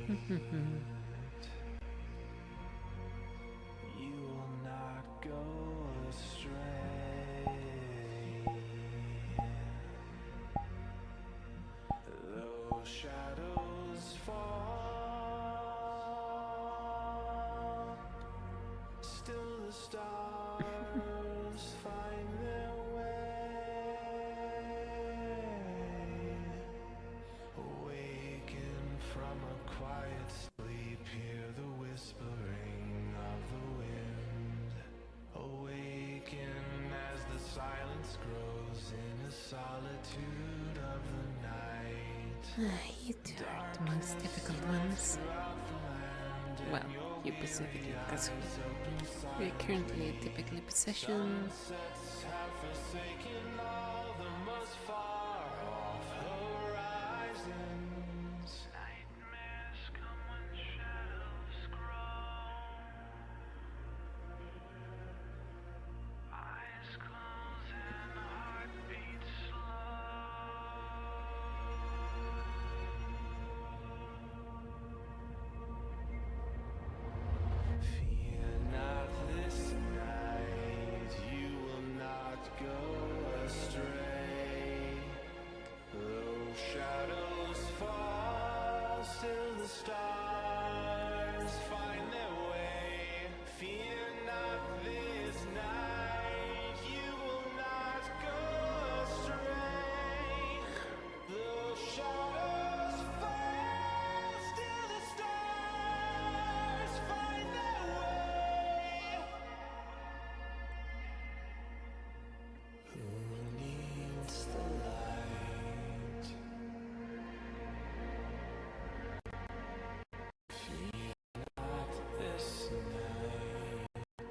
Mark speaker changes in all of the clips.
Speaker 1: You will not go astray. Though shadows fall, still the stars find their way. Awaken from a quiet sleep, hear the whispering of the wind. Awaken as the silence grows in the solitude of the night.
Speaker 2: You two are the most difficult ones. Well, you specifically, because we're currently typically possession.
Speaker 1: Sunsets have forsaken all the most far off horizons. Nightmares come when shadows grow. Eyes close and heart beats slow. Fear not this night, you will not go astray. Though shadows fall, still the stars find their way. Fear not this night, you will not go astray. Though shadows fall, still the stars find their way. Who needs the light? Fear not this night.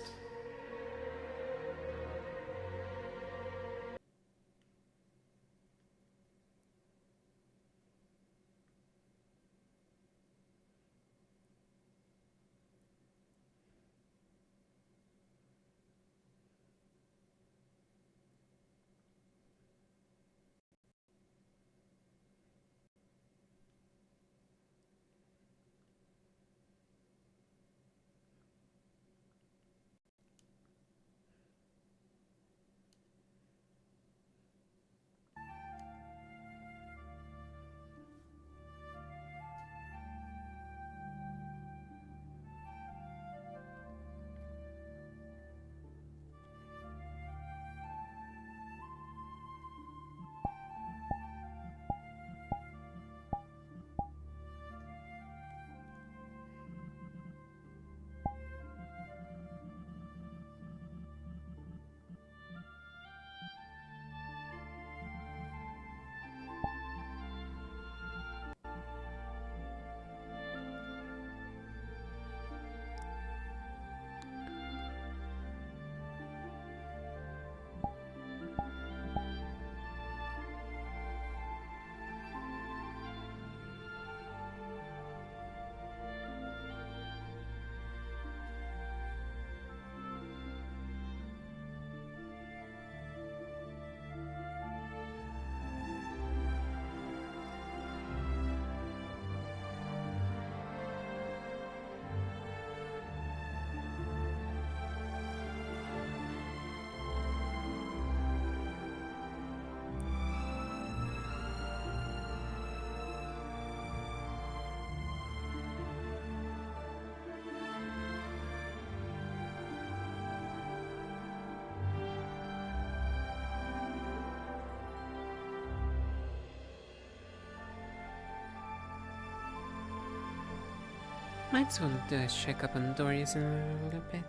Speaker 2: Might as well do a check-up on Dorius in a little bit.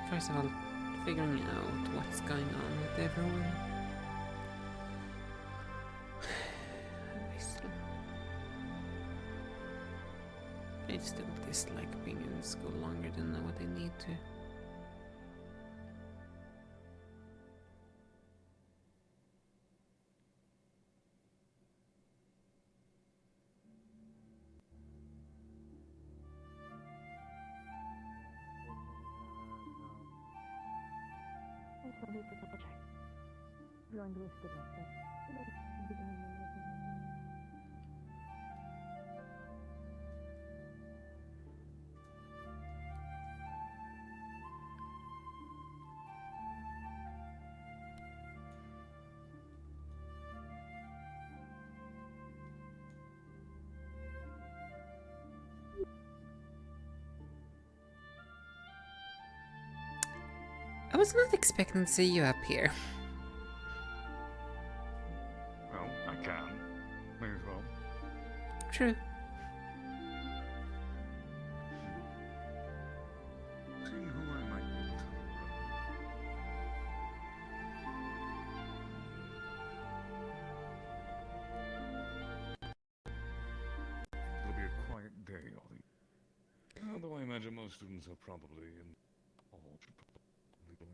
Speaker 2: First of all, figuring out what's going on with everyone. They still dislike being in school longer than what they need to.
Speaker 3: I just wanted to double check. You're on the list of
Speaker 2: I was not expecting to see you up here.
Speaker 4: Well, I can. May as well.
Speaker 2: True.
Speaker 4: Seeing who I might be able to. It'll be a quiet day, Ollie. Although I imagine most students are probably in hall. Should probably go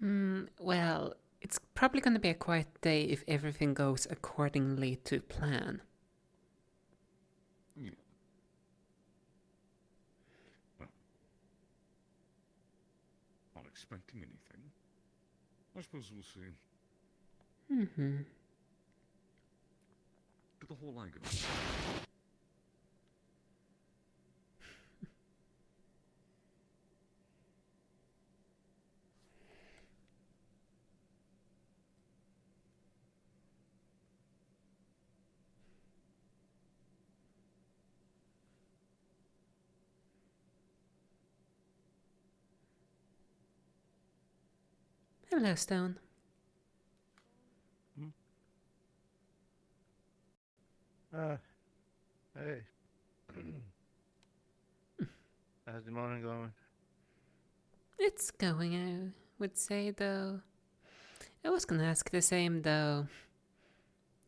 Speaker 4: in.
Speaker 2: Well, it's probably gonna be a quiet day if everything goes accordingly to plan.
Speaker 4: Yeah. Well, not expecting anything. I suppose we'll see. To the hall I go.
Speaker 2: Hello, Stone.
Speaker 5: Hey. How's the morning going?
Speaker 2: It's going, I would say, though. I was gonna ask the same, though.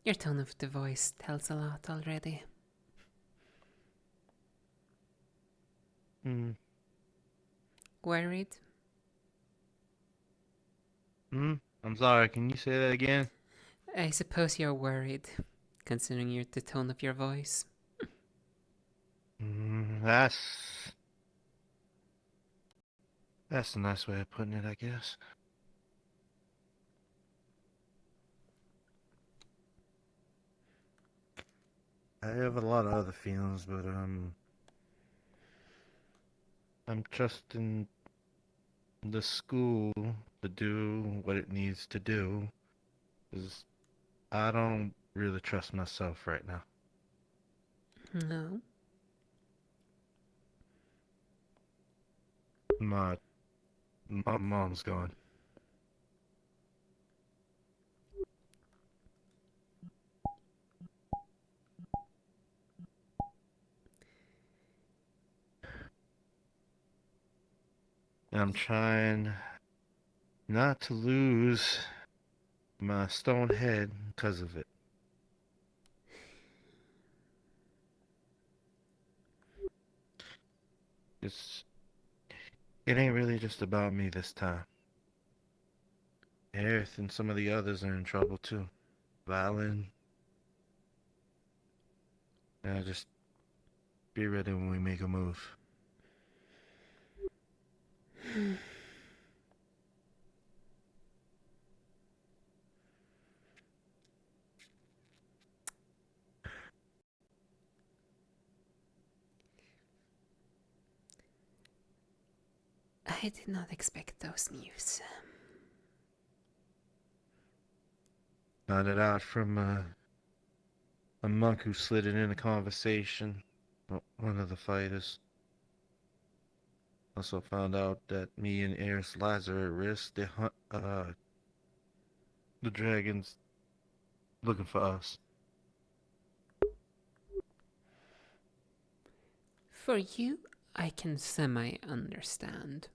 Speaker 2: Your tone of the voice tells a lot already. Worried?
Speaker 5: I'm sorry, can you say that again?
Speaker 2: I suppose you're worried, considering the tone of your voice.
Speaker 5: That's a nice way of putting it, I guess. I have a lot of other feelings, but I'm trusting the school to do what it needs to do, 'cause I don't really trust myself right now.
Speaker 2: No?
Speaker 5: My mom's gone. And I'm trying not to lose my stone head because of it. It ain't really just about me this time. Aerith and some of the others are in trouble too. Valen. Yeah, just be ready when we make a move.
Speaker 2: I did not expect those news.
Speaker 5: Found it out from a monk who slid it in a conversation. One of the fighters. Also found out that me and Aerith's lives are at risk. They hunt the dragons looking for us.
Speaker 2: For you, I can semi-understand.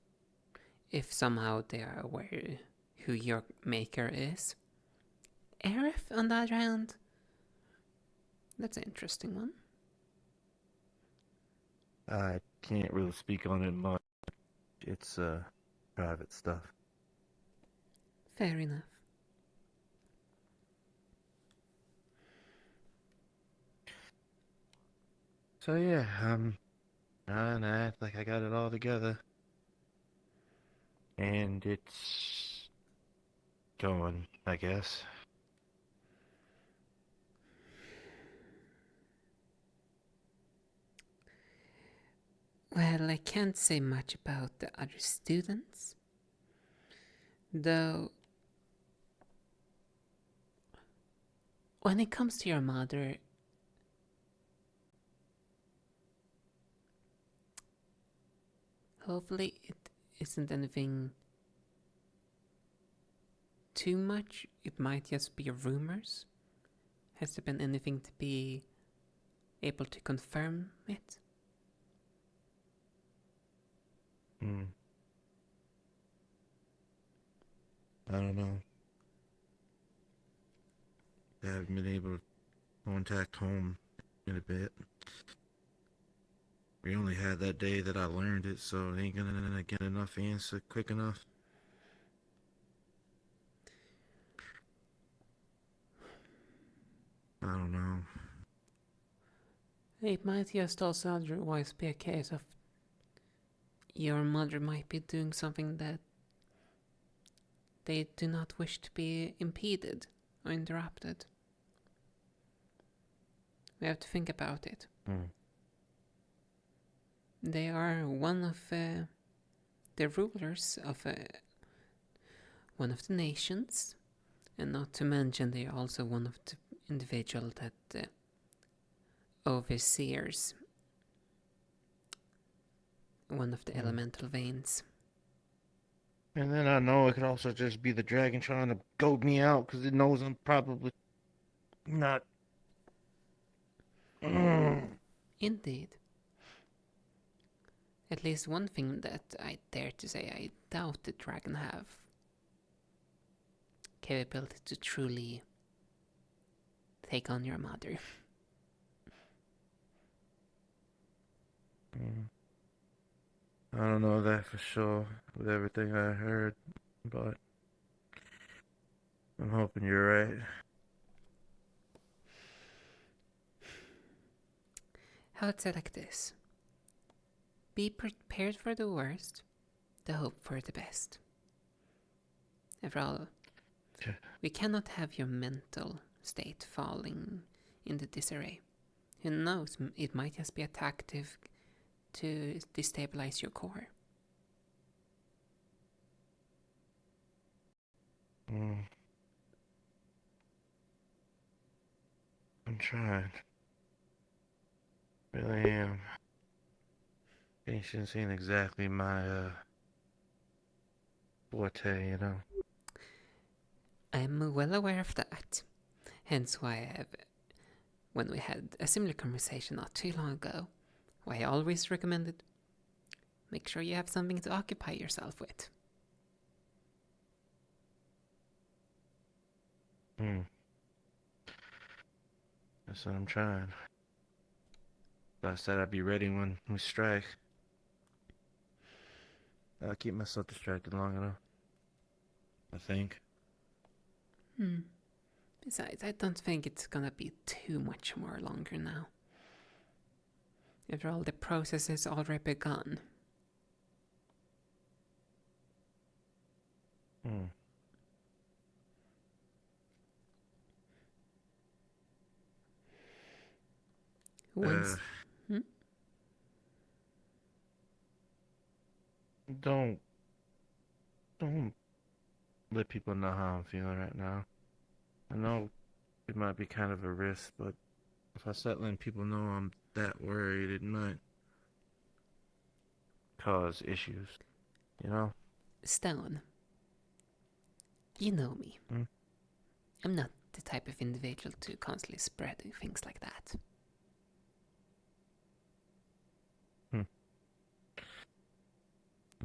Speaker 2: If somehow they are aware who your maker is. Aerith, on the other hand, that's an interesting one.
Speaker 5: I can't really speak on it much. It's private stuff.
Speaker 2: Fair enough.
Speaker 5: So yeah, trying to act like I got it all together. And it's going, I guess.
Speaker 2: Well, I can't say much about the other students. Though, when it comes to your mother, hopefully it isn't anything too much, it might just be rumors. Has there been anything to be able to confirm it?
Speaker 5: I don't know. I haven't been able to contact home in a bit. We only had that day that I learned it, so it ain't gonna get enough answer quick enough. I don't know.
Speaker 2: It might just also otherwise be a case of your mother might be doing something that they do not wish to be impeded or interrupted. We have to think about it. They are one of the rulers of one of the nations, and not to mention they are also one of the individuals that overseers one of the elemental veins.
Speaker 5: And then I know it could also just be the dragon trying to goad me out because it knows I'm probably not.
Speaker 2: Indeed. At least one thing that I dare to say I doubt the dragon have capability to truly take on your mother.
Speaker 5: I don't know that for sure with everything I heard, but I'm hoping you're right.
Speaker 2: How it's like this. Be prepared for the worst, to hope for the best. After all, we cannot have your mental state falling into disarray. Who knows, it might just be a tactic to destabilize your core.
Speaker 5: I'm trying. Really am. Patience ain't exactly my forte, you know.
Speaker 2: I'm well aware of that. Hence why I have, when we had a similar conversation not too long ago, why I always recommended make sure you have something to occupy yourself with.
Speaker 5: That's what I'm trying. But I said I'd be ready when we strike. I'll keep myself distracted long enough, I think.
Speaker 2: Besides, I don't think it's gonna be too much more longer now. After all, the process has already begun. Once,
Speaker 5: Don't let people know how I'm feeling right now. I know it might be kind of a risk, but if I start letting people know I'm that worried, it might cause issues, you know?
Speaker 2: Stone, you know me. I'm not the type of individual to constantly spread things like that.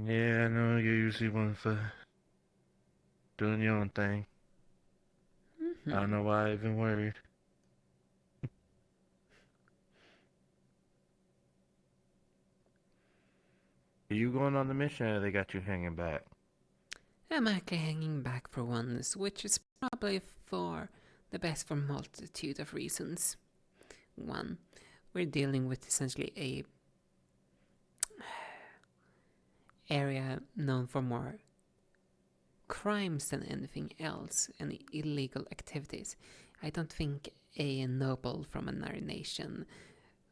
Speaker 5: Yeah, I know you're usually one for doing your own thing. I don't know why I even worried. Are you going on the mission or they got you hanging back?
Speaker 2: I'm actually hanging back for once, which is probably for the best for a multitude of reasons. One, we're dealing with essentially a area known for more crimes than anything else and illegal activities. I don't think a noble from another nation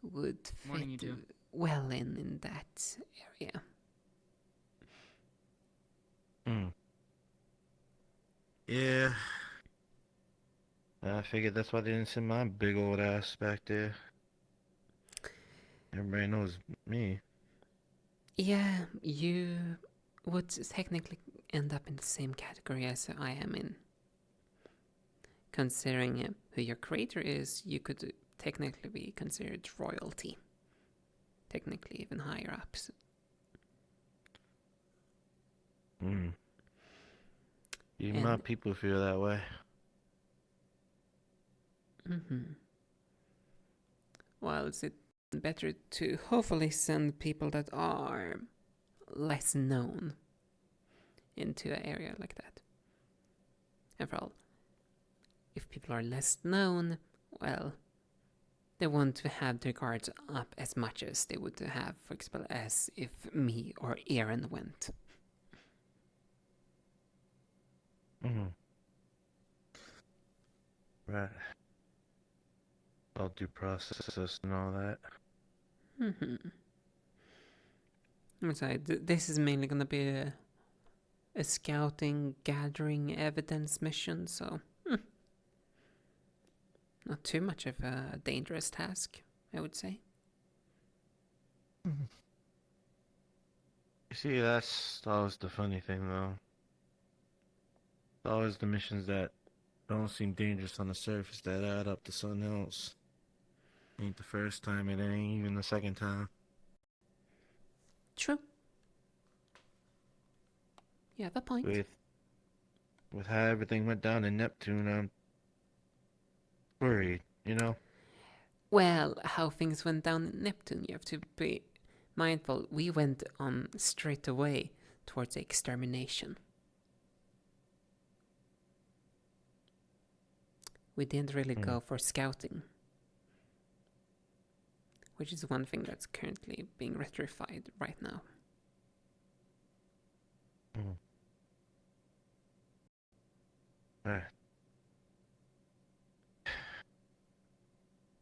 Speaker 2: would fit well in that area.
Speaker 5: Yeah. I figured that's why they didn't send my big old ass back there. Everybody knows me.
Speaker 2: Yeah, you would technically end up in the same category as I am in. considering who your creator is, you could technically be considered royalty. Technically, even higher ups.
Speaker 5: Hmm. Even
Speaker 2: And-
Speaker 5: my people feel that way.
Speaker 2: Well, is it better to hopefully send people that are less known into an area like that? And for all, if people are less known, well, they won't have their guards up as much as they would have, for example, as if me or Aaron went.
Speaker 5: Hmm. Right. All due process and all that.
Speaker 2: So this is mainly gonna be a scouting, gathering evidence mission, so not too much of a dangerous task, I would say.
Speaker 5: You see, that's always the funny thing, though. It's always the missions that don't seem dangerous on the surface that add up to something else. Ain't the first time, it ain't even the second time.
Speaker 2: True. You have a point.
Speaker 5: With how everything went down in Neptune, I'm worried, you know?
Speaker 2: Well, how things went down in Neptune, you have to be mindful. We went on straight away towards extermination. We didn't really go for scouting, which is one thing that's currently being retrified right now.
Speaker 5: Right.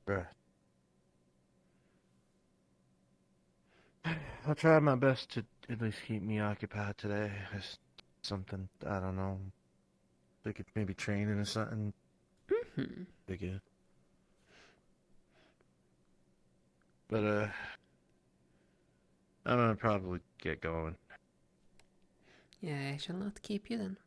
Speaker 5: Right. I'll try my best to at least keep me occupied today. It's something, I don't know. They could maybe training or something. Figure. But, I'm gonna probably get going.
Speaker 2: Yeah, I shall not keep you then.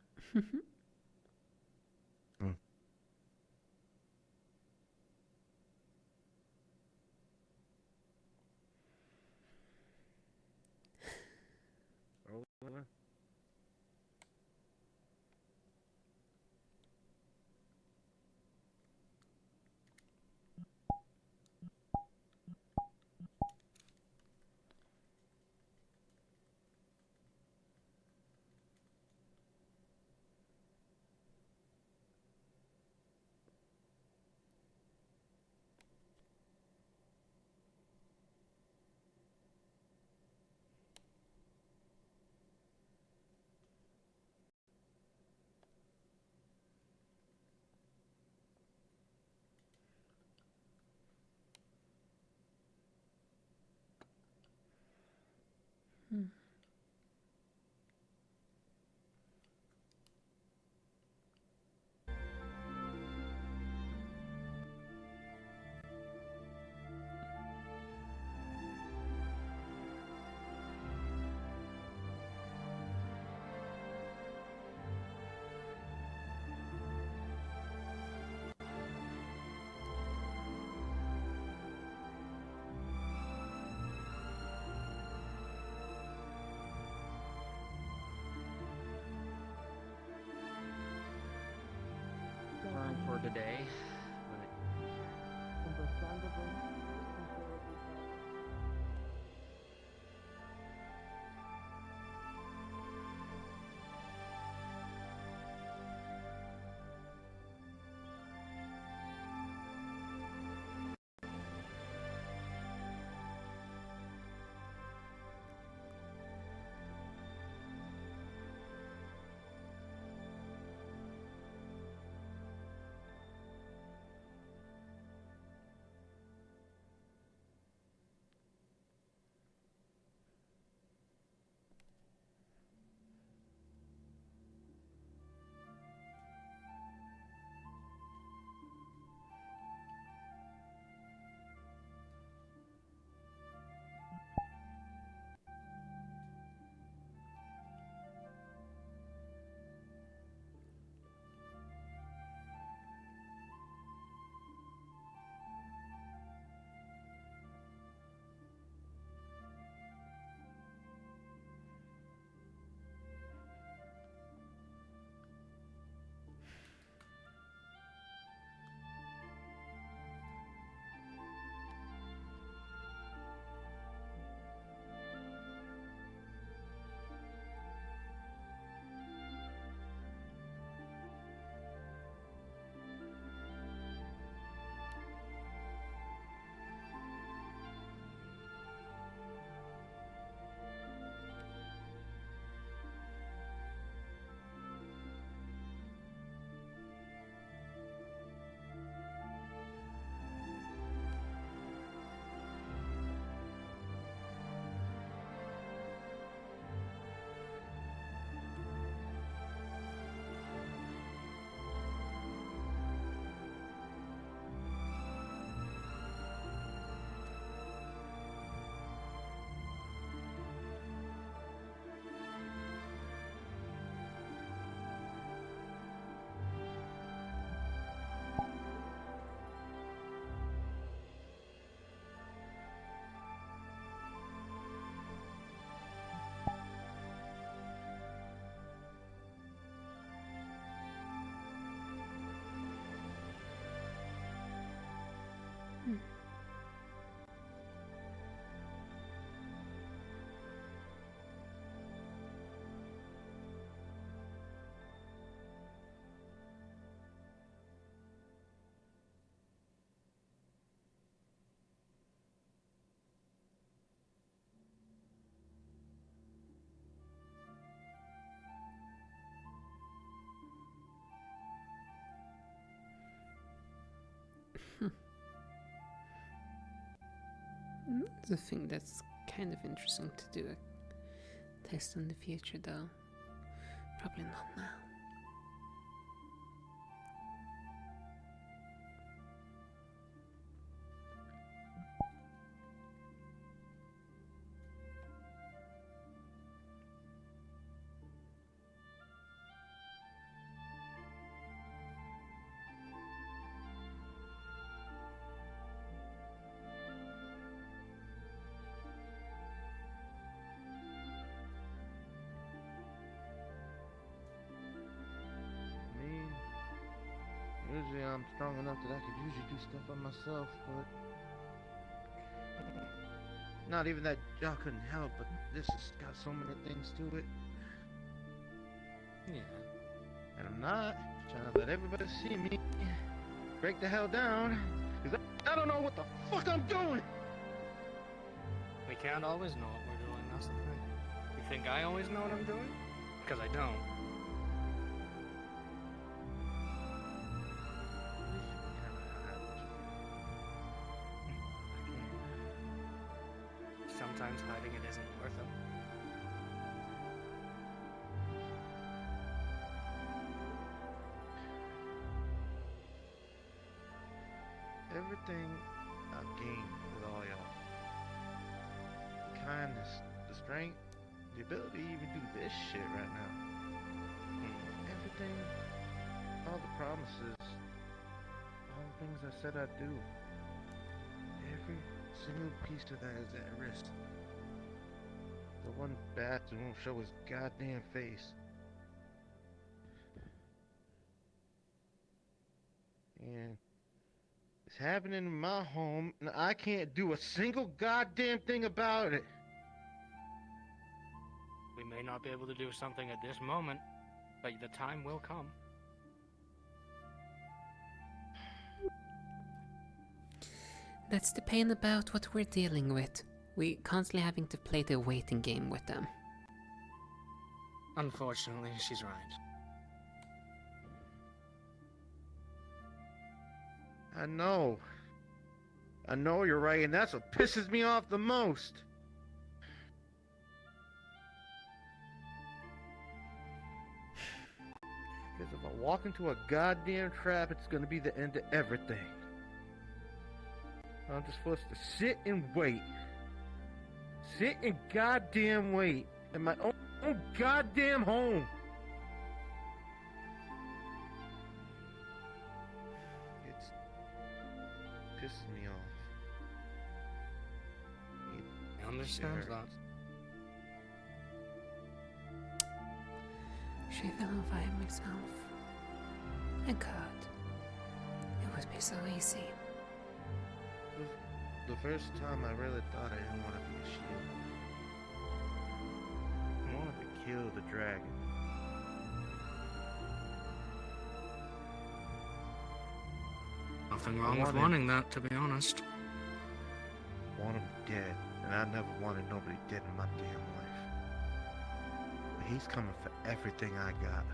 Speaker 2: That's a thing that's kind of interesting to do a test in the future, though. Probably not now.
Speaker 5: Me, usually I'm strong enough that I could usually do stuff by myself, but not even that y'all couldn't help, but this has got so many things to it.
Speaker 6: Yeah.
Speaker 5: And I'm not trying to let everybody see me break the hell down, because I don't know what the fuck I'm doing.
Speaker 6: We can't always know what we're doing, that's the thing. You think I always know what I'm doing? Because I don't. Sometimes hiding it isn't worth it.
Speaker 5: Everything I've gained with all y'all. The kindness, the strength, the ability to even do this shit right now. Everything, all the promises, all the things I said I'd do. Every single piece of that is at risk. The one bastard won't show his goddamn face. And it's happening in my home, and I can't do a single goddamn thing about it.
Speaker 6: We may not be able to do something at this moment, but the time will come.
Speaker 2: That's the pain about what we're dealing with. We constantly having to play the waiting game with them.
Speaker 6: Unfortunately, she's right.
Speaker 5: I know you're right, and that's what pisses me off the most. Because if I walk into a goddamn trap, it's gonna be the end of everything. I'm just supposed to sit and wait. Sit and goddamn wait in my own goddamn home. It's pissing me off.
Speaker 6: I understand
Speaker 5: hurts.
Speaker 6: that.
Speaker 2: She vilify myself. I could. It would be so easy.
Speaker 5: The first time I really thought I didn't want to be a shield. I wanted to kill the dragon.
Speaker 6: Nothing wrong with wanting that, to be honest.
Speaker 5: I want him dead, and I never wanted nobody dead in my damn life. But he's coming for everything I got.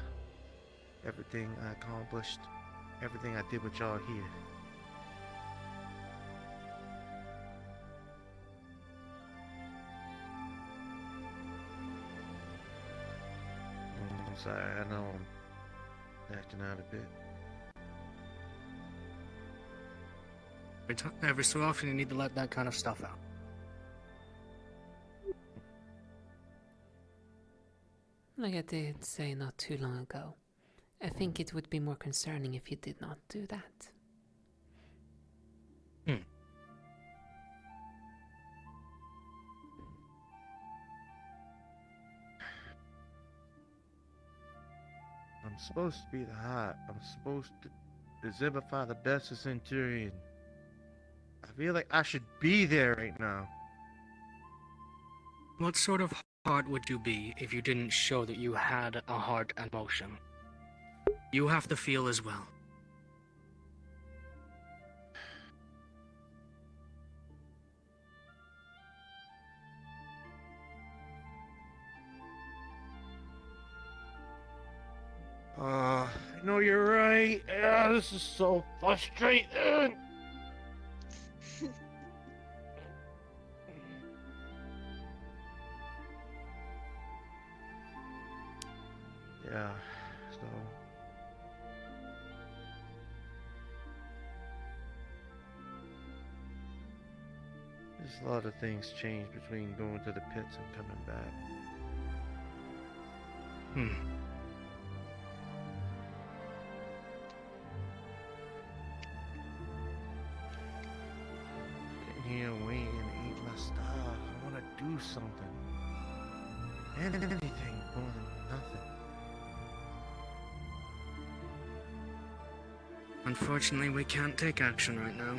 Speaker 5: Everything I accomplished. Everything I did with y'all here. I'm sorry, I know I'm acting out a bit.
Speaker 6: Every so often you need to let that kind of stuff out.
Speaker 2: Like I did say not too long ago, I think it would be more concerning if you did not do that.
Speaker 5: I'm supposed to be the heart. I'm supposed to exemplify the best of Centurion. I feel like I should be there right now.
Speaker 6: What sort of heart would you be if you didn't show that you had a heart and emotion? You have to feel as well.
Speaker 5: I know you're right. This is so frustrating. Yeah, so there's a lot of things change between going to the pits and coming back.
Speaker 6: Hmm.
Speaker 5: Sitting here waiting to eat my stuff. I want to do something. Anything more than nothing.
Speaker 6: Unfortunately, we can't take action right now.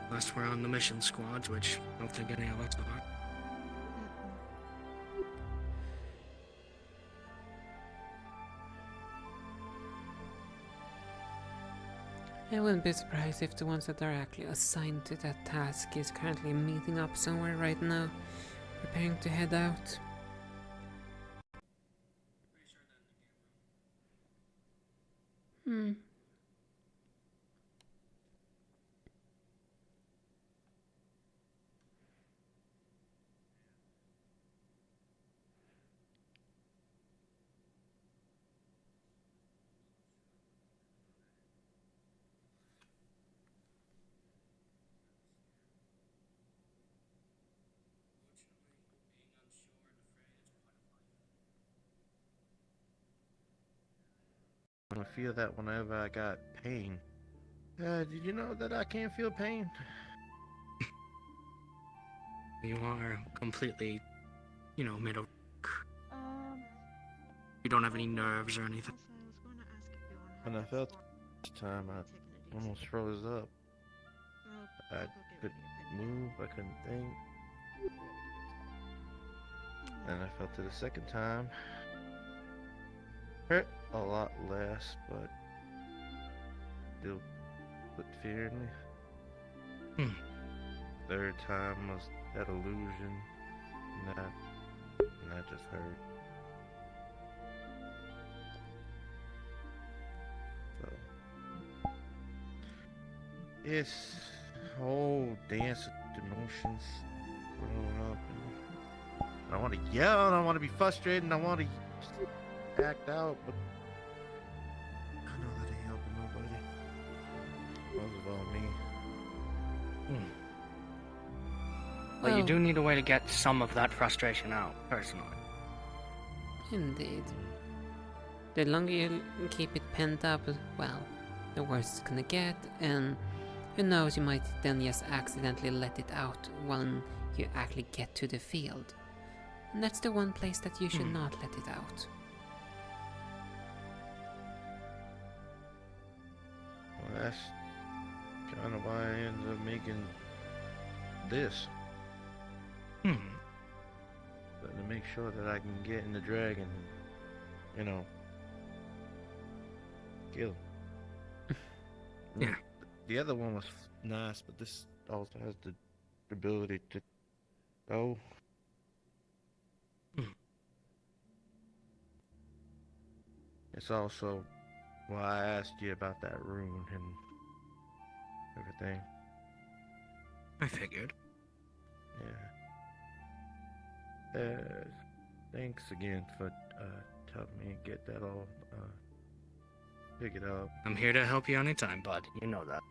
Speaker 6: Unless we're on the mission squads, which I don't think any of us are.
Speaker 2: I wouldn't be surprised if the ones that are actually assigned to that task is currently meeting up somewhere right now, preparing to head out. Hmm.
Speaker 5: I feel that whenever I got pain. Did you know that I can't feel pain?
Speaker 6: You are completely, made of.
Speaker 3: Um,
Speaker 6: You don't have any nerves or anything.
Speaker 3: also, I was going to ask if you want to
Speaker 5: When I
Speaker 3: have
Speaker 5: felt
Speaker 3: this
Speaker 5: this time, I
Speaker 3: taken a
Speaker 5: almost
Speaker 3: decent-
Speaker 5: froze up.
Speaker 3: I'll
Speaker 5: I
Speaker 3: go get
Speaker 5: couldn't
Speaker 3: ready.
Speaker 5: move, I couldn't think. And I felt it a second time. Hurt a lot less, but still put fear in me.
Speaker 6: Hmm.
Speaker 5: Third time was that illusion, and that just hurt. So it's whole dance of emotions growing up. And I want to yell, and I want to be frustrated, and I want to act out, but I know that ain't helping nobody. Most of all me.
Speaker 6: Well, you
Speaker 2: Oh.
Speaker 6: do need a way to get some of that frustration out, personally.
Speaker 2: Indeed. The longer you keep it pent up, well, the worse it's gonna get, and who knows, you might then just accidentally let it out when you actually get to the field. And that's the one place that you should not let it out.
Speaker 5: Well, that's kind of why I ended up making this. But to make sure that I can get in the dragon and, kill him.
Speaker 6: Yeah.
Speaker 5: The other one was nice, but this also has the ability to go. It's also why I asked you about that rune and everything.
Speaker 6: I figured.
Speaker 5: Yeah. Thanks again for helping me get that all figured out.
Speaker 6: I'm here to help you anytime, bud. You know that.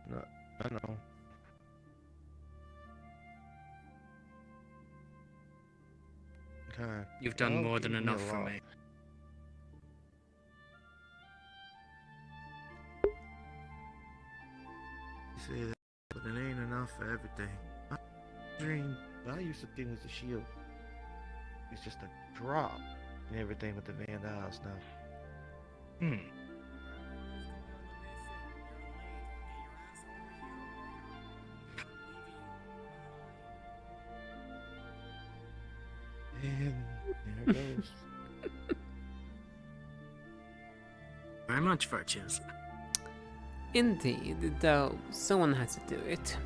Speaker 5: No, I know. Okay.
Speaker 6: You've done
Speaker 5: Well,
Speaker 6: more than
Speaker 5: gave me a
Speaker 6: enough for
Speaker 5: lot.
Speaker 6: me.
Speaker 5: You say that, but it ain't enough for everything. My dream, what I used to think was the shield. It's just a drop in everything with the Vandals now. And there it goes.
Speaker 6: Very much virtues.
Speaker 2: Indeed, though someone has to do it.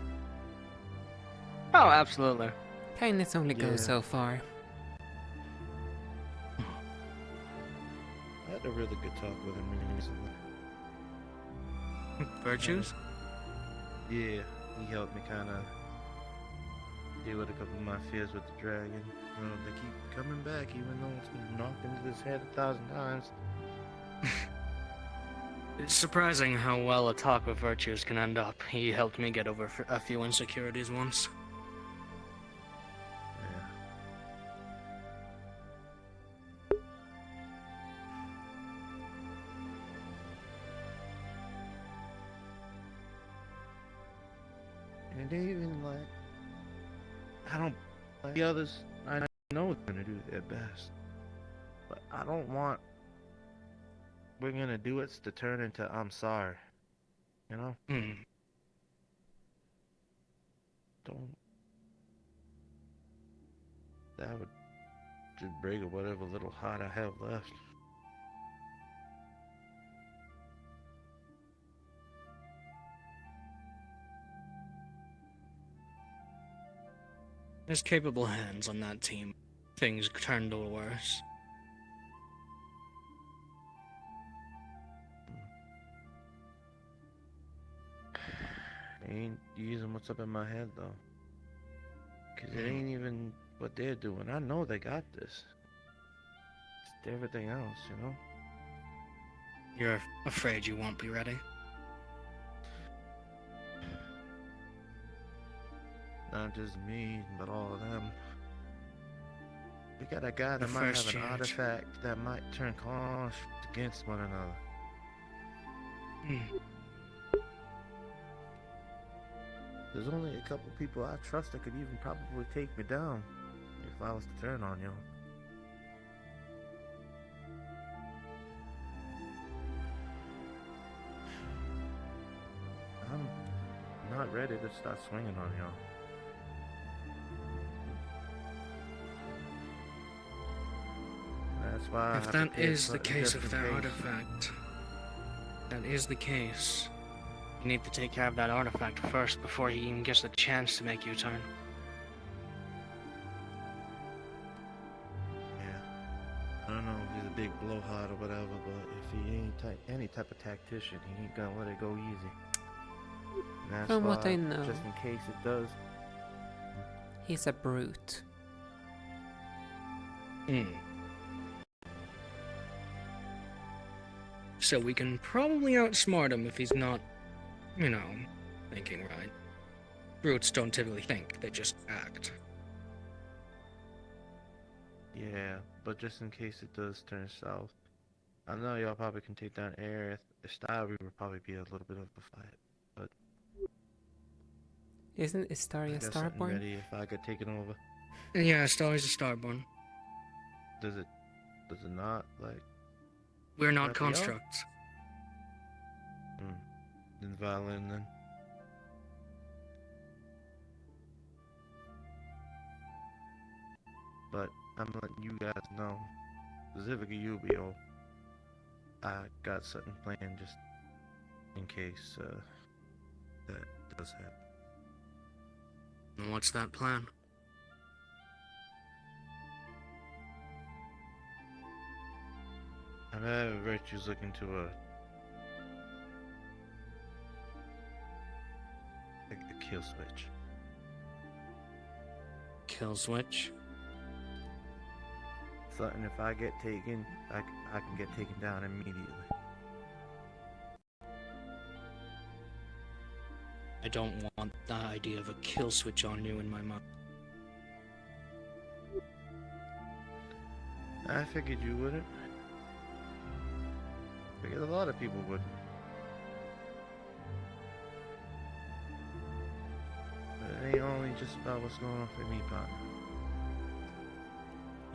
Speaker 6: Oh, absolutely.
Speaker 2: Kindness only
Speaker 5: Yeah.
Speaker 2: goes so far.
Speaker 5: I had a really good talk with him recently.
Speaker 6: Virtues?
Speaker 5: Yeah, he helped me kind of deal with a couple of my fears with the dragon. You know, they keep coming back even though it's been knocked into his head 1,000 times.
Speaker 6: It's surprising how well a talk with Virtues can end up. He helped me get over a few insecurities once.
Speaker 5: Yeah. And they even like, I don't like the others. I know they're gonna do their best, but I don't want we're gonna do it to turn into I'm sorry. You know?
Speaker 6: Hmm.
Speaker 5: Don't. That would just break whatever little heart I have left.
Speaker 6: There's capable hands on that team. Things turned a little worse.
Speaker 5: I ain't using what's up in my head though. Cause it ain't even what they're doing. I know they got this. It's everything else, you know?
Speaker 6: You're afraid you won't be ready?
Speaker 5: Not just me, but all of them. We got a guy
Speaker 6: The
Speaker 5: that might
Speaker 6: first
Speaker 5: have an
Speaker 6: chance.
Speaker 5: artifact that might turn conflict against one another.
Speaker 6: Hmm.
Speaker 5: There's only a couple people I trust that could even probably take me down if I was to turn on you. I'm not ready to start swinging on you. That's why I
Speaker 6: If
Speaker 5: have to
Speaker 6: that
Speaker 5: pay
Speaker 6: is the
Speaker 5: something
Speaker 6: case
Speaker 5: just
Speaker 6: of
Speaker 5: in
Speaker 6: that
Speaker 5: case.
Speaker 6: artifact, that is the case. You need to take care of that artifact first before he even gets the chance to make you turn.
Speaker 5: Yeah. I don't know if he's a big blowhard or whatever, but if he ain't any type of tactician, he ain't gonna let it go easy. And that's
Speaker 2: From what
Speaker 5: why,
Speaker 2: I know.
Speaker 5: just in case it does.
Speaker 2: He's a brute.
Speaker 6: Hmm. So we can probably outsmart him if he's not, you know, thinking right. Brutes don't typically think, they just act.
Speaker 5: Yeah, but just in case it does turn south, I know y'all probably can take down Aerith. If Style, we would probably be a little bit of a fight. But
Speaker 2: Isn't
Speaker 5: I
Speaker 2: Istaria
Speaker 5: got something
Speaker 2: Starborn?
Speaker 5: ready if I get taken over.
Speaker 6: Yeah, Starry's a Starborn.
Speaker 5: Does it not, like,
Speaker 6: We're not
Speaker 5: Raphael?
Speaker 6: constructs.
Speaker 5: then violin then? But I'm letting you guys know, specifically you, Leo, I got something planned just in case that does happen.
Speaker 6: And what's that plan?
Speaker 5: I'm having Virtues look into a kill switch.
Speaker 6: Kill switch?
Speaker 5: Something if I get taken, I can get taken down immediately.
Speaker 6: I don't want the idea of a kill switch on you in my mind.
Speaker 5: I figured you wouldn't. Figured a lot of people wouldn't. But it ain't only just about what's going on for me, partner.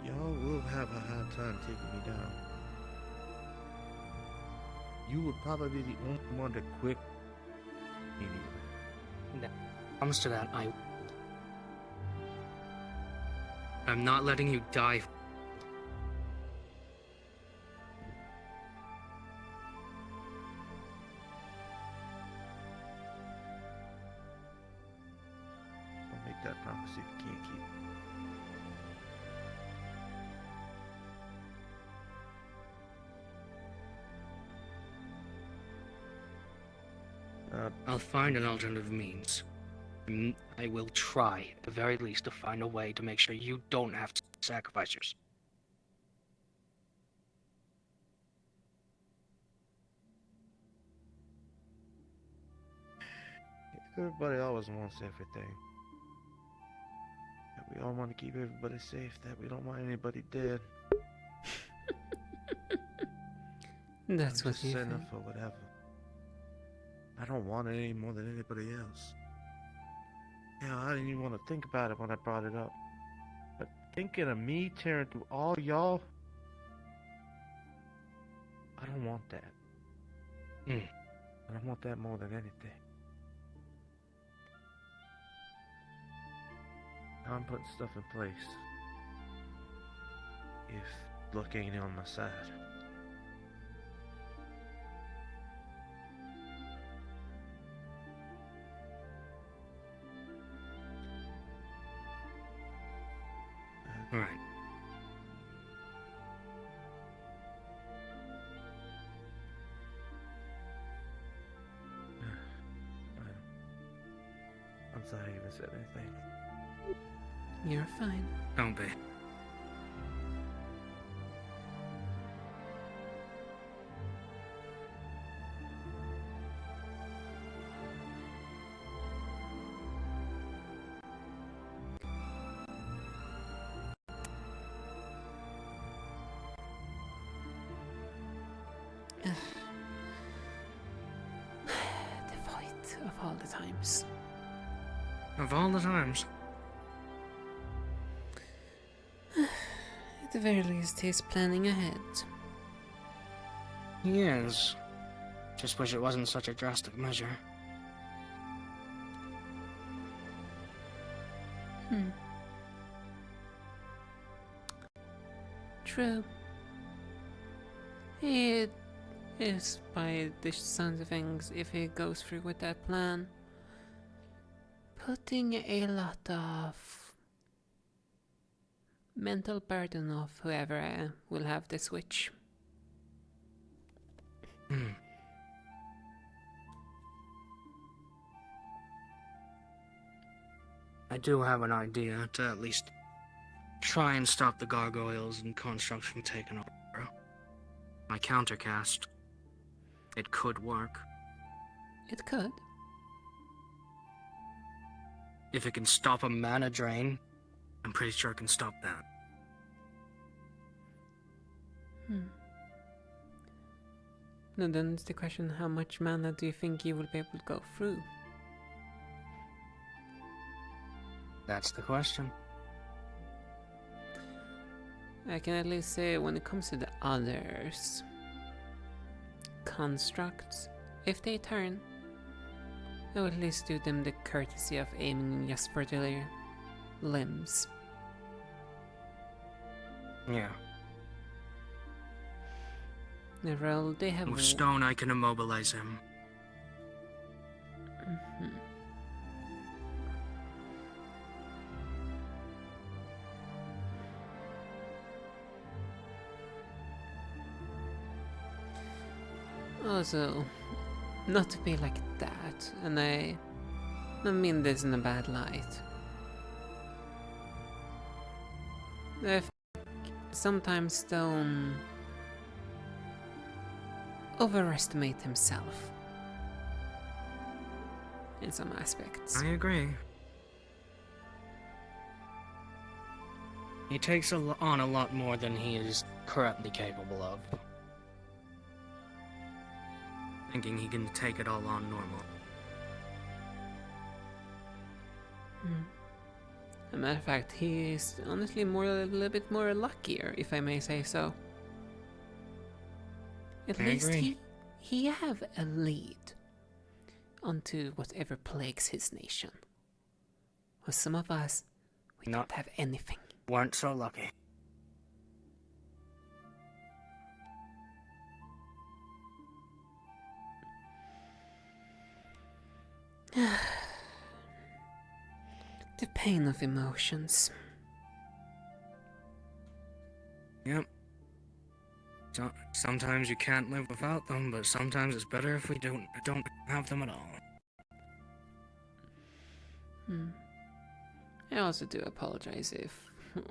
Speaker 5: Y'all will have a hard time taking me down. You would probably be the only one to quit immediately.
Speaker 6: Comes to that, I'm not letting you die.
Speaker 5: Don't make that promise if you can't keep it.
Speaker 6: I'll find an alternative means. I will try, at the very least, to find a way to make sure you don't have to sacrifice yourself.
Speaker 5: Everybody always wants everything. And we all want to keep everybody safe, that we don't want anybody dead.
Speaker 2: That's
Speaker 5: I'm
Speaker 2: what
Speaker 5: just
Speaker 2: you
Speaker 5: saying
Speaker 2: think.
Speaker 5: up for whatever. I don't want it any more than anybody else. Hell, I didn't even want to think about it when I brought it up. But thinking of me tearing through all y'all, I don't want that.
Speaker 6: Hmm.
Speaker 5: I don't want that more than anything. I'm putting stuff in place. If luck ain't on my side.
Speaker 6: Alright.
Speaker 5: I'm sorry I even said anything.
Speaker 2: You're fine.
Speaker 6: Don't be.
Speaker 2: The fight of all the times.
Speaker 6: Of all the times.
Speaker 2: At the very least, he's planning ahead.
Speaker 6: He is. Just wish it wasn't such a drastic measure.
Speaker 2: True. It is, by the sounds of things, if he goes through with that plan, putting a lot of mental burden of whoever will have the switch.
Speaker 6: Hmm. I do have an idea to at least try and stop the gargoyles and constructs from taking over. My countercast. It could work.
Speaker 2: It could.
Speaker 6: If it can stop a mana drain, I'm pretty sure it can stop that.
Speaker 2: Now then it's the question, how much mana do you think you will be able to go through?
Speaker 6: That's the question.
Speaker 2: I can at least say when it comes to the others, constructs, if they turn, I would at least do them the courtesy of aiming just for their limbs.
Speaker 6: Yeah.
Speaker 2: Well, they have
Speaker 6: With stone, I can immobilize him.
Speaker 2: Also, not to be like that, and I don't mean this in a bad light. I think sometimes Stone overestimate himself in some aspects.
Speaker 6: I agree. He takes on a lot more than he is currently capable of. Thinking he can take it all on normal.
Speaker 2: As a matter of fact, he is honestly a little bit more luckier, if I may say so. At
Speaker 6: I
Speaker 2: least
Speaker 6: agree.
Speaker 2: he have a lead onto whatever plagues his nation. With some of us, we
Speaker 6: Not-
Speaker 2: don't have anything.
Speaker 6: Weren't so lucky.
Speaker 2: The pain of emotions.
Speaker 6: Yep. So, sometimes you can't live without them, but sometimes it's better if we don't have them at all.
Speaker 2: I also do apologize if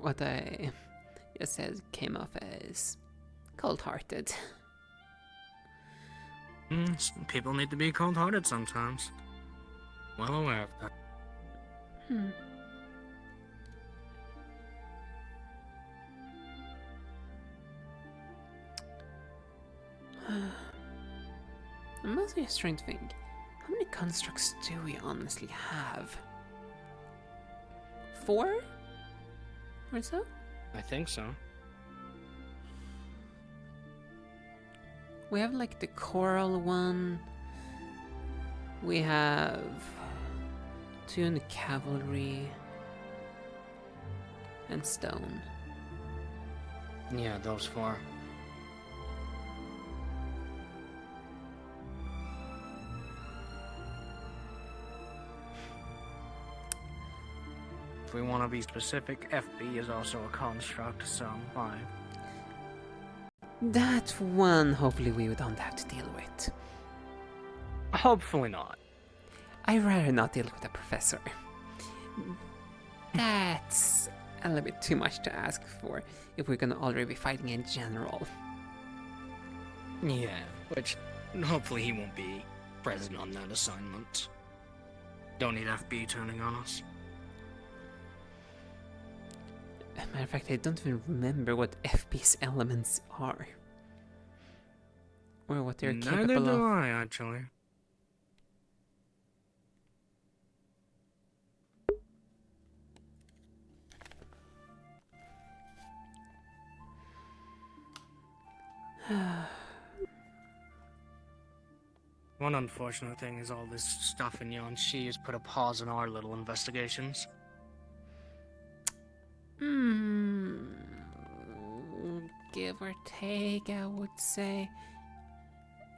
Speaker 2: what I just said came off as cold-hearted.
Speaker 6: Some people need to be cold-hearted sometimes. Well aware of that.
Speaker 2: I'm mostly just trying to think, how many constructs do we honestly have? 4? Or so?
Speaker 6: I think so.
Speaker 2: We have like the coral one. We have 2 in the cavalry. And stone.
Speaker 6: Yeah, those 4. If we want to be specific, FB is also a construct, so 5.
Speaker 2: That one, hopefully we don't have to deal with.
Speaker 6: Hopefully not.
Speaker 2: I'd rather not deal with a professor. That's a little bit too much to ask for if we're gonna already be fighting a general.
Speaker 6: Yeah, which hopefully he won't be present on that assignment. Don't need FB turning on us.
Speaker 2: Matter of fact, I don't even remember what FB's elements are. Or what they're
Speaker 6: Neither
Speaker 2: capable
Speaker 6: do
Speaker 2: of.
Speaker 6: I, actually. One unfortunate thing is all this stuff in Yanxi has put a pause in our little investigations.
Speaker 2: Give or take, I would say.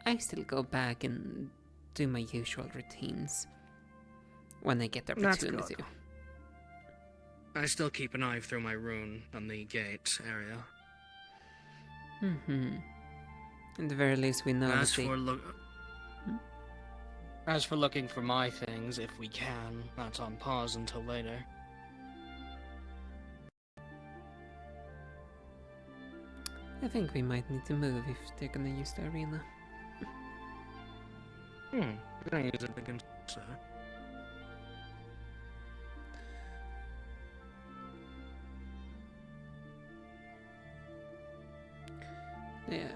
Speaker 2: I still go back and do my usual routines when I get the
Speaker 6: That's
Speaker 2: opportunity.
Speaker 6: good. I still keep an eye through my rune on the gate area.
Speaker 2: At the very least, we know that
Speaker 6: As
Speaker 2: they...
Speaker 6: for As for looking for my things, if we can, that's on pause until later.
Speaker 2: I think we might need to move if they're gonna use the arena.
Speaker 6: We're gonna use it against
Speaker 2: Yeah.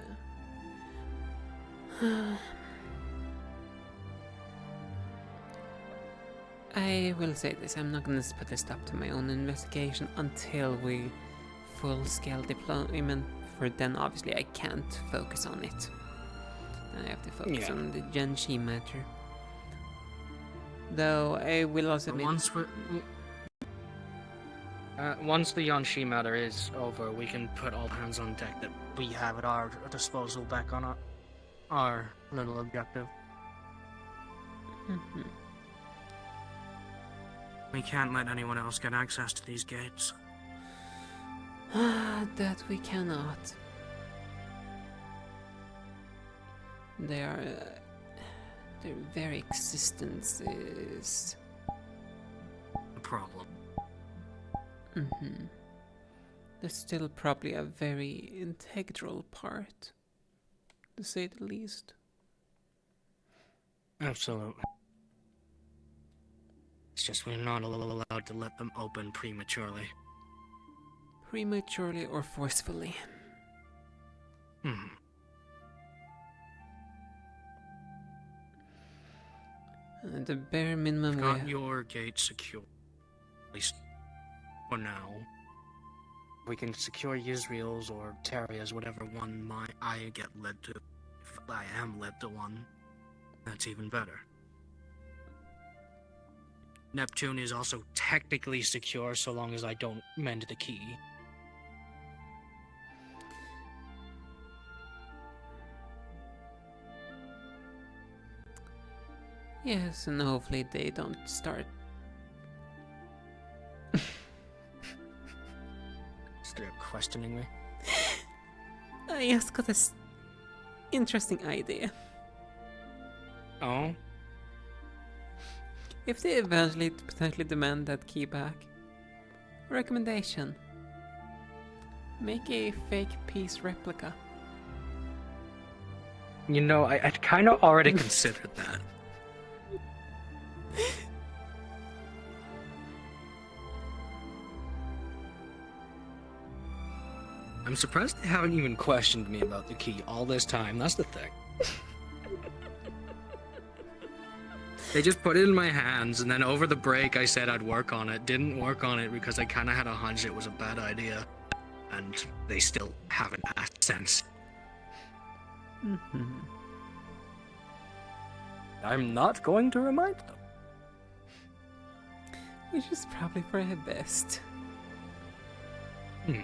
Speaker 2: I will say this, I'm not gonna put a stop to my own investigation until we full-scale deployment, for then obviously I can't focus on it. I have to focus on the Yanxi matter. Though I will also admit...
Speaker 6: Once the Yanxi matter is over, we can put all hands on deck that we have at our disposal back on our little objective. We can't let anyone else get access to these gates.
Speaker 2: That we cannot. Their very existence is...
Speaker 6: A problem.
Speaker 2: There's still probably a very integral part, to say the least.
Speaker 6: Absolutely. It's just we're not allowed to let them open prematurely.
Speaker 2: Prematurely or forcefully. The bare minimum
Speaker 6: We've got your gate secure. At least for now. We can secure Yisrael's or Terria's, whatever one I get led to. If I am led to one, that's even better. Neptune is also technically secure so long as I don't mend the key.
Speaker 2: Yes, and hopefully they don't start...
Speaker 6: Start questioning me.
Speaker 2: I just got this interesting idea.
Speaker 6: Oh?
Speaker 2: If they eventually potentially demand that key back, recommendation: make a fake piece replica.
Speaker 6: You know, I'd kind of already considered that. I'm surprised they haven't even questioned me about the key all this time. That's the thing. They just put it in my hands, and then over the break I said I'd work on it. Didn't work on it because I kind of had a hunch it was a bad idea. And they still haven't asked since.
Speaker 2: Mm-hmm.
Speaker 6: I'm not going to remind them.
Speaker 2: Which is probably for the best.
Speaker 6: Hmm.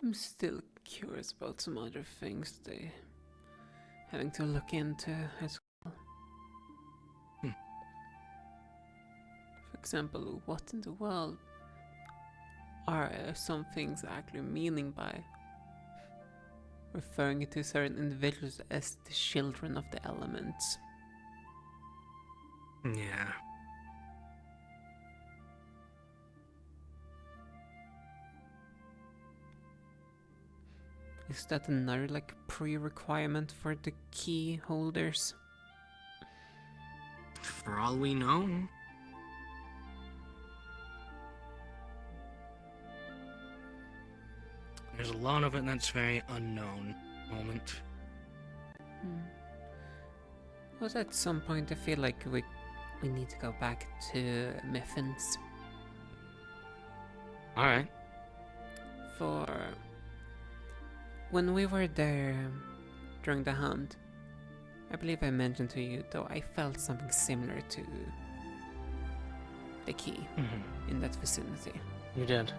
Speaker 2: I'm still curious about some other things they having to look into as well. For example, what in the world are some things actually meaning by referring to certain individuals as the children of the elements?
Speaker 6: Yeah.
Speaker 2: Is that another like pre-requirement for the key holders?
Speaker 6: For all we know. There's a lot of it that's very unknown at the moment.
Speaker 2: Was at some point I feel like we need to go back to Mifflin's
Speaker 6: Alright.
Speaker 2: for when we were there during the hunt. I believe I mentioned to you, though, I felt something similar to the key in that vicinity.
Speaker 6: You did.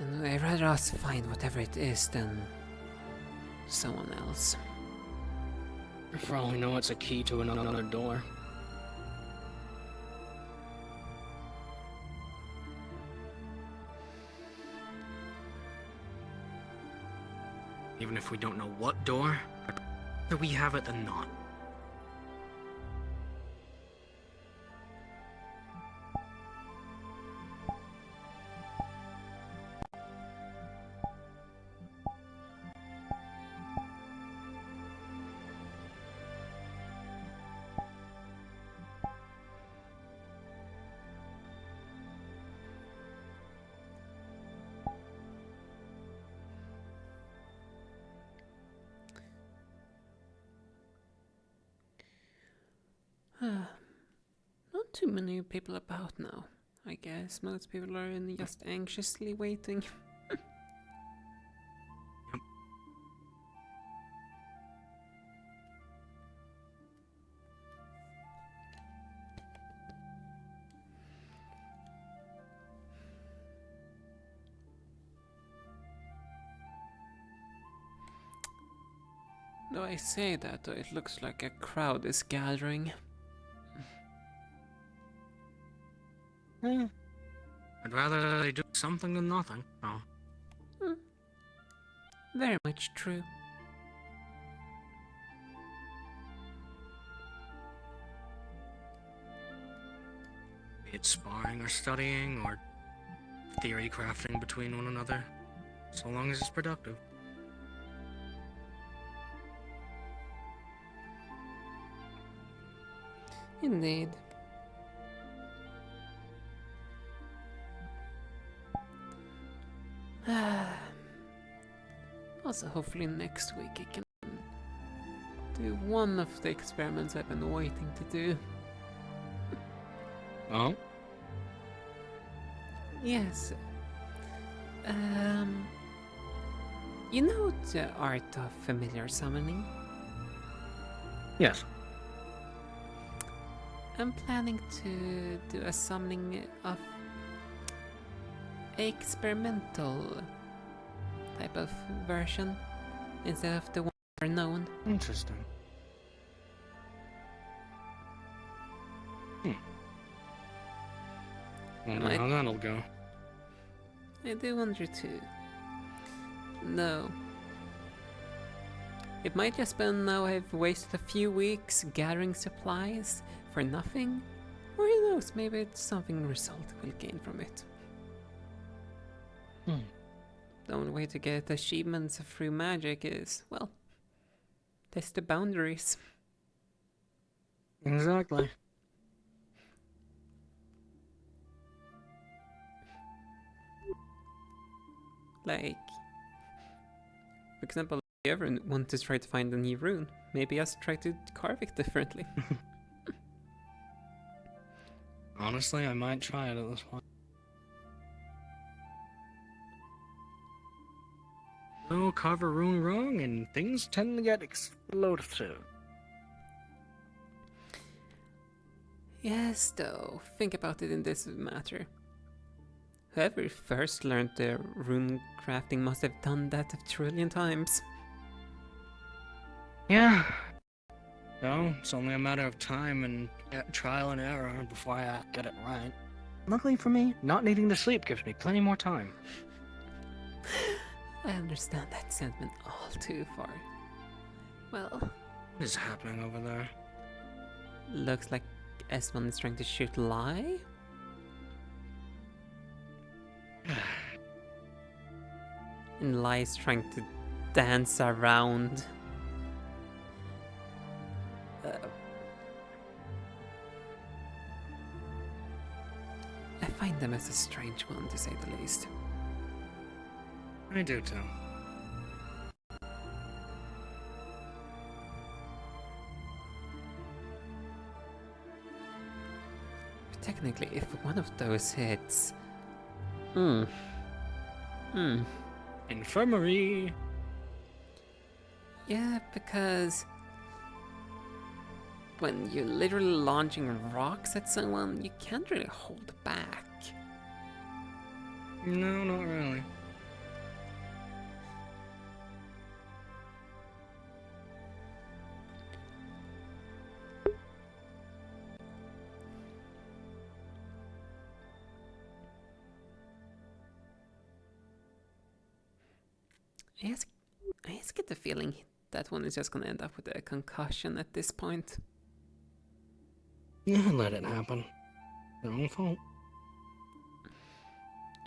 Speaker 2: And I'd rather us find whatever it is than someone else.
Speaker 6: For all we know, it's a key to another door. Even if we don't know what door, rather we have it than not.
Speaker 2: Not too many people about now, I guess. Most people are in just anxiously waiting. Though I say that, though, it looks like a crowd is gathering.
Speaker 6: I'd rather they do something than nothing. Oh.
Speaker 2: Very much true.
Speaker 6: Be it sparring or studying or theory crafting between one another, so long as it's productive.
Speaker 2: Indeed. Also, hopefully next week I can do one of the experiments I've been waiting to do.
Speaker 6: Oh?
Speaker 2: Yes. You know the art of familiar summoning?
Speaker 6: Yes.
Speaker 2: I'm planning to do a summoning of experimental type of version instead of the one are known.
Speaker 6: Interesting. Wonder
Speaker 2: Might-
Speaker 6: how that'll go.
Speaker 2: I do wonder too. No. It might just be now I've wasted a few weeks gathering supplies for nothing. Or who knows, maybe it's something result will gain from it. The only way to get achievements through magic is, well, test the boundaries.
Speaker 6: Exactly.
Speaker 2: Like, for example, if you ever want to try to find a new rune, maybe just try to carve it differently.
Speaker 6: Honestly, I might try it at this point. No, carve a rune wrong, and things tend to get exploded through.
Speaker 2: Yes, though, think about it in this matter. Whoever first learned the rune crafting must have done that a trillion times.
Speaker 6: Yeah. No, it's only a matter of time and trial and error before I get it right. Luckily for me, not needing to sleep gives me plenty more time.
Speaker 2: I understand that sentiment all too far. Well,
Speaker 6: What is happening over there?
Speaker 2: looks like S1 is trying to shoot Lai? And Lai is trying to dance around. I find them as a strange one, to say the least.
Speaker 6: I do too.
Speaker 2: But technically, if one of those hits...
Speaker 6: Infirmary!
Speaker 2: Yeah, because... when you're literally launching rocks at someone, you can't really hold back.
Speaker 6: No, not really.
Speaker 2: I just get the feeling that one is just gonna end up with a concussion at this point.
Speaker 6: Yeah, let it happen. Their own fault.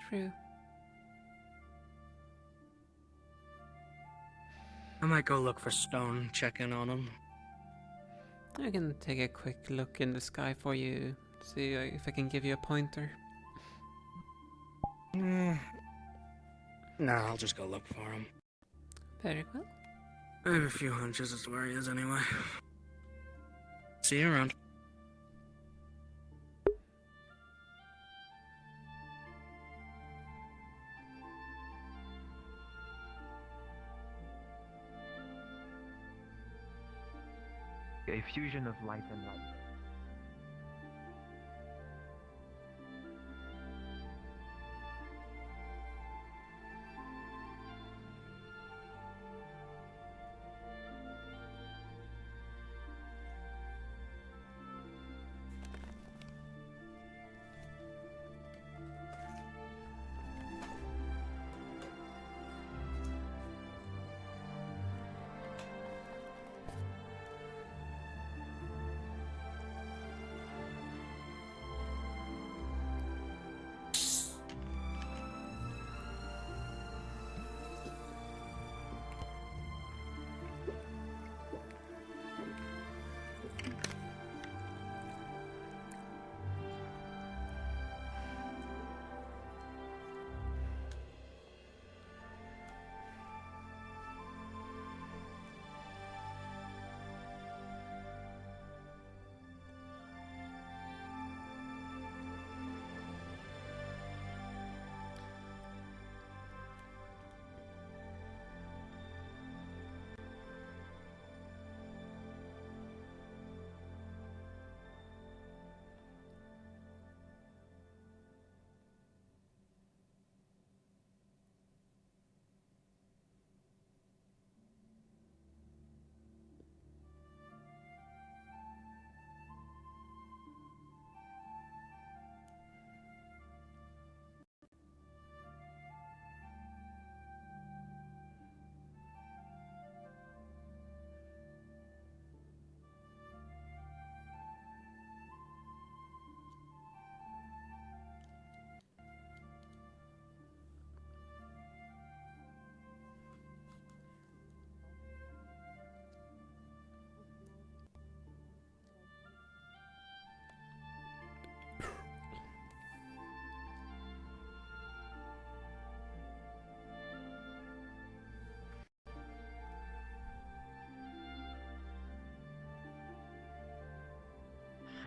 Speaker 2: True.
Speaker 6: I might go look for Stone, check in on him.
Speaker 2: I can take a quick look in the sky for you, see if I can give you a pointer.
Speaker 6: Nah, I'll just go look for him.
Speaker 2: Very well.
Speaker 6: I have a few hunches as to where he is anyway. See you around.
Speaker 7: A fusion of light and light.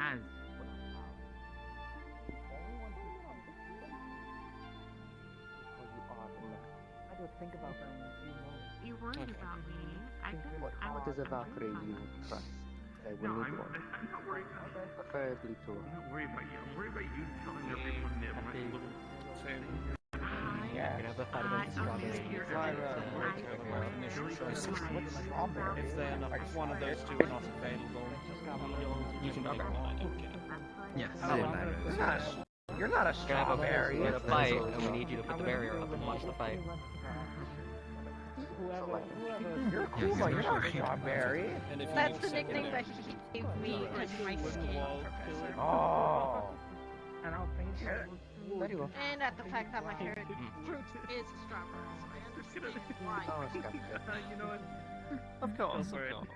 Speaker 7: has.
Speaker 3: I don't think about that in a few moments.
Speaker 8: You worried about me. I didn't.
Speaker 9: What does a Valkyrie you trust? I will
Speaker 7: No,
Speaker 9: need one.
Speaker 7: I'm not worried about you.
Speaker 9: Preferably two.
Speaker 7: I'm not worried about you. I'm worried about you telling your people nib my little
Speaker 4: Same.
Speaker 9: Yeah.
Speaker 3: You can have a fight against strawberry.
Speaker 10: If they end up if one of those two are not available, you can pick one. I don't care.
Speaker 6: Yes.
Speaker 9: You're not a strawberry.
Speaker 10: We're in a fight, and we need you to put the barrier up and watch the fight.
Speaker 9: You're cool, but you're not a strawberry.
Speaker 10: And if you
Speaker 8: That's
Speaker 10: need
Speaker 8: the nickname that
Speaker 10: secondary-
Speaker 8: he gave me because my skin, Professor.
Speaker 9: Oh. And I'll paint you. Very well.
Speaker 8: And at the fact that my favorite fruit is strawberries. So I understand why.
Speaker 9: Oh, it's got good.
Speaker 7: You know what?
Speaker 10: Of course, of
Speaker 7: Alright.
Speaker 10: course.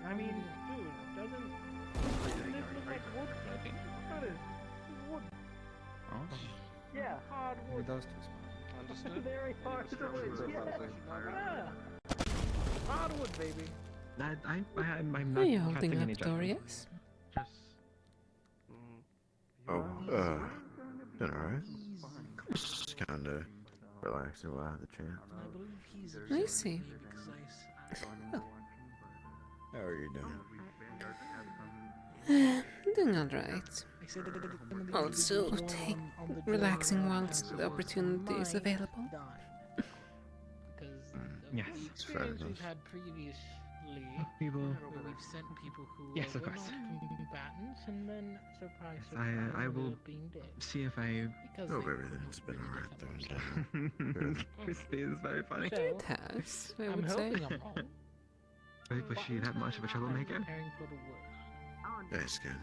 Speaker 3: I mean, dude, doesn't this look like wood? That is wood. Yeah, hard wood.
Speaker 10: Those two spots. Understood?
Speaker 3: Very hard wood. Yeah. Hardwood, baby.
Speaker 6: I'm
Speaker 2: Are you holding up, Dorius?
Speaker 5: Oh, been alright. Just kinda relaxing while I have the chance.
Speaker 2: I see.
Speaker 5: How are you doing?
Speaker 2: Doing alright. Also, take relaxing whilst the opportunity is available.
Speaker 6: Yes.
Speaker 5: It's fair enough.
Speaker 11: We've had previously
Speaker 6: People.
Speaker 11: where we've sent people who
Speaker 6: Yes, of
Speaker 11: were
Speaker 6: course.
Speaker 11: not combatants and then surprise
Speaker 6: I will
Speaker 11: ended up being dead.
Speaker 6: see if I.
Speaker 11: Because
Speaker 5: Hope
Speaker 11: they
Speaker 5: everything's been
Speaker 11: were
Speaker 5: alright there.
Speaker 11: different.
Speaker 5: Good.
Speaker 6: Crispy is very funny.
Speaker 11: So,
Speaker 2: It has, I
Speaker 11: I'm
Speaker 2: would say.
Speaker 11: hoping I'm wrong.
Speaker 6: Was she that much of a troublemaker?
Speaker 11: I'm preparing for the worst.
Speaker 5: That's good.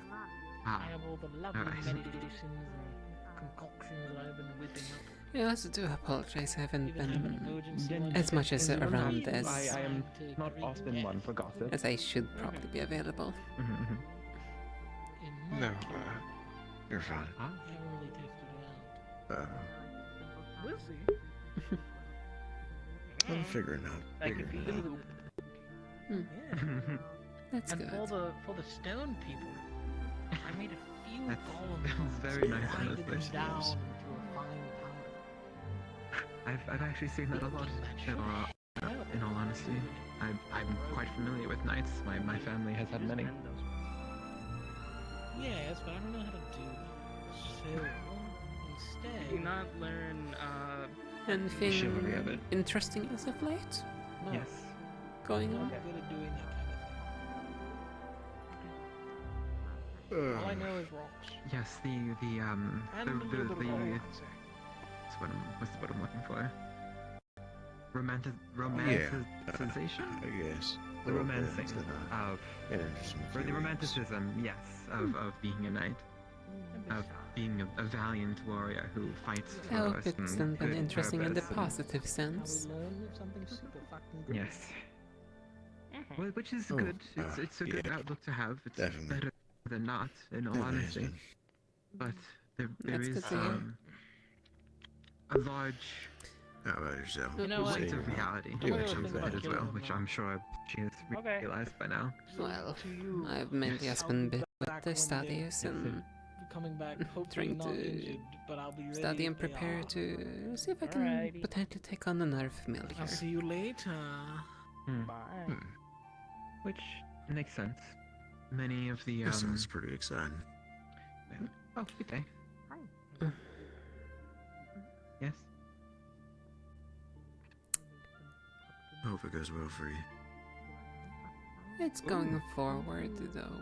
Speaker 6: Ah,
Speaker 11: I have all the lovely
Speaker 6: Alright.
Speaker 11: medications and concoctions I've been whipping up.
Speaker 2: I also do apologize, I haven't
Speaker 11: Even have an
Speaker 2: been
Speaker 11: emergency
Speaker 6: Then-
Speaker 11: one
Speaker 2: as much as
Speaker 11: because
Speaker 2: around
Speaker 11: I'm
Speaker 2: as
Speaker 6: I am
Speaker 11: trying to
Speaker 6: not
Speaker 11: greet
Speaker 6: often
Speaker 11: death.
Speaker 6: one for gossip.
Speaker 2: as I should probably be available.
Speaker 11: In my
Speaker 5: No,
Speaker 11: case,
Speaker 5: you're fine.
Speaker 11: I haven't really tested it out.
Speaker 3: We'll see.
Speaker 5: I'm figuring out.
Speaker 3: That could be.
Speaker 2: Hmm. That's
Speaker 11: And
Speaker 2: good.
Speaker 11: for the stone people, I made a few
Speaker 6: That's-
Speaker 11: golems
Speaker 6: that's very nice,
Speaker 11: grinded them
Speaker 6: honestly.
Speaker 11: down into a fine powder.
Speaker 6: I've actually seen that a lot. In all honesty, I'm quite familiar with knights. My family has had many.
Speaker 11: Yes, but I don't know how to do that. So instead,
Speaker 6: Do you not learn
Speaker 2: Anything
Speaker 6: chivalry of it?
Speaker 2: interesting as of late
Speaker 11: no,
Speaker 6: Yes.
Speaker 2: going
Speaker 11: I'm
Speaker 2: on?
Speaker 11: not good at doing that kind of thing. All I know is rocks.
Speaker 6: Yes. The
Speaker 11: And a little bit of romance.
Speaker 6: what's the word I'm looking for? Romanticization.
Speaker 5: I guess.
Speaker 6: The romancing
Speaker 5: It's
Speaker 6: of,
Speaker 5: an interesting
Speaker 6: or the
Speaker 5: feelings.
Speaker 6: romanticism, yes, of being a knight, of being a valiant warrior who fights for
Speaker 2: I hope
Speaker 6: us
Speaker 2: it's
Speaker 6: and
Speaker 2: been
Speaker 6: good
Speaker 2: interesting in the
Speaker 6: purpose and-
Speaker 2: positive
Speaker 11: I
Speaker 2: sense.
Speaker 11: will learn of something super fucking good.
Speaker 6: Yes. Well, which is
Speaker 5: Oh,
Speaker 6: good. It's a good
Speaker 5: yeah.
Speaker 6: outlook to have. It's
Speaker 5: Definitely.
Speaker 6: better than not, in all
Speaker 5: It has
Speaker 6: honesty.
Speaker 5: been.
Speaker 6: But there
Speaker 2: That's
Speaker 6: is
Speaker 2: good to hear.
Speaker 6: a large
Speaker 5: How about yourself?
Speaker 11: You know what?
Speaker 6: weight
Speaker 5: Same
Speaker 6: of
Speaker 5: here.
Speaker 6: reality
Speaker 5: Do what
Speaker 6: to
Speaker 5: you
Speaker 6: it
Speaker 5: think.
Speaker 6: as well, which I'm sure she has
Speaker 3: Okay.
Speaker 6: realized by now.
Speaker 2: Well,
Speaker 11: To you,
Speaker 2: I've mainly
Speaker 6: Yes.
Speaker 2: just been busy with
Speaker 11: back
Speaker 2: the
Speaker 11: when
Speaker 2: studies
Speaker 11: they're
Speaker 2: and
Speaker 11: coming back, hopefully
Speaker 2: trying
Speaker 11: not
Speaker 2: to
Speaker 11: injured, but I'll be ready
Speaker 2: study and
Speaker 11: if they
Speaker 2: prepare
Speaker 11: are.
Speaker 2: to see if I can
Speaker 3: Alrighty.
Speaker 2: potentially take on another familiar.
Speaker 11: I'll see you later.
Speaker 3: Bye.
Speaker 6: Which makes sense. Many of the
Speaker 5: That sounds pretty exciting.
Speaker 6: Oh, good day.
Speaker 2: Mm.
Speaker 6: Yes.
Speaker 5: Hope it goes well for you.
Speaker 2: It's going forward, though.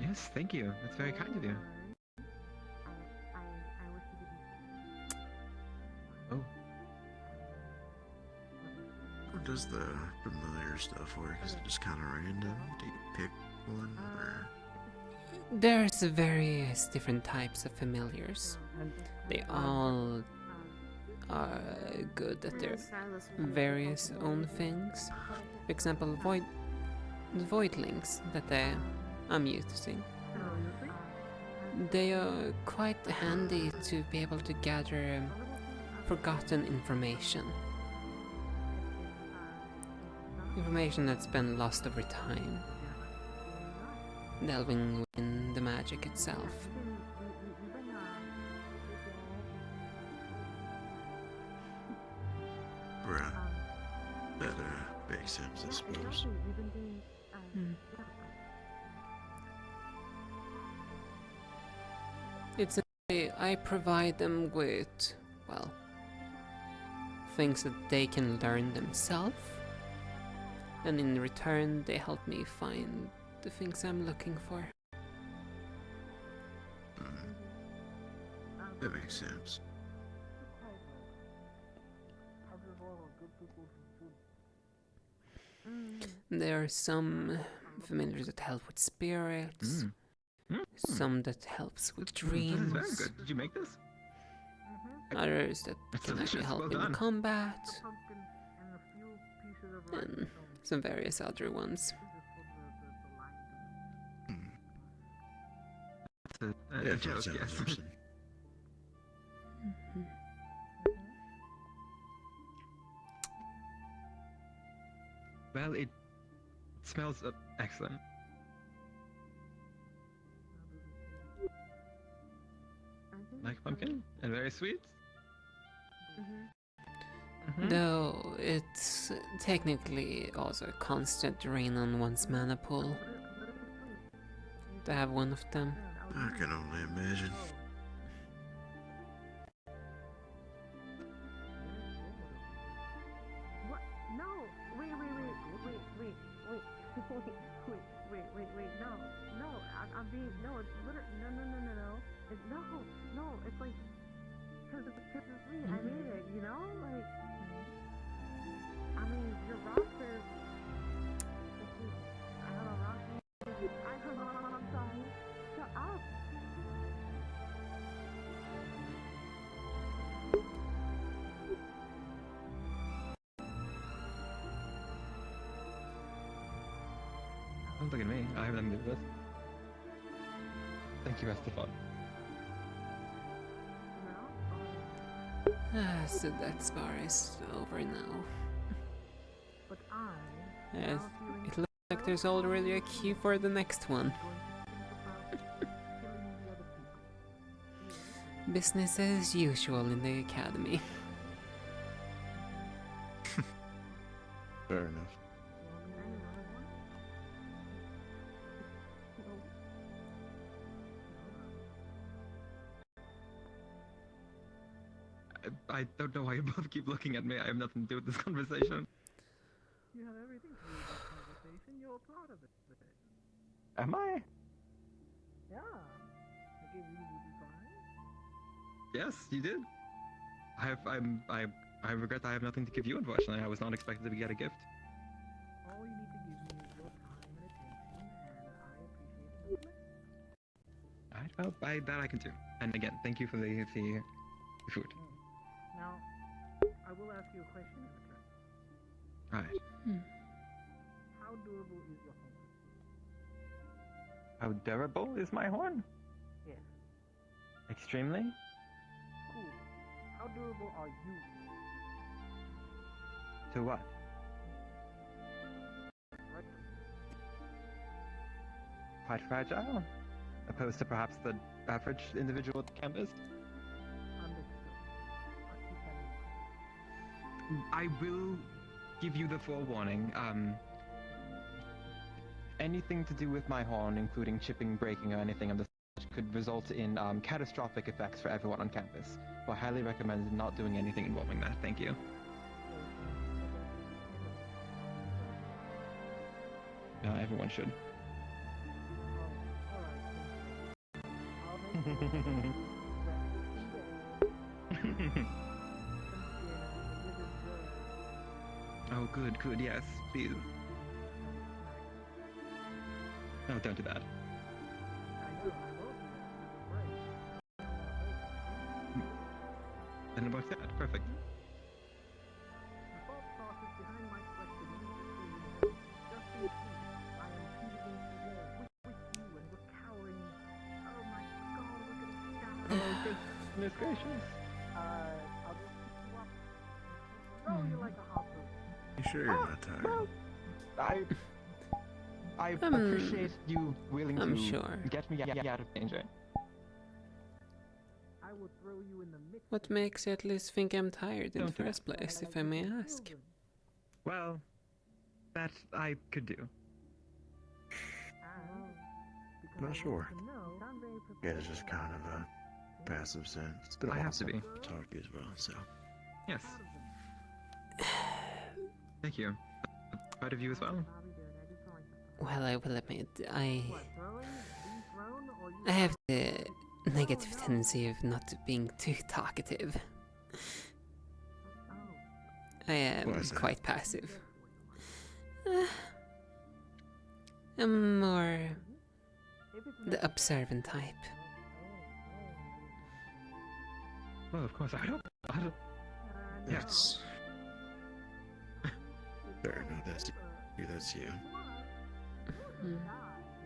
Speaker 6: Yes, thank you. That's very kind of you. Oh,
Speaker 5: How does the familiar stuff work? Is it just kind of random? Do you pick one, or
Speaker 2: There's various different types of familiars. They all are good at their various own things. For example, the voidlings that I'm using. They are quite handy to be able to gather forgotten information. Information that's been lost over time. delving in the magic itself.
Speaker 5: Bruh. That makes sense, I suppose.
Speaker 2: It's a way I provide them with, well, things that they can learn themselves, and in return they help me find the things I'm looking for.
Speaker 5: That makes sense.
Speaker 2: There are some familiars that help with spirits, some that helps with dreams,
Speaker 12: This is very good. Did you make this?
Speaker 2: others that
Speaker 12: That's
Speaker 2: can actually
Speaker 12: delicious.
Speaker 2: help
Speaker 12: Well
Speaker 2: in the
Speaker 12: done.
Speaker 2: combat,
Speaker 3: Pumpkin and a few pieces of rice
Speaker 2: and some various other ones.
Speaker 12: It's a
Speaker 5: Yeah,
Speaker 12: joke,
Speaker 5: sounds
Speaker 12: yes.
Speaker 5: interesting.
Speaker 12: Well, it smells excellent. Like pumpkin and very sweet.
Speaker 2: Though it's technically also a constant drain on one's mana pool to have one of them.
Speaker 5: I can only imagine.
Speaker 9: What? No! Wait, no. I'm being, no, it's literally, no. It's like, because it's me, I made it, you know? Like, I mean, your roster, I don't know, I'm sorry. Shut up!
Speaker 12: Don't look at me. I have nothing to do with this. Thank you, Estefan.
Speaker 2: So that spar is over now.
Speaker 9: But I,
Speaker 2: Yes, it looks like there's already a queue for the next one. Business as usual in the academy.
Speaker 5: Fair enough.
Speaker 12: I don't know why you both keep looking at me. I have nothing to do with this conversation.
Speaker 3: You have everything to do with that conversation. You're a part of it.
Speaker 12: Am I?
Speaker 3: Yeah. I gave you the design.
Speaker 12: Yes, you did. I regret I have nothing to give you, unfortunately. I was not expected to get a gift.
Speaker 3: All you need to give me is your time and attention, and I appreciate it.
Speaker 12: Alright, well, that I can do. And again, thank you for the food.
Speaker 3: Now, I will ask you a question in return.
Speaker 12: Alright.
Speaker 3: How durable is your horn?
Speaker 12: How durable is my horn?
Speaker 3: Yes.
Speaker 12: Extremely?
Speaker 3: Cool. How durable are you?
Speaker 12: To what?
Speaker 3: Right.
Speaker 12: Quite fragile? Opposed to perhaps the average individual at the campus? I will give you the forewarning. Anything to do with my horn, including chipping, breaking, or anything of the such, could result in catastrophic effects for everyone on campus. So I highly recommend not doing anything involving that. Thank you. Everyone should. Oh, good, yes, please. No, don't do that. And about that, perfect. Goodness gracious.
Speaker 3: I'll just pick you up and throw you like a harpoon.
Speaker 5: You sure you're not tired?
Speaker 12: I appreciate you willing
Speaker 2: I'm
Speaker 12: to
Speaker 2: sure.
Speaker 12: get me out of danger.
Speaker 3: I will throw you in the mix.
Speaker 2: What makes you at least think I'm tired in
Speaker 12: Don't
Speaker 2: the
Speaker 12: do
Speaker 2: first place, if I may ask?
Speaker 12: Well, that I could do.
Speaker 5: Not sure. Yeah, it's just kind of a passive sense. It's been a
Speaker 12: I
Speaker 5: while
Speaker 12: have to
Speaker 5: since
Speaker 12: be.
Speaker 5: I talked to you as well, so.
Speaker 12: Yes. Thank you. Proud of you as well.
Speaker 2: Well, I will admit, I have the negative tendency of not being too talkative. I am
Speaker 5: Why is that?
Speaker 2: quite passive. I'm more the observant type.
Speaker 12: Well, of course, I don't.
Speaker 5: That's. Fair, no, that's you. That's you.
Speaker 2: Hmm.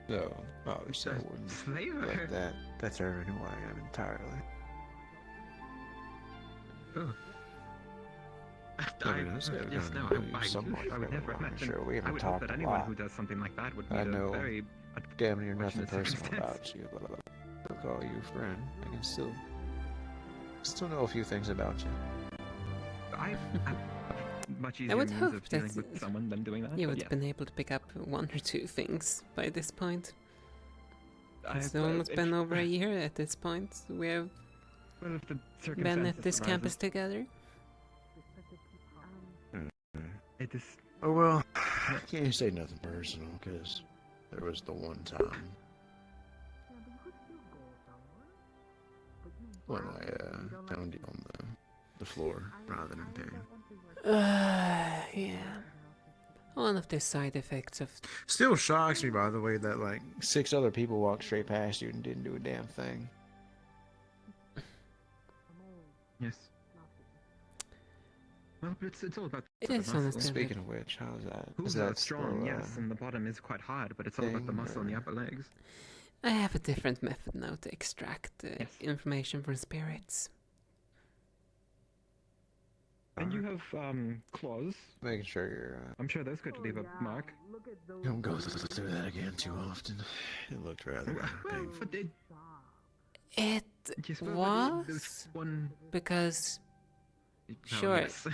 Speaker 5: No, obviously I wouldn't
Speaker 12: Flavor.
Speaker 5: let that determine who I am entirely.
Speaker 12: Oh.
Speaker 5: I mean, that's good.
Speaker 12: Yes, no,
Speaker 5: Somewhat
Speaker 12: I would never
Speaker 5: I'm
Speaker 12: imagine.
Speaker 5: sure we
Speaker 12: I
Speaker 5: haven't
Speaker 12: would hope
Speaker 5: talked
Speaker 12: that
Speaker 5: a
Speaker 12: anyone
Speaker 5: lot.
Speaker 12: who does something like that would
Speaker 5: I
Speaker 12: need a
Speaker 5: know
Speaker 12: very
Speaker 5: damn near nothing
Speaker 12: fortunate
Speaker 5: personal
Speaker 12: circumstance.
Speaker 5: about you, but I'll call you friend. I can still know a few things about you.
Speaker 12: I much easier
Speaker 2: I would
Speaker 12: means
Speaker 2: hope
Speaker 12: of dealing
Speaker 2: that
Speaker 12: with someone than doing that.
Speaker 2: you
Speaker 12: but
Speaker 2: would
Speaker 12: yes.
Speaker 2: have been able to pick up one or two things by this point. It's
Speaker 12: I've,
Speaker 2: almost
Speaker 12: if-
Speaker 2: been over a year at this point. We have
Speaker 12: Well, if the
Speaker 2: been at
Speaker 12: circumstances
Speaker 2: this campus
Speaker 12: arises,
Speaker 2: together.
Speaker 12: it is.
Speaker 5: Oh well, I can't say nothing personal because there was the one time when I found you on the floor rather than pain.
Speaker 2: Yeah. One of the side effects of
Speaker 5: Still shocks me, by the way, that like 6 other people walked straight past you and didn't do a damn thing.
Speaker 12: Yes. Well, but it's all about
Speaker 2: It
Speaker 12: the
Speaker 2: is
Speaker 12: muscle.
Speaker 2: honestly-
Speaker 5: Speaking of which, how's that?
Speaker 12: Hooves
Speaker 5: Is
Speaker 12: are
Speaker 5: that
Speaker 12: strong,
Speaker 5: still,
Speaker 12: yes, and the bottom is quite hard, but it's all about the
Speaker 5: thing,
Speaker 12: muscle and the
Speaker 5: or-
Speaker 12: upper legs.
Speaker 2: I have a different method now to extract
Speaker 12: Yes.
Speaker 2: information from spirits.
Speaker 12: And you have claws.
Speaker 5: making sure you're
Speaker 12: I'm sure those could leave a mark.
Speaker 5: don't go through that again too often. It looked rather
Speaker 12: Well,
Speaker 5: painful.
Speaker 12: but it,
Speaker 2: It
Speaker 12: yes, well, but there's
Speaker 2: was
Speaker 12: one.
Speaker 2: because
Speaker 12: Oh,
Speaker 2: Sure.
Speaker 12: yes.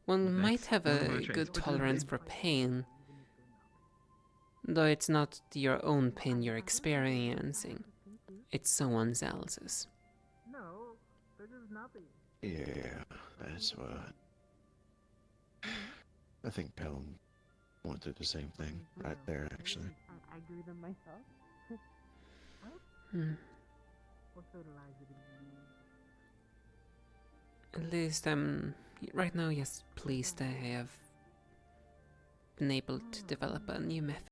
Speaker 2: one might
Speaker 12: Next,
Speaker 2: have
Speaker 12: one of our
Speaker 2: a
Speaker 12: traits,
Speaker 2: good
Speaker 12: but
Speaker 2: tolerance for pain, though it's not your own pain you're experiencing, it's someone else's.
Speaker 3: No, this is nothing.
Speaker 5: Yeah, that's what. I think Pelham went through the same thing right there, actually.
Speaker 9: I agree with myself.
Speaker 2: Hmm.
Speaker 3: What fertilizer did you use?
Speaker 2: At least I'm right now, yes, pleased I have been able to develop a new method.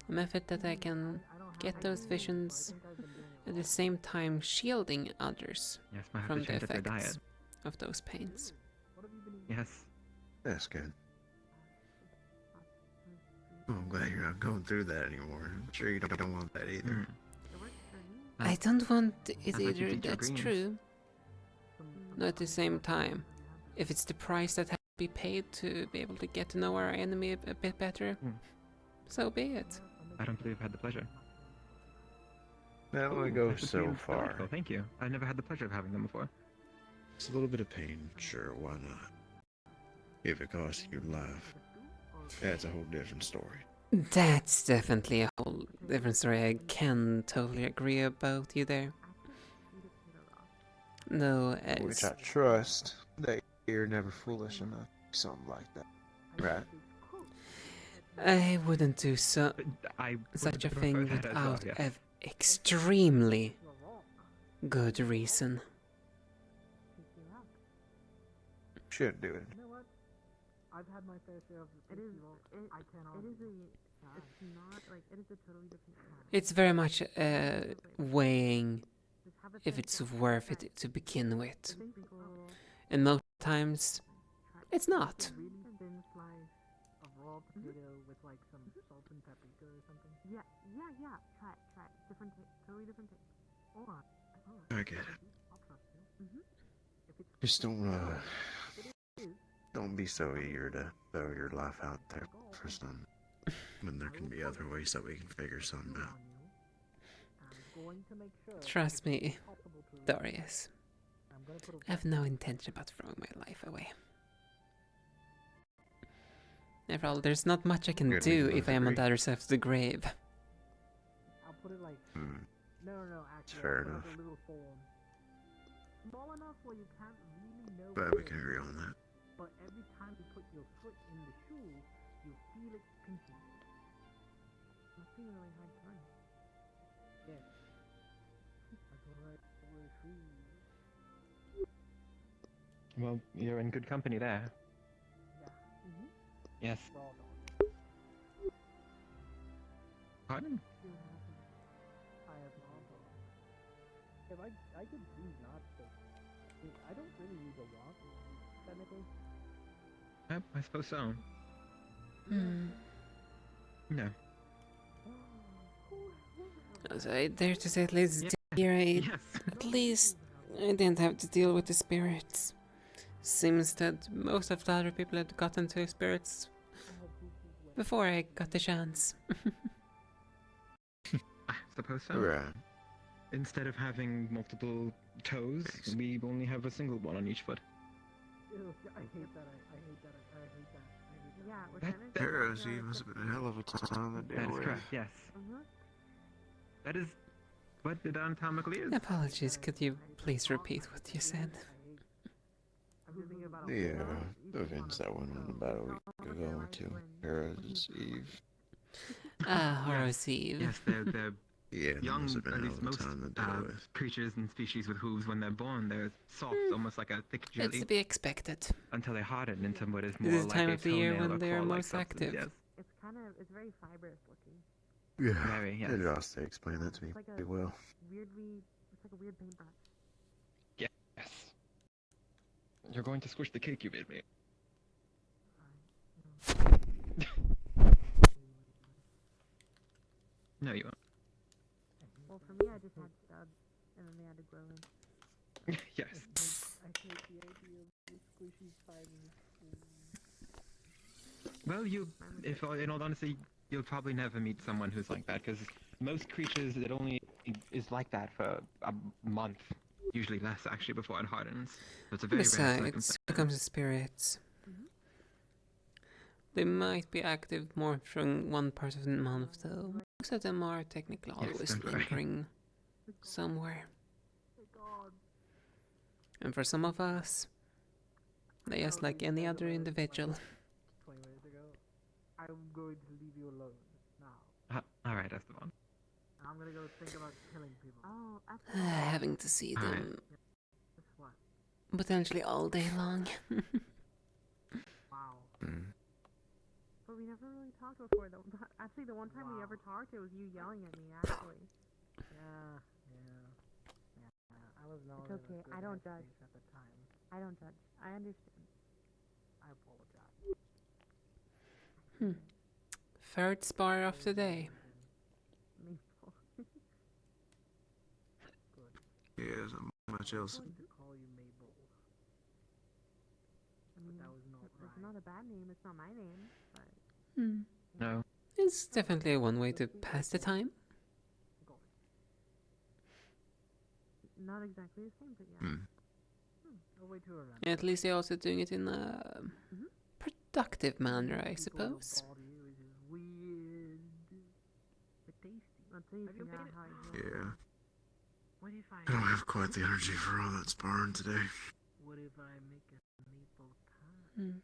Speaker 2: A method that I can get those visions at the same time shielding others
Speaker 12: Yes, might have
Speaker 2: from
Speaker 12: to
Speaker 2: the
Speaker 12: change up their
Speaker 2: effects
Speaker 12: diet.
Speaker 2: of those pains.
Speaker 12: Yes.
Speaker 5: That's good. Oh, I'm glad you're not going through that anymore. I'm sure you don't want that either.
Speaker 2: I don't want it
Speaker 12: Sounds like you
Speaker 2: either,
Speaker 12: eat your
Speaker 2: that's
Speaker 12: greens.
Speaker 2: true. But at the same time, if it's the price that has to be paid to be able to get to know our enemy a bit better, so be it.
Speaker 12: I don't believe I've had the pleasure.
Speaker 5: That only
Speaker 12: Ooh,
Speaker 5: goes
Speaker 12: that would
Speaker 5: so
Speaker 12: be
Speaker 5: far.
Speaker 12: delightful, thank you. I've never had the pleasure of having them before.
Speaker 5: It's a little bit of pain, sure, why not? If it costs you your life, that's a whole different story.
Speaker 2: That's definitely a whole different story. I can totally agree about you there. No,
Speaker 5: Which I trust that you're never foolish enough to do something like that. Right?
Speaker 2: I wouldn't do so
Speaker 12: I
Speaker 2: such a
Speaker 12: would
Speaker 2: thing
Speaker 12: prefer that as well,
Speaker 2: without
Speaker 12: yes.
Speaker 2: an extremely good reason.
Speaker 5: Shouldn't do it.
Speaker 3: You know what? I've had my fair share of
Speaker 9: It is.
Speaker 3: I cannot.
Speaker 9: It is a. It's not like it is a totally different.
Speaker 2: It's very much weighing if it's worth it to begin with. And most times, it's not.
Speaker 3: Really thin slice of raw potato with like some salt and paprika or something.
Speaker 9: Yeah. Try it. Different taste. Totally different taste.
Speaker 3: Or
Speaker 5: I get it.
Speaker 3: I'll trust you.
Speaker 5: Just don't, Don't be so eager to throw your life out there for some, when there can be other ways that we can figure something out.
Speaker 2: Trust me, Darius. I have no intention about throwing my life away. After all, there's not much I can
Speaker 5: Good,
Speaker 2: do
Speaker 5: we
Speaker 2: if I am on
Speaker 5: agree.
Speaker 2: the other side of the grave.
Speaker 3: I'll put it like
Speaker 5: Hmm.
Speaker 3: no, actually,
Speaker 5: Fair
Speaker 3: I'll put
Speaker 5: enough.
Speaker 3: like a little form. Small enough where you can't really know.
Speaker 5: Glad we can agree on that.
Speaker 3: But every time you put your foot in the shoe, you feel it pinching. Must be really hard to run. Yes. That's what I shoes.
Speaker 12: Well, you're in good company there.
Speaker 3: Yeah.
Speaker 12: Yes.
Speaker 3: Raw dog.
Speaker 12: Pardon?
Speaker 3: I have raw dog. If I could choose not to. I don't really need a walk, technically.
Speaker 12: Yep, I suppose so.
Speaker 2: Hmm.
Speaker 12: No.
Speaker 2: As I dare to say, at least here
Speaker 12: Yes.
Speaker 2: at least I didn't have to deal with the spirits. Seems that most of the other people had gotten to spirits before I got the chance.
Speaker 12: I suppose so.
Speaker 5: Right.
Speaker 12: Instead of having multiple toes, we only have a single one on each foot.
Speaker 3: Ew, I hate that. I hate that. I hate that.
Speaker 9: Yeah, we're
Speaker 12: That-
Speaker 9: kind of.
Speaker 5: Heroes Eve must have been a hell of a time to
Speaker 12: That
Speaker 5: deal
Speaker 12: is
Speaker 5: with.
Speaker 12: correct, yes. That is what it anatomically is.
Speaker 2: Apologies, could you please repeat what you said?
Speaker 5: The events that went on about a week ago to Heroes Eve.
Speaker 2: Ah, Horus Eve.
Speaker 12: Yes, they're
Speaker 5: Yeah, that
Speaker 12: young,
Speaker 5: must have been
Speaker 12: at
Speaker 5: a hell
Speaker 12: least
Speaker 5: of a
Speaker 12: most
Speaker 5: time to deal with.
Speaker 12: creatures and species with hooves, when they're born, they're soft, almost like a thick
Speaker 2: It's
Speaker 12: jelly,
Speaker 2: to be expected.
Speaker 12: until they harden into what is
Speaker 2: This
Speaker 12: more
Speaker 2: is the
Speaker 12: like
Speaker 2: time
Speaker 12: a
Speaker 2: of the year
Speaker 12: toenail
Speaker 2: when
Speaker 12: or
Speaker 2: they are
Speaker 12: claw-like
Speaker 2: most
Speaker 12: substance,
Speaker 2: active.
Speaker 12: Yes.
Speaker 9: It's very fibrous looking.
Speaker 5: Yeah,
Speaker 12: Very, yes.
Speaker 5: and Ross, they explained that to me
Speaker 9: It's like
Speaker 5: pretty
Speaker 9: a
Speaker 5: well.
Speaker 9: weirdly, it's like a weird paintbrush.
Speaker 12: Yes. You're going to squish the cake you made me. No, you won't.
Speaker 9: Well, for me, I just had stubs, and then they had to grow in.
Speaker 12: Yes.
Speaker 3: I hate the idea of the squishy fibers.
Speaker 12: Well, in all honesty, you'll probably never meet someone who's like that, because most creatures, it only is like that for a month, usually less actually, before it hardens. So it's a very rare
Speaker 2: Besides,
Speaker 12: circumstance.
Speaker 2: when it comes to spirits, they might be active more during one part of the month, though. Most of them are technically
Speaker 12: Yes,
Speaker 2: always
Speaker 12: don't worry.
Speaker 2: lingering somewhere. And for some of us, they just like any other individual.
Speaker 3: 20 minutes ago. I'm going to leave you alone now.
Speaker 12: Alright, Esteban.
Speaker 3: I'm gonna go think about killing people.
Speaker 9: Oh,
Speaker 2: Having to see
Speaker 12: Alright.
Speaker 2: them
Speaker 3: Guess what?
Speaker 2: potentially all day long.
Speaker 3: Wow.
Speaker 5: Mm.
Speaker 9: but we never really talked before. Though. Actually, the one time we ever talked, it was you yelling at me. Actually,
Speaker 3: Yeah. I was not
Speaker 9: it's okay. I don't judge.
Speaker 3: at the time.
Speaker 9: I don't judge. I understand.
Speaker 3: I apologize.
Speaker 2: Third spar of the day.
Speaker 9: Maple.
Speaker 5: Yeah, so much else.
Speaker 3: I'm going to call you Mabel.
Speaker 9: I mean,
Speaker 3: that was not
Speaker 9: it's
Speaker 3: right.
Speaker 9: not a bad name. It's not my name, but
Speaker 12: No.
Speaker 2: It's definitely one way to pass the time.
Speaker 9: not exactly the same. But yeah.
Speaker 5: Mm.
Speaker 3: A way to remember.
Speaker 2: At least they're also doing it in a productive manner, I suppose.
Speaker 3: Body, which is weird, but tasty.
Speaker 9: Until you
Speaker 3: Have you
Speaker 9: figure out
Speaker 3: been-
Speaker 9: how you.
Speaker 5: Yeah.
Speaker 3: What if I?
Speaker 5: I don't have quite the energy for all that sparring today.
Speaker 3: What if I make a maple pie?
Speaker 2: Hmm.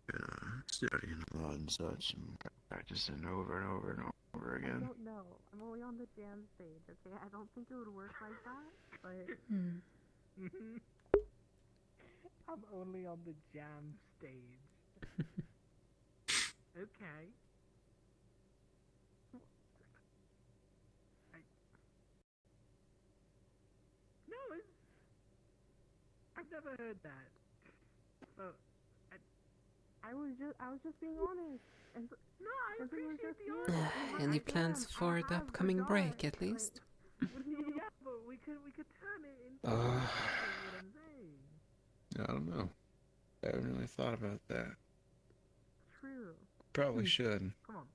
Speaker 5: Been studying a lot and such, and practicing over and over and over
Speaker 9: I
Speaker 5: again.
Speaker 9: don't know. I'm only on the jam stage. Okay, I don't think it would work like that. But
Speaker 3: I'm only on the jam stage. Okay. No, I've never heard that. But
Speaker 9: I was just being honest. And
Speaker 3: no, I
Speaker 9: and
Speaker 3: appreciate the
Speaker 9: yeah,
Speaker 3: honesty.
Speaker 2: Any plans for the upcoming break, at least?
Speaker 3: Yeah, but we we could turn it into
Speaker 5: Uh,
Speaker 3: what I'm saying.
Speaker 5: I don't know. I haven't really thought about that.
Speaker 3: True.
Speaker 5: Probably should.
Speaker 3: Come on.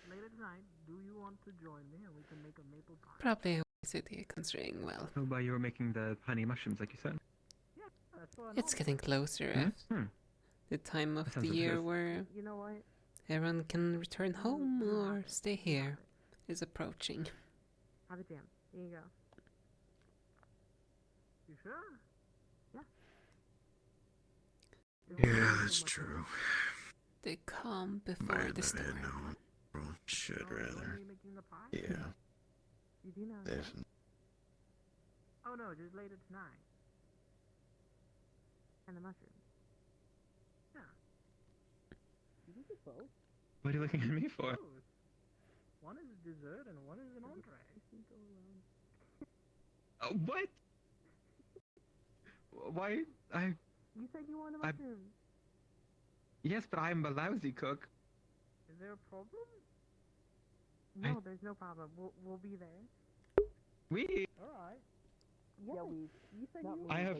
Speaker 3: Later tonight, do you want to join me and we can make a maple pie?
Speaker 2: Probably a wise idea considering, well,
Speaker 12: Oh, but you were making the honey mushrooms, like you said.
Speaker 3: Yeah, that's what I
Speaker 2: it's
Speaker 3: know.
Speaker 2: getting closer.
Speaker 12: Hmm.
Speaker 2: The time of
Speaker 12: That
Speaker 2: the
Speaker 12: sounds
Speaker 2: year
Speaker 12: delicious.
Speaker 2: where
Speaker 3: You know what?
Speaker 2: everyone can return home or stay here is approaching.
Speaker 9: Have a jam. Here you go.
Speaker 3: You sure?
Speaker 9: Yeah.
Speaker 5: Yeah, that's true.
Speaker 2: The calm before
Speaker 5: Might
Speaker 2: the
Speaker 5: have had
Speaker 2: storm.
Speaker 5: no. Well, should rather.
Speaker 3: Me making the pie?
Speaker 5: Yeah,
Speaker 9: You do know.
Speaker 5: definitely.
Speaker 3: Oh no, just later tonight.
Speaker 9: And the mushrooms.
Speaker 3: Yeah. You can get both.
Speaker 12: What are you looking at me for?
Speaker 3: Both. One is a dessert and one is an entree.
Speaker 12: Oh, what? Why?
Speaker 9: You said you wanted
Speaker 12: I-
Speaker 9: mushrooms.
Speaker 12: Yes, but I'm a lousy cook.
Speaker 3: Is there a problem?
Speaker 9: No, there's no problem. We'll be there.
Speaker 12: We.
Speaker 3: Alright.
Speaker 9: Yeah,
Speaker 3: You said
Speaker 9: Not
Speaker 3: you
Speaker 9: me,
Speaker 12: I have.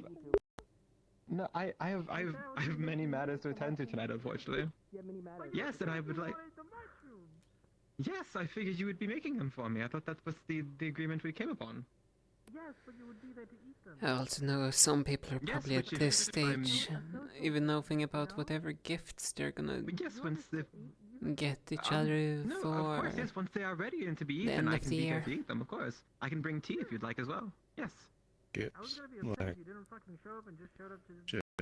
Speaker 12: No, I have many matters to attend to tonight, unfortunately.
Speaker 3: Yeah, mini matters.
Speaker 12: Yes, and I would like.
Speaker 3: The mushrooms.
Speaker 12: Yes, I figured you would be making them for me. I thought that was the agreement we came upon.
Speaker 3: Yes, but you would be there to eat them.
Speaker 2: I also know some people are
Speaker 12: Yes,
Speaker 2: probably at
Speaker 12: but you-
Speaker 2: this
Speaker 12: I'm-
Speaker 2: stage even knowing about whatever gifts they're gonna
Speaker 12: But yes, once the
Speaker 2: get each other
Speaker 12: no,
Speaker 2: for
Speaker 12: of course, yes. Once they are ready and to be
Speaker 2: the
Speaker 12: eaten,
Speaker 2: end
Speaker 12: I
Speaker 2: of
Speaker 12: can
Speaker 2: the
Speaker 12: be there
Speaker 2: year.
Speaker 12: to eat them. Of course, I can bring tea if you'd like as well. Yes.
Speaker 3: I was
Speaker 5: Gifts.
Speaker 3: gonna be upset
Speaker 5: Like,
Speaker 3: if you didn't fucking show up and just showed up to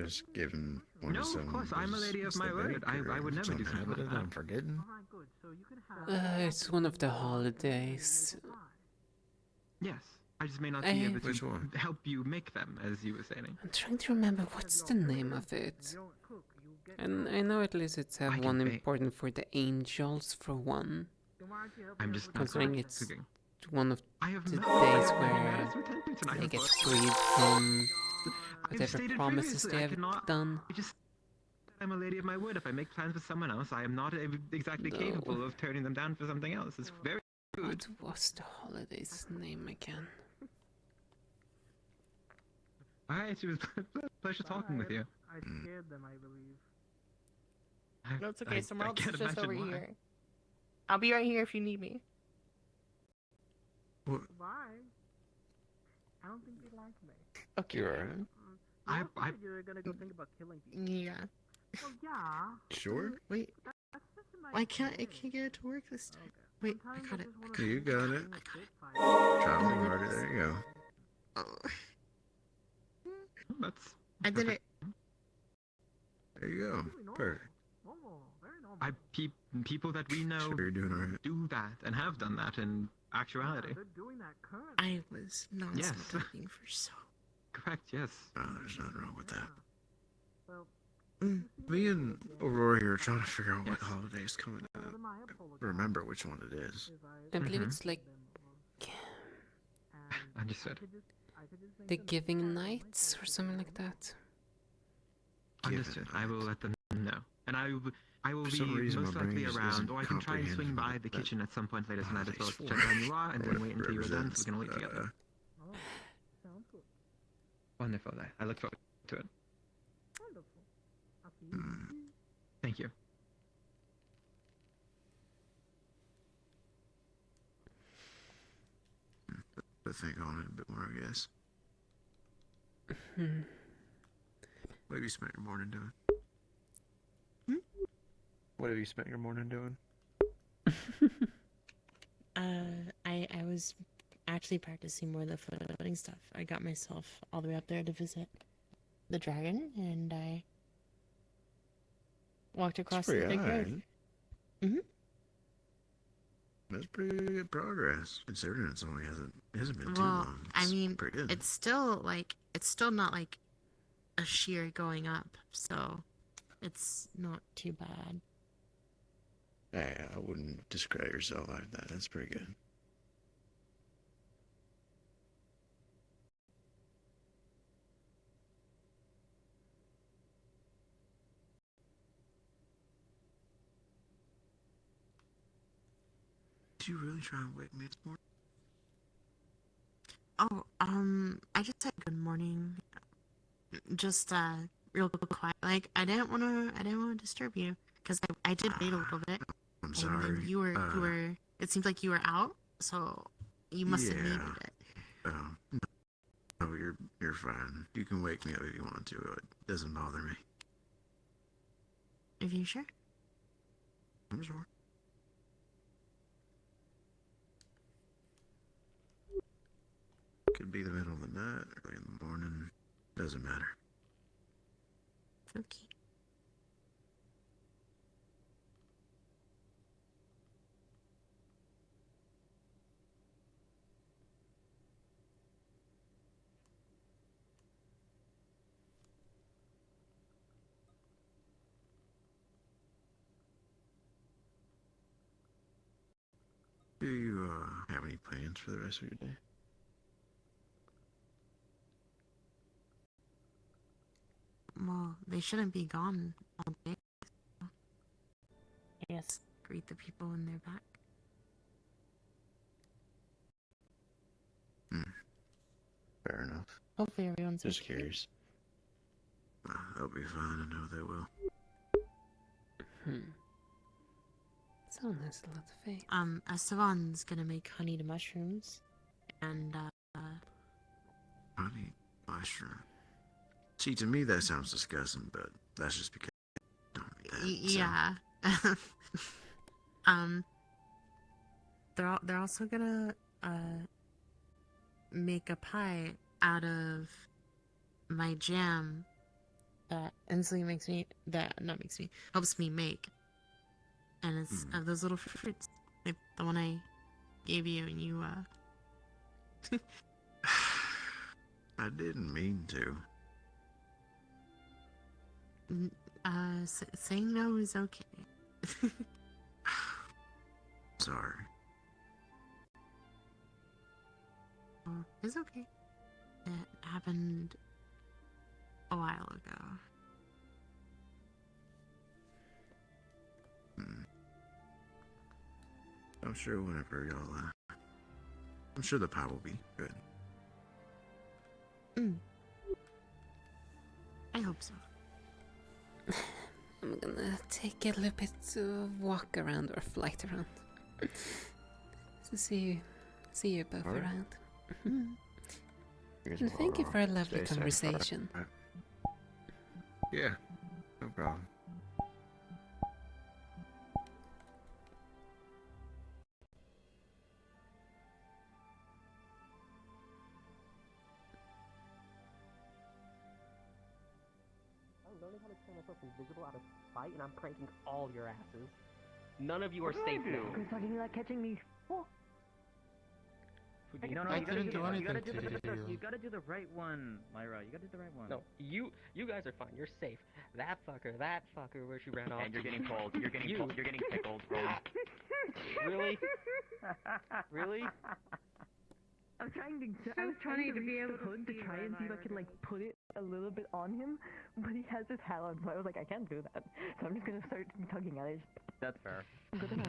Speaker 5: just giving one
Speaker 12: No,
Speaker 5: to
Speaker 12: of
Speaker 5: someone.
Speaker 12: course, I'm a lady of my word. I would never do something like that.
Speaker 5: I'm forgetting.
Speaker 3: Alright, good. So you can have
Speaker 2: it's one of the holidays.
Speaker 12: Yes, I just may not
Speaker 2: I-
Speaker 12: be able
Speaker 5: Which
Speaker 12: to
Speaker 5: one?
Speaker 12: help you make them, as you were saying.
Speaker 2: I'm trying to remember what's the name of it.
Speaker 3: you don't cook, you get
Speaker 2: And I know at least it's
Speaker 12: I
Speaker 2: have
Speaker 12: can
Speaker 2: one
Speaker 12: bake.
Speaker 2: important for the angels for one.
Speaker 3: then why aren't you helping
Speaker 12: I'm
Speaker 3: us
Speaker 12: just
Speaker 3: with
Speaker 12: not
Speaker 3: the
Speaker 2: Considering
Speaker 3: pie
Speaker 2: it's
Speaker 3: then?
Speaker 12: cooking.
Speaker 2: one of
Speaker 12: I have
Speaker 2: the
Speaker 12: no
Speaker 2: days
Speaker 12: idea
Speaker 2: where
Speaker 12: matters to attend to tonight,
Speaker 2: they get
Speaker 12: unfortunately.
Speaker 2: freed from
Speaker 12: I've
Speaker 2: whatever
Speaker 12: stated
Speaker 2: promises
Speaker 12: previously,
Speaker 2: they
Speaker 12: I
Speaker 2: have
Speaker 12: cannot-
Speaker 2: done.
Speaker 12: I just I'm a lady of my word. If I make plans with someone else, I am not exactly
Speaker 2: No.
Speaker 12: capable of turning them down for something else. It's very rude.
Speaker 2: What was the holiday's name again?
Speaker 12: Alright, it was a pleasure talking with you.
Speaker 3: I scared them, I believe.
Speaker 8: No, it's okay. Somewhere else is
Speaker 12: can't
Speaker 8: just over
Speaker 12: imagine why.
Speaker 8: here. I'll be right here if you need me.
Speaker 3: Why? I don't think you like me.
Speaker 8: Okay.
Speaker 5: You're alright.
Speaker 12: I-
Speaker 3: You
Speaker 12: I-
Speaker 3: said you were gonna go think about killing people.
Speaker 8: Yeah.
Speaker 3: Well, yeah.
Speaker 5: Sure.
Speaker 8: Wait.
Speaker 3: That's just an
Speaker 8: Why can't I
Speaker 3: idea.
Speaker 8: can't get it to work this time?
Speaker 3: Okay.
Speaker 8: Wait, I
Speaker 3: Sometimes
Speaker 8: got it.
Speaker 3: just wanna
Speaker 5: You
Speaker 3: do
Speaker 5: got
Speaker 3: something
Speaker 5: it.
Speaker 3: with it, fight.
Speaker 5: Traveling harder. There you go.
Speaker 8: Oh,
Speaker 12: That's
Speaker 8: I did it.
Speaker 5: There you go.
Speaker 3: Really normal.
Speaker 5: Perfect.
Speaker 3: Normal, very normal.
Speaker 12: people that we know
Speaker 5: Sure, you're doing alright.
Speaker 12: do that and have done that in actuality.
Speaker 3: They're doing that currently.
Speaker 8: I was non-stop
Speaker 12: Yes.
Speaker 8: talking for so.
Speaker 12: Correct, yes.
Speaker 5: No, there's nothing wrong with that.
Speaker 3: Well,
Speaker 8: Mm.
Speaker 5: Me and Aurora here are trying to figure out what
Speaker 12: Yes.
Speaker 5: holiday's coming
Speaker 3: well,
Speaker 5: up.
Speaker 3: then I apologize
Speaker 5: Remember which one it is.
Speaker 3: if
Speaker 2: I believe
Speaker 12: Mhm.
Speaker 2: it's like
Speaker 3: and
Speaker 12: Understood.
Speaker 3: I could just make
Speaker 2: the
Speaker 3: them
Speaker 2: Giving
Speaker 3: stand
Speaker 2: Nights or something like that.
Speaker 12: Understood.
Speaker 5: Given
Speaker 12: I will let them know. And I will
Speaker 5: For
Speaker 12: be
Speaker 5: some reason,
Speaker 12: most
Speaker 5: my brain
Speaker 12: likely
Speaker 5: just
Speaker 12: around,
Speaker 5: isn't
Speaker 12: or I can try and swing by
Speaker 5: comprehending
Speaker 12: the
Speaker 5: that
Speaker 12: kitchen at some point later tonight as well to
Speaker 5: holidays
Speaker 12: check
Speaker 5: for,
Speaker 12: how you are and then
Speaker 5: what
Speaker 12: wait
Speaker 5: it
Speaker 12: until you're done so we can wait
Speaker 5: represents,
Speaker 12: together.
Speaker 3: Oh, sounds good.
Speaker 12: Wonderful. I look forward to it.
Speaker 3: Wonderful. I'll see you.
Speaker 5: Mm.
Speaker 12: Thank you.
Speaker 5: To think on it a bit more, I guess.
Speaker 2: Hmm.
Speaker 5: What have you spent your morning doing? What have you spent your morning doing?
Speaker 8: I was actually practicing more of the floating stuff. I got myself all the way up there to visit the dragon, and I walked across the
Speaker 5: pretty
Speaker 8: big road.
Speaker 5: alright.
Speaker 8: Mhm.
Speaker 5: That's pretty good progress, considering it's only hasn't been too
Speaker 8: Well,
Speaker 5: long.
Speaker 8: I
Speaker 5: It's
Speaker 8: mean,
Speaker 5: pretty good.
Speaker 8: it's still not like a sheer going up, so it's not too bad.
Speaker 5: Yeah, I wouldn't describe yourself like that. That's pretty good. Did you really try and wake me this morning?
Speaker 8: Oh, I just said good morning. Just real quiet. Like I didn't wanna disturb you because I did wait a little bit.
Speaker 13: I'm
Speaker 8: And
Speaker 13: sorry.
Speaker 8: then you were. It seems like you were out, so you must have needed it.
Speaker 13: No, you're fine. You can wake me up if you want to. It doesn't bother me.
Speaker 8: Are you sure?
Speaker 13: I'm sure. Could be the middle of the night, early in the morning. Doesn't matter.
Speaker 8: Okay.
Speaker 13: Do you have any plans for the rest of your day?
Speaker 8: Well, they shouldn't be gone all day. I guess greet the people when they're back.
Speaker 13: Fair enough.
Speaker 8: Hopefully everyone's
Speaker 13: Just
Speaker 8: okay.
Speaker 13: curious. They'll be fine. I know they will.
Speaker 2: So nice, a lot of faith.
Speaker 8: Esteban's gonna make honeyed mushrooms, and
Speaker 13: Honey mushroom. See, to me that sounds disgusting, but that's just because I don't eat that.
Speaker 8: yeah. They're also gonna make a pie out of my jam that instantly helps me make. And it's of those little fruits. Like the one I gave you and you
Speaker 13: I didn't mean to.
Speaker 8: saying no is okay.
Speaker 13: Sorry.
Speaker 8: Oh, it's okay. It happened a while ago.
Speaker 13: I'm sure whenever y'all, I'm sure the pie will be good.
Speaker 8: I hope so.
Speaker 2: I'm gonna take a little bit of walk around or flight around. So see you both
Speaker 13: Alright.
Speaker 2: around.
Speaker 13: Here's
Speaker 2: And thank you
Speaker 13: more.
Speaker 2: for a lovely
Speaker 13: Stay safe.
Speaker 2: conversation.
Speaker 13: Yeah, no problem.
Speaker 14: I'm learning how to turn myself invisible out of spite, and I'm pranking all your asses. None of you are safe now.
Speaker 9: Because talking about catching me. Oh.
Speaker 14: No,
Speaker 15: I
Speaker 14: you gotta
Speaker 15: didn't do anything
Speaker 14: do
Speaker 15: to
Speaker 14: the,
Speaker 15: you.
Speaker 14: you gotta do the right one, Lyra. You gotta do the right one. No, you guys are fine. You're safe. That fucker, where she ran off.
Speaker 15: And you're getting cold. You're getting cold. You're getting pickled, Roland.
Speaker 14: Really? Really?
Speaker 9: I was trying to be able to hood to try and see if I could like put it a little bit on him, but he has his hat on, so I was like, I can't do that. So I'm just gonna start tugging at it.
Speaker 14: That's fair.
Speaker 9: Good enough.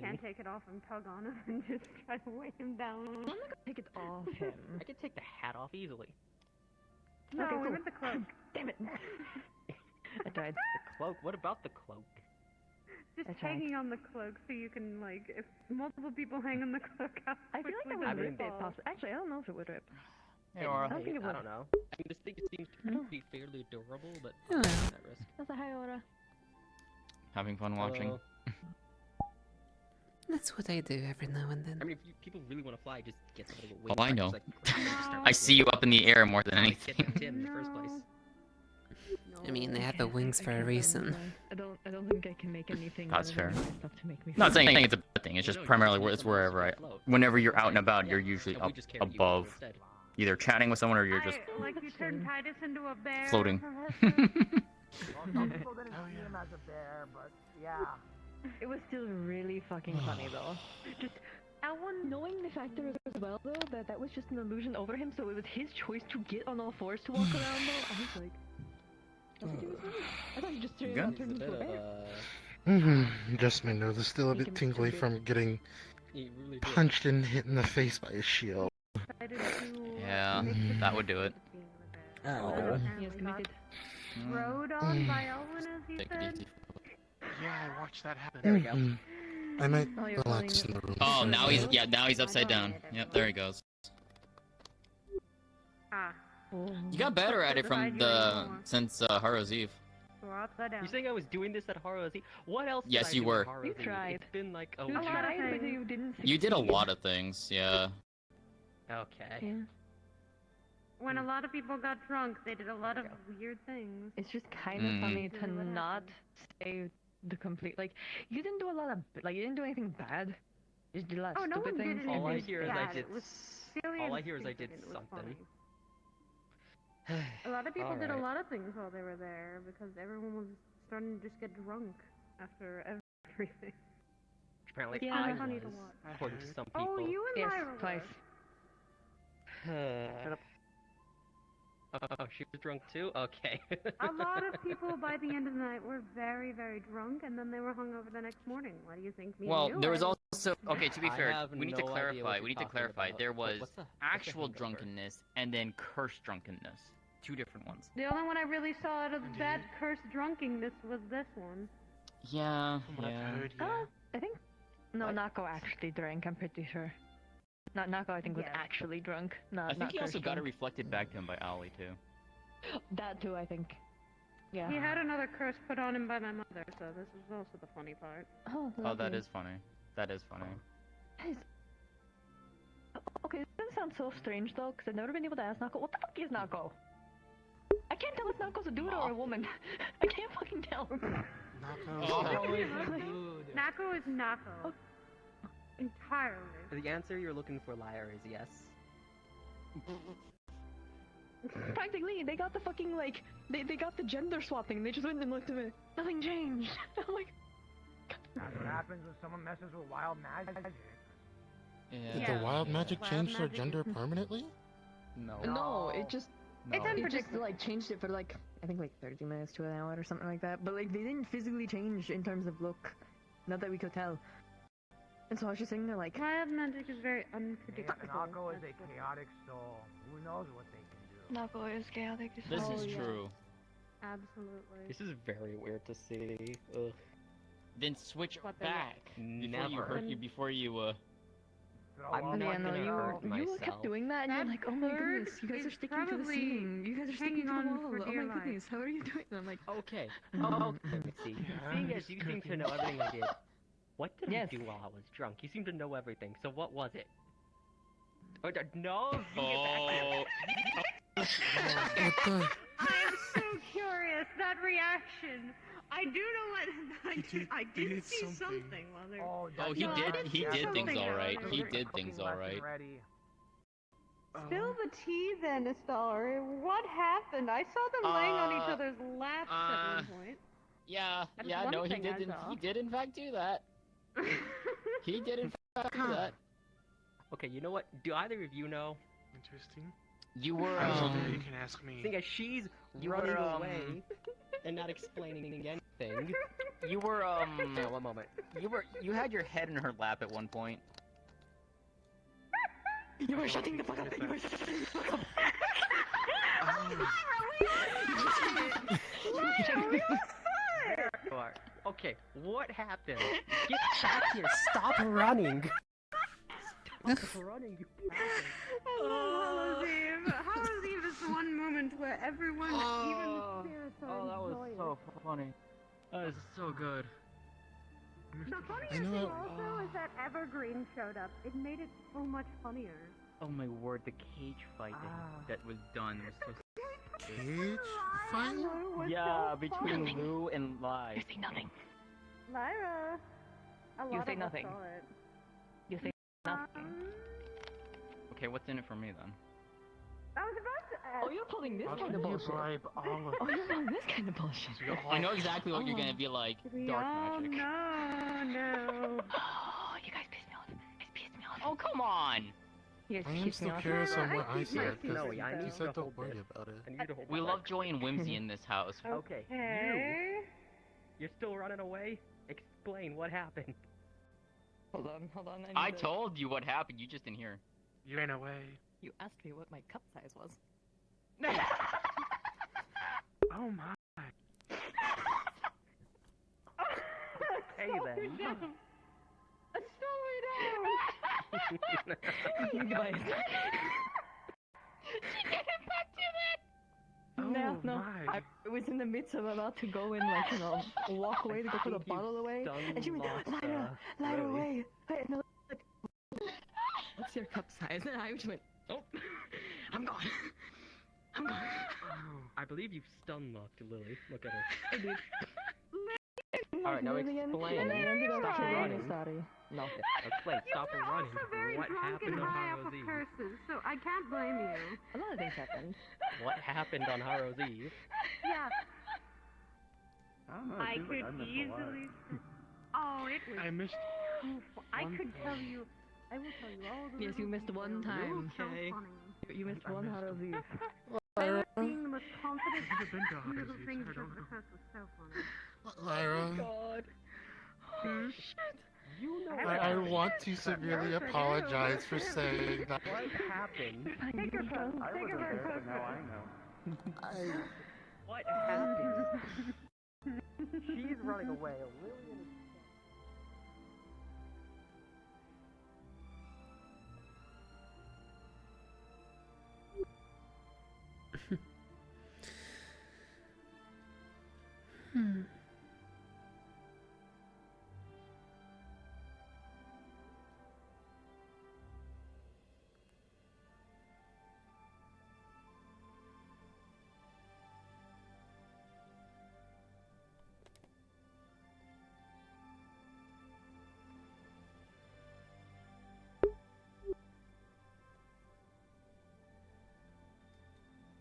Speaker 16: Can't take it off and tug on him and just try to weigh him down.
Speaker 9: I'm not gonna take it off him.
Speaker 14: I could take the hat off easily.
Speaker 16: No,
Speaker 9: Okay,
Speaker 16: we
Speaker 9: cool.
Speaker 16: meant the cloak.
Speaker 9: Damn it. I tried.
Speaker 14: The cloak? What about the cloak?
Speaker 16: Just
Speaker 9: I tried.
Speaker 16: hanging on the cloak so you can, like, if multiple people hang on the cloak, how
Speaker 9: I feel like
Speaker 16: quickly
Speaker 9: that would
Speaker 16: does
Speaker 9: rip
Speaker 16: it
Speaker 9: it
Speaker 16: fall?
Speaker 9: possibly. Actually, I don't know if it would rip.
Speaker 15: Hey, Aura.
Speaker 9: I don't think it
Speaker 14: I
Speaker 9: would.
Speaker 14: don't know. I mean, this thing seems to be fairly durable, but
Speaker 2: Yeah.
Speaker 14: I'm taking that risk.
Speaker 9: That's a high order.
Speaker 15: Having fun watching.
Speaker 14: Hello.
Speaker 2: That's what I do every now and then.
Speaker 14: I mean, if people really want to fly, just get some little
Speaker 15: Oh,
Speaker 14: wing
Speaker 15: I know.
Speaker 14: practice, like,
Speaker 15: I see you up in the air more than
Speaker 14: Like, get
Speaker 15: anything.
Speaker 14: the Tim in the first place.
Speaker 2: I mean, they have the wings for a reason.
Speaker 9: I don't think I can make anything.
Speaker 15: That's
Speaker 9: other than
Speaker 15: fair.
Speaker 9: my stuff to make me
Speaker 15: Not
Speaker 9: feel
Speaker 15: saying
Speaker 9: like-
Speaker 15: it's a bad thing. It's just primarily where it's wherever I. Whenever you're out and about, you're usually
Speaker 14: And we
Speaker 15: up
Speaker 14: just carry you
Speaker 15: above,
Speaker 14: instead.
Speaker 15: either chatting with someone or you're just
Speaker 16: Like you turned Titus into a bear.
Speaker 15: floating.
Speaker 9: Well, some people didn't see him as a bear, but yeah. It was still really fucking funny though. Just Alan knowing the factor as well though that was just an illusion over him, so it was his choice to get on all fours to walk around though. I was like, that's what he was doing. I thought he just straight up turned into a bear.
Speaker 5: Just my nose is still a bit tingly from getting
Speaker 14: You really did.
Speaker 17: punched and hit in the face by a shield.
Speaker 15: Yeah, that would do it.
Speaker 17: Oh.
Speaker 9: He is committed.
Speaker 16: Rode on by Elwyn, as you said.
Speaker 11: Yeah, I watched that happen.
Speaker 9: There we go.
Speaker 17: I might
Speaker 9: Oh, you're
Speaker 17: relax
Speaker 9: pulling
Speaker 17: in the room.
Speaker 15: Oh,
Speaker 17: for a
Speaker 15: now he's
Speaker 17: minute.
Speaker 15: yeah, now he's upside down. Yep, there he goes.
Speaker 16: Ah.
Speaker 15: You got better at it from the since Harrow's Eve.
Speaker 16: We're upside down.
Speaker 14: You saying I was doing this at Harrow's Eve? What else?
Speaker 15: Yes,
Speaker 14: did I
Speaker 15: you
Speaker 14: do
Speaker 15: were.
Speaker 14: At Harrow's
Speaker 9: You
Speaker 14: Eve?
Speaker 9: tried.
Speaker 14: It's been like a
Speaker 9: You
Speaker 14: week.
Speaker 9: tried, but you didn't
Speaker 15: You did a
Speaker 9: succeed.
Speaker 15: lot of things, yeah.
Speaker 14: Okay.
Speaker 9: Yeah.
Speaker 16: When a lot of people got drunk, they did a lot of weird things.
Speaker 9: It's just kind of funny to not say the complete, like, you didn't do a lot of, like, you didn't do anything bad. You just did a lot of
Speaker 16: Oh, no
Speaker 9: stupid
Speaker 16: one did
Speaker 9: things.
Speaker 16: anything
Speaker 14: All I hear is I
Speaker 16: bad.
Speaker 14: did.
Speaker 16: It was silly
Speaker 14: All
Speaker 16: and
Speaker 14: I hear is I
Speaker 16: stupid,
Speaker 14: did
Speaker 16: and it was
Speaker 14: something.
Speaker 16: A lot of people did a
Speaker 14: Alright.
Speaker 16: lot of things while they were there because everyone was starting to just get drunk after everything.
Speaker 14: Apparently,
Speaker 16: Yeah,
Speaker 14: I
Speaker 16: funny to
Speaker 14: was.
Speaker 16: watch.
Speaker 14: According to some people.
Speaker 16: Oh, you and
Speaker 9: Yes,
Speaker 16: Lyra
Speaker 9: twice.
Speaker 14: Shut up. Oh, she was drunk too? Okay.
Speaker 16: A lot of people by the end of the night were very, very drunk, and then they were hungover the next morning. What do you think? Me
Speaker 15: Well,
Speaker 16: and you
Speaker 15: there was
Speaker 16: are?
Speaker 15: also okay. To be
Speaker 14: I
Speaker 15: fair,
Speaker 14: have
Speaker 15: we need
Speaker 14: no
Speaker 15: to
Speaker 14: idea
Speaker 15: clarify.
Speaker 14: what
Speaker 15: We need
Speaker 14: you're
Speaker 15: to clarify.
Speaker 14: talking
Speaker 15: There
Speaker 14: about.
Speaker 15: was
Speaker 14: What's the
Speaker 15: actual
Speaker 14: hangover?
Speaker 15: drunkenness and then cursed drunkenness. Two different ones.
Speaker 16: The only one I really saw out of that cursed drunkenness was this one.
Speaker 15: Yeah,
Speaker 11: From what I've
Speaker 15: yeah.
Speaker 11: heard, yeah.
Speaker 9: I think, no, Nako actually drank, I'm pretty sure. Not Nako, I think, was actually drunk. Not,
Speaker 15: I think
Speaker 9: not
Speaker 15: he also
Speaker 9: cursed
Speaker 15: got it
Speaker 9: drunk.
Speaker 15: reflected back to him by Ollie too.
Speaker 9: That too, I think. Yeah.
Speaker 16: He had another curse put on him by my mother, so this is also the funny part.
Speaker 9: Oh,
Speaker 15: Oh, that
Speaker 9: lovely.
Speaker 15: is funny. That is funny.
Speaker 9: Guys, okay, this doesn't sound so strange though, because I've never been able to ask Nako, what the fuck is Nako? I can't tell if Nako's a dude or a woman. I can't fucking tell.
Speaker 14: Nako is a dude.
Speaker 16: Nako is Nako. Entirely.
Speaker 14: The answer you're looking for, Lyra, is yes.
Speaker 9: Practically, they got the fucking, like, they got the gender swapping, they just went and looked at it. Nothing changed. I'm like,
Speaker 3: That's what happens when someone messes with wild magic.
Speaker 17: Did the wild magic change their gender permanently?
Speaker 9: no, it just,
Speaker 16: It's
Speaker 9: it just,
Speaker 16: unpredictable.
Speaker 9: like, changed it for, like, I think, like, 30 minutes to an hour or something like that. But, like, they didn't physically change in terms of look. Not that we could tell. And so I was just sitting there like,
Speaker 16: Wild magic is very unpredictable.
Speaker 3: Nako is a chaotic soul. Who knows what they can do?
Speaker 9: Nako is chaotic.
Speaker 15: This is true.
Speaker 16: Absolutely.
Speaker 14: This is very weird to see. Ugh.
Speaker 15: Then switch
Speaker 16: What they
Speaker 15: back before you
Speaker 14: Never.
Speaker 15: hurt you. Before you
Speaker 14: I'm
Speaker 9: yeah,
Speaker 14: not
Speaker 9: no,
Speaker 14: gonna
Speaker 9: you
Speaker 14: hurt
Speaker 9: you
Speaker 14: myself.
Speaker 9: kept doing that, and you're like, oh my goodness, you guys are sticking to the
Speaker 16: probably
Speaker 9: ceiling. You guys are sticking
Speaker 16: hanging
Speaker 9: to the
Speaker 16: on
Speaker 9: wall.
Speaker 16: for
Speaker 9: Oh
Speaker 16: dear
Speaker 9: my
Speaker 16: life.
Speaker 9: goodness, how are you doing? And I'm like,
Speaker 14: Okay.
Speaker 9: Mhm.
Speaker 14: Oh, okay. See, seeing as you seem to know everything I did, what did
Speaker 9: Yes.
Speaker 14: I do while I was drunk? You seem to know everything. So what was it? Oh, no, you
Speaker 15: Oh.
Speaker 17: What the?
Speaker 16: I am so curious. That reaction. I do know what. I did see something while they were.
Speaker 3: Oh,
Speaker 15: Oh, he
Speaker 16: No, I
Speaker 15: did.
Speaker 16: didn't
Speaker 15: He
Speaker 16: see
Speaker 15: did things
Speaker 16: something
Speaker 15: all
Speaker 16: while
Speaker 15: right.
Speaker 16: they
Speaker 15: He
Speaker 16: were
Speaker 15: did things all right.
Speaker 3: Ready.
Speaker 16: Spill the tea then, Astar. What happened? I saw them laying on each other's laps at one point.
Speaker 15: Yeah,
Speaker 16: That is
Speaker 15: yeah,
Speaker 16: one
Speaker 15: no, he
Speaker 16: thing I
Speaker 15: did.
Speaker 16: saw.
Speaker 15: He did in fact do that. He did in fact do that.
Speaker 14: Okay, you know what? Do either of you know?
Speaker 11: Interesting.
Speaker 15: You were
Speaker 11: I was there, you can ask me.
Speaker 14: Seeing as she's
Speaker 15: You
Speaker 14: running
Speaker 15: were,
Speaker 14: away and not explaining anything.
Speaker 15: You were
Speaker 14: Yeah, one moment.
Speaker 15: You had your head in her lap at one point.
Speaker 9: you were shutting the fuck up. You were shutting the fuck up.
Speaker 14: Okay, what happened? Get back here! Stop running! Stop running, you bastard.
Speaker 16: I love Hallows Eve. Hallows Eve is the one moment where everyone, even spirits, are enjoying.
Speaker 15: funny. That is so good.
Speaker 16: The funniest thing also is that Evergreen showed up. It made it so much funnier.
Speaker 15: Oh my word, the cage fight that was done was so
Speaker 17: Cage fight?
Speaker 15: Yeah, between Lou and Lai.
Speaker 9: You say nothing.
Speaker 16: Lyra, a
Speaker 9: You
Speaker 16: lot
Speaker 9: say
Speaker 16: of
Speaker 9: nothing.
Speaker 16: us saw it.
Speaker 9: You say nothing.
Speaker 15: Okay, what's in it for me then?
Speaker 16: I was about to ask.
Speaker 9: Oh, you're pulling this
Speaker 11: How
Speaker 9: kind
Speaker 11: can
Speaker 9: of
Speaker 11: you
Speaker 9: bullshit.
Speaker 11: bribe all of
Speaker 9: Oh, you're pulling this kind of bullshit.
Speaker 15: I know exactly what you're gonna be like.
Speaker 16: We
Speaker 15: Dark
Speaker 16: all
Speaker 15: magic.
Speaker 16: know.
Speaker 9: Oh, you guys pissed me off. It's pissed me off.
Speaker 15: Oh come on!
Speaker 9: Yes,
Speaker 17: I am
Speaker 9: pissed me
Speaker 17: still
Speaker 9: off.
Speaker 17: curious on what I
Speaker 16: keep
Speaker 17: said,
Speaker 16: my
Speaker 17: because
Speaker 14: Snowy, I
Speaker 17: you
Speaker 14: need
Speaker 17: said
Speaker 14: to
Speaker 17: don't
Speaker 14: hold
Speaker 17: worry
Speaker 14: this.
Speaker 17: about it.
Speaker 14: I need you to hold
Speaker 15: We
Speaker 14: my
Speaker 15: love
Speaker 14: leg.
Speaker 15: joy and whimsy in this house.
Speaker 14: Okay, you. You're still running away? Explain what happened.
Speaker 9: Hold on.
Speaker 15: I told you what happened. You just didn't hear.
Speaker 11: You ran away.
Speaker 9: You asked me what my cup size was.
Speaker 11: Oh my.
Speaker 14: Hey then.
Speaker 9: You guys. No,
Speaker 11: my.
Speaker 9: I was in the midst of about to go in, like, walk away to go put the bottle away, and she went, Lyra, away. Wait, no. What's your cup size? And I just went, oh, I'm gone. I'm gone.
Speaker 14: I believe you've stun locked Lily. Look at her.
Speaker 9: I did.
Speaker 14: Alright, now explain. Stop running.
Speaker 9: Sorry.
Speaker 14: No, explain. Stop running. What happened on Harrow's Eve?
Speaker 16: Person, so I can't blame you.
Speaker 9: A lot of things happened.
Speaker 14: What happened on Harrow's Eve?
Speaker 16: Yeah.
Speaker 7: I could easily.
Speaker 16: Oh, it was.
Speaker 11: I missed.
Speaker 16: I could tell you. I will tell you all the.
Speaker 9: Yes, you missed one time,
Speaker 16: So
Speaker 9: okay?
Speaker 16: funny.
Speaker 9: You missed one out of Eve.
Speaker 16: I was being the most confident,
Speaker 11: I've been to Harrow's
Speaker 16: little
Speaker 11: Eve,
Speaker 16: thing
Speaker 11: so I
Speaker 16: because
Speaker 11: don't
Speaker 16: the
Speaker 11: know.
Speaker 16: first was so funny.
Speaker 17: Lyra,
Speaker 9: God. Oh, shit.
Speaker 14: You know
Speaker 17: I want to severely apologize for saying that.
Speaker 14: what happened.
Speaker 16: Take her post.
Speaker 7: I
Speaker 16: Take
Speaker 7: wasn't
Speaker 16: her
Speaker 7: there,
Speaker 16: post.
Speaker 7: but now I know.
Speaker 14: What happened? She's running away. Lillian is.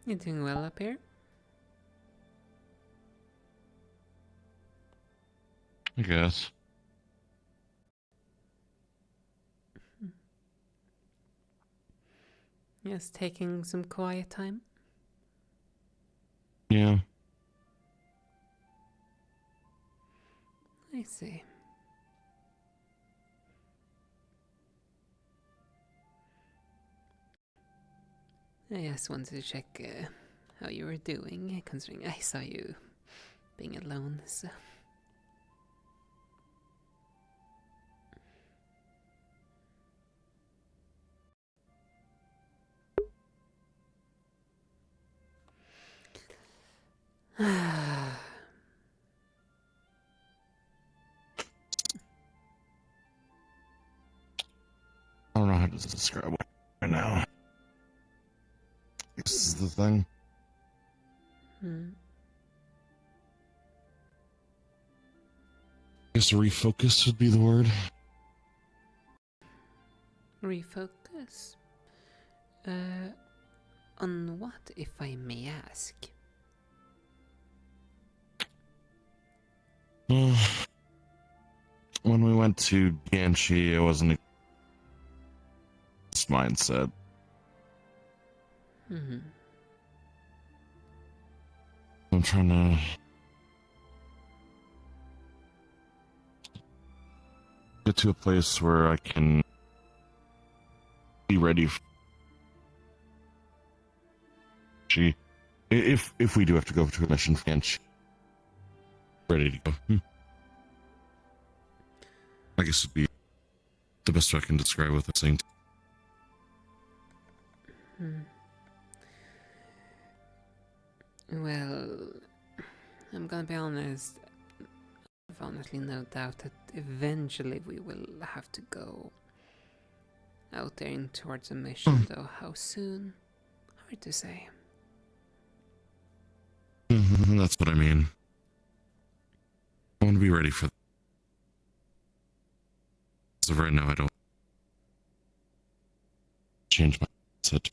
Speaker 2: You doing well up here?
Speaker 4: I guess.
Speaker 2: Yes, taking some quiet time.
Speaker 4: Yeah.
Speaker 2: I see. I just wanted to check how you were doing, considering I saw you being alone, so...
Speaker 4: I don't know how to describe it right now. This is the thing. I guess refocus would be the word.
Speaker 2: Refocus? On what, if I may ask?
Speaker 4: When we went to Ganshi, it wasn't this mindset. I'm trying to get to a place where I can be ready for if we do have to go to a mission, Ganshi, ready to go. I guess it'd be the best way I can describe what I'm saying.
Speaker 2: Well, I'm gonna be honest. I've honestly no doubt that eventually we will have to go out there and towards a mission, though how soon? Hard to say.
Speaker 4: That's what I mean. I want to be ready for that. As of right now, I don't change my mindset.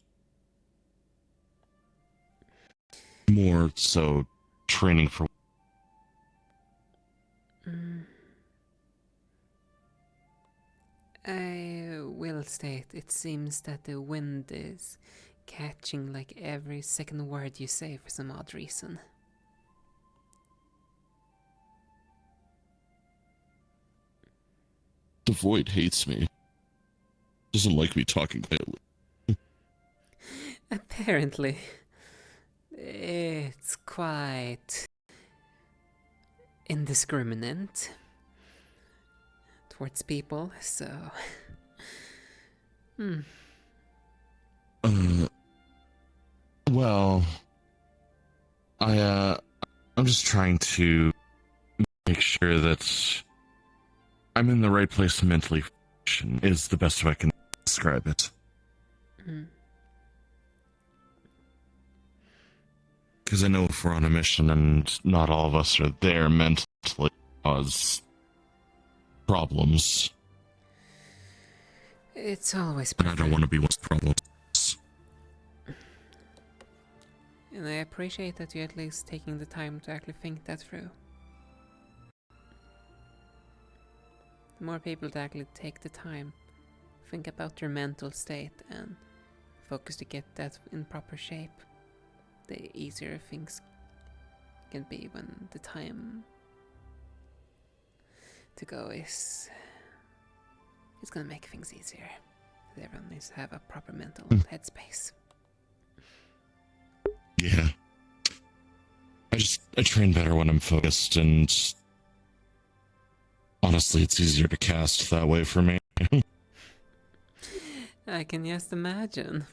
Speaker 4: More so training for.
Speaker 2: I will state, it seems that the wind is catching like every second word you say for some odd reason.
Speaker 18: The void hates me. Doesn't like me talking quietly.
Speaker 2: Apparently, it's quite indiscriminate towards people, so...
Speaker 18: Well, I'm just trying to make sure that I'm in the right place mentally, is the best way I can describe it. Because I know if we're on a mission and not all of us are there mentally, cause problems.
Speaker 2: It's always
Speaker 18: And I don't want to be one of those problems.
Speaker 2: And I appreciate that you're at least taking the time to actually think that through. The more people that actually take the time, think about your mental state and focus to get that in proper shape, the easier things can be when the time to go is... It's gonna make things easier. Everyone needs to have a proper mental headspace.
Speaker 18: Yeah. I train better when I'm focused, and honestly, it's easier to cast that way for me.
Speaker 2: I can just imagine.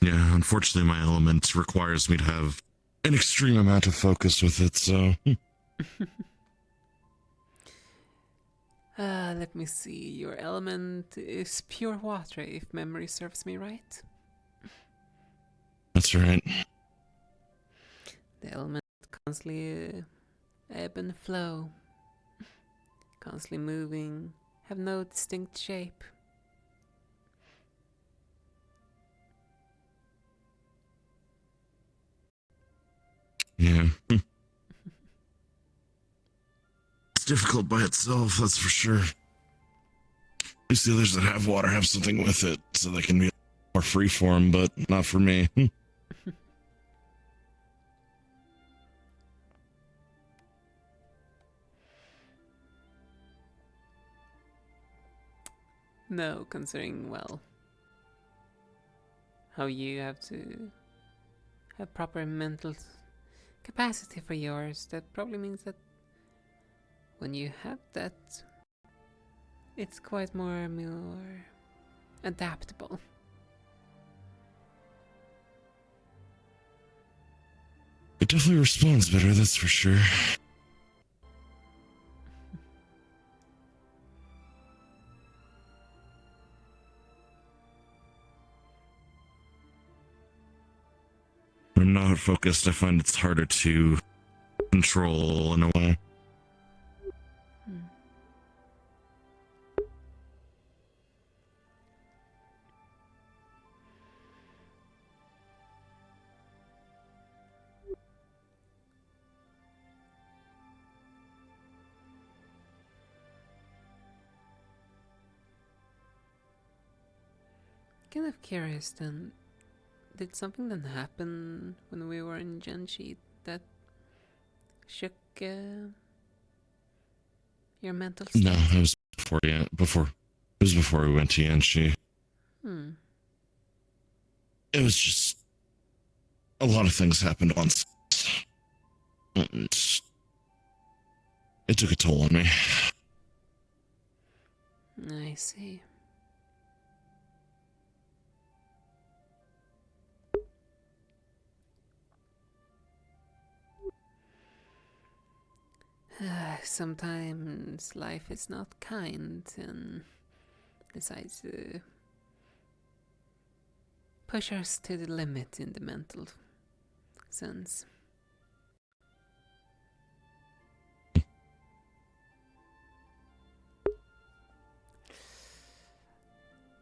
Speaker 18: Yeah, unfortunately, my element requires me to have an extreme amount of focus with it, so...
Speaker 2: Let me see. Your element is pure water, if memory serves me right.
Speaker 18: That's right.
Speaker 2: The element constantly ebb and flow, constantly moving, have no distinct shape.
Speaker 18: Yeah. It's difficult by itself, that's for sure. At least the others that have water have something with it, so they can be more freeform, but not for me.
Speaker 2: No, considering, well, how you have to have proper mental capacity for yours, that probably means that when you have that, it's quite more adaptable.
Speaker 18: It definitely responds better, that's for sure. When I'm not focused, I find it's harder to control in a way.
Speaker 2: Kind of curious then, did something then happen when we were in Genji that shook your mental state?
Speaker 18: No, it was before, it was before we went to Yanshi. It was just, a lot of things happened once. And it took a toll on me.
Speaker 2: I see. Sometimes life is not kind and decides to push us to the limit in the mental sense.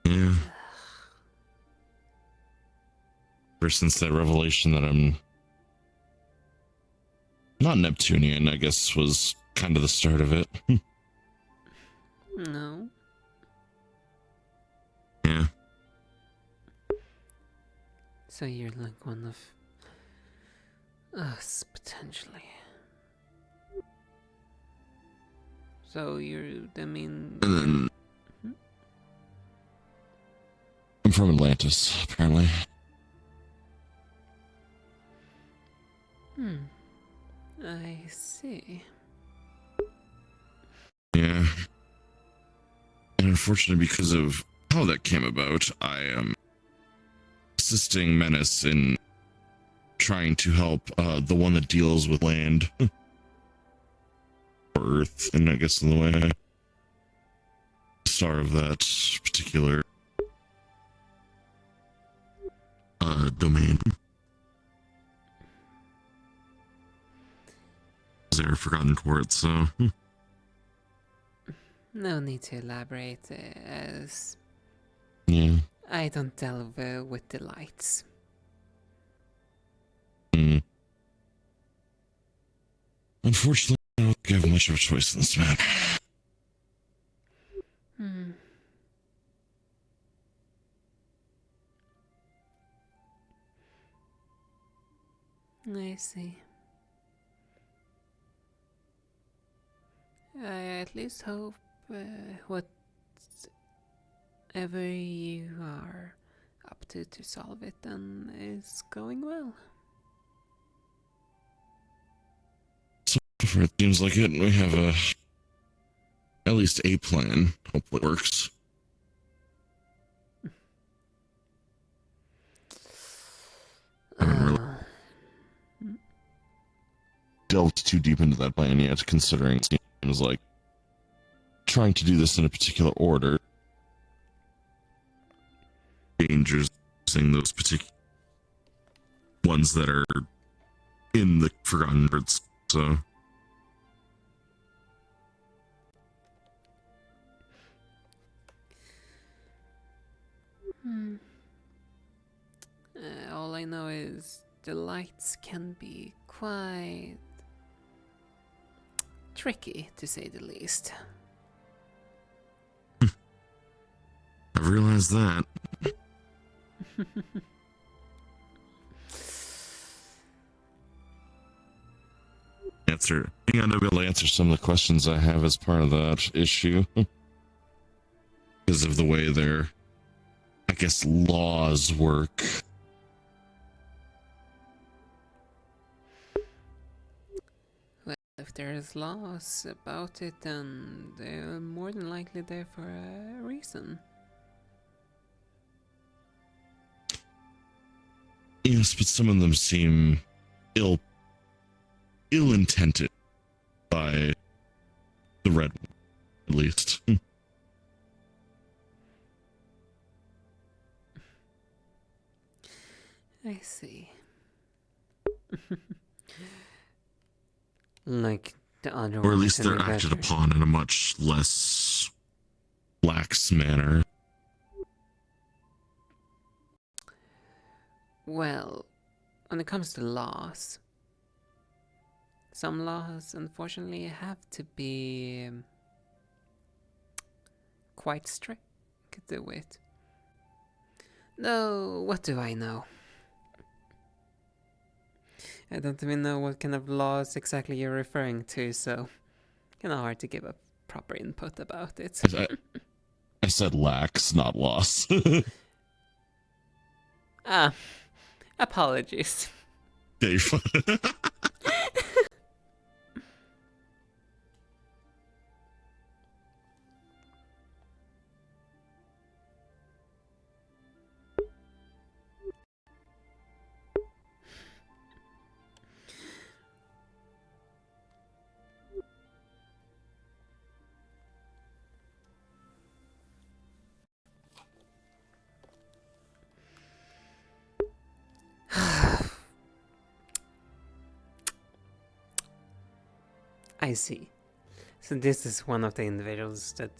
Speaker 18: Yeah. Ever since that revelation that I'm not Neptunian, I guess, was kind of the start of it.
Speaker 2: No.
Speaker 18: Yeah.
Speaker 2: So you're like one of Us, potentially. So you're the main...
Speaker 18: And then I'm from Atlantis, apparently.
Speaker 2: I see.
Speaker 18: Yeah. And unfortunately, because of how that came about, I am assisting Menace in trying to help the one that deals with land. Earth, and I guess in the way star of that particular domain. They're forgotten towards, so
Speaker 2: No need to elaborate, as
Speaker 18: yeah.
Speaker 2: I don't delve with the lights.
Speaker 18: Unfortunately, I don't think I have much of a choice in this matter.
Speaker 2: I see. I at least hope whatever you are up to solve it then is going well.
Speaker 18: So far, it seems like it. We have at least a plan. Hopefully it works. I haven't really delved too deep into that plan yet, considering it seems like trying to do this in a particular order dangers using those particular ones that are in the Forgotten Birds, so
Speaker 2: All I know is the lights can be quite tricky, to say the least.
Speaker 18: I've realized that. Being unable to answer some of the questions I have as part of that issue because of the way their, I guess, laws work.
Speaker 2: Well, if there's laws about it, then they're more than likely there for a reason.
Speaker 18: Yes, but some of them seem ill-intended by the Red One, at least.
Speaker 2: I see. Like the other
Speaker 18: Or at
Speaker 2: ones
Speaker 18: least
Speaker 2: in
Speaker 18: they're
Speaker 2: the
Speaker 18: acted
Speaker 2: better.
Speaker 18: upon in a much less lax manner.
Speaker 2: Well, when it comes to laws, some laws unfortunately have to be quite strict with. Though, what do I know? I don't even know what kind of laws exactly you're referring to, so kind of hard to give a proper input about it.
Speaker 18: I said lax, not loss.
Speaker 2: Apologies.
Speaker 18: Dave.
Speaker 2: I see. So this is one of the individuals that...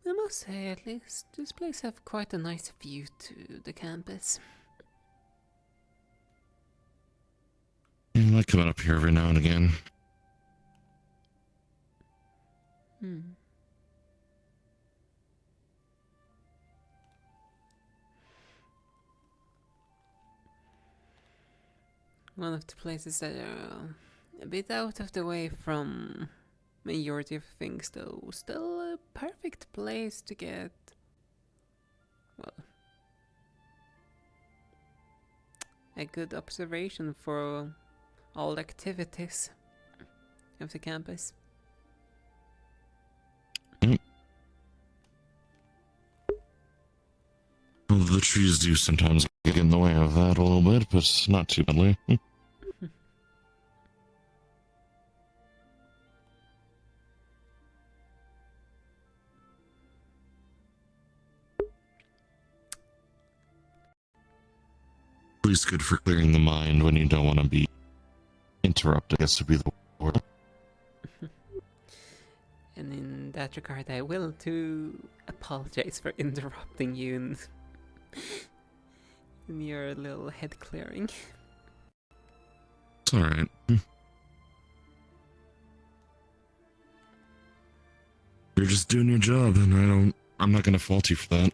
Speaker 2: I must say, at least, this place have quite a nice view to the campus.
Speaker 18: I like coming up here every now and again.
Speaker 2: One of the places that are a bit out of the way from majority of things, though still a perfect place to get, well, a good observation for all activities of the campus.
Speaker 18: Well, the trees do sometimes get in the way of that a little bit, but not too badly. At least good for clearing the mind when you don't want to be interrupted, I guess would be the word.
Speaker 2: And in that regard, I will to apologize for interrupting you in your little head clearing.
Speaker 18: It's alright. You're just doing your job, and I'm not gonna fault you for that.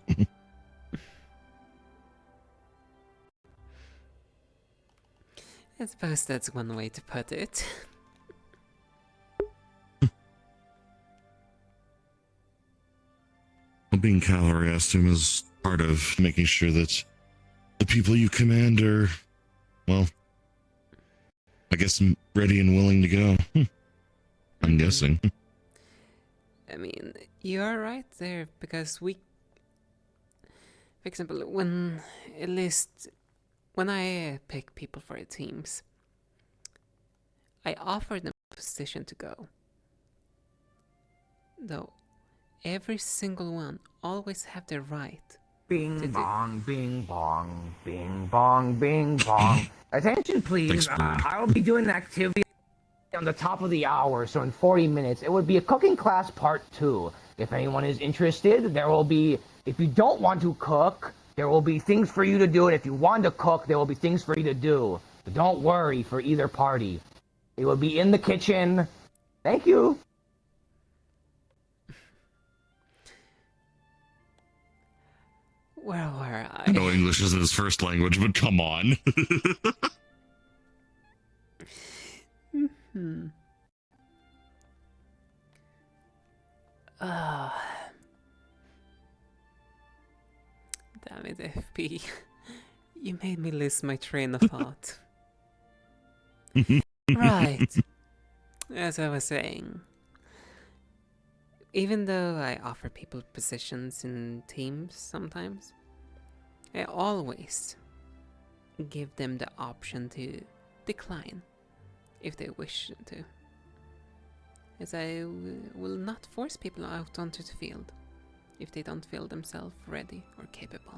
Speaker 2: I suppose that's one way to put it.
Speaker 18: Well, being cavalry, I assume, is part of making sure that the people you command are, well, I guess ready and willing to go. I'm guessing.
Speaker 2: I mean, you are right there, because for example, when I pick people for the teams, I offer them a position to go. Though every single one always have the right.
Speaker 19: Bing bong, bing bong, bing bong, bing bong. Attention please, I'll be doing an activity on the top of the hour, so in 40 minutes. It would be a cooking class part 2. If anyone is interested, there will be, if you don't want to cook, there will be things for you to do, and if you want to cook, there will be things for you to do. But don't worry for either party. It will be in the kitchen. Thank you.
Speaker 2: Where were I?
Speaker 18: I know English isn't his first language, but come on.
Speaker 2: Damn it, FP. You made me lose my train of thought. Right. As I was saying, even though I offer people positions in teams sometimes, I always give them the option to decline if they wish to. As I will not force people out onto the field if they don't feel themselves ready or capable.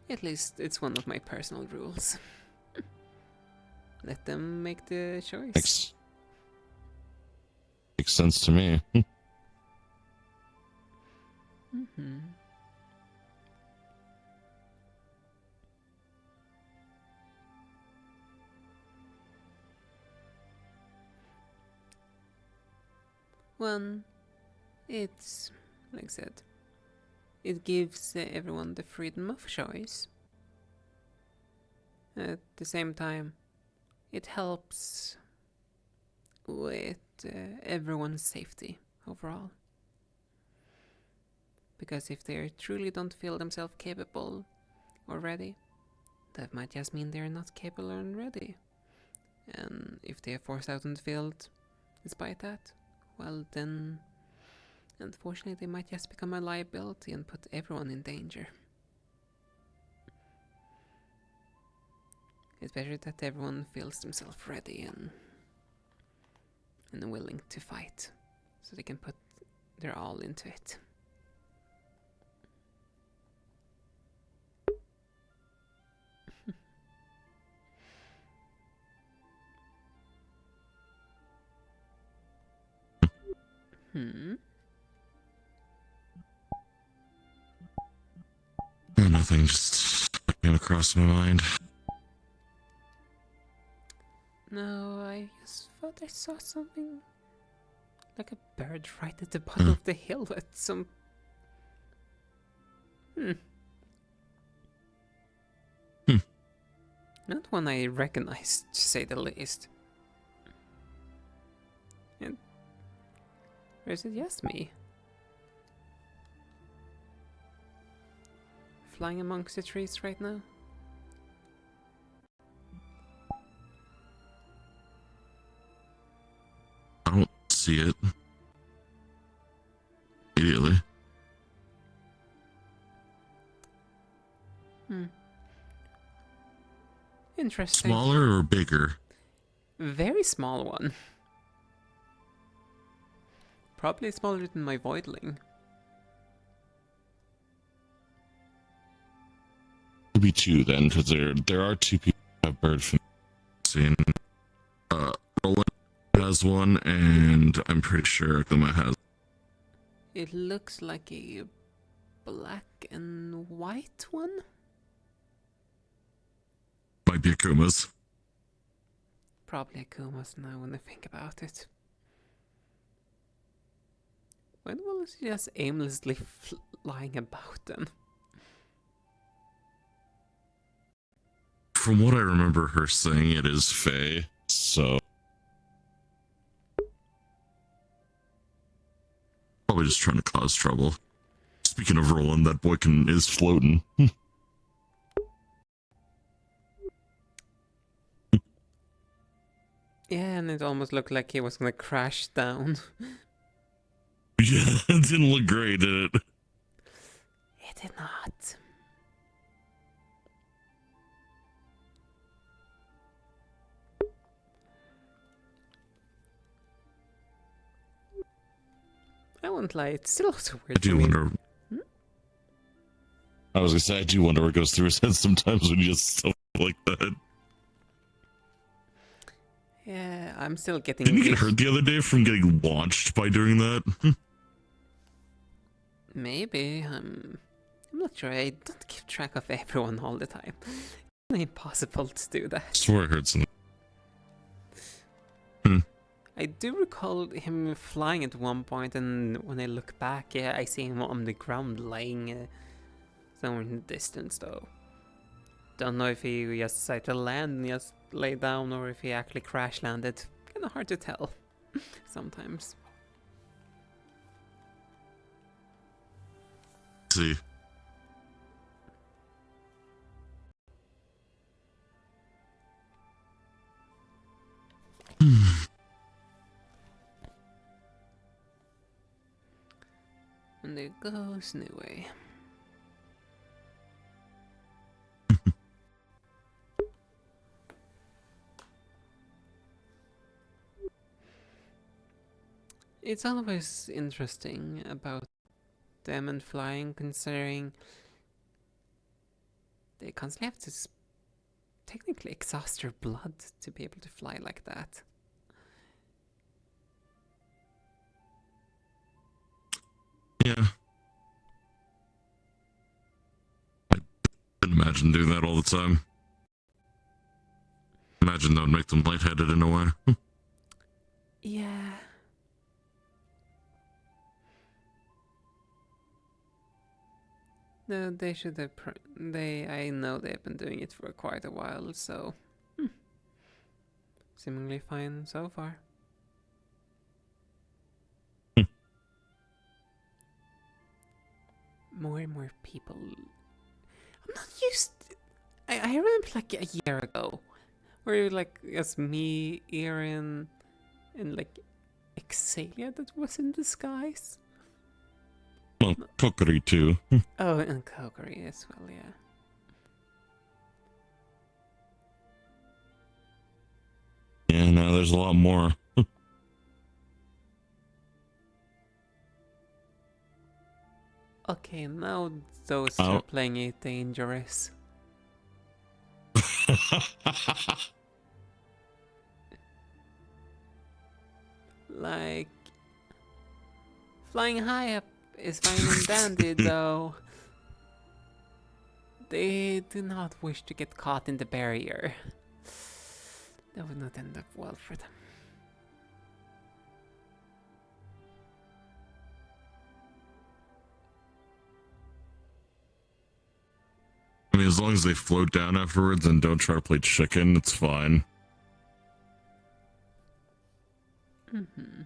Speaker 2: At least it's one of my personal rules. Let them make the choice.
Speaker 18: Makes sense to me.
Speaker 2: One, it's, like I said, it gives everyone the freedom of choice. At the same time, it helps with everyone's safety overall. Because if they truly don't feel themselves capable or ready, that might just mean they're not capable and ready. And if they're forced out in the field despite that, well then, unfortunately they might just become a liability and put everyone in danger. It's better that everyone feels themselves ready and willing to fight, so they can put their all into it. Hmm.
Speaker 18: Oh, nothing just came across my mind.
Speaker 2: No, I just thought I saw something like a bird right at the bottom of the hill at some. Not one I recognize, to say the least. And or is it just me? Flying amongst the trees right now?
Speaker 18: I don't see it immediately.
Speaker 2: Interesting.
Speaker 18: Smaller or bigger?
Speaker 2: Very small one. Probably smaller than my voidling.
Speaker 18: Could be two then, because there are two people who have bird seen. Roland has one, and I'm pretty sure Akuma has.
Speaker 2: It looks like a black and white one.
Speaker 18: Might be Akuma's.
Speaker 2: Probably Akuma's now when I think about it. When was he just aimlessly flying about then?
Speaker 18: From what I remember her saying, it is Faye, so... Probably just trying to cause trouble. Speaking of Roland, that boy is floating.
Speaker 2: Yeah, and it almost looked like he was gonna crash down.
Speaker 18: Yeah, it didn't look great, did it?
Speaker 2: It did not. I won't lie, it's still so weird.
Speaker 18: I do wonder. I was gonna say, I do wonder what goes through his head sometimes when he does stuff like that.
Speaker 2: Yeah, I'm still getting.
Speaker 18: Didn't you get hurt the other day from getting launched by doing that?
Speaker 2: Maybe. I'm not sure. I don't keep track of everyone all the time. It's impossible to do that.
Speaker 18: I swear I heard something.
Speaker 2: I do recall him flying at one point, and when I look back, yeah, I see him on the ground laying somewhere in the distance, though. Don't know if he just decided to land and just lay down, or if he actually crash landed. Kinda hard to tell sometimes.
Speaker 18: See.
Speaker 2: And there goes Niue. It's always interesting about them and flying, considering they constantly have to technically exhaust their blood to be able to fly like that.
Speaker 18: Yeah. I can imagine doing that all the time. Imagine that would make them lightheaded in a way.
Speaker 2: Yeah. No, they should have. I know they've been doing it for quite a while, so seemingly fine so far. More and more people. I'm not used. I remember like a year ago, where like it's me, Aaron, and like Exalia that was in disguise.
Speaker 18: Well, Kokiri too.
Speaker 2: Oh, and Kokiri as well, yeah.
Speaker 18: Yeah, no, there's a lot more.
Speaker 2: Okay, now those two are playing it dangerous. Like, Flying high up is fine and dandy, though. They do not wish to get caught in the barrier. That would not end up well for them.
Speaker 18: I mean, as long as they float down afterwards and don't try to play chicken, it's fine.
Speaker 2: Mm-hmm.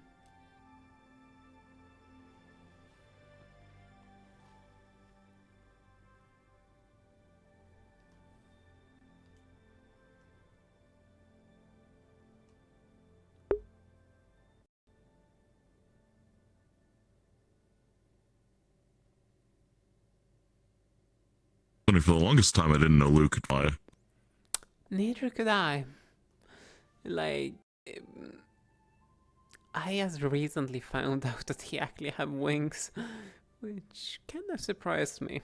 Speaker 18: Funny, for the longest time, I didn't know Luke could fly.
Speaker 2: Neither could I. I just recently found out that he actually had wings, which kind of surprised me.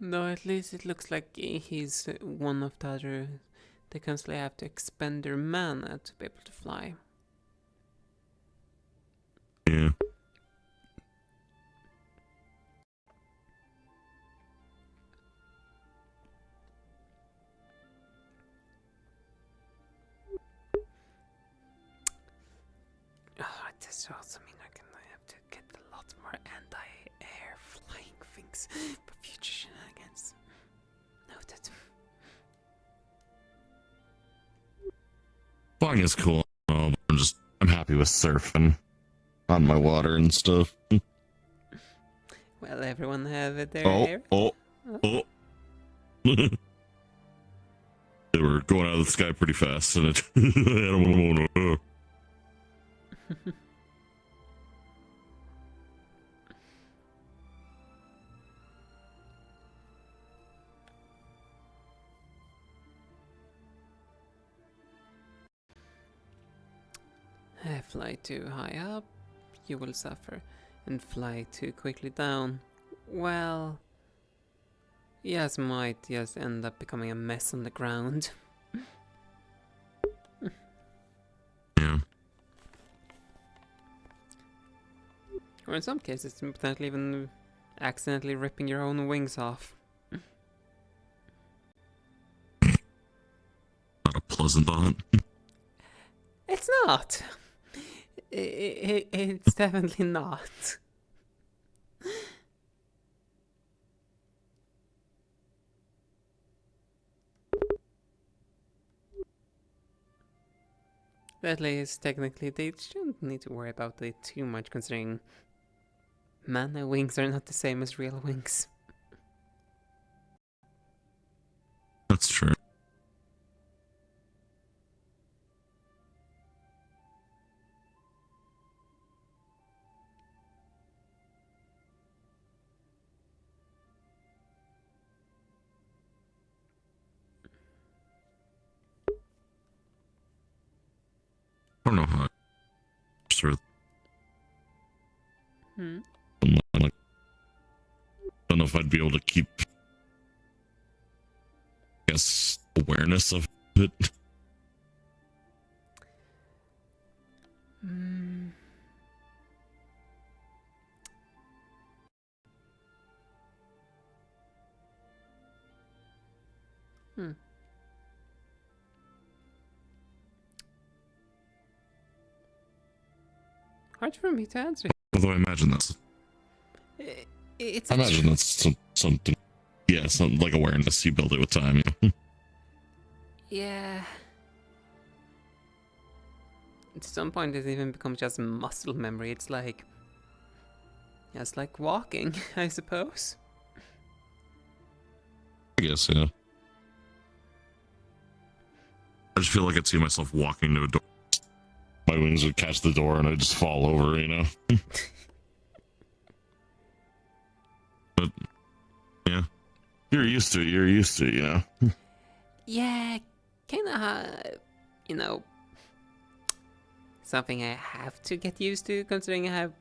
Speaker 2: Though at least it looks like he's one of the other. They constantly have to expend their mana to be able to fly.
Speaker 18: Yeah.
Speaker 2: Oh, it does also mean I have to get a lot more anti-air flying things for future shenanigans. Noted.
Speaker 18: Flying is cool. I'm happy with surfing on my water and stuff.
Speaker 2: Well, everyone have their air.
Speaker 18: Oh. They were going out of the sky pretty fast, and it. I don't know.
Speaker 2: Fly too high up, you will suffer, and fly too quickly down. Well, yes, might just end up becoming a mess on the ground.
Speaker 18: Yeah.
Speaker 2: Or in some cases, potentially even accidentally ripping your own wings off.
Speaker 18: Not a pleasant thought.
Speaker 2: It's not. It's definitely not. At least technically they shouldn't need to worry about it too much, considering mana wings are not the same as real wings.
Speaker 18: That's true. I don't know how. Sort of. I don't know if I'd be able to keep, I guess, awareness of it.
Speaker 2: Hard for me to answer.
Speaker 18: Although I imagine that's.
Speaker 2: It's
Speaker 18: I imagine that's something. Yeah, something like awareness. You build it with time. Yeah.
Speaker 2: Yeah. At some point, it even becomes just muscle memory. It's like walking, I suppose.
Speaker 18: I guess, yeah. I just feel like I'd see myself walking to a door. My wings would catch the door and I'd just fall over, you know? But, yeah. You're used to it, you know?
Speaker 2: Yeah, kinda, something I have to get used to, considering I have,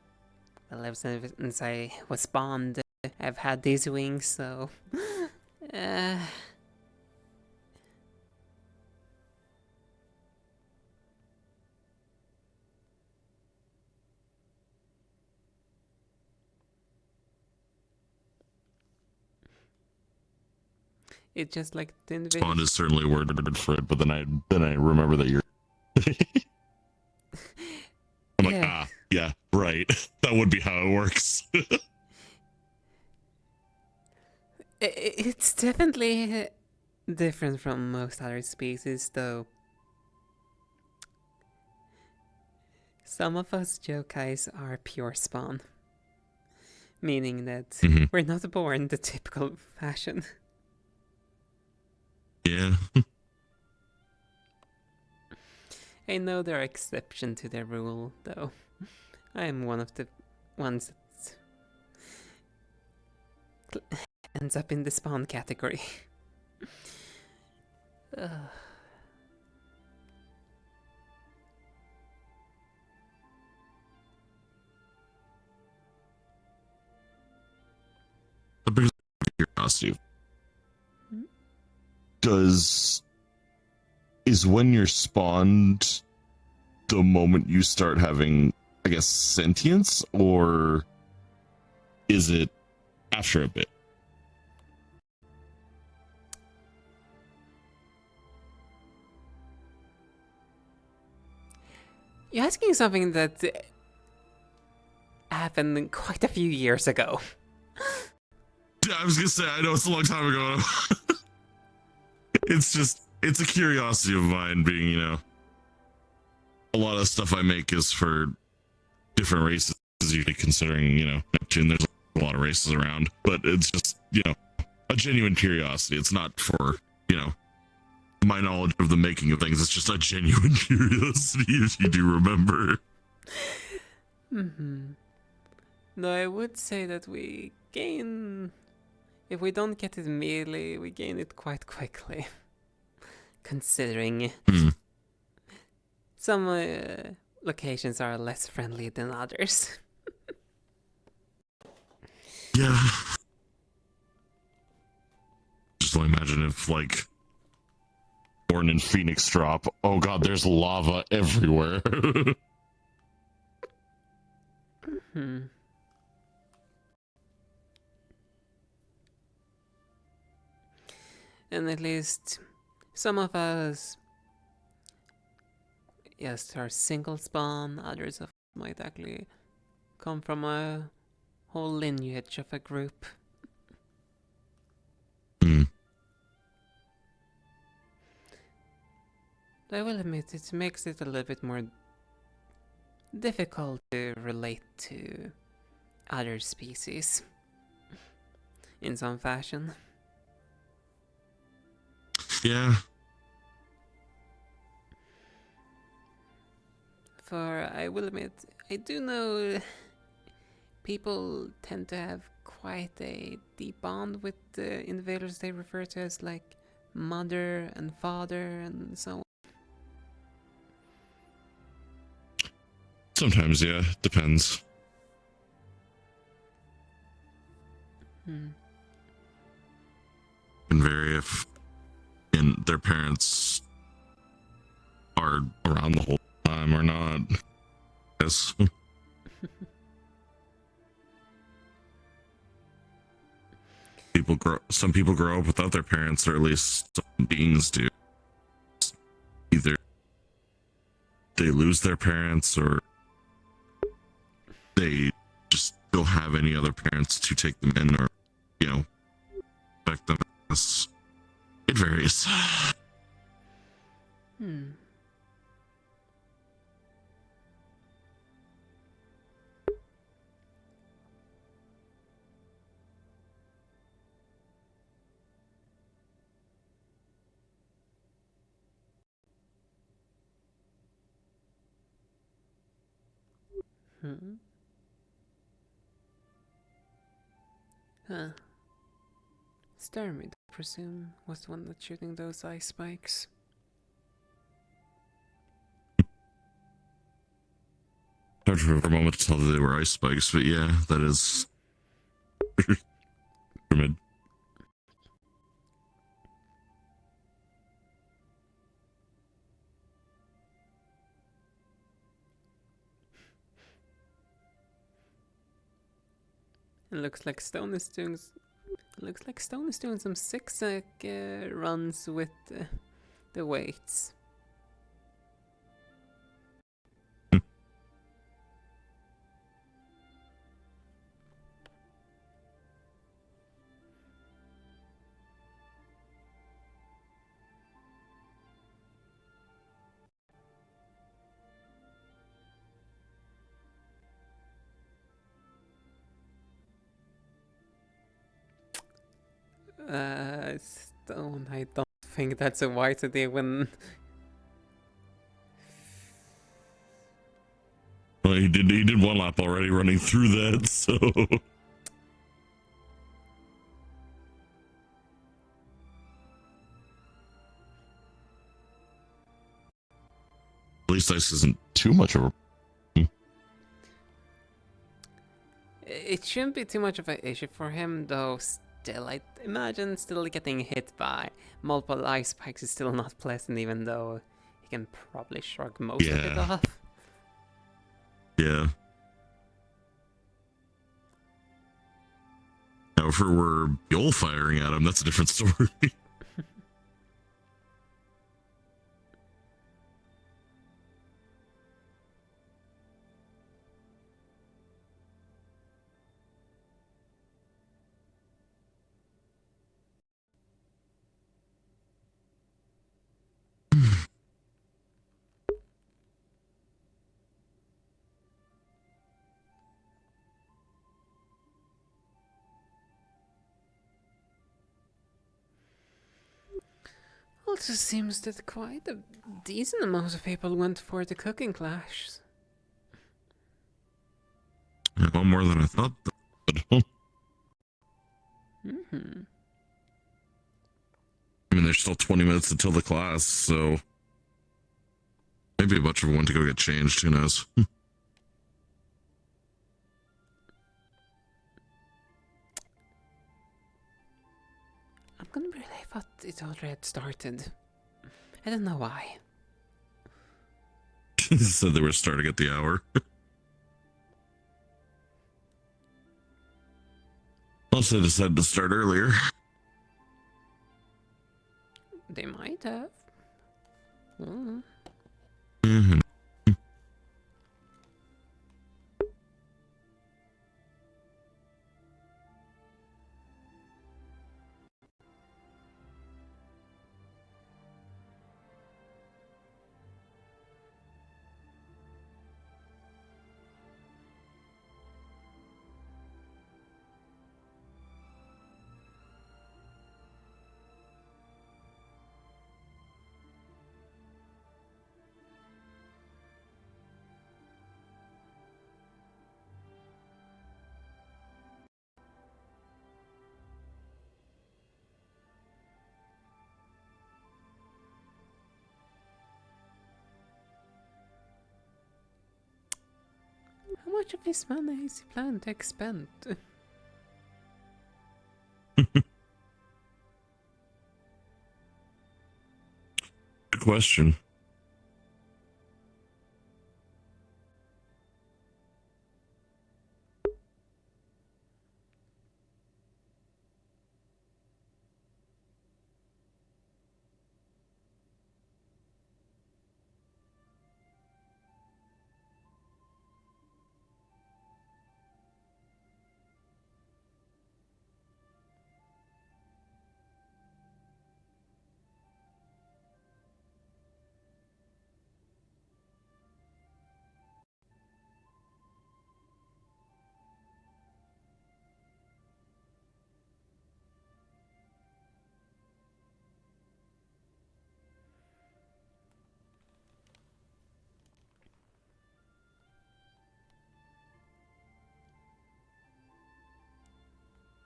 Speaker 2: well, ever since I was spawned, I've had these wings, so it's just like the individual.
Speaker 18: Spawned is certainly a word for it, but then I remember that you're. I'm like, yeah, right. That would be how it works.
Speaker 2: It's definitely different from most other species, though. Some of us yokais are pure spawn, meaning that we're not born the typical fashion.
Speaker 18: Yeah.
Speaker 2: I know there are exceptions to the rule, though. I am one of the ones that ends up in the spawn category.
Speaker 18: A big curiosity. Is when you're spawned the moment you start having, I guess, sentience, or is it after a bit?
Speaker 2: You're asking something that happened quite a few years ago.
Speaker 18: I was gonna say, I know it's a long time ago. It's a curiosity of mine, being, a lot of stuff I make is for different races, usually considering, Neptune, there's a lot of races around, but it's just, a genuine curiosity. It's not for, my knowledge of the making of things. It's just a genuine curiosity, if you do remember.
Speaker 2: No, I would say that we gain... If we don't get it immediately, we gain it quite quickly. Considering some locations are less friendly than others.
Speaker 18: Yeah. Just imagine if, born in Phoenix drop, oh god, there's lava everywhere.
Speaker 2: And at least some of us, yes, are single spawn, others of might actually come from a whole lineage of a group. I will admit, it makes it a little bit more difficult to relate to other species in some fashion.
Speaker 18: Yeah.
Speaker 2: For I will admit, I do know people tend to have quite a deep bond with the invaders they refer to as like mother and father and so on.
Speaker 18: Sometimes, yeah, depends.
Speaker 2: Hmm.
Speaker 18: Can vary if their parents are around the whole time or not. Yes. Some people grow up without their parents, or at least some beings do. Either they lose their parents, or they just don't have any other parents to take them in, or, affect them. It varies.
Speaker 2: Huh. Starmid, I presume, was the one that's shooting those ice spikes.
Speaker 18: Hard for a moment to tell that they were ice spikes, but yeah, that is.
Speaker 2: Looks like Stone is doing some zigzag runs with the weights. Stone, I don't think that's a wise idea when...
Speaker 18: Well, he did one lap already running through that, so... At least ice isn't too much of a...
Speaker 2: It shouldn't be too much of an issue for him, though. Still, I imagine still getting hit by multiple ice spikes is still not pleasant, even though he can probably shrug most of it off.
Speaker 18: Yeah. Now, if it were Yol firing at him, that's a different story.
Speaker 2: Also seems that quite a decent amount of people went for the cooking clash.
Speaker 18: Well, more than I thought.
Speaker 2: Mm-hmm.
Speaker 18: I mean, there's still 20 minutes until the class, so maybe a bunch of them went to go get changed. Who knows?
Speaker 2: I'm gonna really thought it already had started. I don't know why.
Speaker 18: Said they were starting at the hour. Unless they decided to start earlier.
Speaker 2: They might have. Mm.
Speaker 18: Mm-hmm.
Speaker 2: How much of his money is he planning to expend?
Speaker 18: Good question.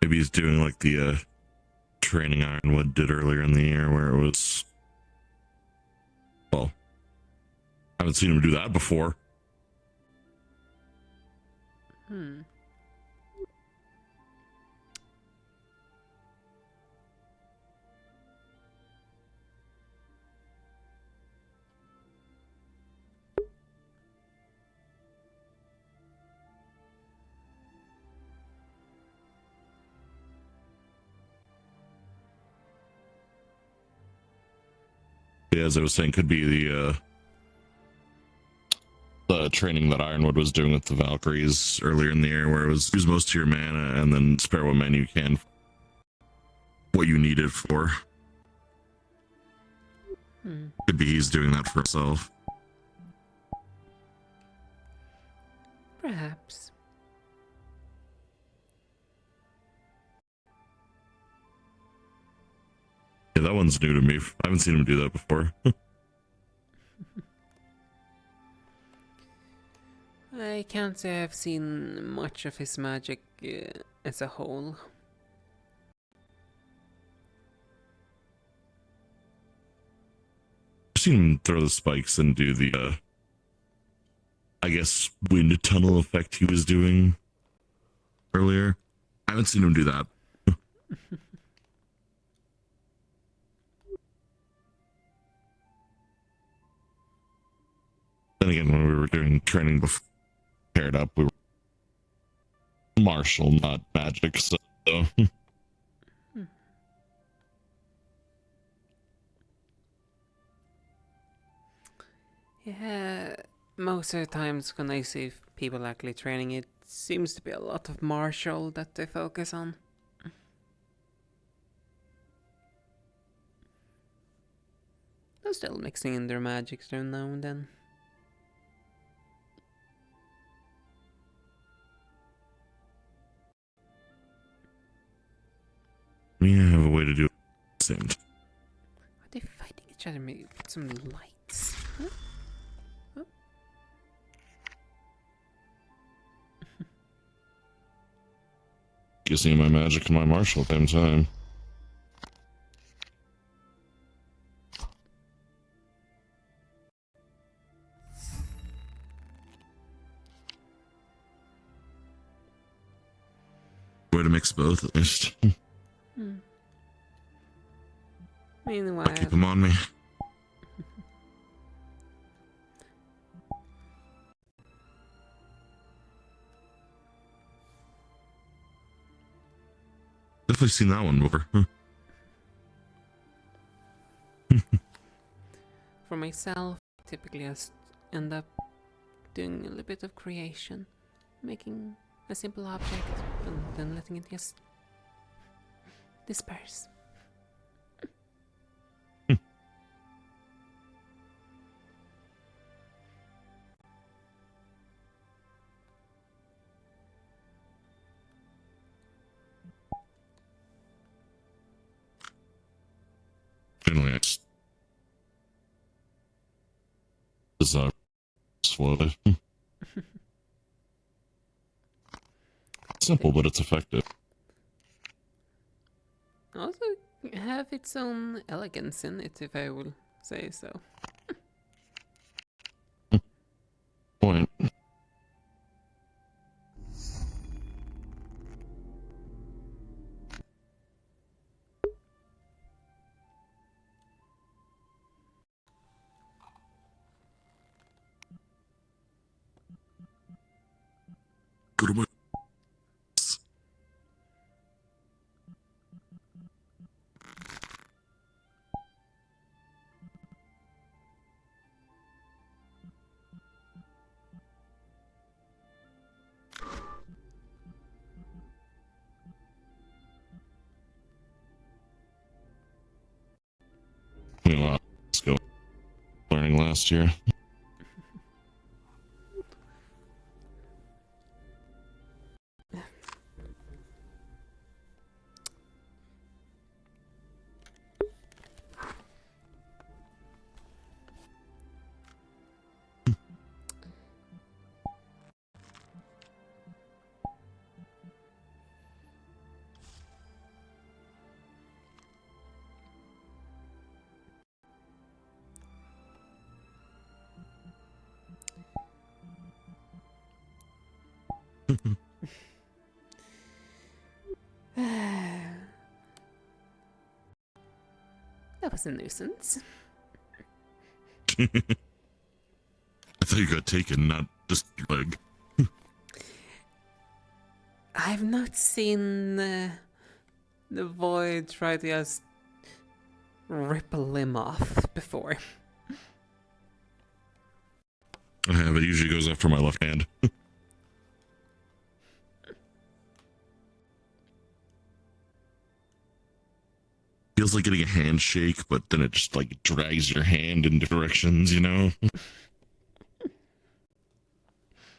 Speaker 18: Maybe he's doing like the training Ironwood did earlier in the year, where it was, well, I haven't seen him do that before.
Speaker 2: Hmm.
Speaker 18: Yeah, as I was saying, could be the training that Ironwood was doing with the Valkyries earlier in the year, where it was use most of your mana and then spare what mana you can, what you need it for. Could be he's doing that for himself.
Speaker 2: Perhaps.
Speaker 18: Yeah, that one's new to me. I haven't seen him do that before.
Speaker 2: I can't say I've seen much of his magic as a whole.
Speaker 18: I've seen him throw the spikes and do the, I guess, wind tunnel effect he was doing earlier. I haven't seen him do that. Then again, when we were doing training before paired up, we were martial, not magic, so...
Speaker 2: Yeah, most of the times when I see people actually training, it seems to be a lot of martial that they focus on. They're still mixing in their magics every now and then.
Speaker 18: We have a way to do it at the same time.
Speaker 2: Are they fighting each other? Maybe with some lights? Huh? Huh?
Speaker 18: Using my magic and my martial at the same time. Way to mix both, at least.
Speaker 2: Meanwhile,
Speaker 18: Keep them on me. Definitely seen that one before.
Speaker 2: for myself, typically I end up doing a little bit of creation, making a simple object and then letting it just disperse.
Speaker 18: Generally, I just slowly. Simple, but it's effective.
Speaker 2: Also have its own elegance in it, if I will say so.
Speaker 18: Point. Go to my... Let's go. Learning last year.
Speaker 2: That was a nuisance.
Speaker 18: I thought you got taken, not just your leg.
Speaker 2: I've not seen the void try to just rip a limb off before.
Speaker 18: I have. It usually goes after my left hand. Feels like getting a handshake, but then it just like drags your hand in different directions, you know?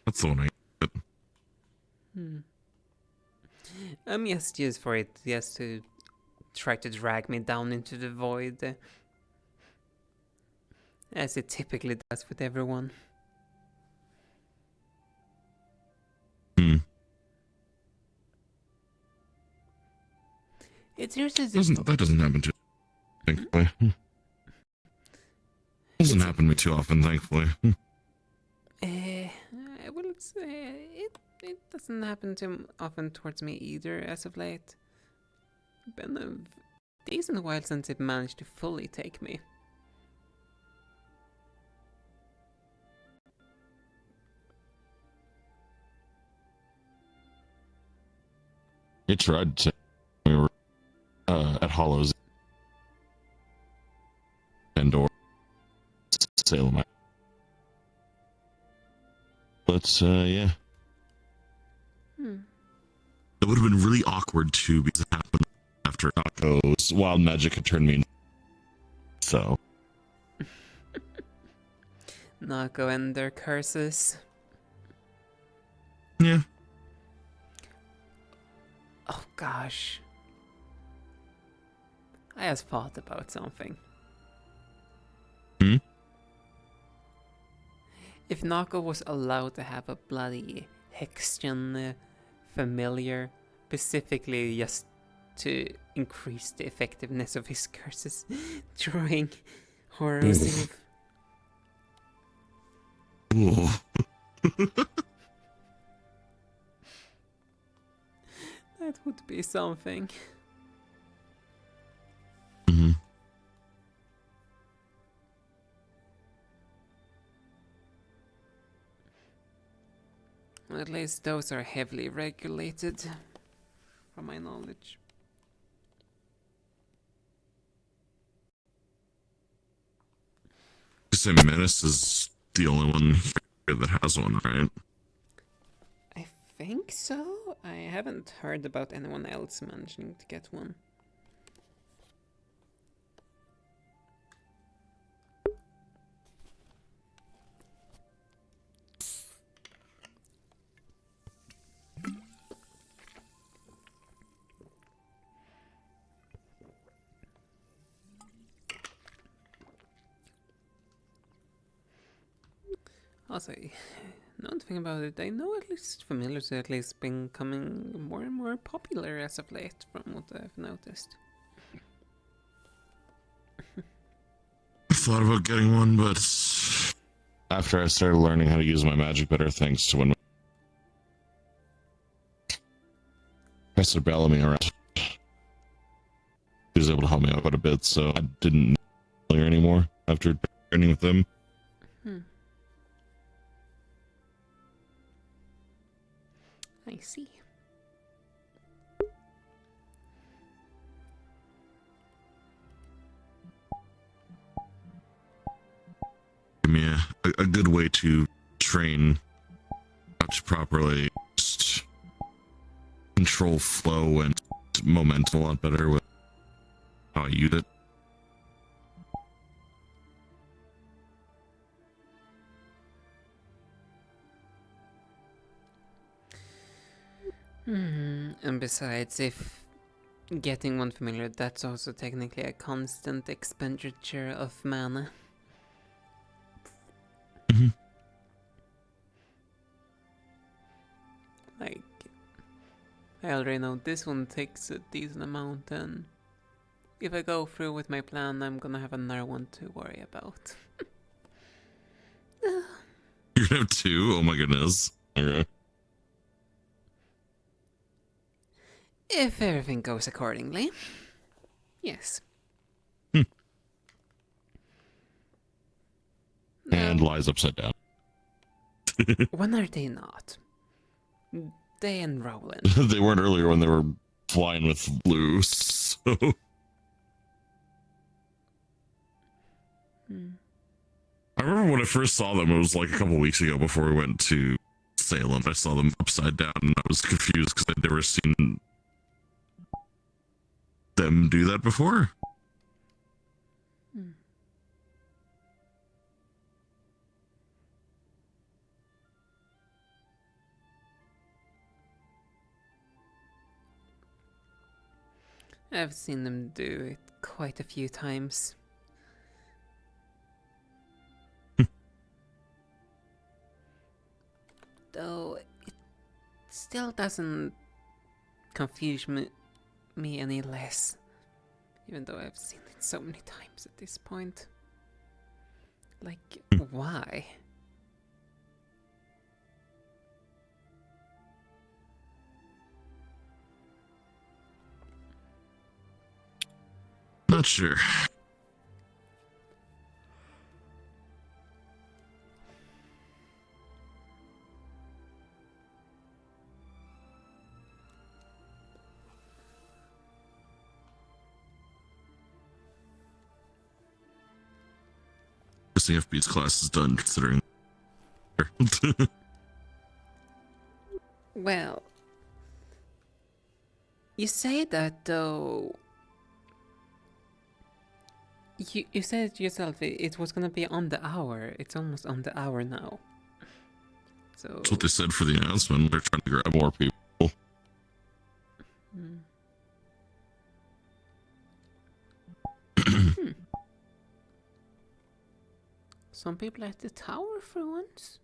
Speaker 18: That's the one I get.
Speaker 2: I'm just used for it just to try to drag me down into the void. As it typically does with everyone. It's usually
Speaker 18: that doesn't happen too thankfully. Doesn't happen to me too often, thankfully.
Speaker 2: I wouldn't say it doesn't happen too often towards me either as of late. Been a decent while since it managed to fully take me.
Speaker 18: It tried to. We were at Hollows and/or Salem. But yeah. It would have been really awkward too because it happened after Akko's wild magic had turned me into. So.
Speaker 2: Nako and their curses.
Speaker 18: Yeah.
Speaker 2: Oh gosh. I just thought about something. If Nako was allowed to have a bloody Hexian familiar, specifically just to increase the effectiveness of his curses during horror save. That would be something. At least those are heavily regulated, from my knowledge.
Speaker 18: Menace is the only one here that has one, right?
Speaker 2: I think so. I haven't heard about anyone else managing to get one. Also, now to think about it, I know at least familiars are at least becoming more and more popular as of late, from what I've noticed.
Speaker 18: I thought about getting one, but after I started learning how to use my magic better, thanks to when Professor Bellamy around, he was able to help me out quite a bit, so I didn't learn anymore after training with them.
Speaker 2: I see.
Speaker 18: Give me a good way to train touch properly, just control flow and momentum a lot better with how I use it.
Speaker 2: And besides, if getting one familiar, that's also technically a constant expenditure of mana. Like, I already know this one takes a decent amount, and if I go through with my plan, I'm gonna have another one to worry about.
Speaker 18: You're gonna have two? Oh my goodness. Okay.
Speaker 2: If everything goes accordingly. Yes.
Speaker 18: And lies upside down.
Speaker 2: When are they not? They and Roland.
Speaker 18: They weren't earlier when they were flying with Blue, so... I remember when I first saw them, it was like a couple weeks ago before we went to Salem. I saw them upside down and I was confused because I'd never seen them do that before.
Speaker 2: I've seen them do it quite a few times. Though it still doesn't confuse me any less, even though I've seen it so many times at this point. Like, why?
Speaker 18: Not sure. Guessing FB's class is done, considering.
Speaker 2: Well, you say that though. You said it yourself it was gonna be on the hour. It's almost on the hour now. So
Speaker 18: That's what they said for the announcement. They're trying to grab more people.
Speaker 2: Some people at the tower for once.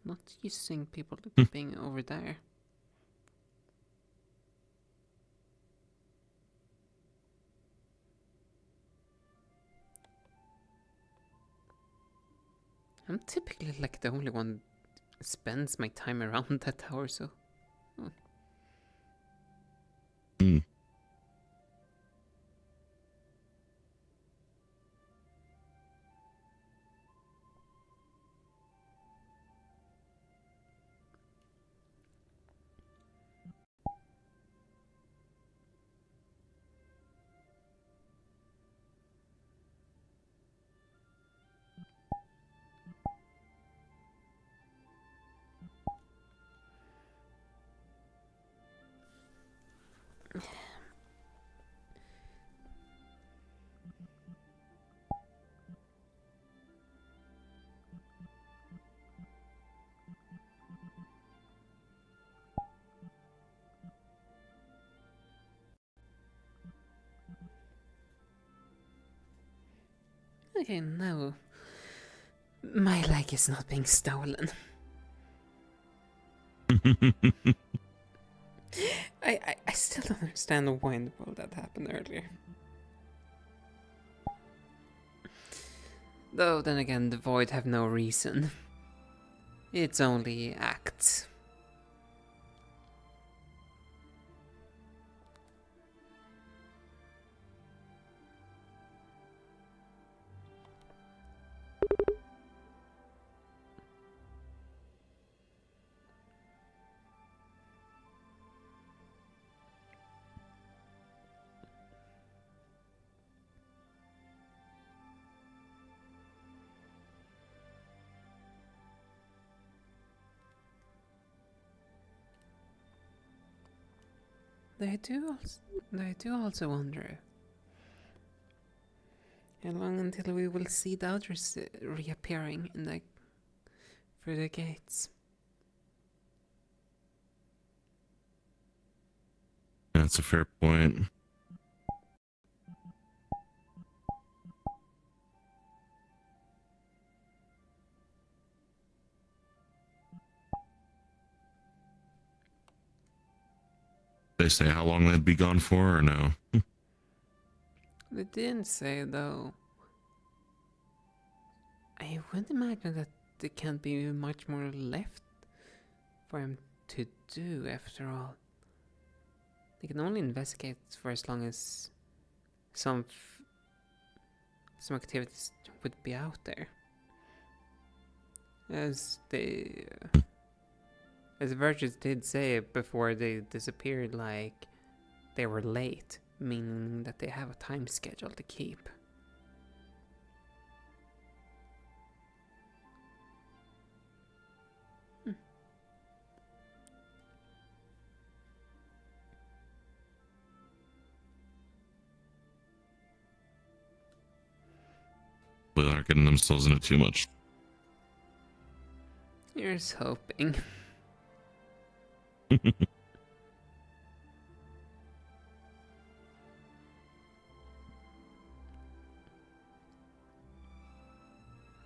Speaker 2: Not using people being over there. I'm typically like the only one who spends my time around that tower, so. Okay, no. My leg is not being stolen. I still don't understand why in the world that happened earlier. Though then again, the Void have no reason. It's only acts. I do also wonder how long until we will see the others reappearing in the through the gates.
Speaker 18: That's a fair point. They say how long they'd be gone for, or no?
Speaker 2: They didn't say though. I would imagine that there can't be much more left for him to do after all. They can only investigate for as long as some activities would be out there. As the Verges did say before they disappeared, like, they were late, meaning that they have a time schedule to keep.
Speaker 18: not getting themselves into too much.
Speaker 2: Here's hoping.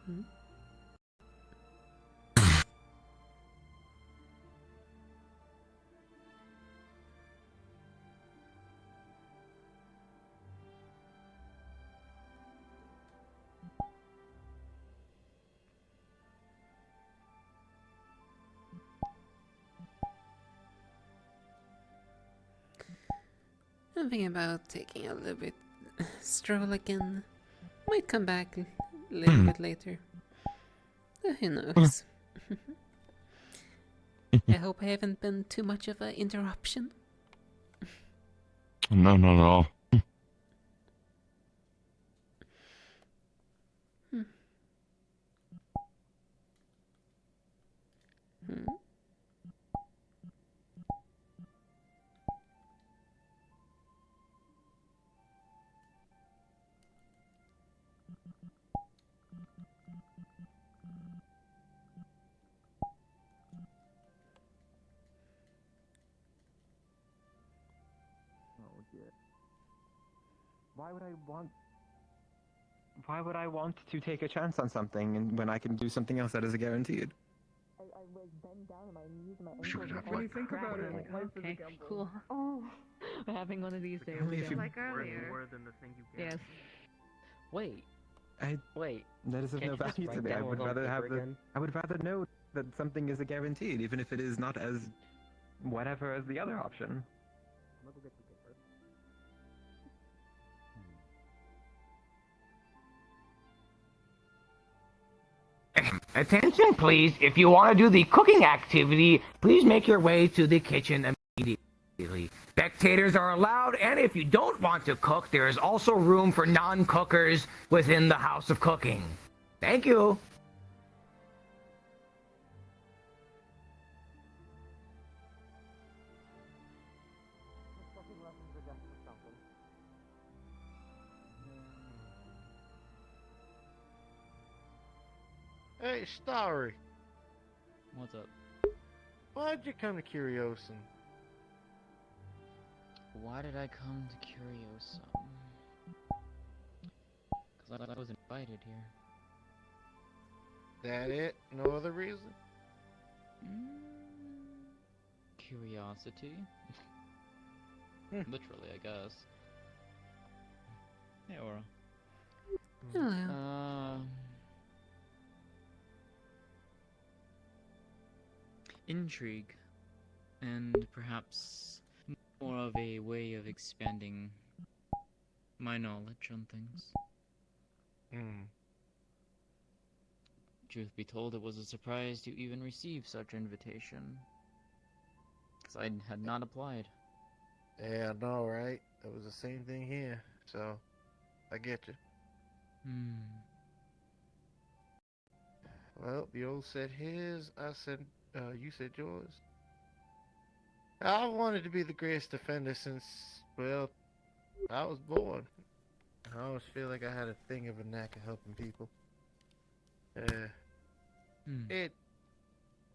Speaker 2: Hmm? I'm thinking about taking a little bit stroll again. Might come back a little bit later. Who knows? I hope I haven't been too much of an interruption.
Speaker 18: No, not at all.
Speaker 2: Hmm. Hmm.
Speaker 12: Oh dear. Why would I want to take a chance on something and when I can do something else that is guaranteed?
Speaker 9: I was bent down on my knees, my
Speaker 12: Should
Speaker 9: ankles
Speaker 12: have
Speaker 9: were all
Speaker 12: like-
Speaker 9: think about it.
Speaker 12: like,
Speaker 9: Like, okay, cool. Oh, we're having one of these days.
Speaker 12: Only if
Speaker 9: again.
Speaker 12: you-
Speaker 9: Like earlier.
Speaker 15: More than the thing you get.
Speaker 9: Yes.
Speaker 14: Wait.
Speaker 12: That is of
Speaker 14: Can't
Speaker 12: no
Speaker 14: you just
Speaker 12: value to
Speaker 14: write
Speaker 12: me.
Speaker 14: down what's on paper again?
Speaker 12: I would rather know that something is a guaranteed, even if it is not as whatever as the other option.
Speaker 14: I'm gonna go get some paper.
Speaker 19: Attention, please. If you want to do the cooking activity, please make your way to the kitchen immediately. Spectators are allowed, and if you don't want to cook, there is also room for non-cookers within the House of Cooking. Thank you.
Speaker 14: Cooking lessons are definitely something.
Speaker 5: Hey, Starry,
Speaker 11: What's up?
Speaker 5: why'd you come to Curiosin?
Speaker 11: Why did I come to Curiosum? Because I was invited here.
Speaker 5: That it? No other reason?
Speaker 11: Curiosity? Literally, I guess. Hey, Aura.
Speaker 2: Hello.
Speaker 11: Intrigue. And perhaps more of a way of expanding my knowledge on things. Truth be told, it was a surprise to even receive such invitation. Because I had not applied.
Speaker 5: Yeah, I know, right? It was the same thing here, so I get you. Well, the old said his, I said, you said yours. I wanted to be the greatest defender since, well, I was born. I always feel like I had a thing of a knack of helping people. It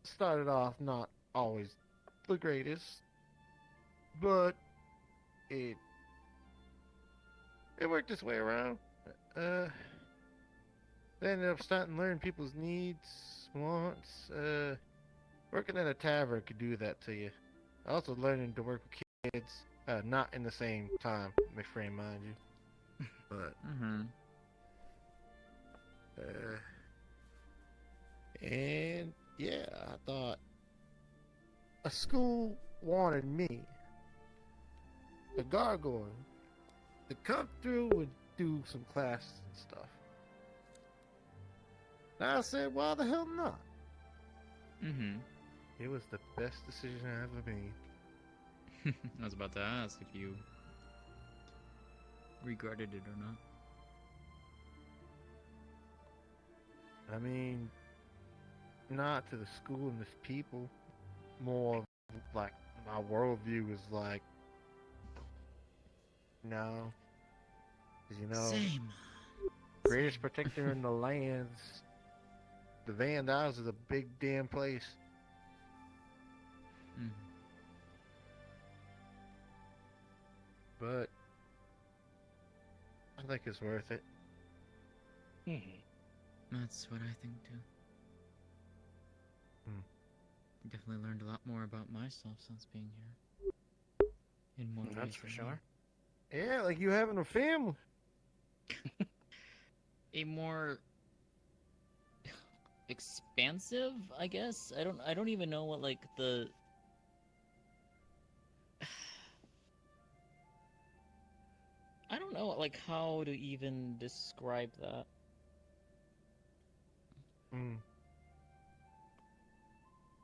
Speaker 5: started off not always the greatest, but it worked its way around. Then ended up starting to learn people's needs, wants. Working at a tavern could do that to you. Also learning to work with kids, not in the same time frame, mind you. But and yeah, I thought a school wanted me, a gargoyle, to come through and do some classes and stuff. And I said, why the hell not? It was the best decision I ever made.
Speaker 11: I was about to ask if you regretted it or not.
Speaker 5: I mean, not to the school and its people. More of, like, my worldview is like, no. 'Cause, you know,
Speaker 11: Same.
Speaker 5: greatest protector in the lands. The Vandals is a big damn place. But I think it's worth it.
Speaker 11: That's what I think too. Definitely learned a lot more about myself since being here. In more
Speaker 14: That's
Speaker 11: ways
Speaker 14: for
Speaker 11: than
Speaker 14: sure.
Speaker 11: one.
Speaker 5: Yeah, like you having a family.
Speaker 11: A more expansive, I guess. I don't even know what like the I don't know like how to even describe that.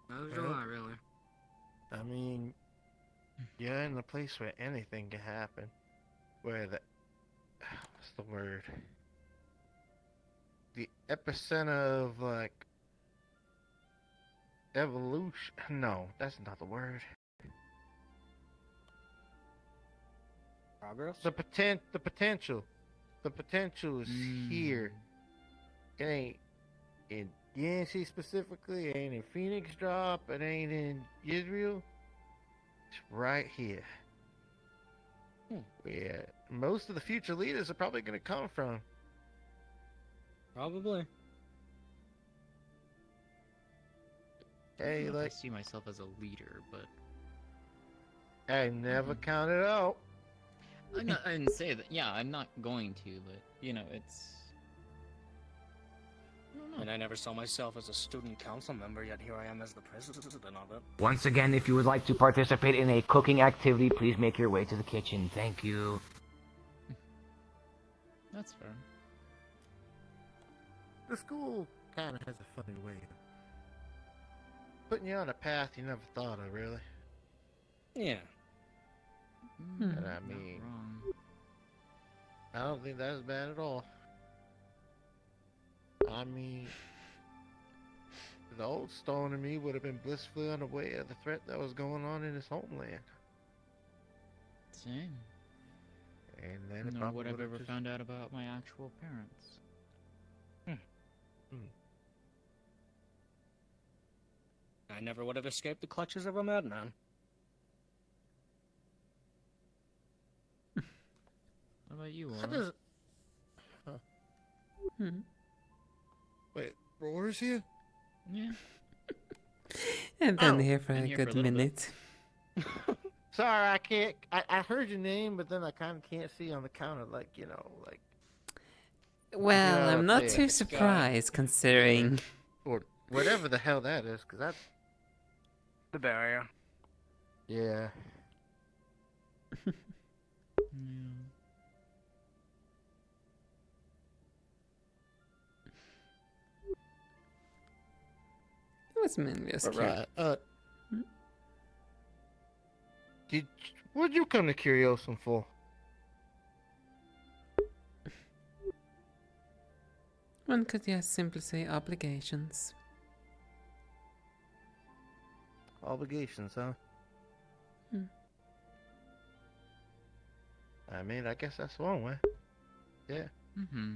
Speaker 6: Neither do I, really.
Speaker 5: I mean, you're in a place where anything can happen. Where the what's the word? The epicenter of like evolution. No, that's not the word.
Speaker 14: Progress?
Speaker 5: The potential. The potential is here. It ain't in Yancey specifically, it ain't in Phoenix Drop, it ain't in Israel. It's right here. Where most of the future leaders are probably gonna come from.
Speaker 14: Probably.
Speaker 11: I don't
Speaker 5: Hey,
Speaker 11: know if I
Speaker 5: like
Speaker 11: see myself as a leader, but
Speaker 5: I never counted out.
Speaker 11: I didn't say that. Yeah, I'm not going to, but you know, it's. I don't know.
Speaker 6: And I never saw myself as a student council member, yet here I am as the president of it.
Speaker 19: Once again, if you would like to participate in a cooking activity, please make your way to the kitchen. Thank you.
Speaker 11: That's fair.
Speaker 5: The school kind of has a funny way of putting you on a path you never thought of, really.
Speaker 14: Yeah.
Speaker 5: And I mean, I don't think that's bad at all. I mean, the old Stone and me would have been blissfully unaware of the threat that was going on in his homeland.
Speaker 11: Same.
Speaker 5: And then it
Speaker 11: Nor
Speaker 5: probably
Speaker 11: would I've
Speaker 5: would've
Speaker 11: ever
Speaker 5: just-
Speaker 11: found out about my actual parents.
Speaker 6: I never would have escaped the clutches of a madman.
Speaker 11: What about you,
Speaker 5: How
Speaker 11: Aura?
Speaker 5: does- Huh. Wait, Roar's here?
Speaker 11: Yeah.
Speaker 2: I've been
Speaker 5: Oh.
Speaker 2: here for
Speaker 5: Been
Speaker 2: a
Speaker 5: here for
Speaker 2: good
Speaker 5: a little bit.
Speaker 2: minute.
Speaker 5: Sorry, I can't. I heard your name, but then I kind of can't see on the counter, like, you know, like.
Speaker 2: Well,
Speaker 5: Yeah,
Speaker 2: I'm not
Speaker 5: yeah.
Speaker 2: too surprised considering.
Speaker 5: Or whatever the hell that is, because that's.
Speaker 6: The barrier.
Speaker 5: Yeah.
Speaker 2: It was mainly a scare.
Speaker 5: Alright, what'd you come to Curiosum for?
Speaker 2: One could just simply say obligations.
Speaker 5: Obligations, huh? I mean, I guess that's one way. Yeah.
Speaker 11: Mm-hmm.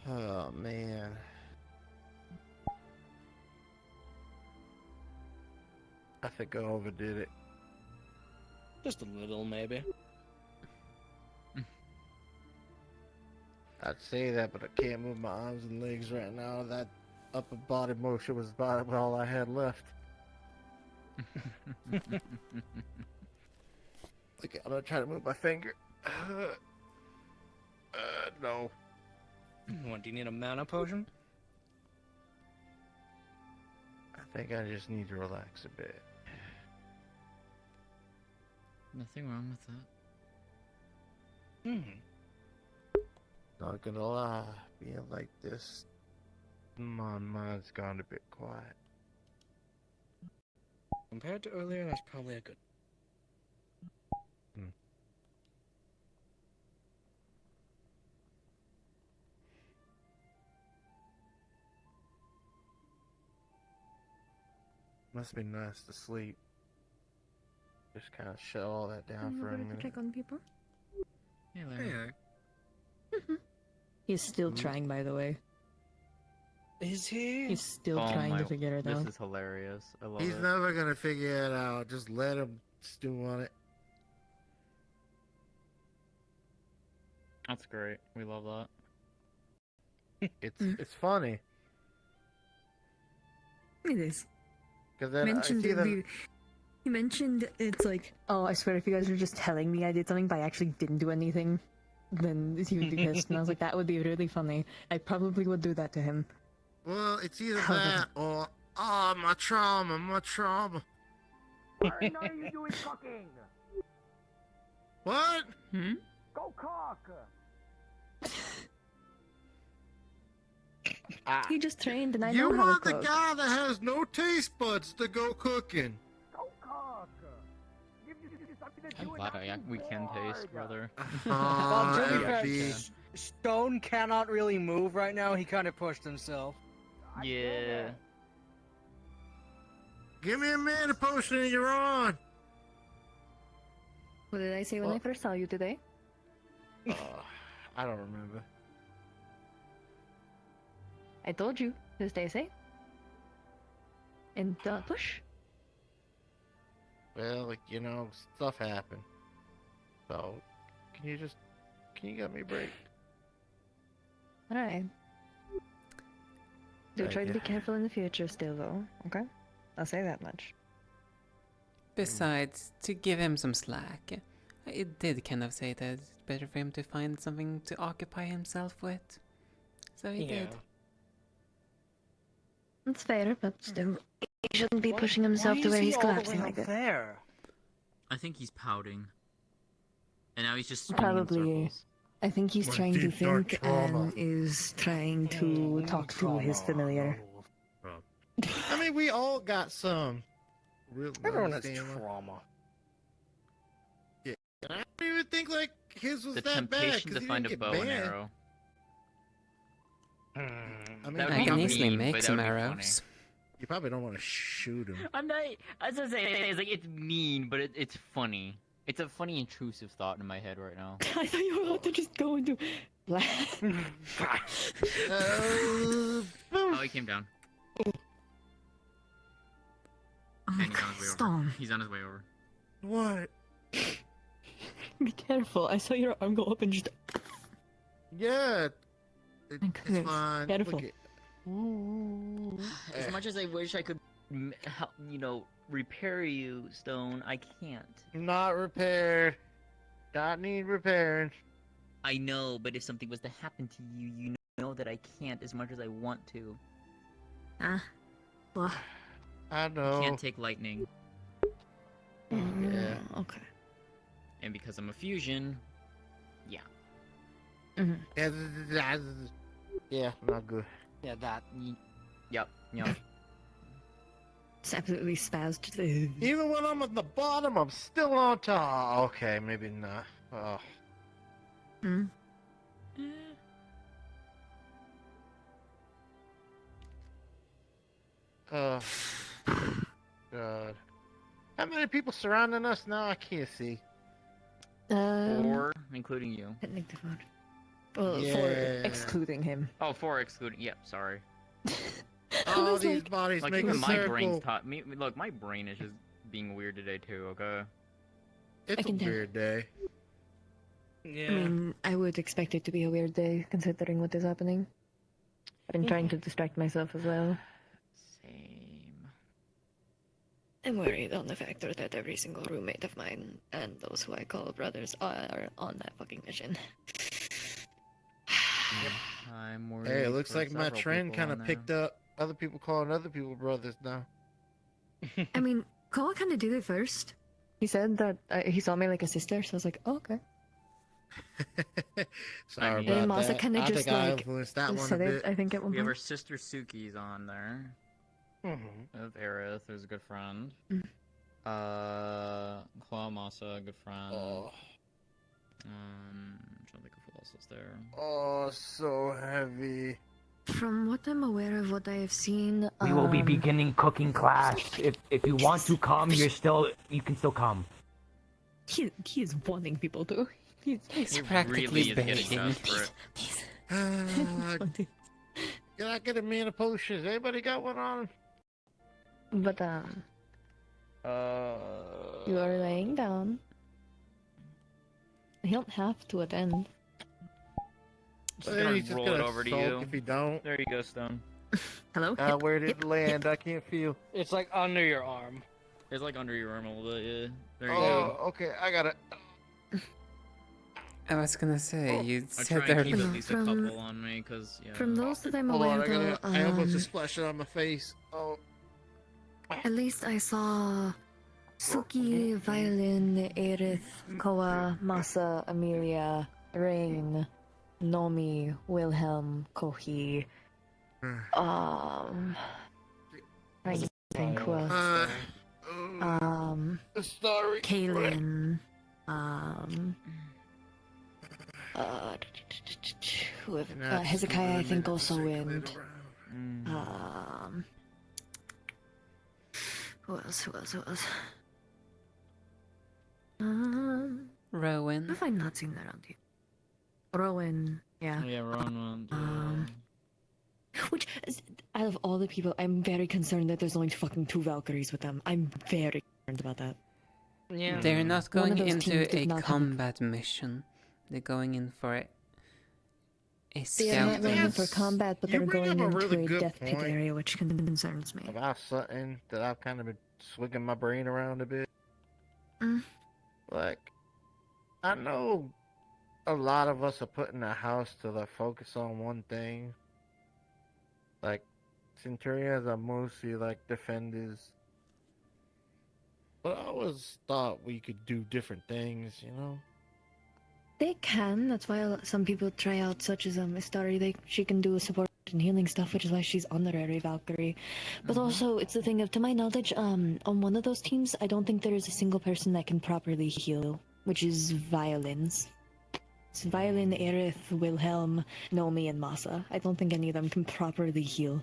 Speaker 5: Oh, man. I think I overdid it.
Speaker 6: Just a little, maybe.
Speaker 5: I'd say that, but I can't move my arms and legs right now. That upper body motion was about all I had left. Okay, I'm gonna try to move my finger. No.
Speaker 6: What, do you need a mana potion?
Speaker 5: I think I just need to relax a bit.
Speaker 11: Nothing wrong with that.
Speaker 5: Not gonna lie, being like this, my mind's gone a bit quiet.
Speaker 6: Compared to earlier, that's probably a good.
Speaker 5: Must be nice to sleep. Just kind of shut all that down for a minute.
Speaker 20: Check on people.
Speaker 11: Hey, Larry.
Speaker 20: He's still trying, by the way.
Speaker 10: Is he?
Speaker 20: He's still
Speaker 11: Oh
Speaker 20: trying
Speaker 11: my-
Speaker 20: to figure it out.
Speaker 11: This is hilarious. I love
Speaker 5: He's
Speaker 11: it.
Speaker 5: never gonna figure it out. Just let him stew on it.
Speaker 11: That's great. We love that.
Speaker 5: It's funny.
Speaker 20: It is.
Speaker 5: Cause then I
Speaker 20: Mentioned
Speaker 5: see them.
Speaker 20: He mentioned it's like, oh, I swear if you guys are just telling me I did something but I actually didn't do anything, then he would be pissed. And I was like, that would be really funny. I probably would do that to him.
Speaker 5: Well, it's either
Speaker 20: How
Speaker 5: that or my trauma, my trauma.
Speaker 14: Why are none of you doing cooking?
Speaker 5: What?
Speaker 14: Go cook!
Speaker 20: He just trained and I
Speaker 5: You
Speaker 20: know how to
Speaker 5: want the
Speaker 20: cook.
Speaker 5: guy that has no taste buds to go cooking.
Speaker 14: Go cook! Give you something to
Speaker 11: I'm
Speaker 14: do
Speaker 11: glad we can taste, brother.
Speaker 10: Well, to be fair,
Speaker 5: Abby.
Speaker 10: Stone cannot really move right now. He kind of pushed himself.
Speaker 11: Yeah.
Speaker 5: Give me a mana potion and you're on.
Speaker 20: What did I say when I first saw you today?
Speaker 5: I don't remember.
Speaker 20: I told you to stay safe. And don't push.
Speaker 5: Well, like, you know, stuff happened. So, can you get me a break?
Speaker 20: Alright. Do
Speaker 5: Thank
Speaker 20: try to
Speaker 5: you.
Speaker 20: be careful in the future still, though, okay? I'll say that much.
Speaker 2: Besides, to give him some slack, I did kind of say that it's better for him to find something to occupy himself with. So he did.
Speaker 20: That's fair, but still, he shouldn't be pushing himself to where he's collapsing like that.
Speaker 10: There.
Speaker 11: I think he's pouting. And now he's just spinning in
Speaker 20: Probably.
Speaker 11: circles.
Speaker 20: I think he's
Speaker 5: My
Speaker 20: trying to
Speaker 5: deep, dark
Speaker 20: think
Speaker 5: trauma.
Speaker 20: and is trying to talk to his familiar.
Speaker 5: I mean, we all got some. Real
Speaker 10: Everyone has
Speaker 5: understand.
Speaker 10: trauma.
Speaker 5: Yeah. I don't even think like his was
Speaker 11: The
Speaker 5: that bad.
Speaker 11: temptation
Speaker 5: 'cause
Speaker 11: to
Speaker 5: he
Speaker 11: find a
Speaker 5: didn't
Speaker 11: bow
Speaker 5: get
Speaker 11: and
Speaker 5: banned.
Speaker 11: arrow.
Speaker 5: I mean,
Speaker 11: That would
Speaker 2: I
Speaker 11: be
Speaker 2: can
Speaker 11: mean,
Speaker 2: easily
Speaker 11: but
Speaker 2: make
Speaker 11: that
Speaker 2: some
Speaker 11: would be funny.
Speaker 2: arrows.
Speaker 5: You probably don't want to shoot him.
Speaker 11: I'm not. I was gonna say, it's like it's mean, but it's funny. It's a funny, intrusive thought in my head right now.
Speaker 20: I thought you were about to just go into.
Speaker 11: Oh, he came down.
Speaker 20: Oh
Speaker 11: And he's on his way over.
Speaker 20: Stone.
Speaker 11: He's on his way over.
Speaker 5: What?
Speaker 20: Be careful. I saw your arm go up and just.
Speaker 5: Yeah.
Speaker 20: Okay,
Speaker 5: It's fine.
Speaker 20: careful.
Speaker 5: Look
Speaker 11: As much as I wish I could, repair you, Stone, I can't.
Speaker 5: Not repaired. Not need repairing.
Speaker 11: I know, but if something was to happen to you, you know that I can't as much as I want to.
Speaker 20: Well.
Speaker 5: I know.
Speaker 11: Can't take lightning.
Speaker 5: Yeah.
Speaker 20: Okay.
Speaker 11: And because I'm a fusion, yeah.
Speaker 5: Yeah, not good.
Speaker 10: Yeah, that.
Speaker 11: Yep, yep.
Speaker 20: It's absolutely spazzed.
Speaker 5: Even when I'm at the bottom, I'm still on top. Okay, maybe not. Oh. Oh. God. How many people surrounding us now? I can't see.
Speaker 11: 4, including you.
Speaker 20: Well,
Speaker 5: Yeah.
Speaker 20: 4 excluding him.
Speaker 11: Oh, 4 excluding. Yep, sorry.
Speaker 5: All these bodies
Speaker 11: Like
Speaker 5: make
Speaker 11: even
Speaker 5: a
Speaker 11: my
Speaker 5: circle.
Speaker 11: brain's taught me. Look, my brain is just being weird today too. Okay.
Speaker 5: It's a
Speaker 20: can tell.
Speaker 5: weird day.
Speaker 10: Yeah.
Speaker 20: I mean, I would expect it to be a weird day considering what is happening. I've been trying to distract myself as well.
Speaker 11: Same.
Speaker 20: I'm worried on the factor that every single roommate of mine and those who I call brothers are on that fucking mission.
Speaker 11: I'm worried.
Speaker 5: Hey, it looks
Speaker 11: for
Speaker 5: like my
Speaker 11: several
Speaker 5: trend
Speaker 11: people
Speaker 5: kind
Speaker 11: on
Speaker 5: of
Speaker 11: there.
Speaker 5: picked up. Other people calling other people brothers now.
Speaker 20: I mean, Koa kind of did it first. He said that he saw me like a sister, so I was like, oh, okay.
Speaker 5: Sorry
Speaker 20: And
Speaker 5: about
Speaker 20: Masa
Speaker 5: that.
Speaker 20: kind of
Speaker 5: I
Speaker 20: just
Speaker 5: think I
Speaker 20: like
Speaker 5: influenced that one a
Speaker 20: said it,
Speaker 5: bit.
Speaker 20: I think, at one
Speaker 11: We have our
Speaker 20: point.
Speaker 11: sister Suki's on there.
Speaker 5: Mhm.
Speaker 11: Of Aerith, who's a good friend.
Speaker 20: Mm.
Speaker 11: Claw Masa, a good friend.
Speaker 5: Oh.
Speaker 11: I'm trying to think of who else is there.
Speaker 5: Oh, so heavy.
Speaker 20: From what I'm aware of, what I have seen,
Speaker 19: We will be beginning cooking class. If you want to come, you can still come.
Speaker 20: He is wanting people to. He's
Speaker 11: He
Speaker 2: practically
Speaker 11: really is getting
Speaker 2: begging.
Speaker 11: desperate.
Speaker 5: Can I get a man of potions? Anybody got one on?
Speaker 20: But you are laying down. You don't have to attend.
Speaker 11: Just
Speaker 5: Well,
Speaker 11: gonna
Speaker 5: he's just
Speaker 11: roll
Speaker 5: gonna
Speaker 11: it over to
Speaker 5: sulk
Speaker 11: you.
Speaker 5: if you don't.
Speaker 11: There you go, Stone.
Speaker 20: Hello?
Speaker 5: Where did it land? I can't feel.
Speaker 10: It's like under your arm.
Speaker 11: It's like under your arm a little bit, yeah. There you
Speaker 5: Oh,
Speaker 11: go.
Speaker 5: okay, I got it.
Speaker 2: I was gonna say, you
Speaker 11: I
Speaker 2: said
Speaker 11: try and keep
Speaker 2: there.
Speaker 11: at least a couple on me, cause yeah.
Speaker 20: From those that I'm
Speaker 5: Hold on,
Speaker 20: aware, though,
Speaker 5: I almost just splashed it on my face. Oh.
Speaker 20: at least I saw Suki, Violin, Aerith, Koa, Masa, Amelia, Rain, Nomi, Wilhelm, Kohi, I think who else?
Speaker 5: Sorry.
Speaker 20: Kaylin, Hezekiah, I think also went. Who else?
Speaker 2: Rowan.
Speaker 20: Have I not seen that around here? Rowan, yeah.
Speaker 11: Yeah, Ron.
Speaker 20: Which, out of all the people, I'm very concerned that there's only fucking 2 Valkyries with them. I'm very concerned about that.
Speaker 10: Yeah.
Speaker 2: They're not
Speaker 20: One of
Speaker 2: going
Speaker 20: those teams
Speaker 2: into
Speaker 20: did
Speaker 2: a
Speaker 20: not have-
Speaker 2: combat mission. They're going in for a
Speaker 20: They are
Speaker 2: scout.
Speaker 20: not going in for combat, but
Speaker 5: You
Speaker 20: they're
Speaker 5: bring
Speaker 20: going
Speaker 5: up a
Speaker 20: into
Speaker 5: really
Speaker 20: a
Speaker 5: good
Speaker 20: death pit
Speaker 5: point.
Speaker 20: area, which concerns me.
Speaker 5: About something that I've kind of been swinging my brain around a bit. Like, I know a lot of us are putting the house to like focus on one thing. Like, Centurions are mostly like defenders. But I always thought we could do different things, you know?
Speaker 20: They can. That's why some people try out, such as Istari. She can do support and healing stuff, which is why she's honorary Valkyrie. But also, it's the thing of, to my knowledge, on one of those teams, I don't think there is a single person that can properly heal, which is Violins. It's Violin, Aerith, Wilhelm, Nomi, and Masa. I don't think any of them can properly heal.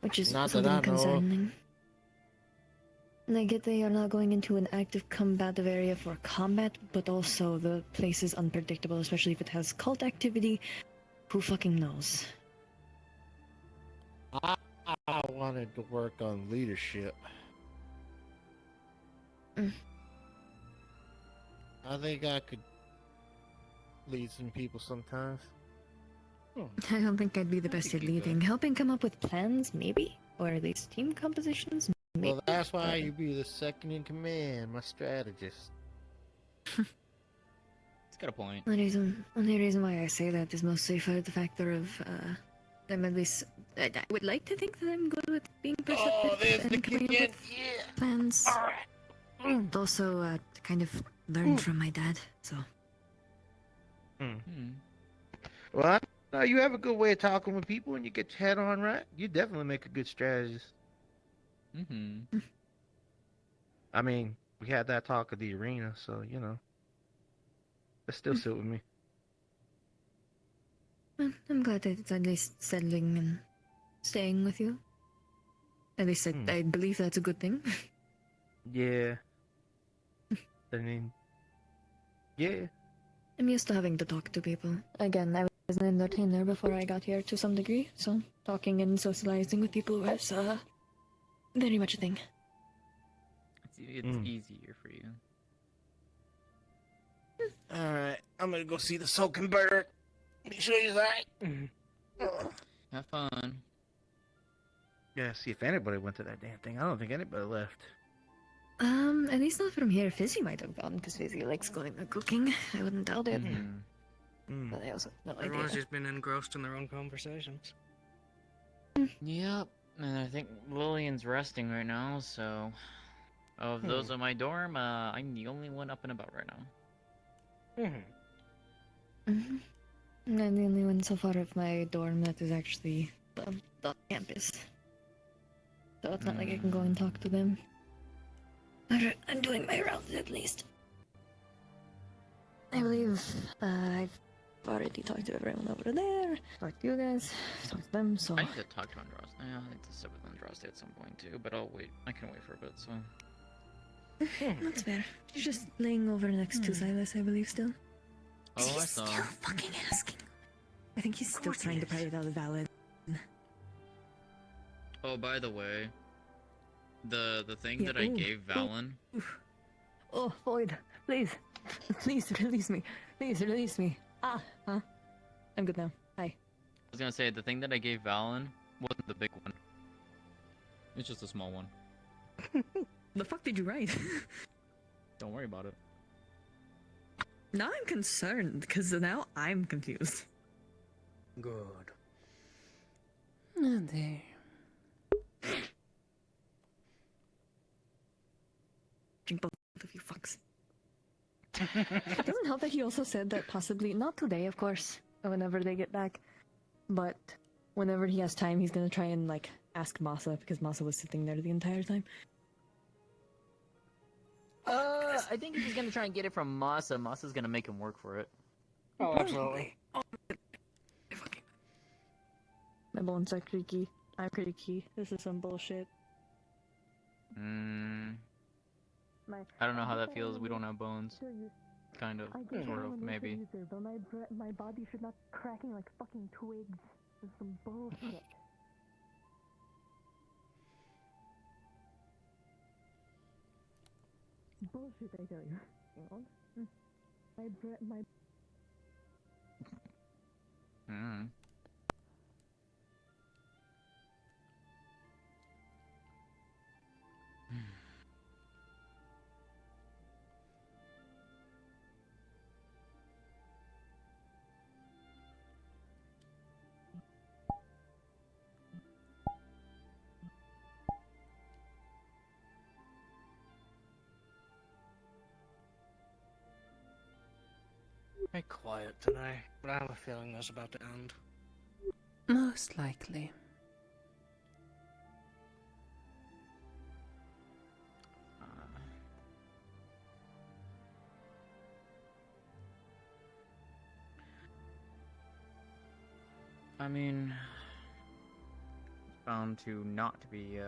Speaker 20: Which is
Speaker 5: Not that
Speaker 20: something
Speaker 5: I know of.
Speaker 20: concerning. And I get they are not going into an active combative area for combat, but also the place is unpredictable, especially if it has cult activity. Who fucking knows?
Speaker 5: I wanted to work on leadership. I think I could lead some people sometimes.
Speaker 20: I don't think I'd be the best at leading. Helping come up with plans, maybe? Or at least team compositions, maybe?
Speaker 5: Well, that's why you be the second in command, my strategist.
Speaker 11: It's got a point.
Speaker 20: The only reason why I say that is mostly for the factor of, I'm at least... I would like to think that I'm good with being perceptive and coming up with plans. But also, to kind of learn from my dad, so...
Speaker 5: Well, I know you have a good way of talking with people and you get your head on right. You definitely make a good strategist. I mean, we had that talk at the arena, so, you know. That still sit with me.
Speaker 20: Well, I'm glad that it's at least settling and staying with you. At least I believe that's a good thing.
Speaker 5: Yeah. I mean, yeah.
Speaker 20: I'm used to having to talk to people. Again, I was an entertainer before I got here to some degree, so talking and socializing with people was very much a thing.
Speaker 11: It's easier for you.
Speaker 5: Alright, I'm gonna go see the soaking bird. Make sure he's alright.
Speaker 11: Have fun.
Speaker 5: Yeah, see if anybody went to that damn thing. I don't think anybody left.
Speaker 20: At least not from here. Fizzy might have gone, because Fizzy likes going and cooking. I wouldn't doubt it. But I also have no
Speaker 6: Everyone's
Speaker 20: idea.
Speaker 6: just been engrossed in their own conversations.
Speaker 11: Yep, and I think Lillian's resting right now, so... Of those in my dorm, I'm the only one up and about right now.
Speaker 20: I'm the only one so far of my dorm that is actually the campus. So it's not like I can go and talk to them. I'm doing my rounds at least. I believe I've already talked to everyone over there. Talked to you guys. Talked to them. So
Speaker 11: I need to talk to Andros. Yeah, I need to sit with Andraste at some point too, but I'll wait. I can wait for a bit, so.
Speaker 20: That's fair. You're just laying over next to Silas, I believe, still.
Speaker 11: Oh, I
Speaker 20: He's
Speaker 11: saw.
Speaker 20: still fucking asking. I think he's still trying to pry it out of Valid.
Speaker 11: Oh, by the way, the thing that I gave Valen.
Speaker 20: Oh, Void, please. Please release me. Please release me. Ah, huh? I'm good now. Hi.
Speaker 11: I was gonna say the thing that I gave Valen wasn't the big one. It's just a small one.
Speaker 20: The fuck did you write?
Speaker 11: Don't worry about it.
Speaker 20: Now I'm concerned, because now I'm confused.
Speaker 6: Good.
Speaker 2: Oh dear.
Speaker 20: Drink both of you fucks. It doesn't help that he also said that possibly, not today, of course, whenever they get back, but whenever he has time, he's gonna try and, like, ask Masa, because Masa was sitting there the entire time.
Speaker 11: I think if he's gonna try and get it from Masa, Masa's gonna make him work for it.
Speaker 6: Oh, absolutely.
Speaker 20: My bones are creaky. I'm creaky. This is some bullshit.
Speaker 11: I don't know how that feels. We don't have bones. Kind of, sort of, maybe.
Speaker 9: But my body should not cracking like fucking twigs. This is some bullshit. Bullshit, I tell you. Hang on. My
Speaker 11: Mm.
Speaker 6: Very quiet today, but I have a feeling that's about to end.
Speaker 2: Most likely.
Speaker 11: I mean, it's bound to not be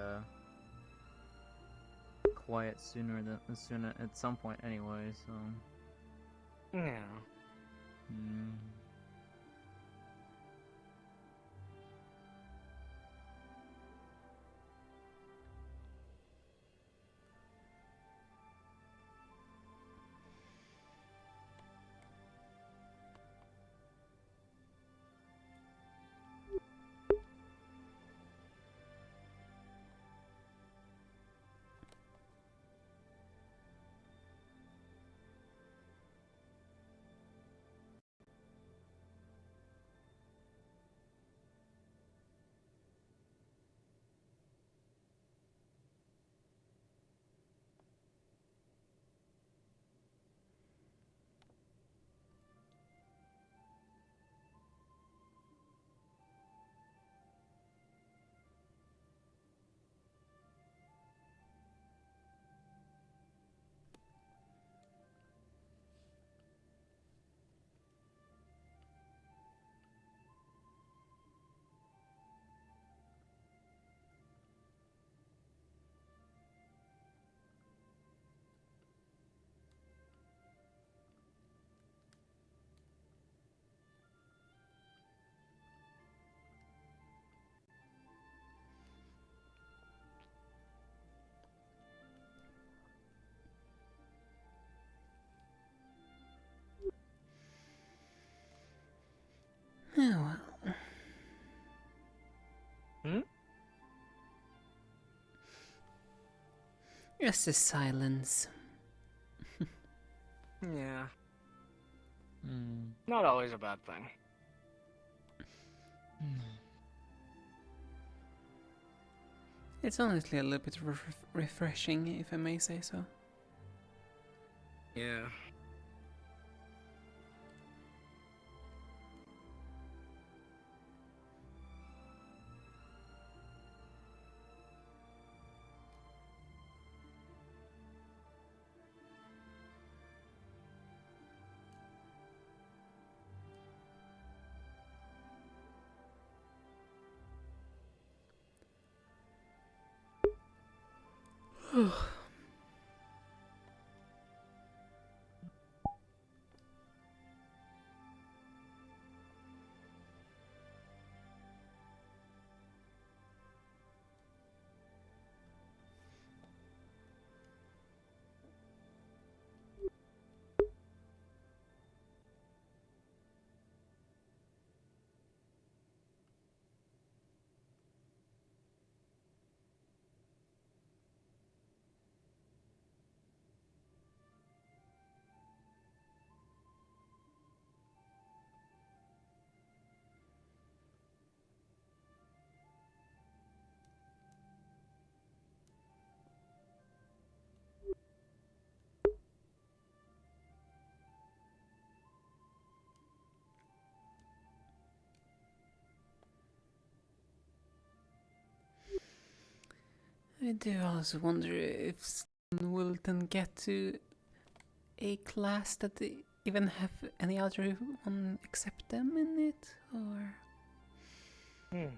Speaker 11: quiet sooner at some point anyway. So
Speaker 6: Yeah.
Speaker 2: Oh well. Just a silence.
Speaker 6: Yeah. Not always a bad thing.
Speaker 2: It's honestly a little bit refreshing, if I may say so.
Speaker 6: Yeah.
Speaker 2: I do also wonder if someone will then get to a class that they even have any other one except them in it, or...
Speaker 10: Good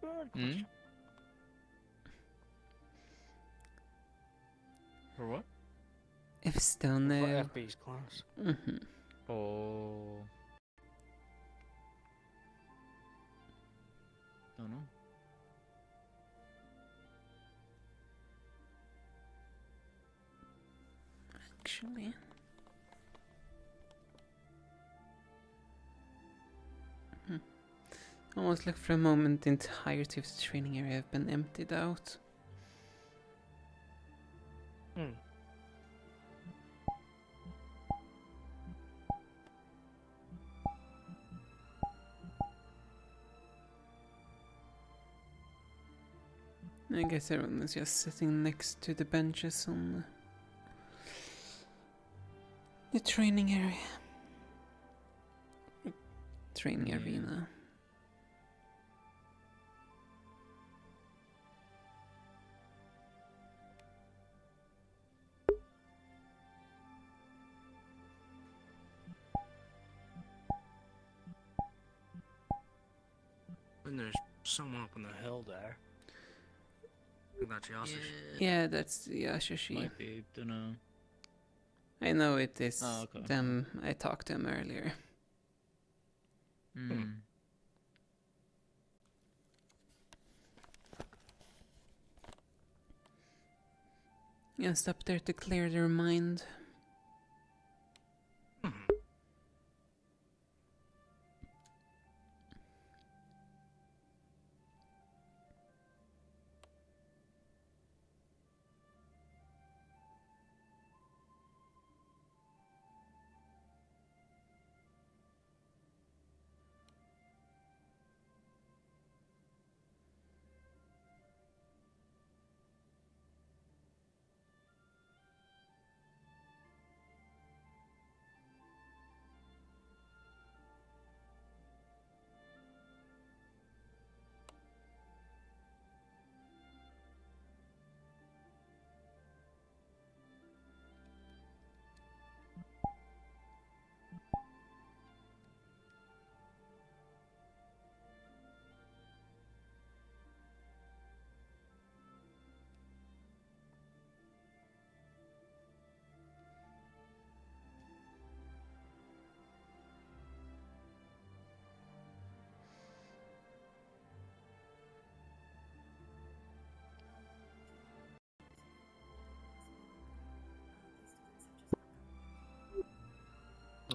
Speaker 10: question. For what?
Speaker 2: If Stone...
Speaker 6: For FB's class.
Speaker 2: Mm-hmm.
Speaker 11: Oh. Don't know.
Speaker 2: Actually... Almost like for a moment the entirety of the training area have been emptied out. I guess everyone is just sitting next to the benches on the training area. Training arena.
Speaker 6: And there's someone up on the hill there. I think that's Yasushi.
Speaker 2: Yeah, that's Yasushi.
Speaker 11: Might be, dunno.
Speaker 2: I know it is
Speaker 11: okay.
Speaker 2: them. I talked to him earlier. Just up there to clear their mind.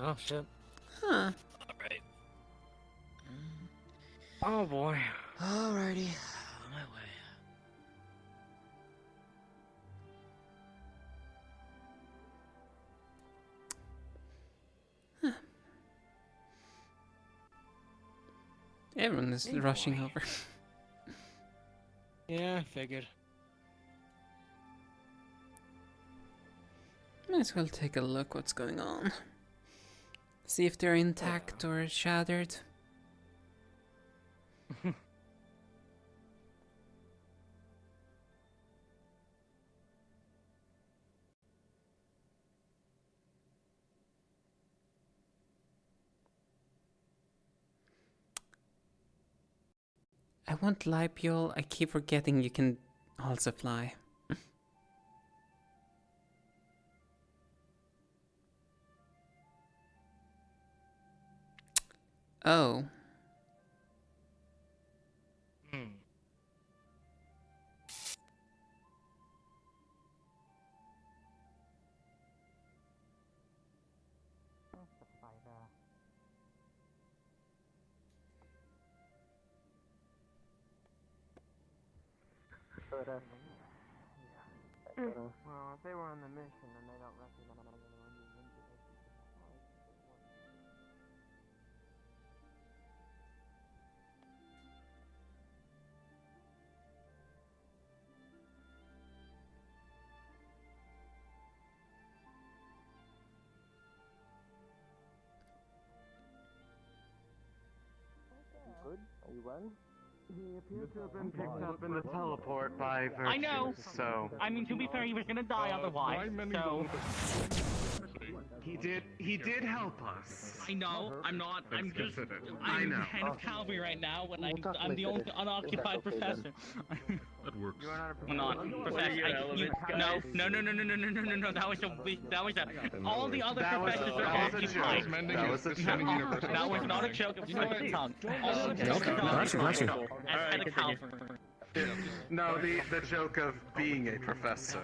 Speaker 6: Oh shit.
Speaker 2: Huh.
Speaker 6: Alright. Oh boy.
Speaker 11: Alrighty. On my way.
Speaker 2: Everyone is
Speaker 6: Hey,
Speaker 2: rushing
Speaker 6: boy.
Speaker 2: over.
Speaker 6: Yeah, figured.
Speaker 2: Might as well take a look what's going on. See if they're intact or shattered. I want Lipiol. I keep forgetting you can also fly. Oh.
Speaker 14: But, well, if they were on the mission and they don't recognize anyone who's into it. Good? Are you well? He appeared to have been picked up in the teleport by Virtue.
Speaker 10: I know.
Speaker 14: So
Speaker 10: I mean, to be fair, he was gonna die otherwise. So.
Speaker 14: He did help us.
Speaker 10: I know. I'm not. I'm just.
Speaker 14: I
Speaker 10: I'm
Speaker 14: know.
Speaker 10: head of cavalry right now, when I'm the only unoccupied professor.
Speaker 4: That works.
Speaker 10: I'm not professor. No. That was a. All the other professors are occupied.
Speaker 4: That was a joke.
Speaker 10: That was not a joke. It was like a tongue. All the
Speaker 19: Got you.
Speaker 10: as head of cavalry.
Speaker 14: No, the joke of being a professor.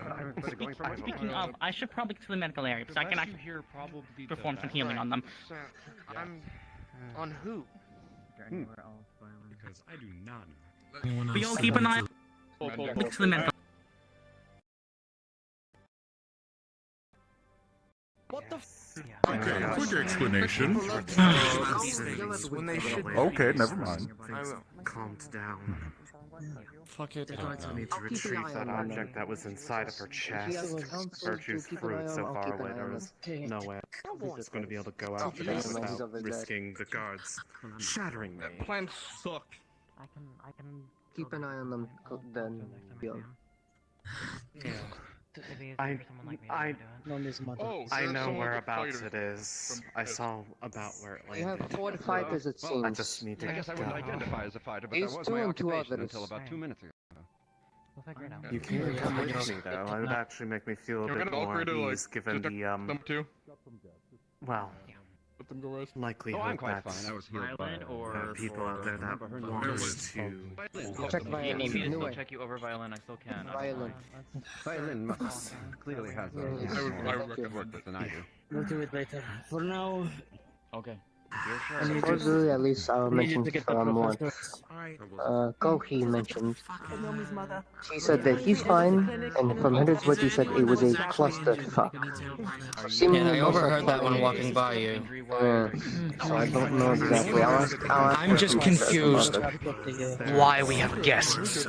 Speaker 10: Speaking of, I should probably go to the medical area because I can actually perform some healing on them.
Speaker 14: So, I'm on who?
Speaker 4: Because I do not know.
Speaker 10: But you'll keep an eye out to the medical.
Speaker 14: What the
Speaker 17: Okay, quick explanation.
Speaker 13: Okay, never mind.
Speaker 14: I will. Calmed down.
Speaker 17: Fuck it.
Speaker 14: I need to retrieve that object that was inside of her chest. Virtue's fruit so far away, there was no way it's going to be able to go after this without risking the guards shattering them.
Speaker 7: Plants suck.
Speaker 3: I can
Speaker 14: Keep an eye on them, then.
Speaker 3: Yeah.
Speaker 14: I
Speaker 7: Oh,
Speaker 14: know whereabouts it is. I saw about where it
Speaker 21: We have
Speaker 14: landed.
Speaker 21: 4 fighters, it seems.
Speaker 14: I just need to
Speaker 21: I
Speaker 14: get
Speaker 21: guess I wouldn't
Speaker 14: down.
Speaker 21: identify as a fighter,
Speaker 14: but that was my occupation until
Speaker 21: about 2 minutes ago.
Speaker 3: We'll figure it out.
Speaker 14: You can come with me though. It would actually make me feel a
Speaker 7: You're
Speaker 14: bit
Speaker 7: gonna
Speaker 14: more
Speaker 7: offer
Speaker 14: at
Speaker 7: to, like,
Speaker 14: ease given
Speaker 7: just
Speaker 14: the
Speaker 7: them too?
Speaker 14: well,
Speaker 7: Let them go rest.
Speaker 14: likelihood
Speaker 21: Oh, I'm quite
Speaker 14: that
Speaker 21: fine. I was healed by
Speaker 14: people out there that want us to
Speaker 21: Check violin.
Speaker 15: Need me to
Speaker 21: No
Speaker 15: still
Speaker 21: way.
Speaker 15: check you over violin, I still can.
Speaker 21: Violin. Violin clearly has a
Speaker 7: I would recommend
Speaker 21: work than I do.
Speaker 3: We'll do it later. For now,
Speaker 15: Okay.
Speaker 21: Supposedly, at least I'll mention from one. Kohi mentioned. She said that he's fine, and from Hendrix what you said, it was a clusterfuck.
Speaker 19: Yeah, I overheard that one walking by you.
Speaker 21: So I don't know exactly.
Speaker 19: I'm just confused why we have guests.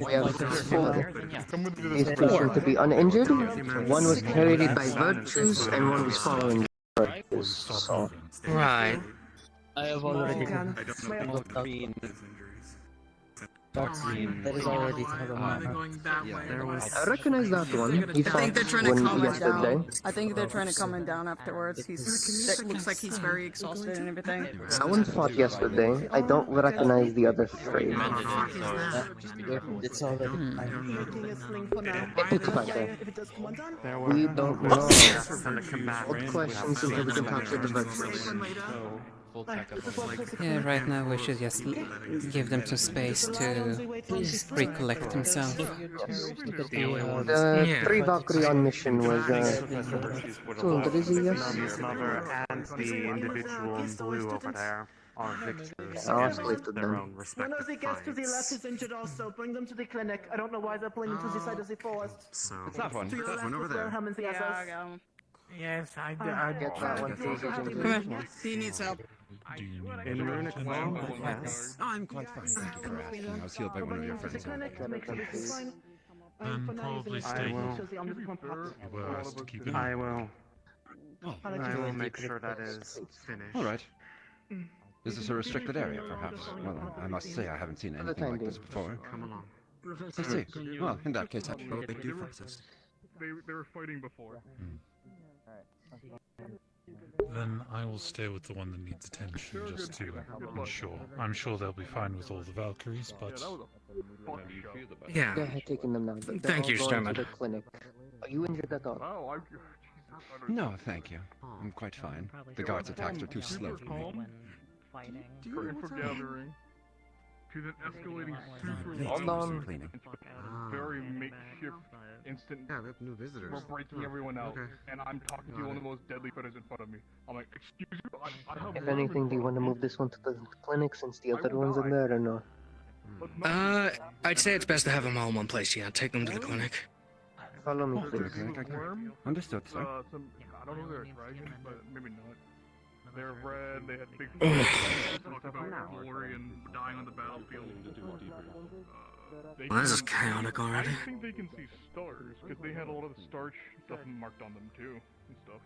Speaker 21: We have 4. These two seem to be uninjured. One was carried by Virtues, and one was following Virtues. So.
Speaker 19: Right.
Speaker 3: I have already that is already
Speaker 21: I recognize that one. He fought when yesterday.
Speaker 22: I think they're trying to calm him down afterwards. It looks like he's very exhausted and everything.
Speaker 21: That one fought yesterday. I don't recognize the other 3.
Speaker 3: It's already
Speaker 21: It's fine there. We don't know. Old questions until we can talk to the Virtues.
Speaker 2: Yeah, right now we should just give them some space to recollect themselves.
Speaker 21: The 3 Valkyrie on mission was so Drizzy, yes?
Speaker 14: and the individual in blue over there are victors
Speaker 21: I'll
Speaker 14: in
Speaker 21: escalate to
Speaker 14: their
Speaker 21: them.
Speaker 14: own
Speaker 23: One
Speaker 14: respective
Speaker 23: of the guests to the left
Speaker 14: fights.
Speaker 23: is injured also. Bring them to the clinic. I don't know why they're pulling to the side of the forest.
Speaker 14: So
Speaker 21: It's that one.
Speaker 23: To your
Speaker 21: That
Speaker 23: left
Speaker 21: one over
Speaker 23: is
Speaker 21: there.
Speaker 23: Wilhelm and the SS.
Speaker 3: Yes, I
Speaker 21: Get that one, please, Agent.
Speaker 22: Come here. He needs help.
Speaker 14: in runic law, yes.
Speaker 21: Oh, I'm quite fine. Thank you for asking. I was healed by one of your friends.
Speaker 23: Probably
Speaker 14: I will. I will.
Speaker 21: Oh,
Speaker 14: I will make sure that is finished.
Speaker 21: all right. Is this a restricted area, perhaps? Well, I must say I haven't seen anything like this before.
Speaker 14: Come along.
Speaker 21: I see. Well, in that case, I will be due process.
Speaker 7: They were fighting before.
Speaker 24: Then I will stay with the one that needs attention just to ensure. I'm sure they'll be fine with all the Valkyries, but...
Speaker 21: Yeah. Go ahead, taking them now. But
Speaker 19: Thank you,
Speaker 21: they're all going
Speaker 19: Sturman.
Speaker 21: to the clinic. Are you injured at all?
Speaker 7: No,
Speaker 21: No, thank you. I'm quite fine. The guards' attacks are too slow for me.
Speaker 15: fighting.
Speaker 7: For gathering. She's an escalating super.
Speaker 21: Hold on.
Speaker 7: Very makeshift instant.
Speaker 12: Yeah, we have new visitors.
Speaker 7: We're breaking everyone out,
Speaker 12: Okay.
Speaker 7: and I'm talking to one of the most deadly fighters in front of me. I'm like, excuse you, I have.
Speaker 21: If anything, do you want to move this one to the clinic since the other one's in there or no?
Speaker 6: I'd say it's best to have them all in one place. Yeah, take them to the clinic.
Speaker 21: Follow me, please.
Speaker 12: Understood, sir.
Speaker 7: I don't know if they're dragons, but maybe not. They're red, they had big talked about glory and dying on the battlefield.
Speaker 6: Well, this is chaotic already.
Speaker 7: I think they can see stars, because they had a lot of the starch stuff marked on them too, and stuff.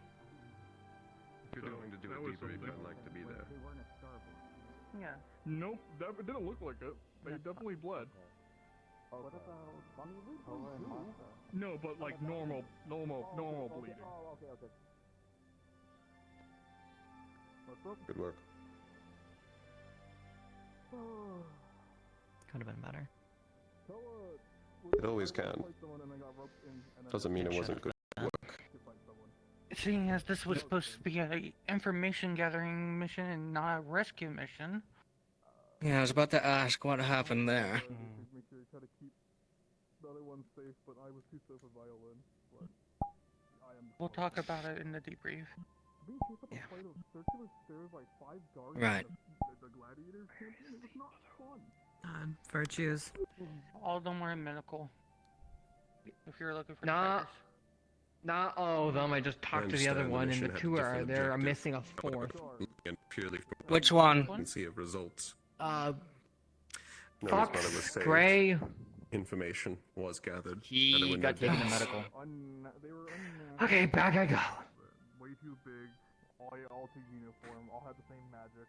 Speaker 4: If you're going to do a debrief, I'd like to be there.
Speaker 7: Yeah. Nope, that didn't look like it. They definitely bled. No, but like normal bleeding.
Speaker 14: Good work.
Speaker 11: Could have been better.
Speaker 14: It always can. Doesn't mean it wasn't good work.
Speaker 10: Seeing as this was supposed to be an information gathering mission and not a rescue mission.
Speaker 6: Yeah, I was about to ask what happened there.
Speaker 7: Make sure you try to keep the other one safe, but I was too slow for violin. But I am.
Speaker 10: We'll talk about it in the debrief.
Speaker 7: Being chased up a flight of circular stairs by 5 guards.
Speaker 6: Right.
Speaker 7: The gladiators campaign, it was not fun.
Speaker 3: Virtues.
Speaker 10: All of them were in medical. If you're looking for
Speaker 1: Not all of them. I just talked to the other one, and the two are there. I'm missing a fourth.
Speaker 14: And purely for
Speaker 6: Which one?
Speaker 14: consistency of results.
Speaker 1: Fox, Gray.
Speaker 14: Information was gathered.
Speaker 11: He got taken to medical.
Speaker 1: Okay, back I go.
Speaker 7: Way too big. All too uniform. All had the same magic.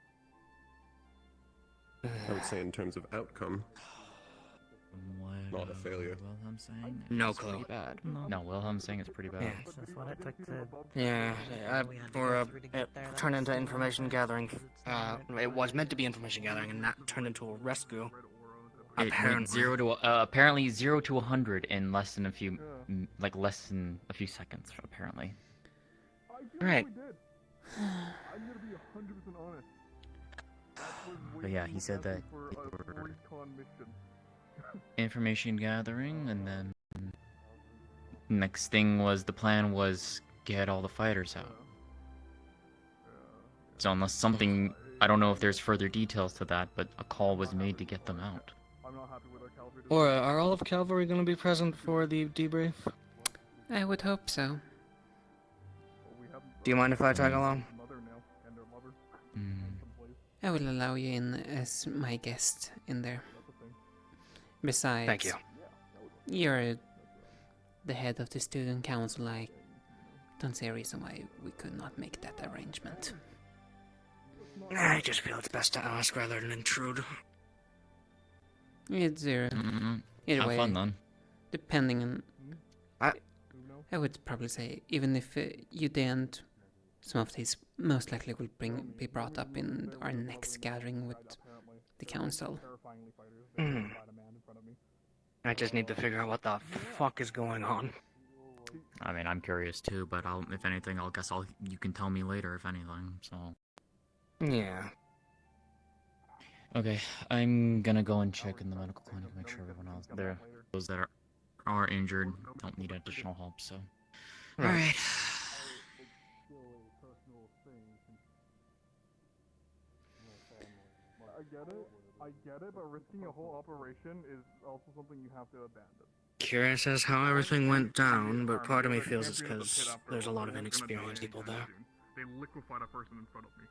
Speaker 14: I would say in terms of outcome, not a failure.
Speaker 11: Wilhelm saying?
Speaker 6: No
Speaker 11: It's
Speaker 6: clue.
Speaker 11: pretty bad. No, Wilhelm saying it's pretty bad.
Speaker 6: Yeah.
Speaker 3: That's what it took to.
Speaker 6: Yeah, it turned into information gathering. It was meant to be information gathering, and that turned into a rescue.
Speaker 11: It went apparently 0 to 100 in less than a few, less than a few seconds. Apparently.
Speaker 6: Right.
Speaker 7: I'm gonna be 100% honest.
Speaker 11: But yeah, he said that information gathering, and then next thing was the plan was get all the fighters out. So unless something, I don't know if there's further details to that, but a call was made to get them out.
Speaker 6: Or are all of cavalry going to be present for the debrief?
Speaker 2: I would hope so.
Speaker 6: Do you mind if I tag along?
Speaker 2: I will allow you in as my guest in there. Besides,
Speaker 6: Thank you.
Speaker 2: You're the head of the student council. I don't see a reason why we could not make that arrangement.
Speaker 6: I just feel it's best to ask rather than intrude.
Speaker 2: It's zero. Either
Speaker 11: Have
Speaker 2: way,
Speaker 11: fun then.
Speaker 2: depending on, I would probably say even if you didn't, some of these most likely will be brought up in our next gathering with the council.
Speaker 6: I just need to figure out what the fuck is going on.
Speaker 11: I mean, I'm curious too, but if anything, you can tell me later if anything. So.
Speaker 6: Yeah.
Speaker 11: Okay, I'm gonna go and check in the medical clinic, make sure everyone else there, those that are injured, don't need additional help. So.
Speaker 6: All right.
Speaker 7: I get it, but risking a whole operation is also something you have to abandon.
Speaker 6: Curious as how everything went down, but part of me feels it's because there's a lot of inexperienced people there.
Speaker 7: They liquefied a person in front of me.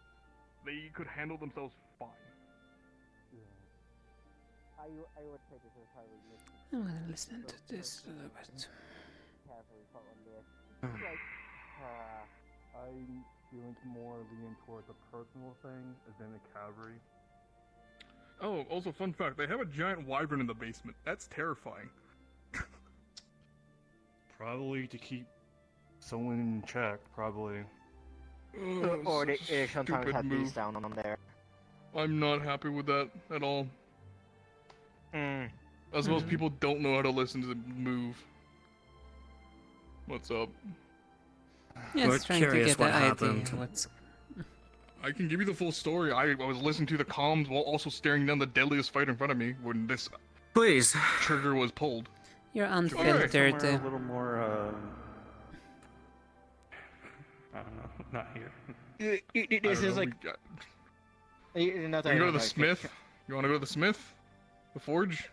Speaker 7: They could handle themselves fine.
Speaker 3: I would say this is how we
Speaker 2: I'm gonna listen to this a little bit.
Speaker 7: I'm feeling more leaning towards a personal thing than the cavalry. Oh, also fun fact, they have a giant wyvern in the basement. That's terrifying.
Speaker 4: Probably to keep someone in check, probably.
Speaker 1: Or they sometimes
Speaker 7: Stupid
Speaker 1: have
Speaker 7: move.
Speaker 1: these down on there.
Speaker 7: I'm not happy with that at all. As well as
Speaker 2: Mhm.
Speaker 7: people don't know how to listen to the move. What's up?
Speaker 2: Yes,
Speaker 6: We're
Speaker 2: trying to
Speaker 6: curious
Speaker 2: get the
Speaker 6: what
Speaker 2: idea
Speaker 6: happened.
Speaker 2: what's.
Speaker 7: I can give you the full story. I was listening to the comms while also staring down the deadliest fight in front of me when this trigger was pulled.
Speaker 2: You're unfiltered.
Speaker 14: Somewhere a little more, I don't know, not here.
Speaker 6: This is like...
Speaker 7: You wanna go to the Smith? You wanna go to the Smith? The Forge?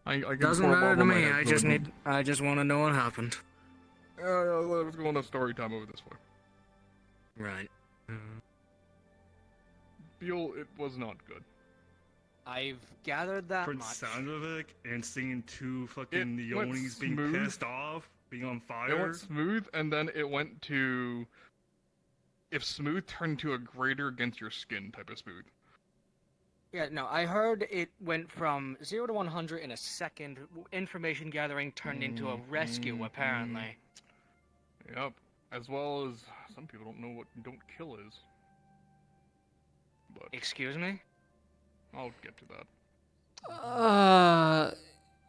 Speaker 7: I can
Speaker 6: Doesn't
Speaker 7: pour a
Speaker 6: matter
Speaker 7: bottle
Speaker 6: to
Speaker 7: of
Speaker 6: me.
Speaker 7: my head.
Speaker 6: I just want to know what happened.
Speaker 7: Let's go on a story time over this way.
Speaker 6: Right.
Speaker 7: Feel it was not good.
Speaker 6: I've gathered that
Speaker 4: Prince
Speaker 6: much.
Speaker 4: Sandrovic and seeing two fucking Neonis being
Speaker 7: smooth.
Speaker 4: pissed off, being on fire.
Speaker 7: It went smooth, and then it went to... If smooth turned to a grater against your skin type of smooth.
Speaker 6: Yeah, no, I heard it went from 0 to 100 in a second. Information gathering turned into a rescue, apparently.
Speaker 7: Yep. As well as some people don't know what don't kill is. But
Speaker 6: excuse me?
Speaker 7: I'll get to that.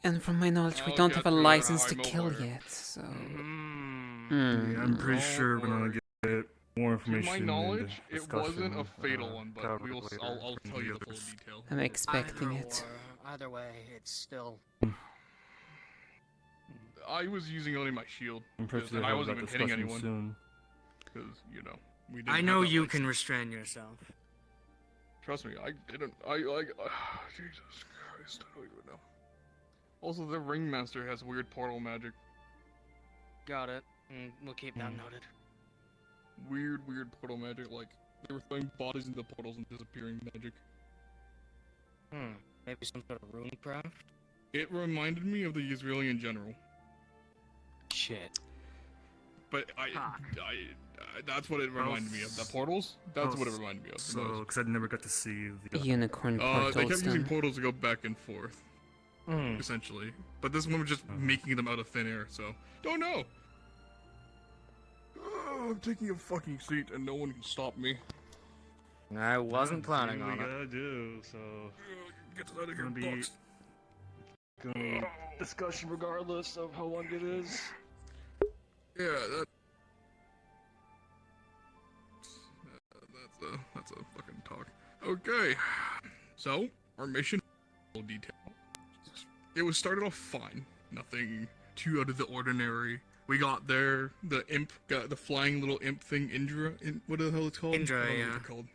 Speaker 2: And from my knowledge, we
Speaker 7: I'll
Speaker 2: don't
Speaker 7: get
Speaker 2: have a
Speaker 7: to it.
Speaker 2: license to
Speaker 7: I'm
Speaker 2: kill
Speaker 7: aware.
Speaker 2: yet, so...
Speaker 4: Yeah, I'm pretty sure we're gonna get more
Speaker 7: To
Speaker 4: information.
Speaker 7: my
Speaker 4: in
Speaker 7: knowledge,
Speaker 4: the
Speaker 7: it wasn't a
Speaker 4: discussion,
Speaker 7: fatal one, but
Speaker 4: covered
Speaker 7: I'll
Speaker 4: later
Speaker 7: tell
Speaker 4: in
Speaker 7: you
Speaker 4: the
Speaker 7: the full
Speaker 4: others.
Speaker 7: detail.
Speaker 2: I'm expecting it.
Speaker 6: Either way, it's still...
Speaker 7: I was using only my shield,
Speaker 4: I'm pretty sure
Speaker 7: and I
Speaker 4: we'll
Speaker 7: wasn't
Speaker 4: have
Speaker 7: even
Speaker 4: that
Speaker 7: hitting
Speaker 4: discussion
Speaker 7: anyone.
Speaker 4: soon.
Speaker 7: Because, you know, we didn't
Speaker 6: I
Speaker 7: have
Speaker 6: know
Speaker 7: that
Speaker 6: you
Speaker 7: license.
Speaker 6: can restrain yourself.
Speaker 7: Trust me, I didn't. Jesus Christ, I don't even know. Also, the Ringmaster has weird portal magic.
Speaker 6: Got it. We'll keep that noted.
Speaker 7: Weird portal magic, like, they were throwing bodies into portals and disappearing magic.
Speaker 6: Maybe some sort of rune craft?
Speaker 7: It reminded me of the Israeli in general.
Speaker 6: Shit.
Speaker 7: But that's what it reminded me of. The portals? That's what it reminded me of. the most.
Speaker 4: because I never got to see the
Speaker 2: Unicorn portals.
Speaker 7: They kept using
Speaker 2: then.
Speaker 7: portals to go back and forth, essentially. But this one was just making them out of thin air, so don't know. I'm taking a fucking seat and no one can stop me.
Speaker 6: I wasn't planning on
Speaker 4: we
Speaker 6: it.
Speaker 4: gotta do, so...
Speaker 7: Get out of here,
Speaker 4: gonna be...
Speaker 7: Bucks.
Speaker 10: Gonna discussion regardless of how long it is.
Speaker 7: Yeah, that's a fucking talk. Okay, so our mission detail. It was started off fine, nothing too out of the ordinary. We got there, the imp got the flying little imp thing, Indra. What the hell it's called?
Speaker 6: Indra,
Speaker 7: I don't know what
Speaker 6: yeah.
Speaker 7: it's called.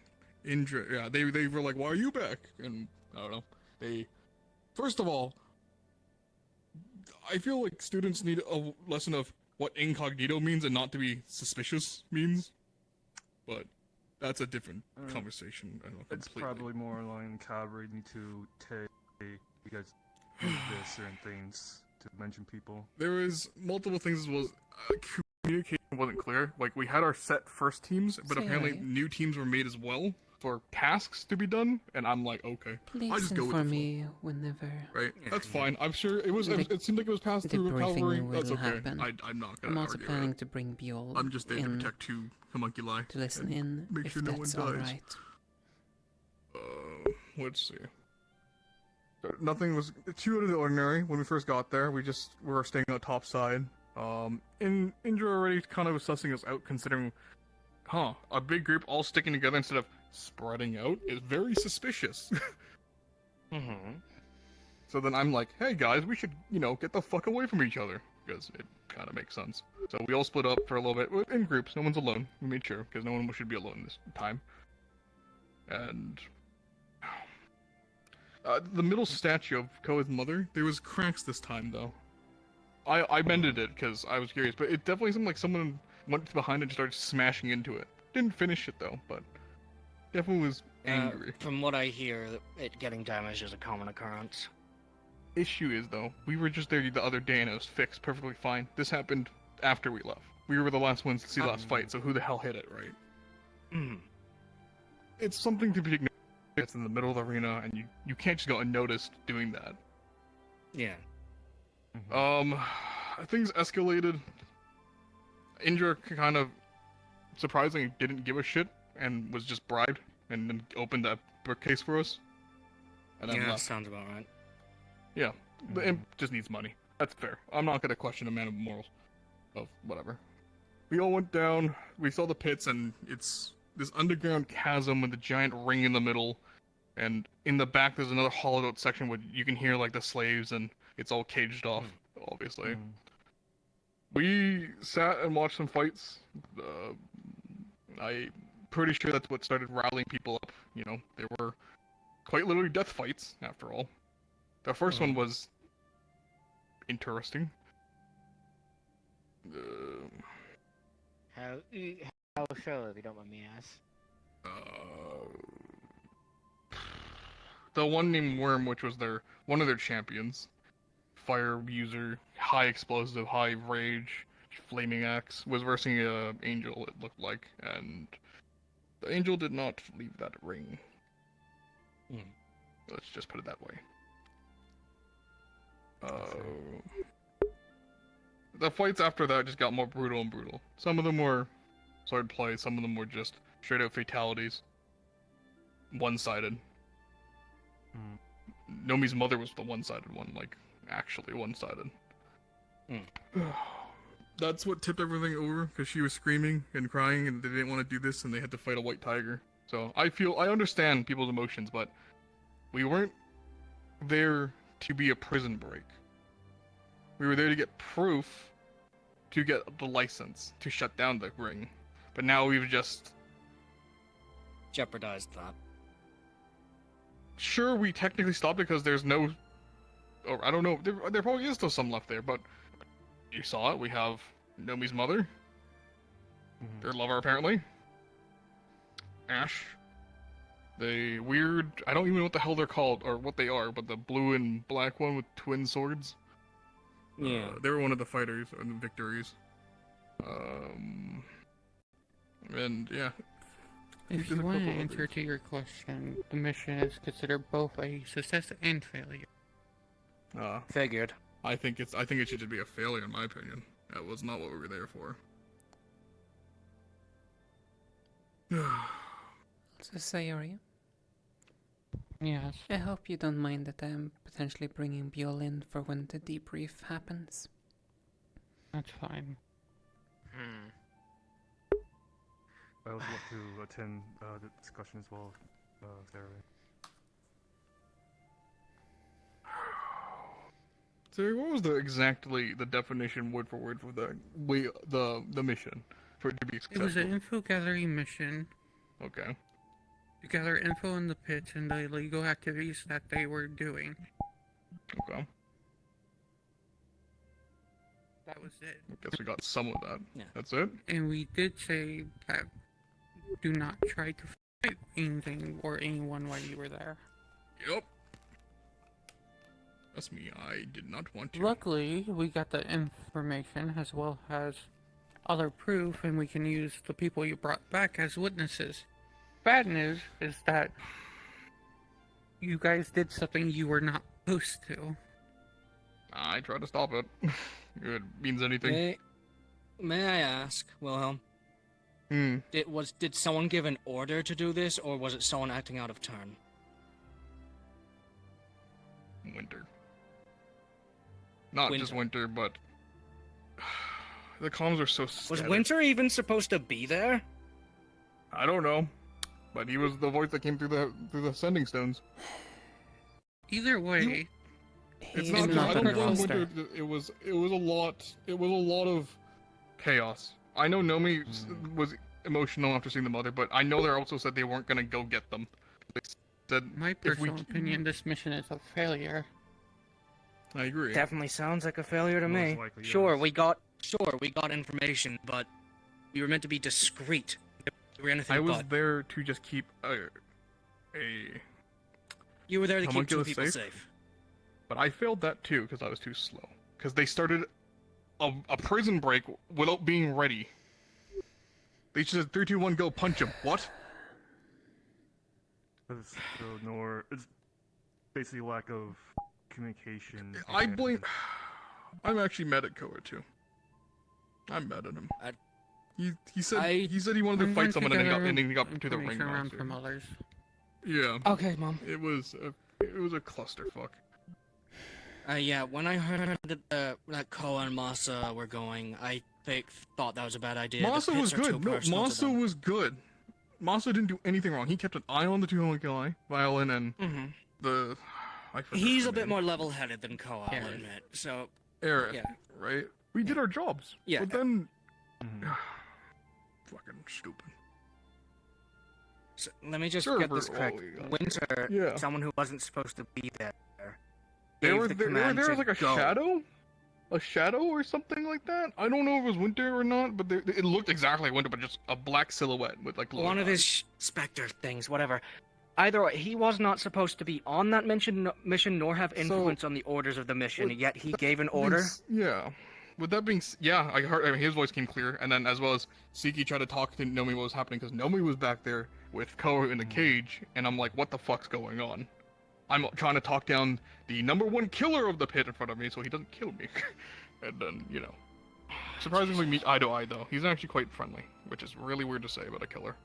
Speaker 7: Indra, yeah. They were like, "Why are you back?" And I don't know. They, first of all, I feel like students need a lesson of what incognito means and not to be suspicious means. But that's a different conversation. I don't know.
Speaker 4: It's probably more along cavalry need to take you guys do this certain things to mention people.
Speaker 7: There was multiple things as well as communication wasn't clear. Like, we had our set first teams, but
Speaker 2: Say
Speaker 7: apparently
Speaker 2: hi.
Speaker 7: new teams were made as well for tasks to be done, and I'm like, okay. I
Speaker 2: Please
Speaker 7: just go with
Speaker 2: inform
Speaker 7: the flow.
Speaker 2: me whenever
Speaker 7: Right, that's fine. I'm sure it was. It seemed like it was passed
Speaker 2: the
Speaker 7: through with
Speaker 2: briefing
Speaker 7: cavalry.
Speaker 2: will
Speaker 7: That's okay.
Speaker 2: happen.
Speaker 7: I'm not
Speaker 2: I'm
Speaker 7: gonna
Speaker 2: also
Speaker 7: argue
Speaker 2: planning
Speaker 7: with
Speaker 2: to bring Bjorn
Speaker 7: it. I'm just there to
Speaker 2: in
Speaker 7: protect two homunculi.
Speaker 2: to listen
Speaker 7: and
Speaker 2: in
Speaker 7: make
Speaker 2: if
Speaker 7: sure no one
Speaker 2: that's
Speaker 7: dies.
Speaker 2: alright.
Speaker 7: Let's see. Nothing was too out of the ordinary when we first got there. We were staying on the top side. Indra already kind of was sussing us out, considering, a big group all sticking together instead of spreading out is very suspicious. So then I'm like, hey guys, we should, get the fuck away from each other, because it kind of makes sense. So we all split up for a little bit, in groups, no one's alone. We made sure, because no one should be alone this time. And the middle statue of Koa's mother, there was cracks this time, though. I mended it, because I was curious, but it definitely seemed like someone went behind it and started smashing into it. Didn't finish it, though, but definitely was angry.
Speaker 6: From what I hear, it getting damaged is a common occurrence.
Speaker 7: Issue is, though, we were just there the other day and it was fixed perfectly fine. This happened after we left. We were the last ones to see the last fight, so who the hell hit it, right? It's something to be ignored. It's in the middle of the arena, and you can't just go unnoticed doing that.
Speaker 6: Yeah.
Speaker 7: Things escalated. Indra kind of surprisingly didn't give a shit and was just bribed and then opened that bookcase for us. And then
Speaker 6: Yeah,
Speaker 7: left.
Speaker 6: sounds about right.
Speaker 7: Yeah, the imp just needs money. That's fair. I'm not gonna question a man of morals. Of whatever. We all went down. We saw the pits, and it's this underground chasm with a giant ring in the middle, and in the back there's another hollowed out section where you can hear like the slaves, and it's all caged off, obviously. We sat and watched some fights. I'm pretty sure that's what started rallying people up. You know, there were quite literally death fights, after all. The first one was interesting.
Speaker 15: How so, if you don't mind me asking?
Speaker 7: The one named Worm, which was one of their champions, fire user, high explosive, high rage, flaming axe, was versing a angel. It looked like, and the angel did not leave that ring. Let's just put it that way. The fights after that just got more brutal and brutal. Some of them were sword play, some of them were just straight out fatalities. One-sided. Nomi's mother was the one-sided one, like, actually one-sided. That's what tipped everything over, because she was screaming and crying, and they didn't want to do this, and they had to fight a white tiger. So, I understand people's emotions, but we weren't there to be a prison break. We were there to get proof to get the license to shut down the ring. But now we've just
Speaker 6: jeopardized that.
Speaker 7: Sure, we technically stopped because there's no... Or, I don't know, there probably is still some left there, but you saw it. We have Nomi's mother. Their lover, apparently. Ash. The weird... I don't even know what the hell they're called, or what they are, but the blue and black one with twin swords.
Speaker 6: Yeah.
Speaker 7: They were one of the fighters and the victories. And yeah.
Speaker 17: If you want to answer to your question, the mission is considered both a success and failure.
Speaker 6: Figured.
Speaker 7: I think it should just be a failure in my opinion. That was not what we were there for.
Speaker 2: So, Sayori?
Speaker 17: Yes?
Speaker 2: I hope you don't mind that I'm potentially bringing Biol in for when the debrief happens.
Speaker 17: That's fine.
Speaker 5: I would love to attend the discussion as well, Sarah.
Speaker 7: So what was the definition word for word for the mission for it to be
Speaker 17: It
Speaker 7: successful?
Speaker 17: was an info gathering mission.
Speaker 7: Okay.
Speaker 17: To gather info on the pits and the illegal activities that they were doing.
Speaker 7: Okay.
Speaker 17: That was it.
Speaker 7: I guess we got some of that.
Speaker 6: Yeah.
Speaker 7: That's it?
Speaker 17: And we did say that do not try to fight anything or anyone while you were there.
Speaker 7: Yep. That's me. I did not want to.
Speaker 17: Luckily, we got the information as well as other proof, and we can use the people you brought back as witnesses. Bad news is that you guys did something you were not supposed to.
Speaker 7: I tried to stop it. If it means anything.
Speaker 6: May I ask, Wilhelm? Did someone give an order to do this, or was it someone acting out of turn?
Speaker 7: Winter. Not just Winter, but the comms are so static.
Speaker 6: Was Winter even supposed to be there?
Speaker 7: I don't know, but he was the voice that came through the sending stones.
Speaker 17: Either way,
Speaker 7: it's not. I don't blame Winter. It was a lot. It was a lot of chaos. I know Nomi was emotional after seeing the mother, but I know they also said they weren't gonna go get them. They said,
Speaker 17: my personal opinion, this mission is a failure.
Speaker 7: I agree.
Speaker 6: Definitely sounds like a failure to me.
Speaker 5: Likely,
Speaker 6: Sure, we got information, but we were meant to be discreet. We were anything
Speaker 7: I was
Speaker 6: but.
Speaker 7: there to just keep a
Speaker 6: You were there to keep two
Speaker 7: homunculus
Speaker 6: people safe.
Speaker 7: But I failed that too because I was too slow. Because they started a prison break without being ready. They just said 3, 2, 1, go punch him. What?
Speaker 5: It's basically lack of communication.
Speaker 7: I blame. I'm actually mad at Koa too. I'm mad at him. He said he wanted to fight someone and then he got to the ring
Speaker 17: around from others.
Speaker 7: Yeah.
Speaker 6: Okay, Mom.
Speaker 7: It was a clusterfuck.
Speaker 6: Yeah, when I heard that Koa and Masa were going, I thought that was a bad idea.
Speaker 7: Masa was good. No, Masa was good. Masa didn't do anything wrong. He kept an eye on the two homunculi, Violin and the. I forgot
Speaker 6: He's
Speaker 7: her
Speaker 6: a bit
Speaker 7: name.
Speaker 6: more level-headed than Koa, I'll admit. So,
Speaker 7: Aerith,
Speaker 6: yeah.
Speaker 7: right? We did our jobs.
Speaker 6: Yeah.
Speaker 7: But then. Fucking stupid.
Speaker 6: So, let me just
Speaker 7: Sure,
Speaker 6: get this
Speaker 7: we're
Speaker 6: correct.
Speaker 7: all-
Speaker 6: Winter,
Speaker 7: Yeah.
Speaker 6: someone who wasn't supposed to be there,
Speaker 7: They
Speaker 6: gave
Speaker 7: were
Speaker 6: the
Speaker 7: there,
Speaker 6: command
Speaker 7: there
Speaker 6: to
Speaker 7: was like a
Speaker 6: go.
Speaker 7: shadow? A shadow or something like that? I don't know if it was Winter or not, but it looked exactly like Winter, but just a black silhouette with like glowing
Speaker 6: One of
Speaker 7: eyes.
Speaker 6: his specter things, whatever. Either way, he was not supposed to be on that mission nor have influence on the orders of the mission, yet he gave an order.
Speaker 7: Yeah. With that being, yeah, I heard. I mean, his voice came clear, and then as well as Siki tried to talk to Nomi what was happening because Nomi was back there with Koa in the cage, and I'm like, what the fuck's going on? I'm trying to talk down the #1 killer of the pit in front of me so he doesn't kill me, and then surprisingly meet eye to eye though. He's actually quite friendly, which is really weird to say about a killer,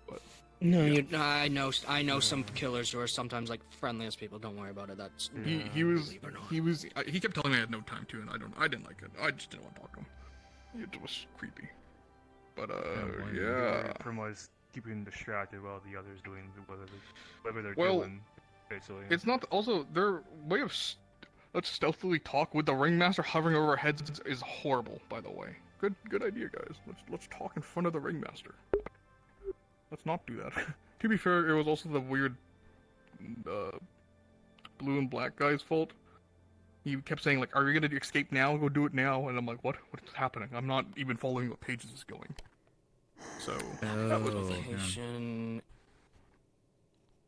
Speaker 7: but.
Speaker 6: No, I know some killers who are sometimes like friendly as people. Don't worry about it. That's
Speaker 7: He kept telling me I had no time to, and I didn't like it. I just didn't want to talk to him. It was creepy. But yeah.
Speaker 5: From was keeping distracted while the others doing whatever they're
Speaker 7: Well,
Speaker 5: doing. Basically.
Speaker 7: it's not also their way of let's stealthily talk with the ringmaster hovering over our heads is horrible. By the way, good idea, guys. Let's talk in front of the ringmaster. Let's not do that. To be fair, it was also the weird blue and black guy's fault. He kept saying like, "Are we gonna escape now? Go do it now!" And I'm like, "What? What's happening? I'm not even following what pages is going." So that was
Speaker 6: mission.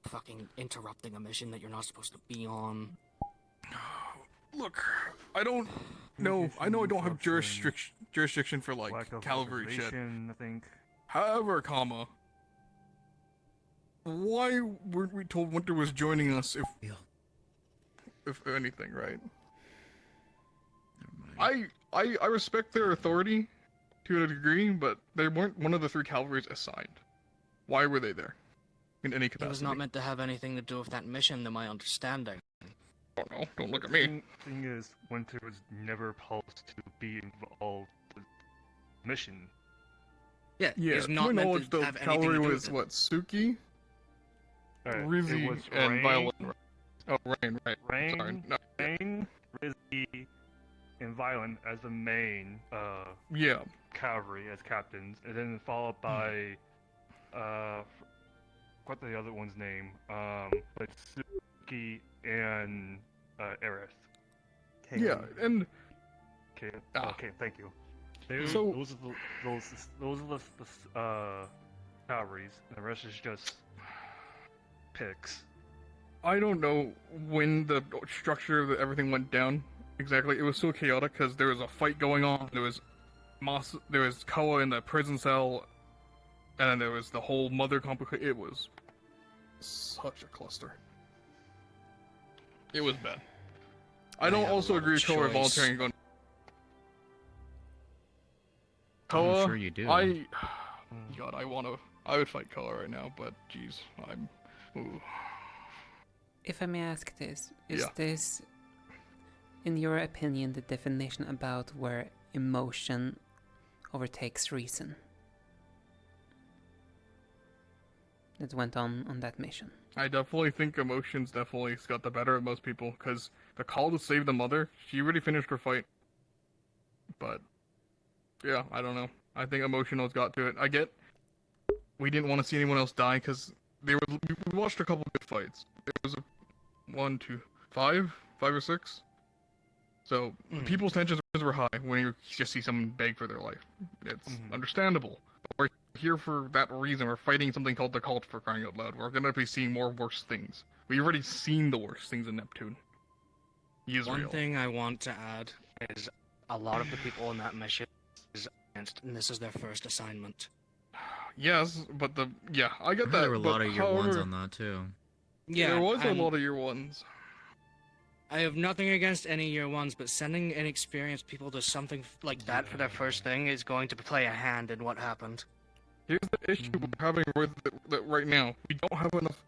Speaker 6: Fucking interrupting a mission that you're not supposed to be on.
Speaker 7: Look, I don't know. I know I don't have jurisdiction for like
Speaker 5: Lack of
Speaker 7: cavalry shit.
Speaker 5: observation, I think.
Speaker 7: However, why weren't we told Winter was joining us if anything, right? I respect their authority to a degree, but they weren't one of the 3 cavalries assigned. Why were they there? In any
Speaker 6: It
Speaker 7: capacity?
Speaker 6: was not meant to have anything to do with that mission, to my understanding.
Speaker 7: Oh no, don't look at me.
Speaker 5: Thing is, Winter was never supposed to be involved with the mission.
Speaker 6: Yeah,
Speaker 7: Yeah,
Speaker 6: it's
Speaker 7: to
Speaker 6: not
Speaker 7: my
Speaker 6: meant
Speaker 7: knowledge,
Speaker 6: to
Speaker 7: the
Speaker 6: have anything to
Speaker 7: cavalry
Speaker 6: do
Speaker 7: was
Speaker 6: with it.
Speaker 7: what, Suki,
Speaker 5: It
Speaker 7: Rizzy,
Speaker 5: was
Speaker 7: and
Speaker 5: Rain,
Speaker 7: Violin. Oh, Rain, right.
Speaker 5: Rain,
Speaker 7: Sorry. No.
Speaker 5: Rain, Rizzy, and Violent as the main
Speaker 7: Yeah.
Speaker 5: cavalry as captains, and then followed by what the other one's name? Like Suki and Aerith.
Speaker 7: Yeah, and
Speaker 5: Okay, okay, thank you.
Speaker 7: So-
Speaker 5: those are the cavalries, and the rest is just picks.
Speaker 7: I don't know when the structure of everything went down exactly. It was so chaotic because there was a fight going on. There was there was Koa in the prison cell, and then there was the whole mother complication. It was such a cluster. It was bad. I don't
Speaker 6: have a
Speaker 7: also
Speaker 6: lot of
Speaker 7: agree with Koa
Speaker 6: choice.
Speaker 7: volunteering and going.
Speaker 8: I'm
Speaker 7: Koa,
Speaker 8: sure you do.
Speaker 7: God, I would fight Koa right now, but jeez, ooh.
Speaker 2: If I may ask this, is
Speaker 7: Yeah.
Speaker 2: this, in your opinion, the definition about where emotion overtakes reason that went on that mission?
Speaker 7: I definitely think emotions definitely got the better of most people, because the call to save the mother, she already finished her fight. But, yeah, I don't know. I think emotionals got to it. I get, we didn't want to see anyone else die, because we watched a couple good fights. There was a 1, 2, 5 or 6. So, people's tensions were high when you just see someone beg for their life. It's understandable. But we're here for that reason. We're fighting something called the cult, for crying out loud. We're gonna be seeing more worse things. We've already seen the worst things in Neptune.
Speaker 6: One thing I want to add is a lot of the people in that mission is against, and this is their first assignment.
Speaker 7: Yes, but I get that.
Speaker 8: There were a
Speaker 7: but
Speaker 8: lot of year ones
Speaker 7: however,
Speaker 8: on that too.
Speaker 6: Yeah,
Speaker 7: there was a
Speaker 6: and
Speaker 7: lot of year ones.
Speaker 6: I have nothing against any year ones, but sending inexperienced people to something like that for their first thing is going to play a hand in what happened.
Speaker 7: Here's the issue we're having with it right now. We don't have enough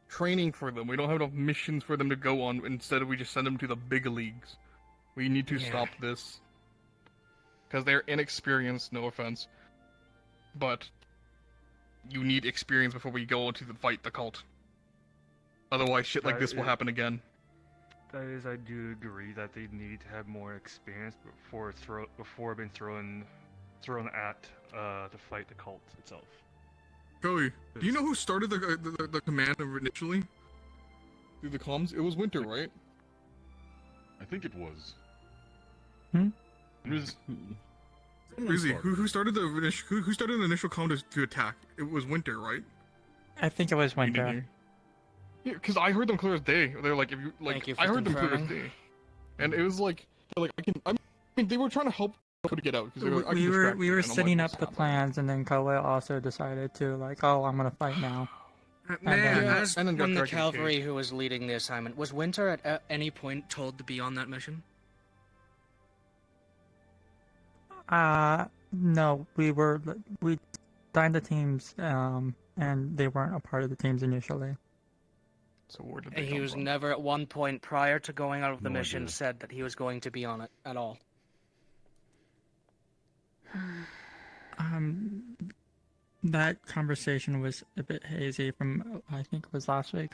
Speaker 7: training for them. We don't have enough missions for them to go on. Instead, we just send them to the big leagues. We need to stop this. Because they're inexperienced, no offense. But you need experience before we go into the fight the cult. Otherwise, shit like this will happen again.
Speaker 5: That is, I do agree that they need to have more experience before being thrown at to fight the cult itself.
Speaker 7: Joey, do you know who started the command initially? Through the comms? It was Winter, right?
Speaker 4: I think it was.
Speaker 24: Hmm?
Speaker 7: Rizzy, who started the initial comm to attack? It was Winter, right?
Speaker 10: I think it was Winter.
Speaker 7: Yeah, because I heard them clear as day. They're like, if you like,
Speaker 6: Thank you for
Speaker 7: I heard them clear as
Speaker 6: confirming.
Speaker 7: day, and it was like, I mean, they were trying to help to get out because they were like, I can
Speaker 10: We
Speaker 7: distract
Speaker 10: were
Speaker 7: you, and I'm
Speaker 10: setting
Speaker 7: like,
Speaker 10: up the plans, and then Koa also decided to like, oh, I'm gonna fight now.
Speaker 6: May I
Speaker 10: then-
Speaker 6: ask,
Speaker 7: and then got
Speaker 6: when the
Speaker 7: directed to
Speaker 6: cavalry
Speaker 7: Cage.
Speaker 6: who was leading the assignment, was Winter at any point told to be on that mission?
Speaker 10: No, we signed the teams, and they weren't a part of the teams initially.
Speaker 7: So where did
Speaker 6: And he was never at one point prior to going out of the mission said that he was going to be on it at all.
Speaker 10: That conversation was a bit hazy from, I think it was last week.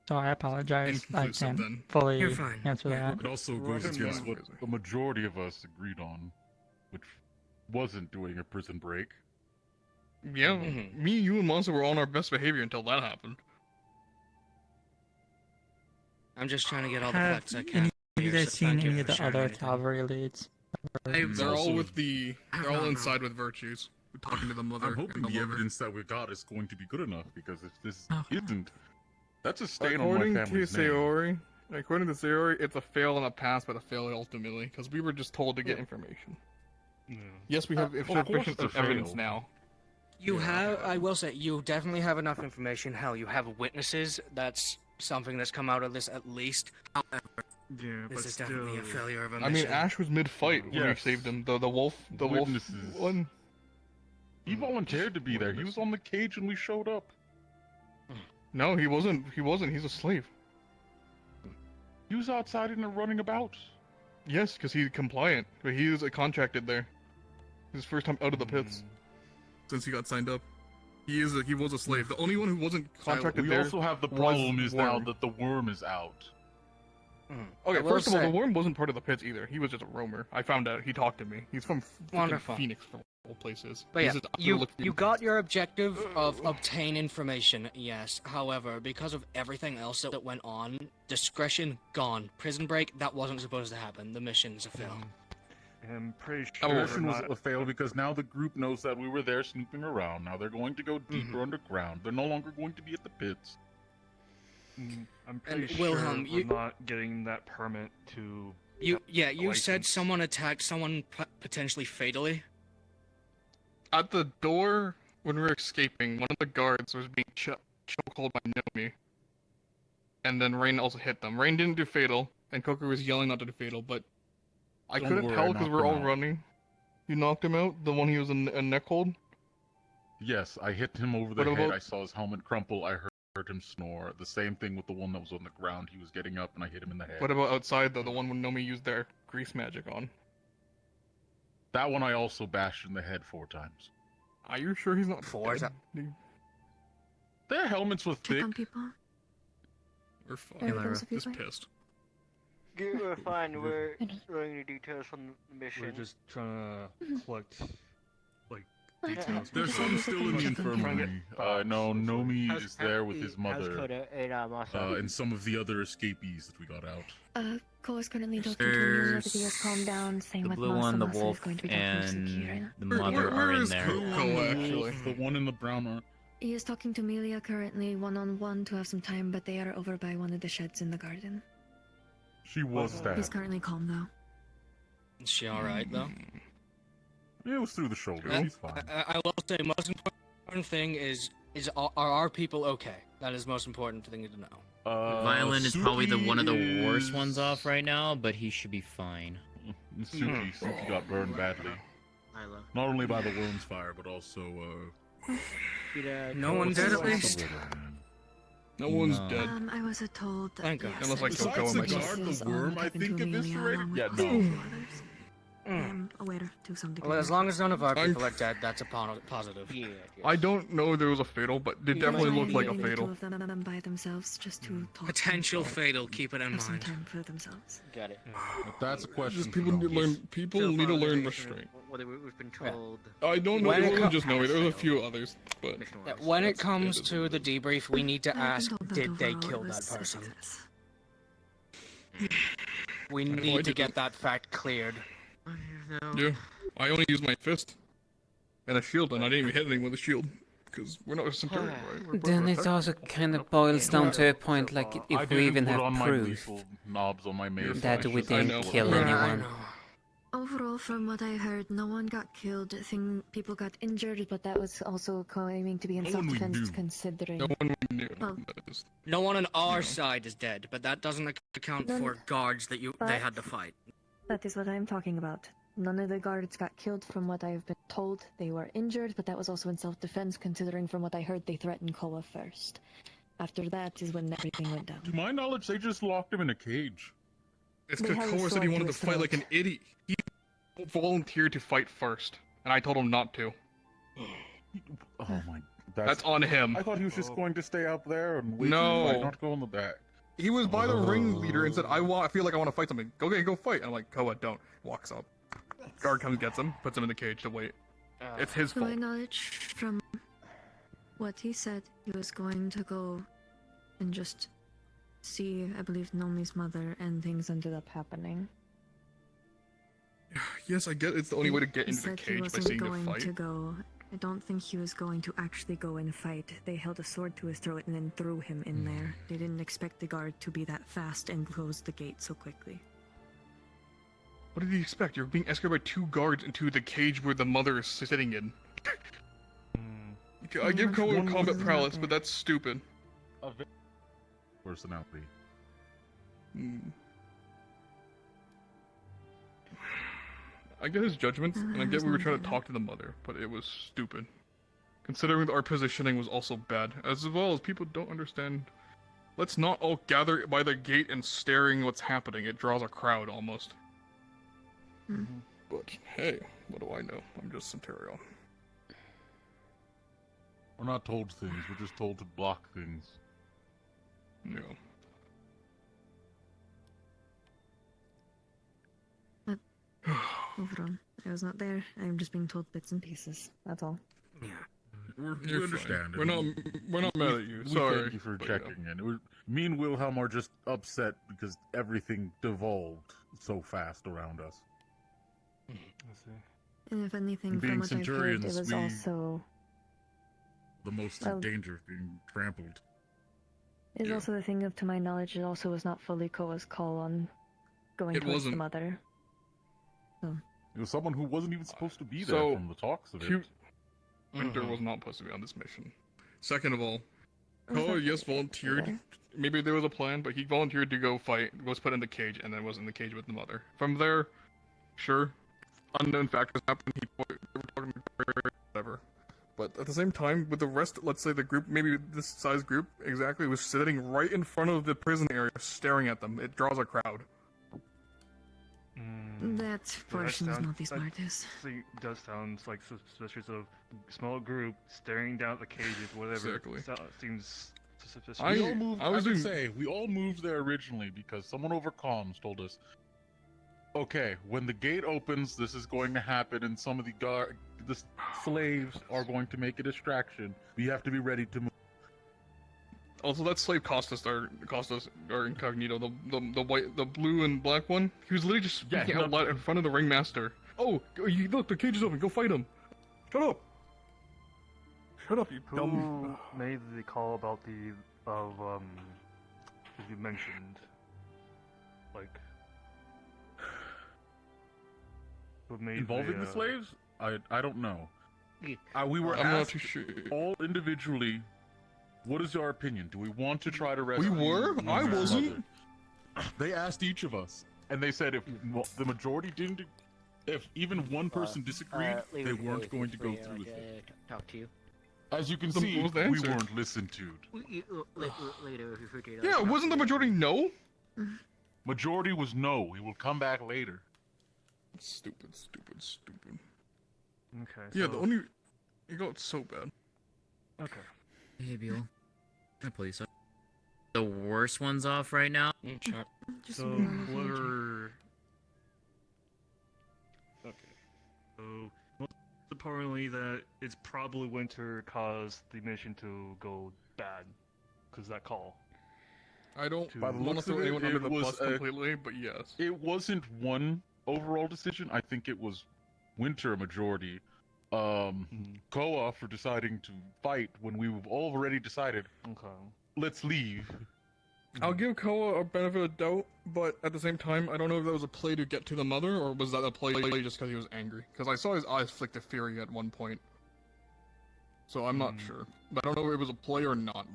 Speaker 10: So I apologize. I
Speaker 7: Inconclusive,
Speaker 10: can't
Speaker 7: then.
Speaker 10: fully
Speaker 6: You're fine.
Speaker 10: answer that.
Speaker 4: It also goes against what the majority of us agreed on, which wasn't doing a prison break.
Speaker 7: Yeah,
Speaker 6: Mm-hmm.
Speaker 7: me, you, and Monster were on our best behavior until that happened.
Speaker 6: I'm just trying to get all the
Speaker 10: Have
Speaker 6: facts I
Speaker 10: any
Speaker 6: can.
Speaker 10: of you
Speaker 6: here,
Speaker 10: guys
Speaker 6: so
Speaker 10: seen
Speaker 6: thank you
Speaker 10: any of
Speaker 6: for
Speaker 10: the
Speaker 6: sharing
Speaker 10: other
Speaker 6: anything.
Speaker 10: cavalry leads?
Speaker 7: They're all
Speaker 4: also-
Speaker 7: with the. They're all inside with Virtues. We're talking to the mother.
Speaker 4: I'm hoping
Speaker 7: and
Speaker 4: the
Speaker 7: lover.
Speaker 4: evidence that we got is going to be good enough, because if this
Speaker 10: Okay.
Speaker 4: isn't, that's a stain on
Speaker 7: According
Speaker 4: my
Speaker 7: to
Speaker 4: family's name.
Speaker 7: Sayori, it's a fail and a pass, but a fail ultimately, because we were just told to get information.
Speaker 5: Yeah.
Speaker 7: Yes, we have
Speaker 4: of course
Speaker 7: sufficient
Speaker 4: it's a
Speaker 7: evidence
Speaker 4: fail.
Speaker 7: now.
Speaker 6: You have, I will say, you definitely have enough information. Hell, you have witnesses. That's something that's come out of this at least. However,
Speaker 14: Yeah,
Speaker 6: this
Speaker 14: but
Speaker 6: is definitely a
Speaker 14: still-
Speaker 6: failure of a
Speaker 7: I mean,
Speaker 6: mission.
Speaker 7: Ash was mid-fight when we
Speaker 4: Yes.
Speaker 7: saved him. The wolf
Speaker 4: Witnesses.
Speaker 7: one.
Speaker 4: He volunteered to be there. He was on the cage when we showed up.
Speaker 7: No, he wasn't. He wasn't. He's a slave.
Speaker 4: He was outside and running about.
Speaker 7: Yes, because he's compliant, but he is contracted there. His first time out of the pits since he got signed up. He was a slave. The only one who wasn't contracted
Speaker 4: we
Speaker 7: there.
Speaker 4: also have the
Speaker 7: was
Speaker 4: problem is now
Speaker 7: Worm.
Speaker 4: that the worm is out.
Speaker 7: Okay,
Speaker 6: I will
Speaker 7: first of all,
Speaker 6: say-
Speaker 7: the worm wasn't part of the pits either. He was just a roamer. I found out. He talked to me. He's from freaking
Speaker 6: Wonderful.
Speaker 7: Phoenix, for all places.
Speaker 6: But
Speaker 7: He's
Speaker 6: yeah,
Speaker 7: just up there
Speaker 6: you
Speaker 7: looking-
Speaker 6: got your objective of obtain information, yes. However, because of everything else that went on, discretion gone. Prison break, that wasn't supposed to happen. The mission's a fail.
Speaker 5: I'm pretty
Speaker 4: The
Speaker 5: sure
Speaker 4: mission
Speaker 5: they're
Speaker 4: was
Speaker 5: not-
Speaker 4: a fail because now the group knows that we were there snooping around. Now they're going to go deeper underground. They're no longer going to be at the pits.
Speaker 5: I'm pretty
Speaker 6: And
Speaker 5: sure
Speaker 6: Wilhelm,
Speaker 5: we're
Speaker 6: you-
Speaker 5: not getting that permit to.
Speaker 6: You
Speaker 5: license.
Speaker 6: said someone attacked someone potentially fatally.
Speaker 7: At the door when we were escaping, one of the guards was being chokehold by Nomi. And then Rain also hit them. Rain didn't do fatal, and Coker was yelling not to do fatal, but I
Speaker 4: Don't
Speaker 7: couldn't
Speaker 4: worry,
Speaker 7: tell
Speaker 4: I
Speaker 7: because
Speaker 4: knocked
Speaker 7: we're
Speaker 4: him
Speaker 7: all
Speaker 4: out.
Speaker 7: running. You knocked him out? The one he was in a neck hold?
Speaker 4: Yes, I hit him over the
Speaker 7: What
Speaker 4: head.
Speaker 7: about-
Speaker 4: I saw his helmet crumple. I heard him snore. The same thing with the one that was on the ground. He was getting up, and I hit him in the head.
Speaker 7: What about outside though? The one when Nomi used their grease magic on?
Speaker 4: That one I also bashed in the head 4 times.
Speaker 7: Are you sure he's not
Speaker 6: Four?
Speaker 7: dead?
Speaker 4: Their helmets were thick.
Speaker 8: people.
Speaker 7: We're fine.
Speaker 8: Hey, Lara.
Speaker 7: Just pissed.
Speaker 16: We're fine. We're throwing the details from the mission.
Speaker 5: We're just trying to collect, like, details.
Speaker 4: There's some still in the infirmary. No, Nomi is there with his mother.
Speaker 16: Coda and Masa?
Speaker 4: And some of the other escapees that we got out.
Speaker 8: Cole is currently talking to Amelia,
Speaker 11: There's
Speaker 8: but he has calmed down. Same
Speaker 11: the
Speaker 8: with
Speaker 11: blue
Speaker 8: Masa.
Speaker 11: one, the
Speaker 8: Masa is
Speaker 11: wolf,
Speaker 8: going to be talking to
Speaker 11: and
Speaker 8: Kieran.
Speaker 11: the mother are in there.
Speaker 4: The one in the brown one.
Speaker 8: He is talking to Amelia currently one-on-one to have some time, but they are over by one of the sheds in the garden.
Speaker 4: She was
Speaker 8: He's
Speaker 4: stabbed.
Speaker 8: currently calm though.
Speaker 6: Is she alright, though?
Speaker 4: Yeah, it was through the shoulder. She's fine.
Speaker 6: I will say, most important thing is are our people okay? That is the most important thing to know.
Speaker 11: Violin is probably the one of the
Speaker 4: Suki
Speaker 11: worst
Speaker 4: is-
Speaker 11: ones off right now, but he should be fine.
Speaker 4: Suki got burned badly. Not only by the worm's fire, but also,
Speaker 6: No one's dead at least?
Speaker 7: No one's
Speaker 11: No.
Speaker 7: dead.
Speaker 8: I was told that
Speaker 6: Thank God.
Speaker 8: yes,
Speaker 7: Unless, like,
Speaker 8: that
Speaker 7: Coco and
Speaker 8: some
Speaker 7: myself.
Speaker 8: issues
Speaker 4: the worm, I
Speaker 8: happened to
Speaker 4: think,
Speaker 8: Amelia
Speaker 4: eviscerated?
Speaker 8: along with
Speaker 4: Yeah,
Speaker 8: a
Speaker 4: no.
Speaker 8: few others. I am aware to some degree.
Speaker 6: Well, as long as none of our people are dead, that's a positive. Yeah.
Speaker 7: I don't know if there was a fatal, but it definitely looked like a fatal.
Speaker 8: Two of them by themselves, just to talk.
Speaker 6: Potential fatal. Keep it in
Speaker 8: Have some
Speaker 6: mind.
Speaker 8: time for themselves.
Speaker 15: Got it.
Speaker 9: But that's a question.
Speaker 7: Just people need to learn. People need to learn restraint.
Speaker 16: We've been told.
Speaker 7: I don't know.
Speaker 6: When
Speaker 7: It
Speaker 6: it
Speaker 7: wasn't just Noe. There was a few others, but
Speaker 6: When it comes to the debrief, we need to ask, did they
Speaker 8: overall
Speaker 6: kill
Speaker 8: it
Speaker 6: that
Speaker 8: was a
Speaker 6: person?
Speaker 8: success.
Speaker 6: We
Speaker 7: know I
Speaker 6: need to
Speaker 7: did
Speaker 6: get that fact cleared.
Speaker 7: yeah, I only used my fist and a shield, and I didn't even hit anything with a shield because we're not a Centurion, right? We're
Speaker 2: Then it also kind of boils down to a point like if we even have proof
Speaker 9: knobs on my mace.
Speaker 2: that we didn't kill anyone.
Speaker 8: Overall, from what I heard, no one got killed. People got injured, but that was also claiming to be in
Speaker 9: No one we
Speaker 8: self-defense,
Speaker 9: knew.
Speaker 8: considering.
Speaker 7: No one knew.
Speaker 8: Well,
Speaker 6: No one on our side is dead, but that doesn't account
Speaker 8: None-
Speaker 6: for guards that they
Speaker 8: but-
Speaker 6: had to fight.
Speaker 8: that is what I'm talking about. None of the guards got killed from what I've been told. They were injured, but that was also in self-defense, considering from what I heard they threatened Koa first. After that is when everything went down.
Speaker 9: To my knowledge, they just locked him in a cage.
Speaker 7: It's
Speaker 8: They
Speaker 7: because
Speaker 8: have a
Speaker 7: Koa said he
Speaker 8: sword
Speaker 7: wanted
Speaker 8: to
Speaker 7: to
Speaker 8: his
Speaker 7: fight like an
Speaker 8: throat.
Speaker 7: idiot. He volunteered to fight first, and I told him not to.
Speaker 9: Oh my.
Speaker 7: That's on him.
Speaker 9: I thought he was just going to stay up there and wait
Speaker 7: No.
Speaker 9: to fight, not go in the back.
Speaker 7: He was by the ringleader and said, I feel like I want to fight something. Okay, go fight. And I'm like, Koa, don't. Walks up. Guard comes, gets him, puts him in the cage to wait. It's his
Speaker 8: To my
Speaker 7: fault.
Speaker 8: knowledge, from what he said, he was going to go and just see, I believe, Nomi's mother, and things ended up happening.
Speaker 7: Yes, I get it's the only way to get
Speaker 8: He
Speaker 7: into the
Speaker 8: said he
Speaker 7: cage by
Speaker 8: wasn't
Speaker 7: seeing the
Speaker 8: going
Speaker 7: fight.
Speaker 8: to go. I don't think he was going to actually go and fight. They held a sword to his throat and then threw him in there. They didn't expect the guard to be that fast and close the gate so quickly.
Speaker 7: What did he expect? You're being escorted by 2 guards into the cage where the mother is sitting in. I give Koa
Speaker 9: One
Speaker 7: combat
Speaker 9: was
Speaker 7: prowess, but that's stupid.
Speaker 9: Personality.
Speaker 7: I get his judgments, and I get we were trying to talk to the mother, but it was stupid. Considering that our positioning was also bad, as well as people don't understand. Let's not all gather by the gate and staring what's happening. It draws a crowd almost. But hey, what do I know? I'm just Centurion.
Speaker 9: We're not told things, we're just told to block things.
Speaker 7: Yeah.
Speaker 8: Overall, I was not there. I'm just being told bits and pieces. That's all.
Speaker 9: We
Speaker 7: You're fine.
Speaker 9: understand.
Speaker 7: We're not mad at you.
Speaker 9: We
Speaker 7: Sorry.
Speaker 9: thank you for
Speaker 7: but
Speaker 9: checking in. Me and Wilhelm are just upset because everything devolved so fast around us.
Speaker 8: And if anything,
Speaker 9: Being
Speaker 8: from what I've heard, it
Speaker 9: Centurions,
Speaker 8: was
Speaker 9: we-
Speaker 8: also
Speaker 9: The most
Speaker 8: Well-
Speaker 9: in danger of being trampled.
Speaker 8: is also the thing of, to my knowledge, it also was not fully Koa's call on going
Speaker 9: It
Speaker 8: towards the
Speaker 9: wasn't.
Speaker 8: mother.
Speaker 9: It was someone who wasn't even supposed to be there
Speaker 7: So,
Speaker 9: from the talks of
Speaker 7: Cute
Speaker 9: it.
Speaker 7: Winter was not supposed to be on this mission. Second of all,
Speaker 8: Was
Speaker 7: Koa,
Speaker 8: that-
Speaker 7: yes, volunteered. Maybe there was a plan, but he volunteered to go fight, was put in the cage, and then was in the cage with the mother. From there, sure, unknown factors happened. They were talking to whatever. But at the same time, with the rest, let's say the group, maybe this size group exactly, was sitting right in front of the prison area, staring at them. It draws a crowd.
Speaker 8: That portion is not the smartest.
Speaker 5: Does sound like suspicious of small group staring down at the cages, whatever.
Speaker 7: Exactly.
Speaker 5: Seems suspicious.
Speaker 9: We all moved there originally because someone over comms told us, okay, when the gate opens, this is going to happen, and some of the slaves are going to make a distraction. We have to be ready to move.
Speaker 7: Also, that slave cost us our incognito. The blue and black one. He was literally just speaking out loud in front of the ringmaster. Oh, look, the cage is open. Go fight him. Shut up. Shut up, you dumb.
Speaker 5: Who made the call about as you mentioned, like, who made
Speaker 9: Involving the slaves? I don't know. We were
Speaker 7: I'm not
Speaker 9: asked
Speaker 7: too sure.
Speaker 9: all individually, what is our opinion? Do we want to try to rescue?
Speaker 7: were? I
Speaker 9: Luna's
Speaker 7: wasn't.
Speaker 9: mother? They asked each of us, and they said if the majority didn't, if even one person disagreed, they weren't going to go through with it.
Speaker 16: Talk to you.
Speaker 9: As you can
Speaker 7: What
Speaker 9: see,
Speaker 7: was the
Speaker 9: we
Speaker 7: answer?
Speaker 9: weren't listened to.
Speaker 16: Later, if you figure it out.
Speaker 7: Yeah, wasn't the majority no?
Speaker 9: Majority was no. We will come back later.
Speaker 7: Stupid.
Speaker 5: Okay.
Speaker 7: Yeah,
Speaker 5: so-
Speaker 7: the only it got so bad.
Speaker 5: Okay.
Speaker 11: Hey, Beal. Hi, police. The worst one's off right now.
Speaker 5: So whether. Okay. So most importantly, that it's probably winter caused the mission to go bad, cause that call.
Speaker 7: I don't
Speaker 9: By the
Speaker 7: want to
Speaker 9: looks
Speaker 7: throw
Speaker 9: of it,
Speaker 7: anyone under
Speaker 9: it
Speaker 7: the
Speaker 9: was
Speaker 7: bus
Speaker 9: a-
Speaker 7: completely, but yes.
Speaker 9: It wasn't one overall decision. I think it was Winter a majority. Koa for deciding to fight when we've already decided.
Speaker 5: Okay.
Speaker 9: Let's leave.
Speaker 7: I'll give Koa a benefit of doubt, but at the same time, I don't know if that was a play to get to the mother, or was that a play just because he was angry? Because I saw his eyes flick to fury at one point. So I'm not sure. But I don't know if it was a play or not.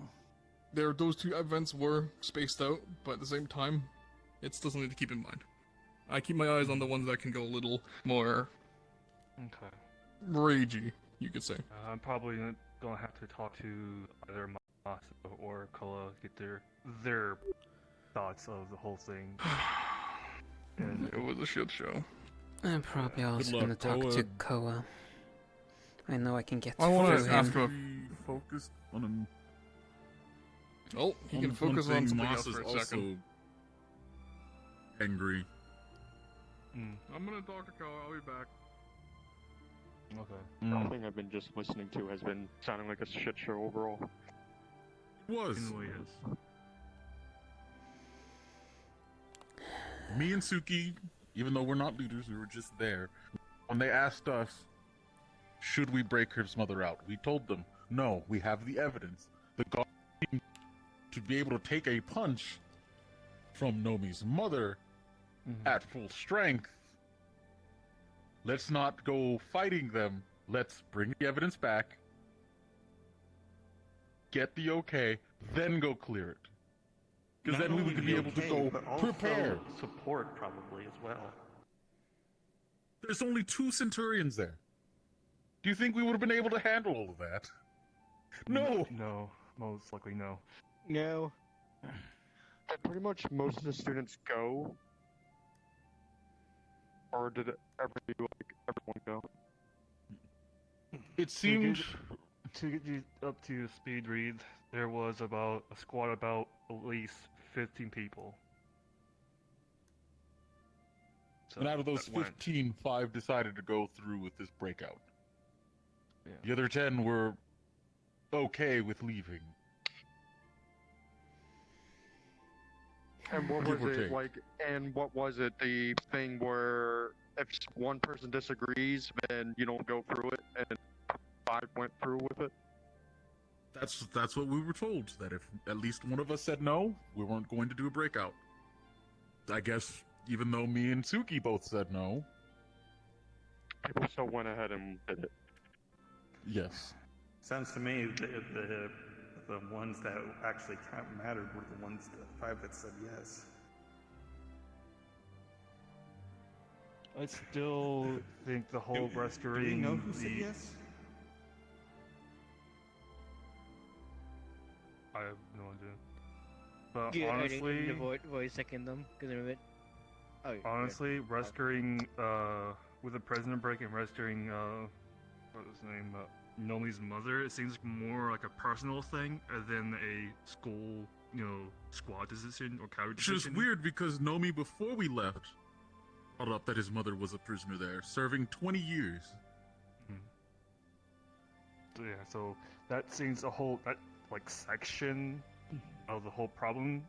Speaker 7: Those two events were spaced out, but at the same time, it's still something to keep in mind. I keep my eyes on the ones that can go a little more
Speaker 5: Okay.
Speaker 7: ragey, you could say.
Speaker 5: I'm probably gonna have to talk to either Masa or Koa, get their thoughts of the whole thing. And
Speaker 7: it was a shit show.
Speaker 2: I'm probably also
Speaker 7: luck,
Speaker 2: gonna talk
Speaker 7: Koa.
Speaker 2: to Koa. I know I can get
Speaker 7: I wanna
Speaker 2: through
Speaker 7: ask
Speaker 2: him.
Speaker 7: him
Speaker 9: Focused on him.
Speaker 7: Oh, he can focus on something else for a second.
Speaker 9: Angry.
Speaker 7: I'm gonna talk to Koa, I'll be back.
Speaker 5: Okay.
Speaker 13: The whole thing I've been just listening to has been sounding like a shit show overall.
Speaker 9: It was.
Speaker 5: It really is.
Speaker 9: Me and Suki, even though we're not leaders, we were just there. When they asked us, should we break his mother out? We told them, no, we have the evidence. The guard to be able to take a punch from Nomi's mother at full strength. Let's not go fighting them. Let's bring the evidence back, get the okay, then go clear it. Because then we would be able to go prepare.
Speaker 13: Support probably as well.
Speaker 9: There's only 2 Centurions there. Do you think we would have been able to handle all of that? No.
Speaker 5: No, most likely no.
Speaker 13: No. Did pretty much most of the students go? Or did everyone go?
Speaker 9: It seems
Speaker 5: to get you up to speed read, there was about a squad about at least 15 people. So
Speaker 9: and out of those
Speaker 5: that went.
Speaker 9: 15, 5 decided to go through with this breakout.
Speaker 5: Yeah.
Speaker 9: The other 10 were okay with leaving.
Speaker 13: And what
Speaker 9: Give
Speaker 13: was
Speaker 9: or
Speaker 13: it
Speaker 9: take.
Speaker 13: like? And what was it? The thing where if one person disagrees, then you don't go through it, and 5 went through with it.
Speaker 9: That's what we were told, that if at least one of us said no, we weren't going to do a breakout. I guess even though me and Suki both said no.
Speaker 13: People still went ahead and did it.
Speaker 9: Yes.
Speaker 18: Sounds to me the ones that actually mattered were the ones, the 5 that said yes.
Speaker 5: I still think the whole rescuing.
Speaker 18: Do we know who said
Speaker 5: the-
Speaker 18: yes?
Speaker 5: I have no idea. But
Speaker 10: Yeah,
Speaker 5: honestly,
Speaker 10: the voice second them because of it. Oh, yeah.
Speaker 5: honestly, rescuing with the president break and rescuing what was his name, Nomi's mother, it seems more like a personal thing than a school, squad decision or carry
Speaker 9: Which is
Speaker 5: decision.
Speaker 9: weird because Nomi, before we left, brought up that his mother was a prisoner there, serving 20 years.
Speaker 5: So, yeah, so that seems a whole section of the whole problem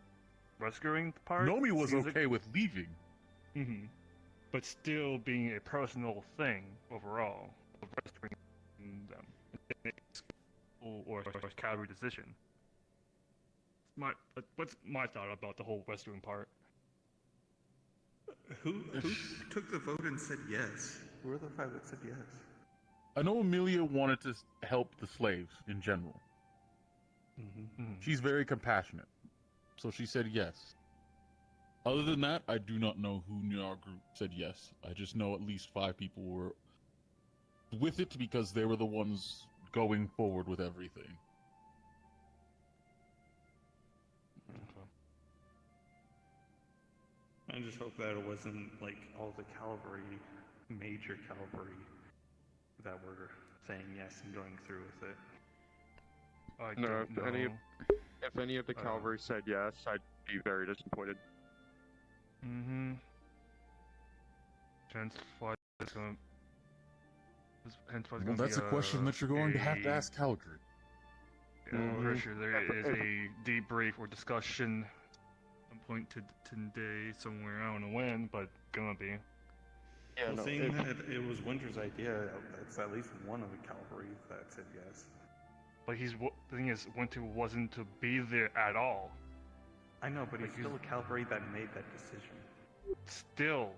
Speaker 5: rescuing part.
Speaker 9: Nomi was
Speaker 5: seems
Speaker 9: okay with leaving.
Speaker 5: But still being a personal thing overall of rescuing them in a school or cavalry decision. What's my thought about the whole rescuing part?
Speaker 18: Who took the vote and said yes? Who were the 5 that said yes?
Speaker 9: I know Amelia wanted to help the slaves in general. She's very compassionate, so she said yes. Other than that, I do not know who in our group said yes. I just know at least 5 people were with it because they were the ones going forward with everything.
Speaker 18: I just hope that it wasn't like all the cavalry, major cavalry, that were saying yes and going through with it.
Speaker 5: I
Speaker 13: No,
Speaker 5: don't know.
Speaker 13: if any of the cavalry said yes, I'd be very disappointed.
Speaker 5: Mm-hmm. Hence why it's gonna. Hence why it's
Speaker 9: Well,
Speaker 5: gonna
Speaker 9: that's
Speaker 5: be
Speaker 9: a question that you're going to have to ask Calgary.
Speaker 5: Yeah, I'm pretty sure there is a debrief or discussion at some point today somewhere. I don't know when, but gonna be.
Speaker 18: Yeah, well, seeing that it was Winter's idea, it's at least one of the cavalry that said yes.
Speaker 5: But the thing is, Winter wasn't to be there at all.
Speaker 18: I know, but he's still a cavalry that made that decision.
Speaker 5: Still.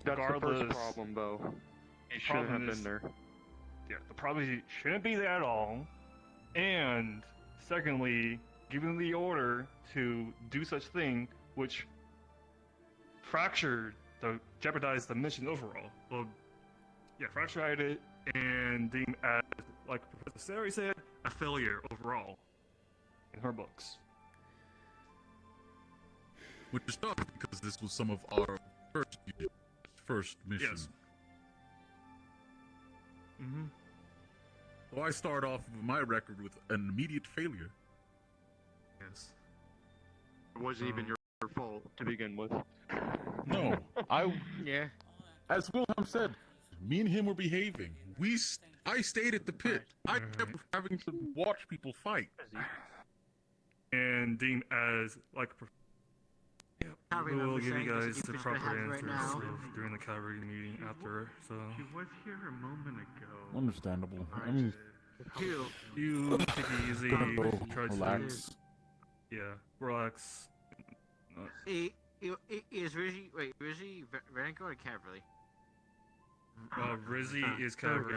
Speaker 13: That's the
Speaker 5: Regardless,
Speaker 13: first problem, though. He shouldn't have been there.
Speaker 5: Yeah, the problem is he shouldn't be there at all. And secondly, given the order to do such thing, which jeopardized the mission overall. Well, yeah, fractured it and deemed as, like Professor Sari said, a failure overall in her books.
Speaker 9: Which is tough because this was some of our first mission.
Speaker 5: Yes. Mm-hmm.
Speaker 9: So I start off with my record with an immediate failure.
Speaker 5: Yes.
Speaker 13: It wasn't even your fault to begin with.
Speaker 9: No,
Speaker 6: Yeah.
Speaker 9: As Wilhelm said, me and him were behaving. I stayed at the pit. I kept having to watch people fight.
Speaker 5: And deemed as, like, we will give you guys the proper answers during the cavalry meeting after, so...
Speaker 18: She was here a moment ago.
Speaker 9: Understandable. I mean,
Speaker 5: you take it easy, try
Speaker 9: relax.
Speaker 5: Yeah, relax.
Speaker 6: Is Rizzy Ranko or Cavalry?
Speaker 5: Rizzy is cavalry.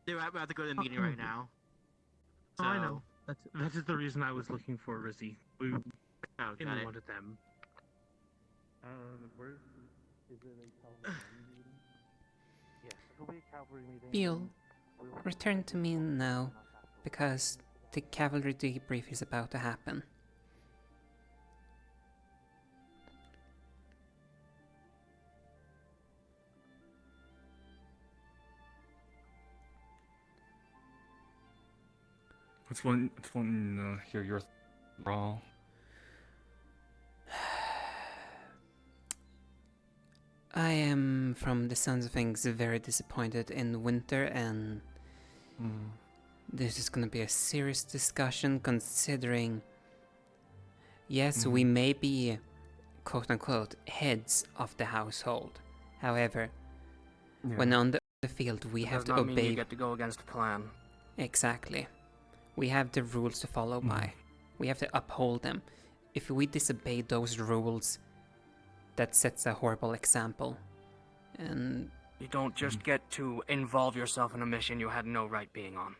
Speaker 6: They're about to go to the meeting right now.
Speaker 3: Oh, I know. That's just the reason I was looking for Rizzy. We
Speaker 6: got it.
Speaker 3: wanted them.
Speaker 18: Where is it a cavalry meeting? Yes, it'll be a cavalry meeting.
Speaker 2: Bill, return to me now, because the cavalry debrief is about to happen.
Speaker 5: It's one to hear your raw.
Speaker 2: I am, from the sounds of things, very disappointed in Winter, and this is going to be a serious discussion considering, yes, we may be, quote-unquote, heads of the household. However, when on the field, we have to
Speaker 6: Does not mean
Speaker 2: obey...
Speaker 6: you get to go against the plan.
Speaker 2: Exactly. We have the rules to follow by. We have to uphold them. If we disobey those rules, that sets a horrible example. And
Speaker 6: you don't just get to involve yourself in a mission you had no right being on.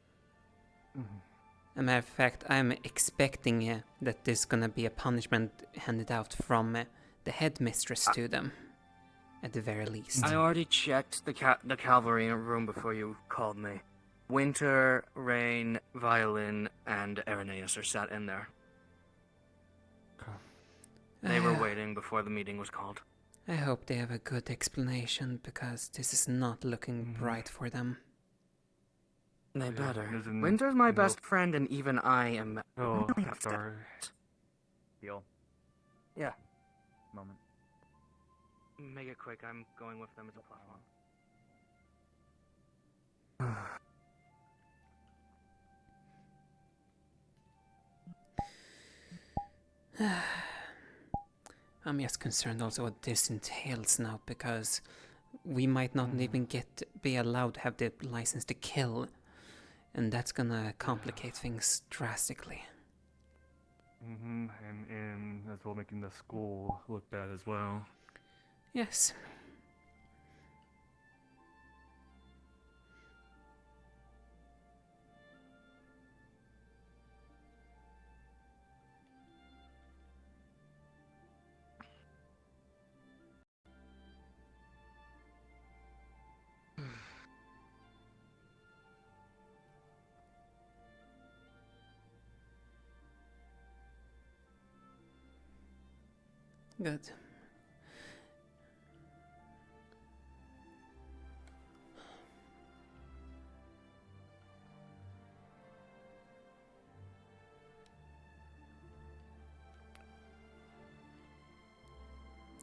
Speaker 2: a matter of fact, I'm expecting that there's gonna be a punishment handed out from the headmistress to them, at the very least.
Speaker 6: I already checked the cavalry room before you called me. Winter, Rain, Violin, and Irenaeus are sat in there. They were waiting before the meeting was called.
Speaker 2: I hope they have a good explanation, because this is not looking bright for them.
Speaker 6: They better. Winter's my best friend, and even I am...
Speaker 5: Oh, sorry.
Speaker 15: Deal.
Speaker 6: Yeah.
Speaker 15: Moment.
Speaker 6: Make it quick, I'm going with them as a plus one.
Speaker 2: I'm just concerned also what this entails now, because we might not even be allowed to have the license to kill, and that's gonna complicate things drastically.
Speaker 5: And as well making the school look bad as well.
Speaker 2: Yes. Good.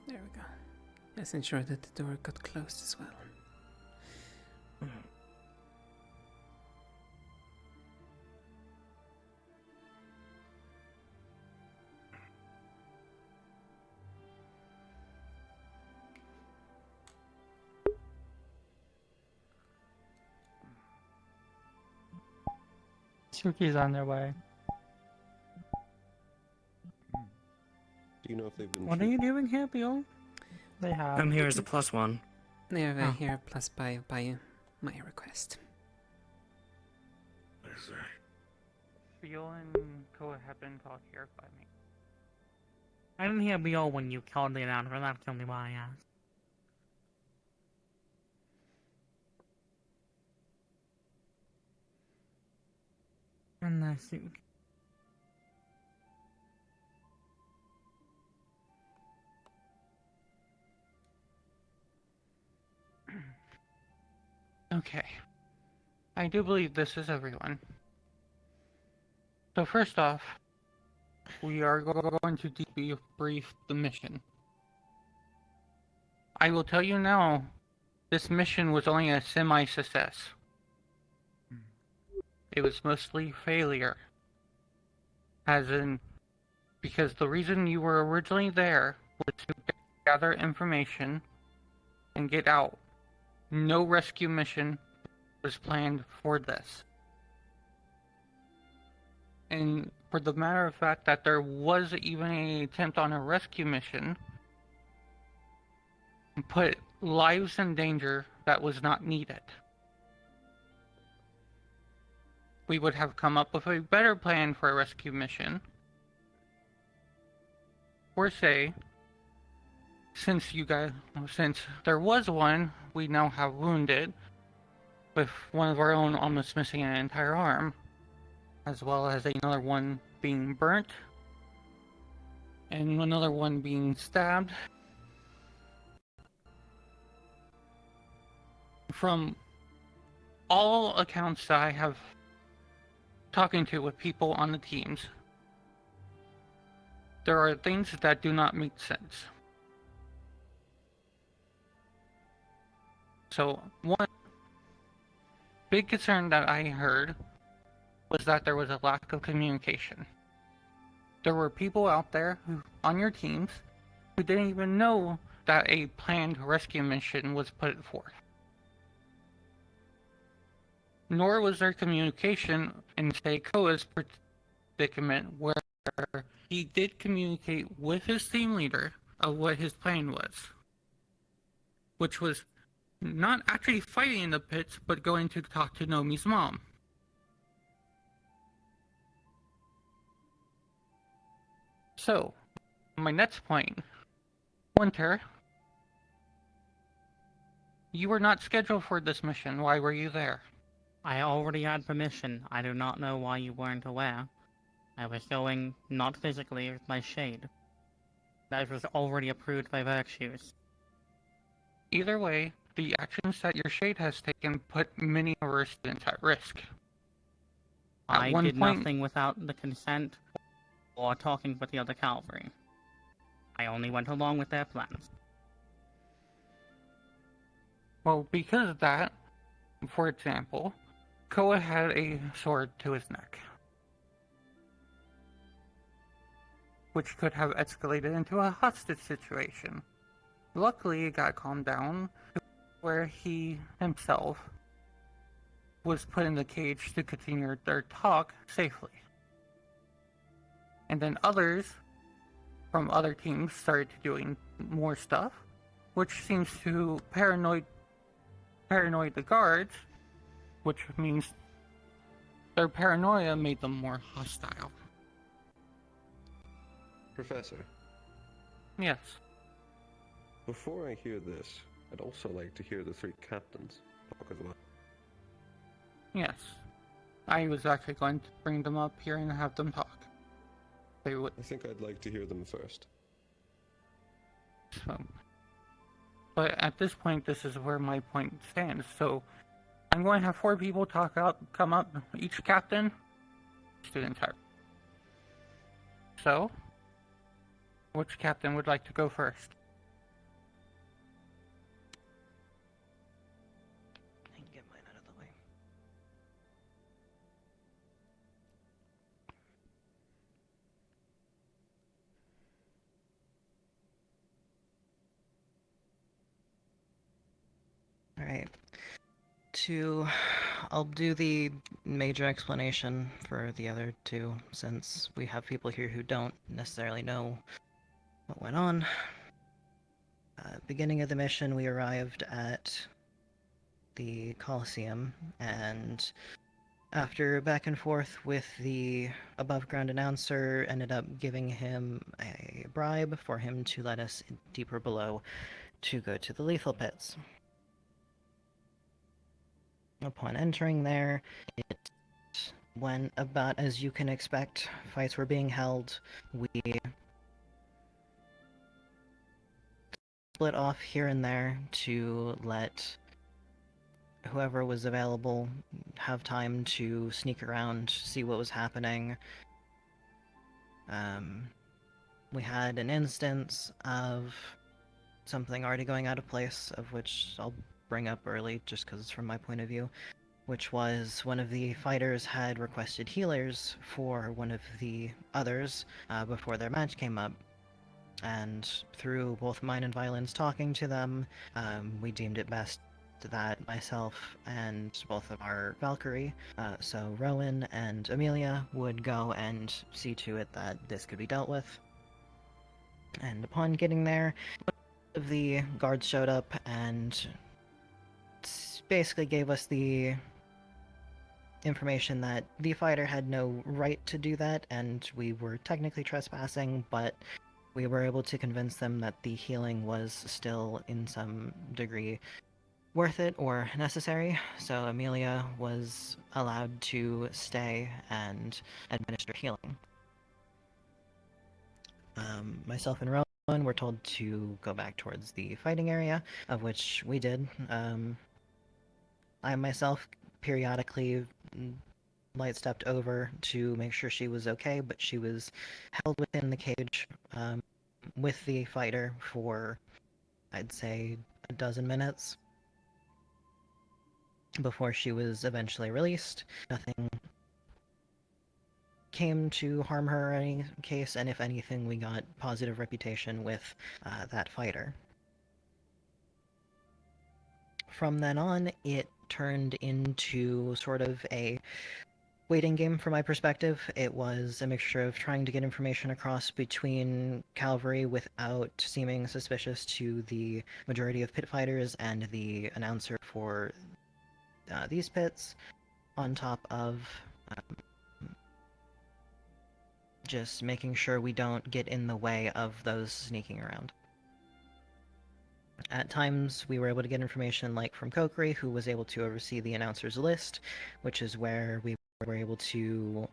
Speaker 2: There we go. Let's ensure that the door got closed as well.
Speaker 10: Suki's on their way.
Speaker 19: Do you know if they've been?
Speaker 10: What are you doing here, Bill? They have.
Speaker 6: I'm here as a +1.
Speaker 2: They're
Speaker 6: Oh.
Speaker 2: here plus by my request.
Speaker 17: Bill and Koa have been taught here by me.
Speaker 10: I didn't hear Bill when you called it out, but that's only why I asked. And the suit.
Speaker 17: Okay. I do believe this is everyone. So first off, we are going to debrief the mission. I will tell you now, this mission was only a semi-success. It was mostly failure. As in, because the reason you were originally there was to gather information and get out. No rescue mission was planned for this. And for the matter of fact that there was even an attempt on a rescue mission, put lives in danger that was not needed. We would have come up with a better plan for a rescue mission. Or say, since there was one, we now have wounded, with one of our own almost missing an entire arm, as well as another one being burnt, and another one being stabbed. From all accounts that I have talking to with people on the teams, there are things that do not make sense. So, one big concern that I heard was that there was a lack of communication. There were people out there on your teams who didn't even know that a planned rescue mission was put forth. Nor was there communication in, say, Koa's predicament, where he did communicate with his team leader of what his plan was, which was not actually fighting in the pits, but going to talk to Nomi's mom. So, my next point, Winter, you were not scheduled for this mission. Why were you there?
Speaker 10: I already had permission. I do not know why you weren't aware. I was going not physically with my shade. That was already approved by Virtues.
Speaker 17: Either way, the actions that your shade has taken put many of our students at risk.
Speaker 10: I did nothing without the consent or talking with the other cavalry. I only went along with their plans.
Speaker 17: Well, because of that, for example, Koa had a sword to his neck, which could have escalated into a hostage situation. Luckily, it got calmed down, where he himself was put in the cage to continue their talk safely. And then others from other teams started doing more stuff, which seems to paranoid the guards, which means their paranoia made them more hostile.
Speaker 19: Professor.
Speaker 17: Yes.
Speaker 19: Before I hear this, I'd also like to hear the three captains talk as well.
Speaker 17: Yes. I was actually going to bring them up here and have them talk. They would.
Speaker 19: I think I'd like to hear them first.
Speaker 17: So, but at this point, this is where my point stands. So, I'm going to have 4 people come up, each captain, student type. So, which captain would like to go first?
Speaker 6: I can get mine out of the way. Alright. I'll do the major explanation for the other 2, since we have people here who don't necessarily know what went on. Beginning of the mission, we arrived at the Coliseum, and after back and forth with the above-ground announcer, ended up giving him a bribe for him to let us deeper below to go to the lethal pits. Upon entering there, it went about as you can expect. Fights were being held. We split off here and there to let whoever was available have time to sneak around, see what was happening. We had an instance of something already going out of place, of which I'll bring up early just because it's from my point of view, which was one of the fighters had requested healers for one of the others before their match came up, and through both mine and Violin's talking to them, we deemed it best that myself and both of our Valkyrie, so Rowan and Amelia, would go and see to it that this could be dealt with. And upon getting there, one of the guards showed up and basically gave us the information that the fighter had no right to do that, and we were technically trespassing, but we were able to convince them that the healing was still in some degree worth it or necessary, so Amelia was allowed to stay and administer healing. Myself and Rowan were told to go back towards the fighting area, of which we did. I myself periodically light stepped over to make sure she was okay, but she was held within the cage with the fighter for, I'd say, a dozen minutes before she was eventually released. Nothing came to harm her in any case, and if anything, we got positive reputation with that fighter. From then on, it turned into sort of a waiting game from my perspective. It was a mixture of trying to get information across between cavalry without seeming suspicious to the majority of pit fighters and the announcer for these pits, on top of just making sure we don't get in the way of those sneaking around. At times, we were able to get information like from Kokiri, who was able to oversee the announcer's list, which is where we were able to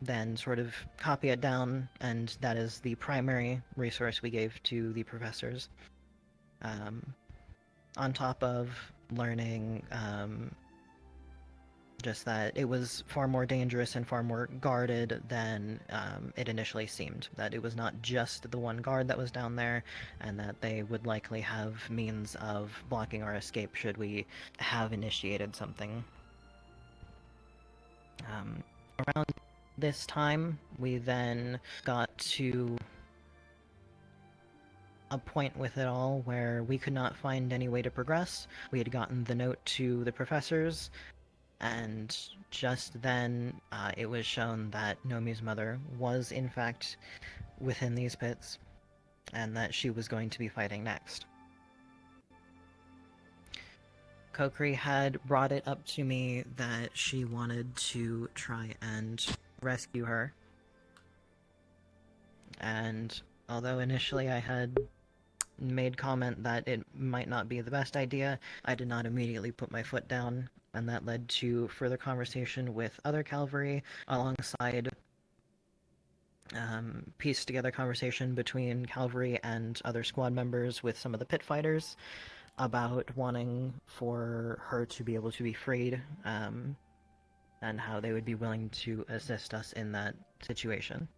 Speaker 6: then sort of copy it down, and that is the primary resource we gave to the professors. On top of learning just that it was far more dangerous and far more guarded than it initially seemed. That it was not just the one guard that was down there, and that they would likely have means of blocking our escape should we have initiated something. Around this time, we then got to a point with it all where we could not find any way to progress. We had gotten the note to the professors, and just then it was shown that Nomi's mother was in fact within these pits, and that she was going to be fighting next. Kokiri had brought it up to me that she wanted to try and rescue her, and although initially I had made comment that it might not be the best idea, I did not immediately put my foot down, and that led to further conversation with other cavalry alongside
Speaker 20: pieced together conversation between cavalry and other squad members with some of the pit fighters about wanting for her to be able to be freed, and how they would be willing to assist us in that situation.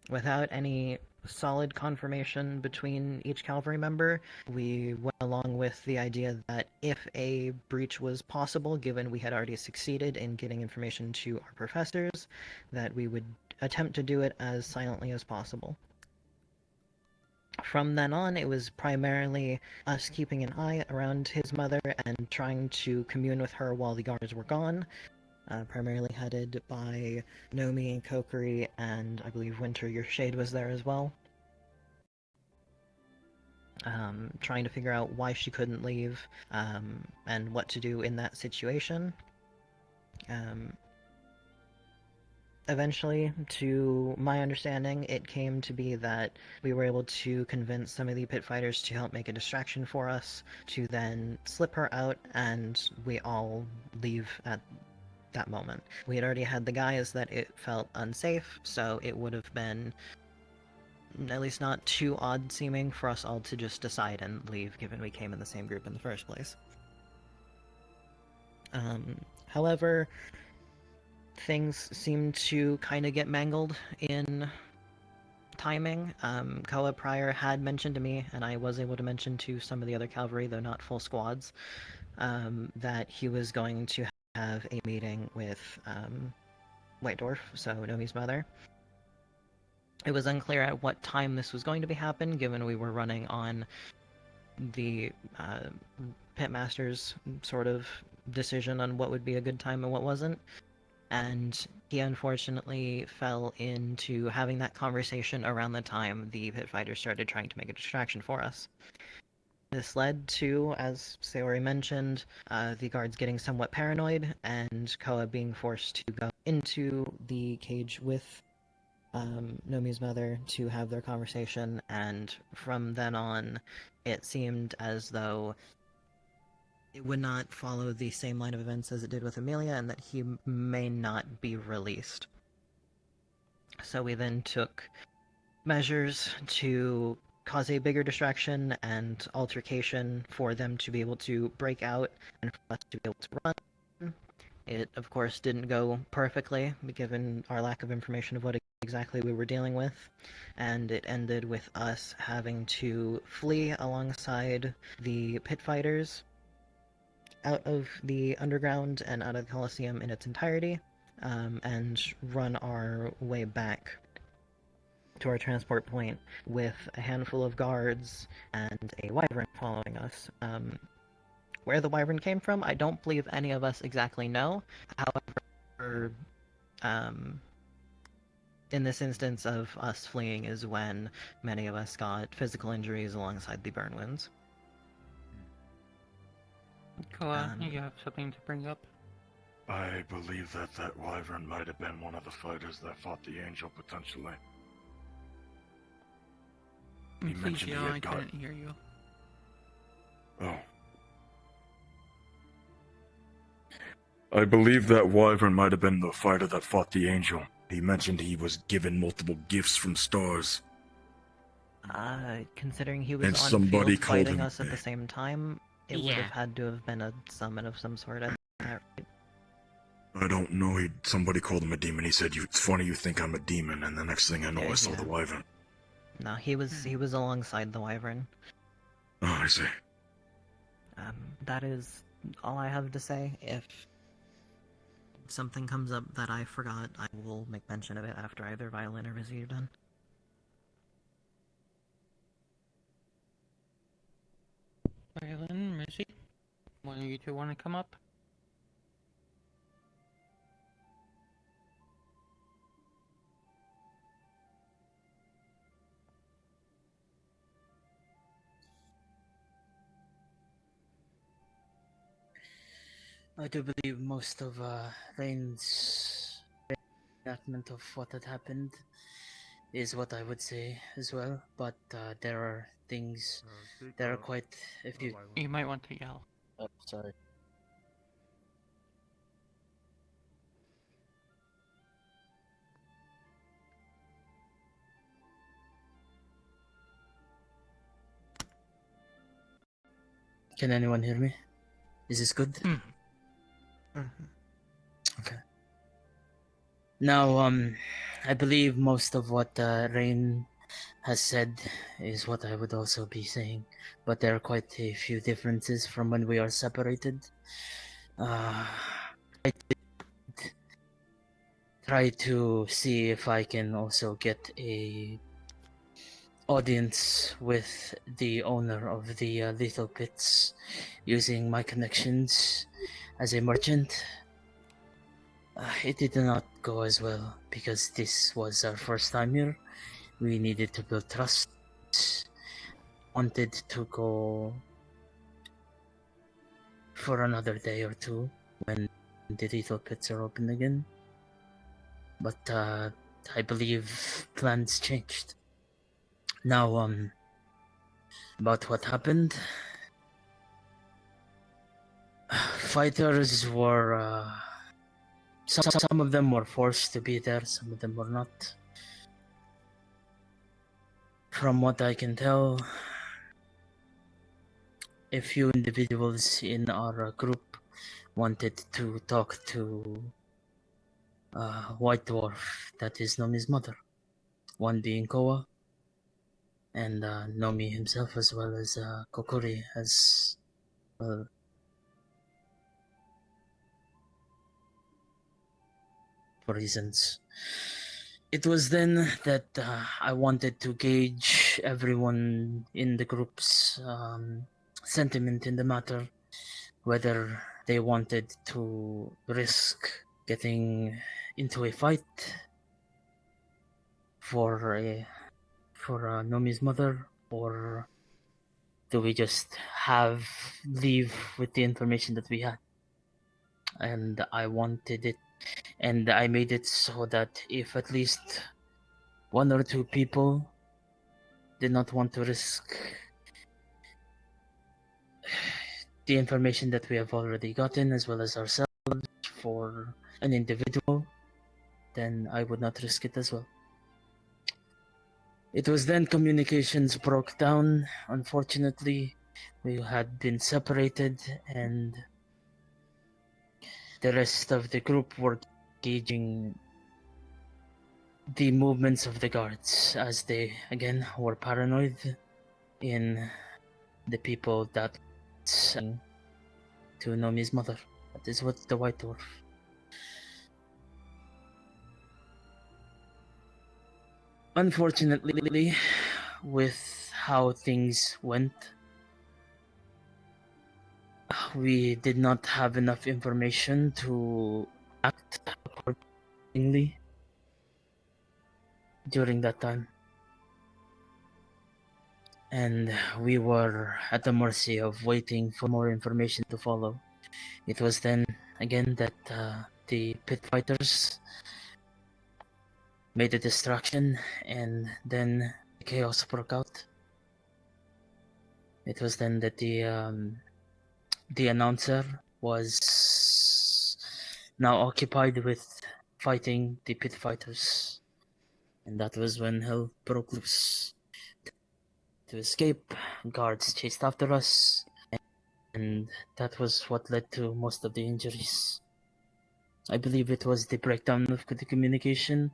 Speaker 20: Without any solid confirmation between each cavalry member, we went along with the idea that if a breach was possible, given we had already succeeded in getting information to our professors, that we would attempt to do it as silently as possible. From then on, it was primarily us keeping an eye around his mother and trying to commune with her while the guards were gone, primarily headed by Nomi and Kokiri, and I believe Winter, your shade, was there as well. Trying to figure out why she couldn't leave, and what to do in that situation. Eventually, to my understanding, it came to be that we were able to convince some of the pit fighters to help make a distraction for us, to then slip her out, and we all leave at that moment. We had already had the guys that it felt unsafe, so it would have been at least not too odd seeming for us all to just decide and leave, given we came in the same group in the first place. However, things seem to kind of get mangled in timing. Koa prior had mentioned to me, and I was able to mention to some of the other cavalry, though not full squads, that he was going to have a meeting with White Dwarf, so Nomi's mother. It was unclear at what time this was going to be happen, given we were running on the pitmaster's sort of decision on what would be a good time and what wasn't. And he unfortunately fell into having that conversation around the time the pit fighters started trying to make a distraction for us. This led to, as Sayori mentioned, the guards getting somewhat paranoid, and Koa being forced to go into the cage with Nomi's mother to have their conversation, and from then on, it seemed as though it would not follow the same line of events as it did with Amelia, and that he may not be released. So we then took measures to cause a bigger distraction and altercation for them to be able to break out and for us to be able to run. It, of course, didn't go perfectly, given our lack of information of what exactly we were dealing with, and it ended with us having to flee alongside the pit fighters out of the underground and out of the Colosseum in its entirety, and run our way back to our transport point with a handful of guards and a wyvern following us. Where the wyvern came from, I don't believe any of us exactly know. However, in this instance of us fleeing is when many of us got physical injuries alongside the burn wounds.
Speaker 17: Koa, you have something to bring up?
Speaker 4: I believe that wyvern might have been one of the fighters that fought the angel, potentially. He
Speaker 17: Please
Speaker 4: mentioned
Speaker 17: yell,
Speaker 4: he
Speaker 17: I
Speaker 4: had got...
Speaker 17: couldn't hear you.
Speaker 4: Oh. I believe that wyvern might have been the fighter that fought the angel. He mentioned he was given multiple gifts from stars.
Speaker 20: Considering he was
Speaker 4: And
Speaker 20: on
Speaker 4: somebody
Speaker 20: field
Speaker 4: called
Speaker 20: fighting
Speaker 4: him-
Speaker 20: us at the same time, it would have had to have been a summon of some sort.
Speaker 4: I don't know, somebody called him a demon. He said, it's funny you think I'm a demon, and the next thing I know, I saw the wyvern.
Speaker 20: No, he was alongside the wyvern.
Speaker 4: Oh, I see.
Speaker 20: That is all I have to say. If something comes up that I forgot, I will make mention of it after either Violin or Vizzy are done.
Speaker 17: Violin, Missy, one of you two want to come up?
Speaker 6: I do believe most of Rain's judgment of what had happened is what I would say as well, but there are things that are quite... If you...
Speaker 17: You might want to yell.
Speaker 6: Oh, sorry.
Speaker 12: Can anyone hear me? Is this good? Okay. Now, I believe most of what Rain has said is what I would also be saying, but there are quite a few differences from when we are separated. I did try to see if I can also get a audience with the owner of the Lethal Pits using my connections as a merchant. It did not go as well because this was our first time here. We needed to build trust. Wanted to go for another day or two when the Lethal Pits are open again. But I believe plans changed. Now, about what happened. Fighters were, some of them were forced to be there, some of them were not. From what I can tell, a few individuals in our group wanted to talk to White Dwarf, that is Nomi's mother. One being Koa, and Nomi himself, as well as Kokuri, as well. For reasons. It was then that I wanted to gauge everyone in the group's sentiment in the matter, whether they wanted to risk getting into a fight for Nomi's mother, or do we just leave with the information that we had? And I wanted it, and I made it so that if at least one or two people did not want to risk the information that we have already gotten, as well as ourselves, for an individual, then I would not risk it as well. It was then communications broke down. Unfortunately, we had been separated, and the rest of the group were gauging the movements of the guards, as they, again, were paranoid in the people that sang to Nomi's mother. That is what the White Dwarf. Unfortunately, with how things went, we did not have enough information to act accordingly during that time. And we were at the mercy of waiting for more information to follow. It was then, again, that the pit fighters made a distraction, and then chaos broke out. It was then that the announcer was now occupied with fighting the pit fighters, and that was when hell broke loose. To escape, guards chased after us, and that was what led to most of the injuries. I believe it was the breakdown of the communication,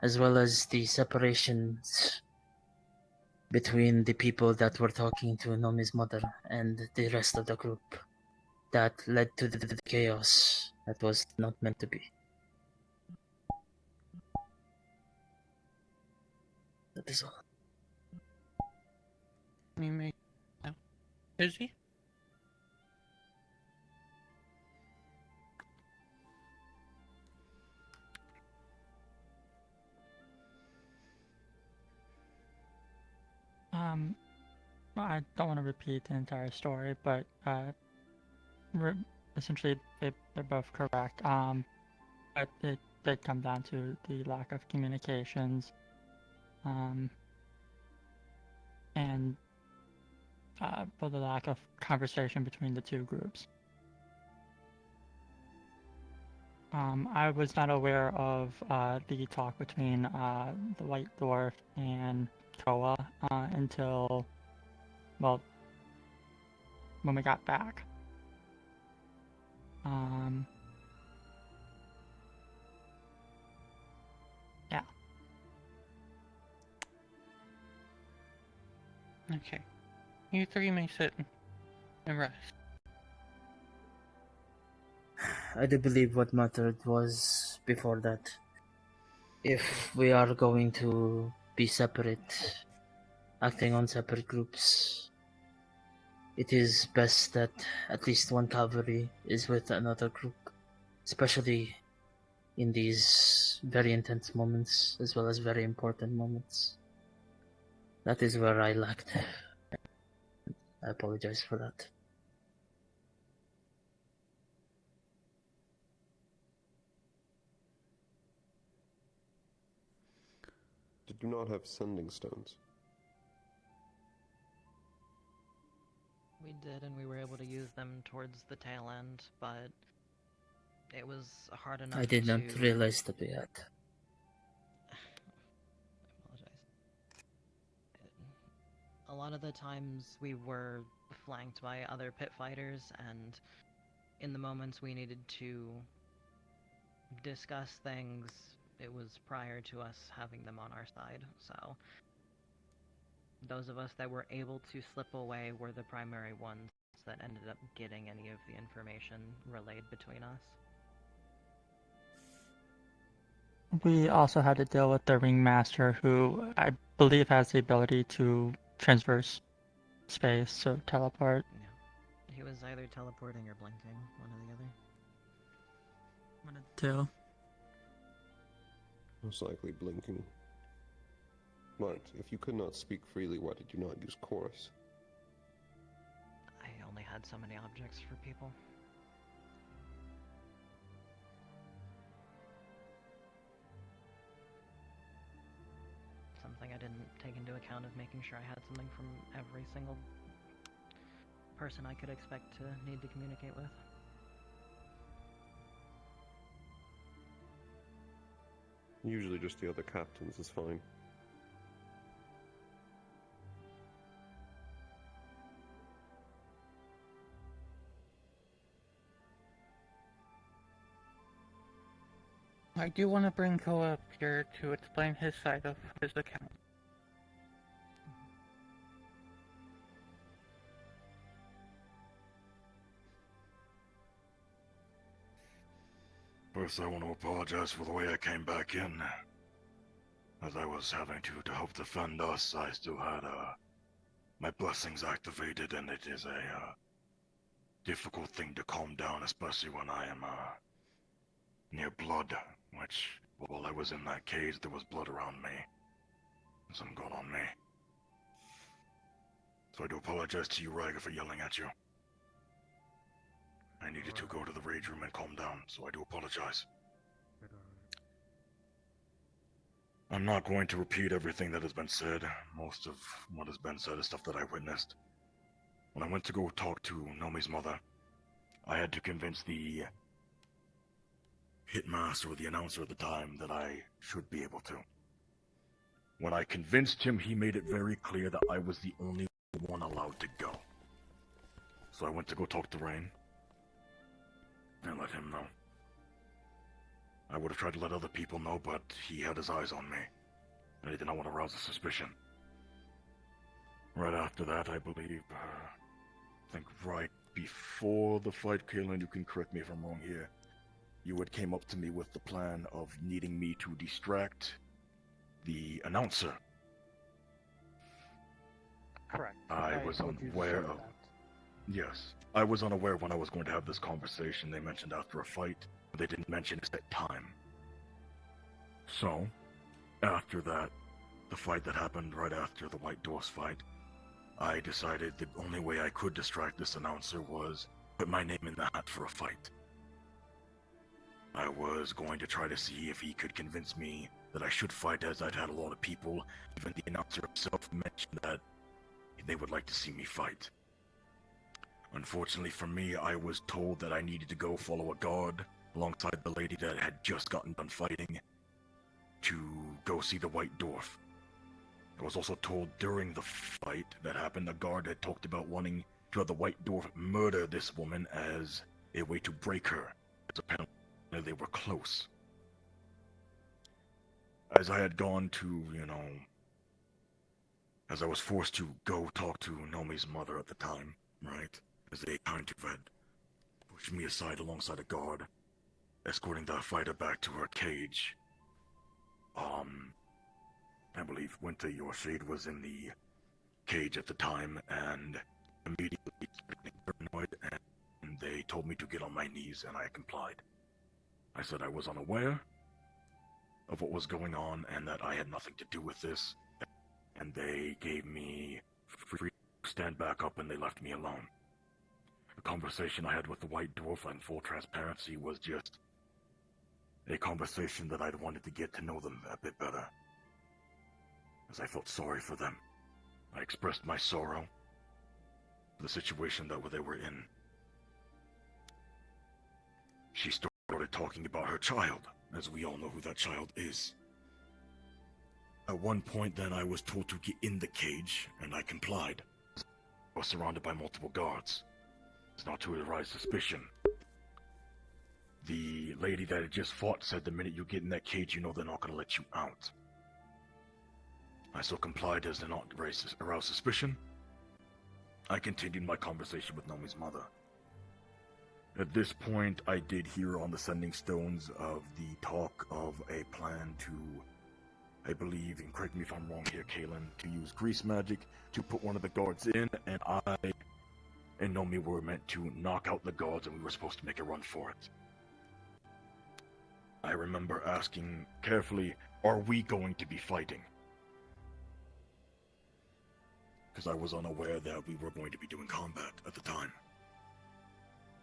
Speaker 12: as well as the separations between the people that were talking to Nomi's mother and the rest of the group, that led to the chaos that was not meant to be. That is all.
Speaker 17: Is he?
Speaker 3: I don't want to repeat the entire story, but essentially they're both correct. But it did come down to the lack of communications, and for the lack of conversation between the two groups. I was not aware of the talk between the White Dwarf and Koa until, well,
Speaker 17: when we got back. Yeah. Okay. You three may sit and rest.
Speaker 12: I do believe what mattered was before that. If we are going to be separate, acting on separate groups, it is best that at least one cavalry is with another group, especially in these very intense moments as well as very important moments. That is where I lacked. I apologize for that.
Speaker 19: Did you not have sending stones?
Speaker 20: We did, and we were able to use them towards the tail end, but it was hard enough
Speaker 12: I did not
Speaker 20: to...
Speaker 12: realize that we had.
Speaker 20: I apologize. A lot of the times we were flanked by other pit fighters, and in the moments we needed to discuss things, it was prior to us having them on our side, so those of us that were able to slip away were the primary ones that ended up getting any of the information relayed between us.
Speaker 17: We also had to deal with the ringmaster, who I believe has the ability to transverse space or teleport.
Speaker 20: Yeah. He was either teleporting or blinking, one or the other.
Speaker 17: One of the two.
Speaker 19: Most likely blinking. But if you could not speak freely, why did you not use chorus?
Speaker 20: I only had so many objects for people. Something I didn't take into account of making sure I had something from every single person I could expect to need to communicate with.
Speaker 19: Usually just the other captains is fine.
Speaker 17: I do want to bring Koa up here to explain his side of his account.
Speaker 4: First, I want to apologize for the way I came back in. As I was having to help defend us, I still had, my blessings activated, and it is a, difficult thing to calm down, especially when I am, near blood, which, while I was in that cage, there was blood around me. Something going on me. So I do apologize to you, Ryga, for yelling at you. I needed to go to the rage room and calm down, so I do apologize. I'm not going to repeat everything that has been said. Most of what has been said is stuff that I witnessed. When I went to go talk to Nomi's mother, I had to convince the hitmaster or the announcer at the time that I should be able to. When I convinced him, he made it very clear that I was the only one allowed to go. So I went to go talk to Rain and let him know. I would have tried to let other people know, but he had his eyes on me, and he did not want to arouse a suspicion. Right after that, I believe, I think right before the fight, Kaylin, you can correct me if I'm wrong here, you had came up to me with the plan of needing me to distract the announcer.
Speaker 15: Correct.
Speaker 4: I was unaware of... Yes. I was unaware when I was going to have this conversation. They mentioned after a fight, but they didn't mention a set time. So, after that, the fight that happened right after the White Dwarfs fight, I decided the only way I could distract this announcer was put my name in the hat for a fight. I was going to try to see if he could convince me that I should fight, as I'd had a lot of people, even the announcer himself, mention that they would like to see me fight. Unfortunately for me, I was told that I needed to go follow a guard alongside the lady that had just gotten done fighting to go see the White Dwarf. I was also told during the fight that happened, the guard had talked about wanting to have the White Dwarf murder this woman as a way to break her, as apparently they were close. As I had gone to, as I was forced to go talk to Nomi's mother at the time, right? As they kind of had pushed me aside alongside a guard, escorting the fighter back to her cage. I believe Winter, your shade, was in the cage at the time, and immediately paranoid, and they told me to get on my knees, and I complied. I said I was unaware of what was going on, and that I had nothing to do with this, and they gave me free to stand back up, and they left me alone. The conversation I had with the White Dwarf, in full transparency, was just a conversation that I'd wanted to get to know them a bit better, as I felt sorry for them. I expressed my sorrow for the situation that they were in. She started talking about her child, as we all know who that child is. At one point then I was told to get in the cage, and I complied. I was surrounded by multiple guards. It's not to arouse suspicion. The lady that had just fought said the minute you get in that cage, you know they're not going to let you out. I so complied as to not arouse suspicion. I continued my conversation with Nomi's mother. At this point, I did hear on the Sending Stones of the talk of a plan to, I believe, and correct me if I'm wrong here, Kalen, to use grease magic to put one of the guards in, and I and Nomi were meant to knock out the guards, and we were supposed to make a run for it. I remember asking carefully, are we going to be fighting? Because I was unaware that we were going to be doing combat at the time,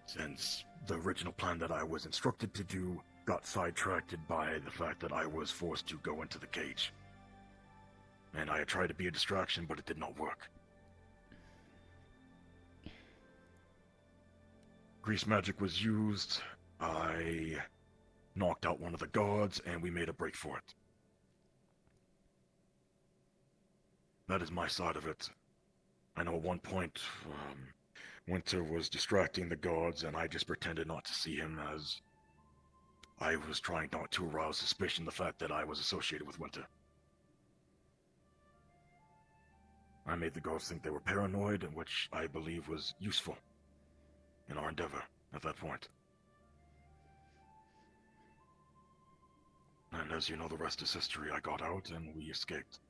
Speaker 4: since the original plan that I was instructed to do got sidetracked by the fact that I was forced to go into the cage. And I had tried to be a distraction, but it did not work. Grease magic was used, I knocked out one of the guards, and we made a break for it. That is my side of it. I know at one point, Winter was distracting the guards, and I just pretended not to see him, as I was trying not to arouse suspicion the fact that I was associated with Winter. I made the guards think they were paranoid, which I believe was useful in our endeavor at that point. And as you know, the rest is history. I got out and we escaped.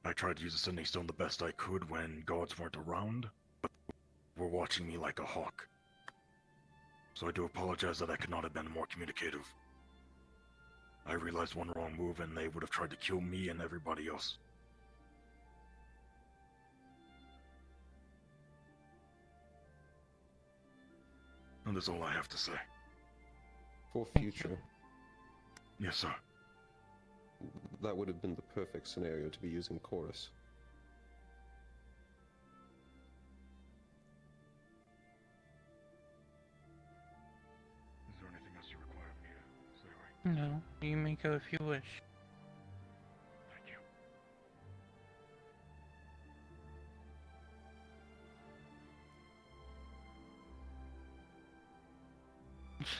Speaker 4: I tried to use the Sending Stone the best I could when guards weren't around, but were watching me like a hawk. So I do apologize that I could not have been more communicative. I realized one wrong move and they would have tried to kill me and everybody else. And that's all I have to say.
Speaker 19: For future,
Speaker 4: Yes, sir.
Speaker 19: that would have been the perfect scenario to be using Chorus.
Speaker 4: Is there anything else you require of me, Sayori?
Speaker 17: No, you may go if you wish.
Speaker 4: Thank you.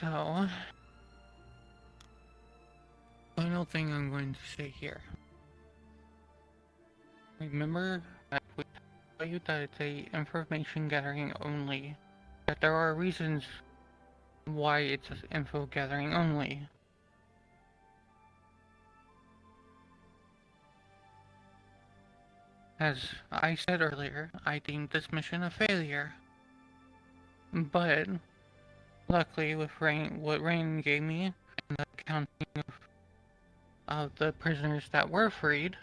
Speaker 17: So, final thing I'm going to say here. Remember that we tell you that it's a information gathering only. That there are reasons why it's info gathering only. As I said earlier, I deemed this mission a failure. But luckily, with what Rain gave me, and the counting of the prisoners that were freed,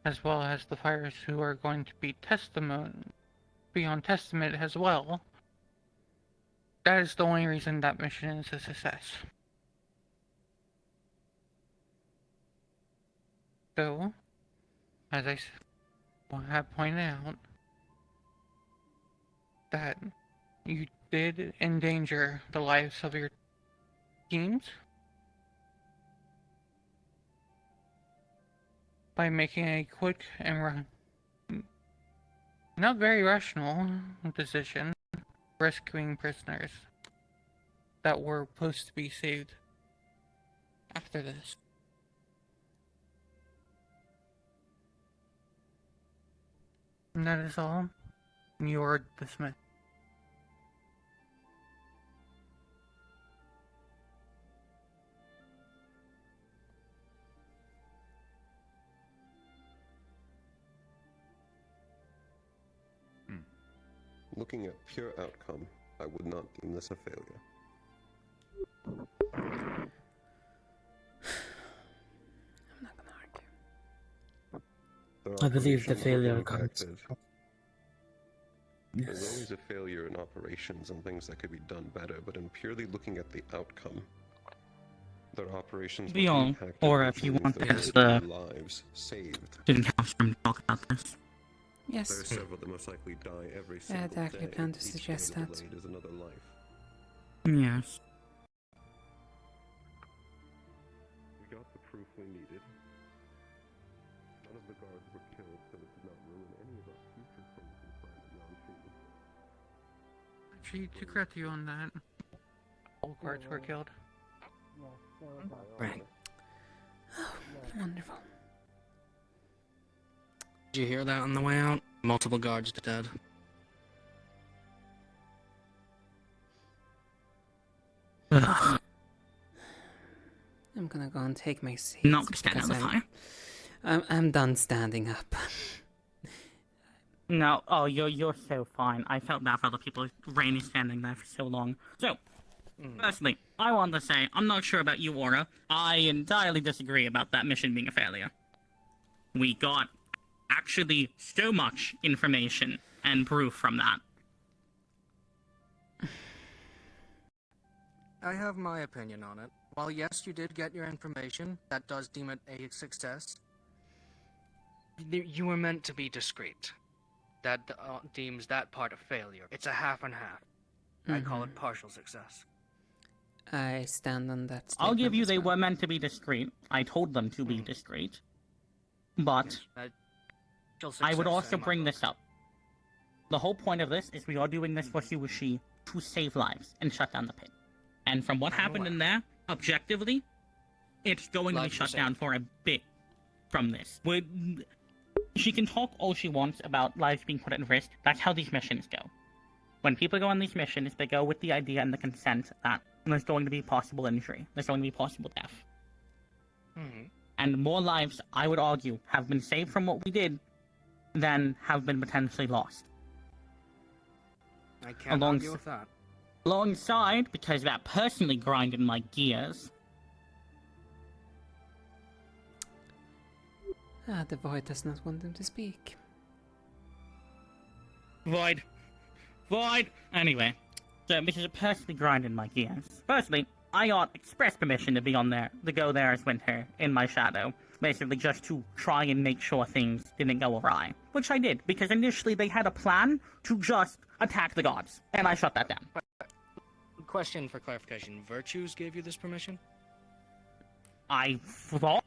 Speaker 17: as well as the fighters who are going to be on testament as well, that is the only reason that mission is a success. So, as I have pointed out, that you did endanger the lives of your teams by making a quick and Not very rational decision. Rescuing prisoners that were supposed to be saved after this. And that is all. You are dismissed.
Speaker 19: Looking at pure outcome, I would not deem this a failure.
Speaker 12: I believe the failure comes.
Speaker 19: There's always a failure in operations and things that could be done better, but in purely looking at the outcome, their operations were
Speaker 10: Beyond,
Speaker 19: impacted,
Speaker 10: or
Speaker 19: which
Speaker 10: if you
Speaker 19: means
Speaker 10: want
Speaker 19: there
Speaker 10: this,
Speaker 19: were lives saved.
Speaker 10: Student council talk about this.
Speaker 2: Yes.
Speaker 19: There are several that most likely die every single
Speaker 2: I'd actually
Speaker 19: day.
Speaker 2: plan to
Speaker 19: Each
Speaker 2: suggest
Speaker 19: day
Speaker 2: that.
Speaker 19: delayed is another life.
Speaker 10: Yes.
Speaker 19: We got the proof we needed. None of the guards were killed, so it did not ruin any of our future things inside the Yanshi.
Speaker 17: Actually, to correct you on that, all guards were killed.
Speaker 6: Right.
Speaker 2: Oh, wonderful.
Speaker 6: Did you hear that on the way out? Multiple guards dead.
Speaker 2: I'm gonna go and take my seat.
Speaker 6: Not stand
Speaker 2: because
Speaker 6: on the fire.
Speaker 2: I'm done standing up.
Speaker 10: No, oh, you're so fine. I felt bad for other people. Rainy standing there for so long. So, firstly, I want to say, I'm not sure about you, Aura. I entirely disagree about that mission being a failure. We got actually so much information and proof from that.
Speaker 6: I have my opinion on it. While yes, you did get your information, that does deem it a success. You were meant to be discreet. That deems that part a failure. It's a half and half. I call it partial success.
Speaker 2: I stand on that
Speaker 10: I'll
Speaker 2: statement
Speaker 10: give you
Speaker 2: as
Speaker 10: they
Speaker 2: well.
Speaker 10: were meant to be discreet. I told them to be discreet. But I would also bring this up. The whole point of this is we are doing this for Hiwashi to save lives and shut down the pit. And from what happened in there, objectively, it's going to be shut down for a bit from this. She can talk all she wants about lives being put at risk. That's how these missions go. When people go on these missions, they go with the idea and the consent that there's going to be possible injury. There's going to be possible death. And more lives, I would argue, have been saved from what we did than have been potentially lost.
Speaker 6: I can't argue with that.
Speaker 10: Alongside, because that personally grinded my gears.
Speaker 2: The Void does not want them to speak.
Speaker 10: Void. Anyway, so because it personally grinded my gears. Firstly, I got express permission to be on there, to go there as Winter, in my shadow. Basically just to try and make sure things didn't go awry. Which I did, because initially they had a plan to just attack the gods. And I shut that down.
Speaker 6: Question for clarification. Virtues gave you this permission?
Speaker 10: I thought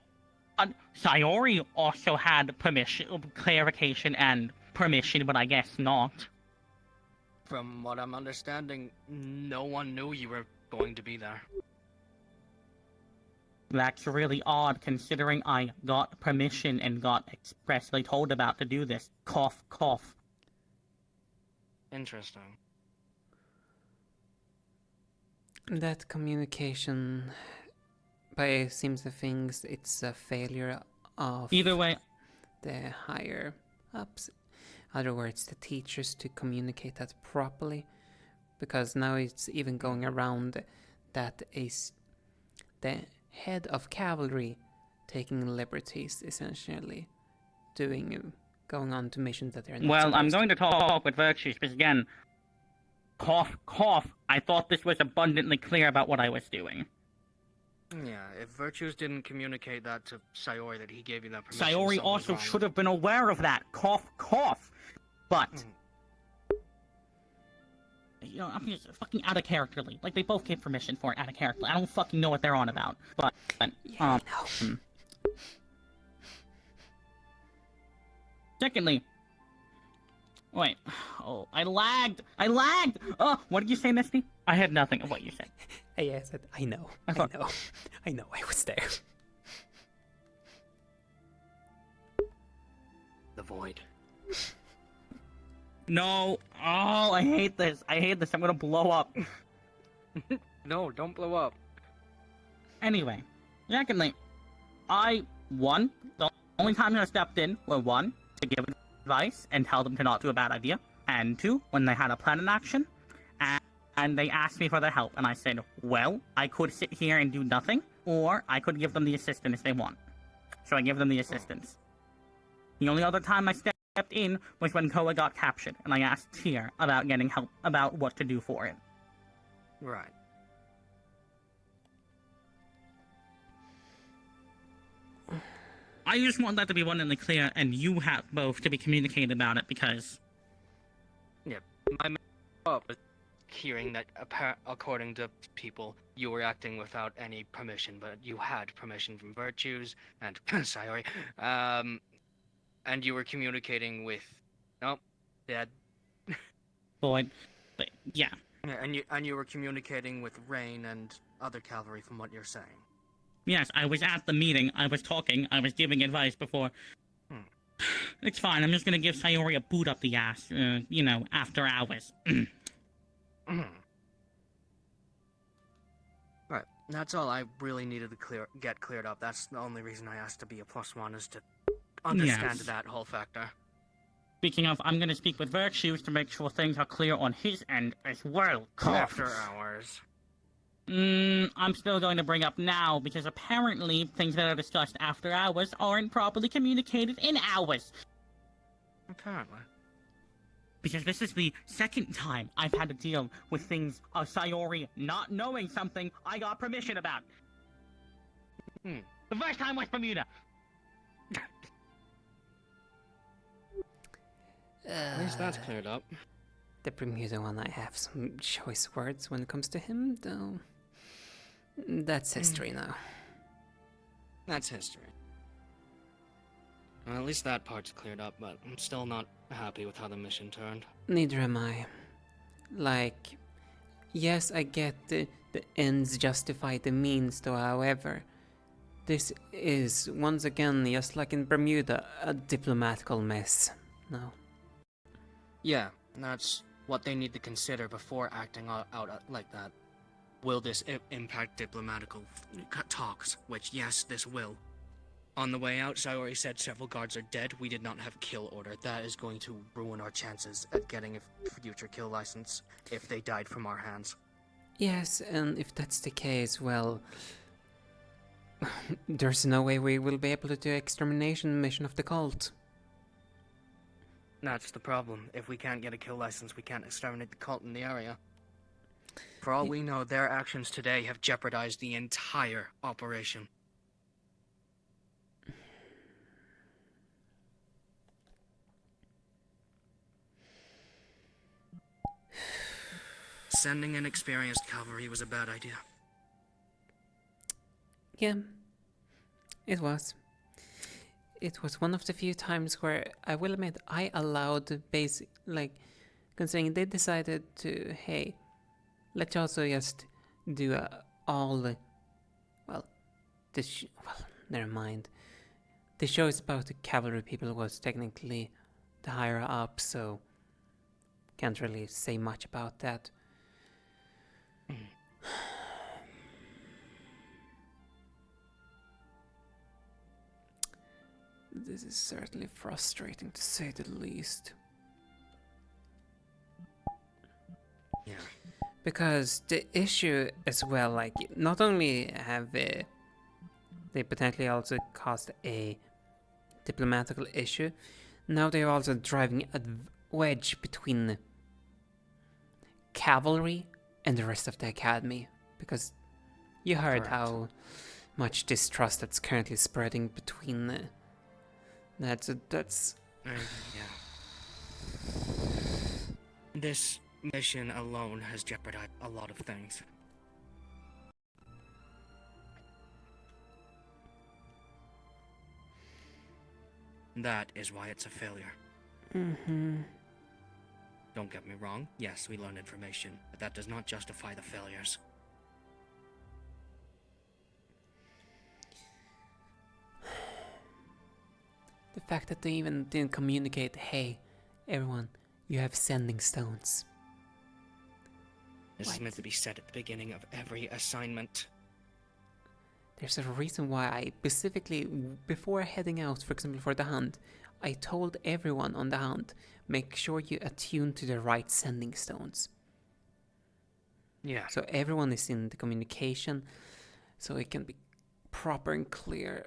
Speaker 10: Sayori also had permission, clarification and permission, but I guess not.
Speaker 6: From what I'm understanding, no one knew you were going to be there.
Speaker 10: That's really odd, considering I got permission and got expressly told about to do this. Cough, cough.
Speaker 6: Interesting.
Speaker 2: That communication, by it seems of things, it's a failure of
Speaker 10: Either way,
Speaker 2: the higher ups. In other words, the teachers to communicate that properly, because now it's even going around that is the head of cavalry taking liberties, essentially going on to missions that they're not
Speaker 10: well, I'm
Speaker 2: supposed
Speaker 10: going to talk with Virtues, because again, cough, cough, I thought this was abundantly clear about what I was doing.
Speaker 6: Yeah, if Virtues didn't communicate that to Sayori that he gave you that permission...
Speaker 10: Sayori also should have been aware of that. Cough, cough. But... You know, I'm just fucking out of characterly. Like, they both gave permission for it out of character. I don't fucking know what they're on about. But, Secondly, Wait. Oh, I lagged! I lagged! Oh, what did you say, Misty? I had nothing of what you said.
Speaker 2: Hey, I said, I know. I
Speaker 10: thought-
Speaker 2: know. I know, I was there.
Speaker 6: The void.
Speaker 10: No. Oh, I hate this. I hate this. I'm gonna blow up.
Speaker 6: No, don't blow up.
Speaker 10: Anyway, secondly, the only time I stepped in were one, to give advice and tell them to not do a bad idea, and two, when they had a plan in action, and they asked me for their help, and I said, well, I could sit here and do nothing, or I could give them the assistance if they want. So I give them the assistance. The only other time I stepped in was when Koa got captured, and I asked Tyr about getting help, about what to do for it.
Speaker 6: Right.
Speaker 10: I just want that to be abundantly clear, and you have both to be communicated about it, because...
Speaker 6: Yeah, my up was hearing that according to people, you were acting without any permission, but you had permission from Virtues, and... sorry, and you were communicating with... Nope, Dad.
Speaker 10: Boyd, but yeah.
Speaker 6: Yeah, and you were communicating with Rain and other cavalry from what you're saying.
Speaker 10: Yes, I was at the meeting, I was talking, I was giving advice before... It's fine, I'm just gonna give Sayori a boot up the ass, after hours.
Speaker 6: Right, that's all I really needed to get cleared up. That's the only reason I asked to be a +1, is to understand
Speaker 10: Yes.
Speaker 6: that whole factor.
Speaker 10: Speaking of, I'm gonna speak with Virtues to make sure things are clear on his end as well.
Speaker 6: After hours.
Speaker 10: I'm still going to bring up now, because apparently things that are discussed after hours aren't properly communicated in hours.
Speaker 6: Apparently.
Speaker 10: Because this is the second time I've had to deal with things of Sayori not knowing something I got permission about. The first time was Bermuda.
Speaker 6: At least that's cleared up.
Speaker 2: The Bermuda one, I have some choice words when it comes to him, though. That's history now.
Speaker 6: That's history. Well, at least that part's cleared up, but I'm still not happy with how the mission turned.
Speaker 2: Neither am I. Like, yes, I get the ends justify the means, though, however, this is, once again, just like in Bermuda, a diplomatical mess. No.
Speaker 6: Yeah, that's what they need to consider before acting out like that. Will this impact diplomatical talks? Which, yes, this will. On the way out, Sayori said several guards are dead. We did not have kill order. That is going to ruin our chances at getting a future kill license if they died from our hands.
Speaker 2: Yes, and if that's the case, well, there's no way we will be able to do extermination mission of the cult.
Speaker 6: That's the problem. If we can't get a kill license, we can't exterminate the cult in the area. For all we know, their actions today have jeopardized the entire operation. Sending an experienced cavalry was a bad idea.
Speaker 2: Yeah, it was. It was one of the few times where I will admit I allowed considering they decided to, hey, let's also just do never mind. The show is about the cavalry people was technically the higher up, so can't really say much about that. This is certainly frustrating to say the least.
Speaker 6: Yeah.
Speaker 2: Because the issue as well, like, not only have they potentially also caused a diplomatical issue, now they're also driving a wedge between cavalry and the rest of the academy. Because you heard how much distrust that's currently spreading between that's
Speaker 6: Yeah. This mission alone has jeopardized a lot of things. That is why it's a failure.
Speaker 2: Mm-hmm.
Speaker 6: Don't get me wrong, yes, we learn information, but that does not justify the failures.
Speaker 2: The fact that they even didn't communicate, hey, everyone, you have sending stones.
Speaker 6: This is meant to be said at the beginning of every assignment.
Speaker 2: There's a reason why I specifically, before heading out, for example, for the hunt, I told everyone on the hunt, make sure you attune to the right sending stones.
Speaker 6: Yeah.
Speaker 2: So everyone is in the communication, so it can be proper and clear.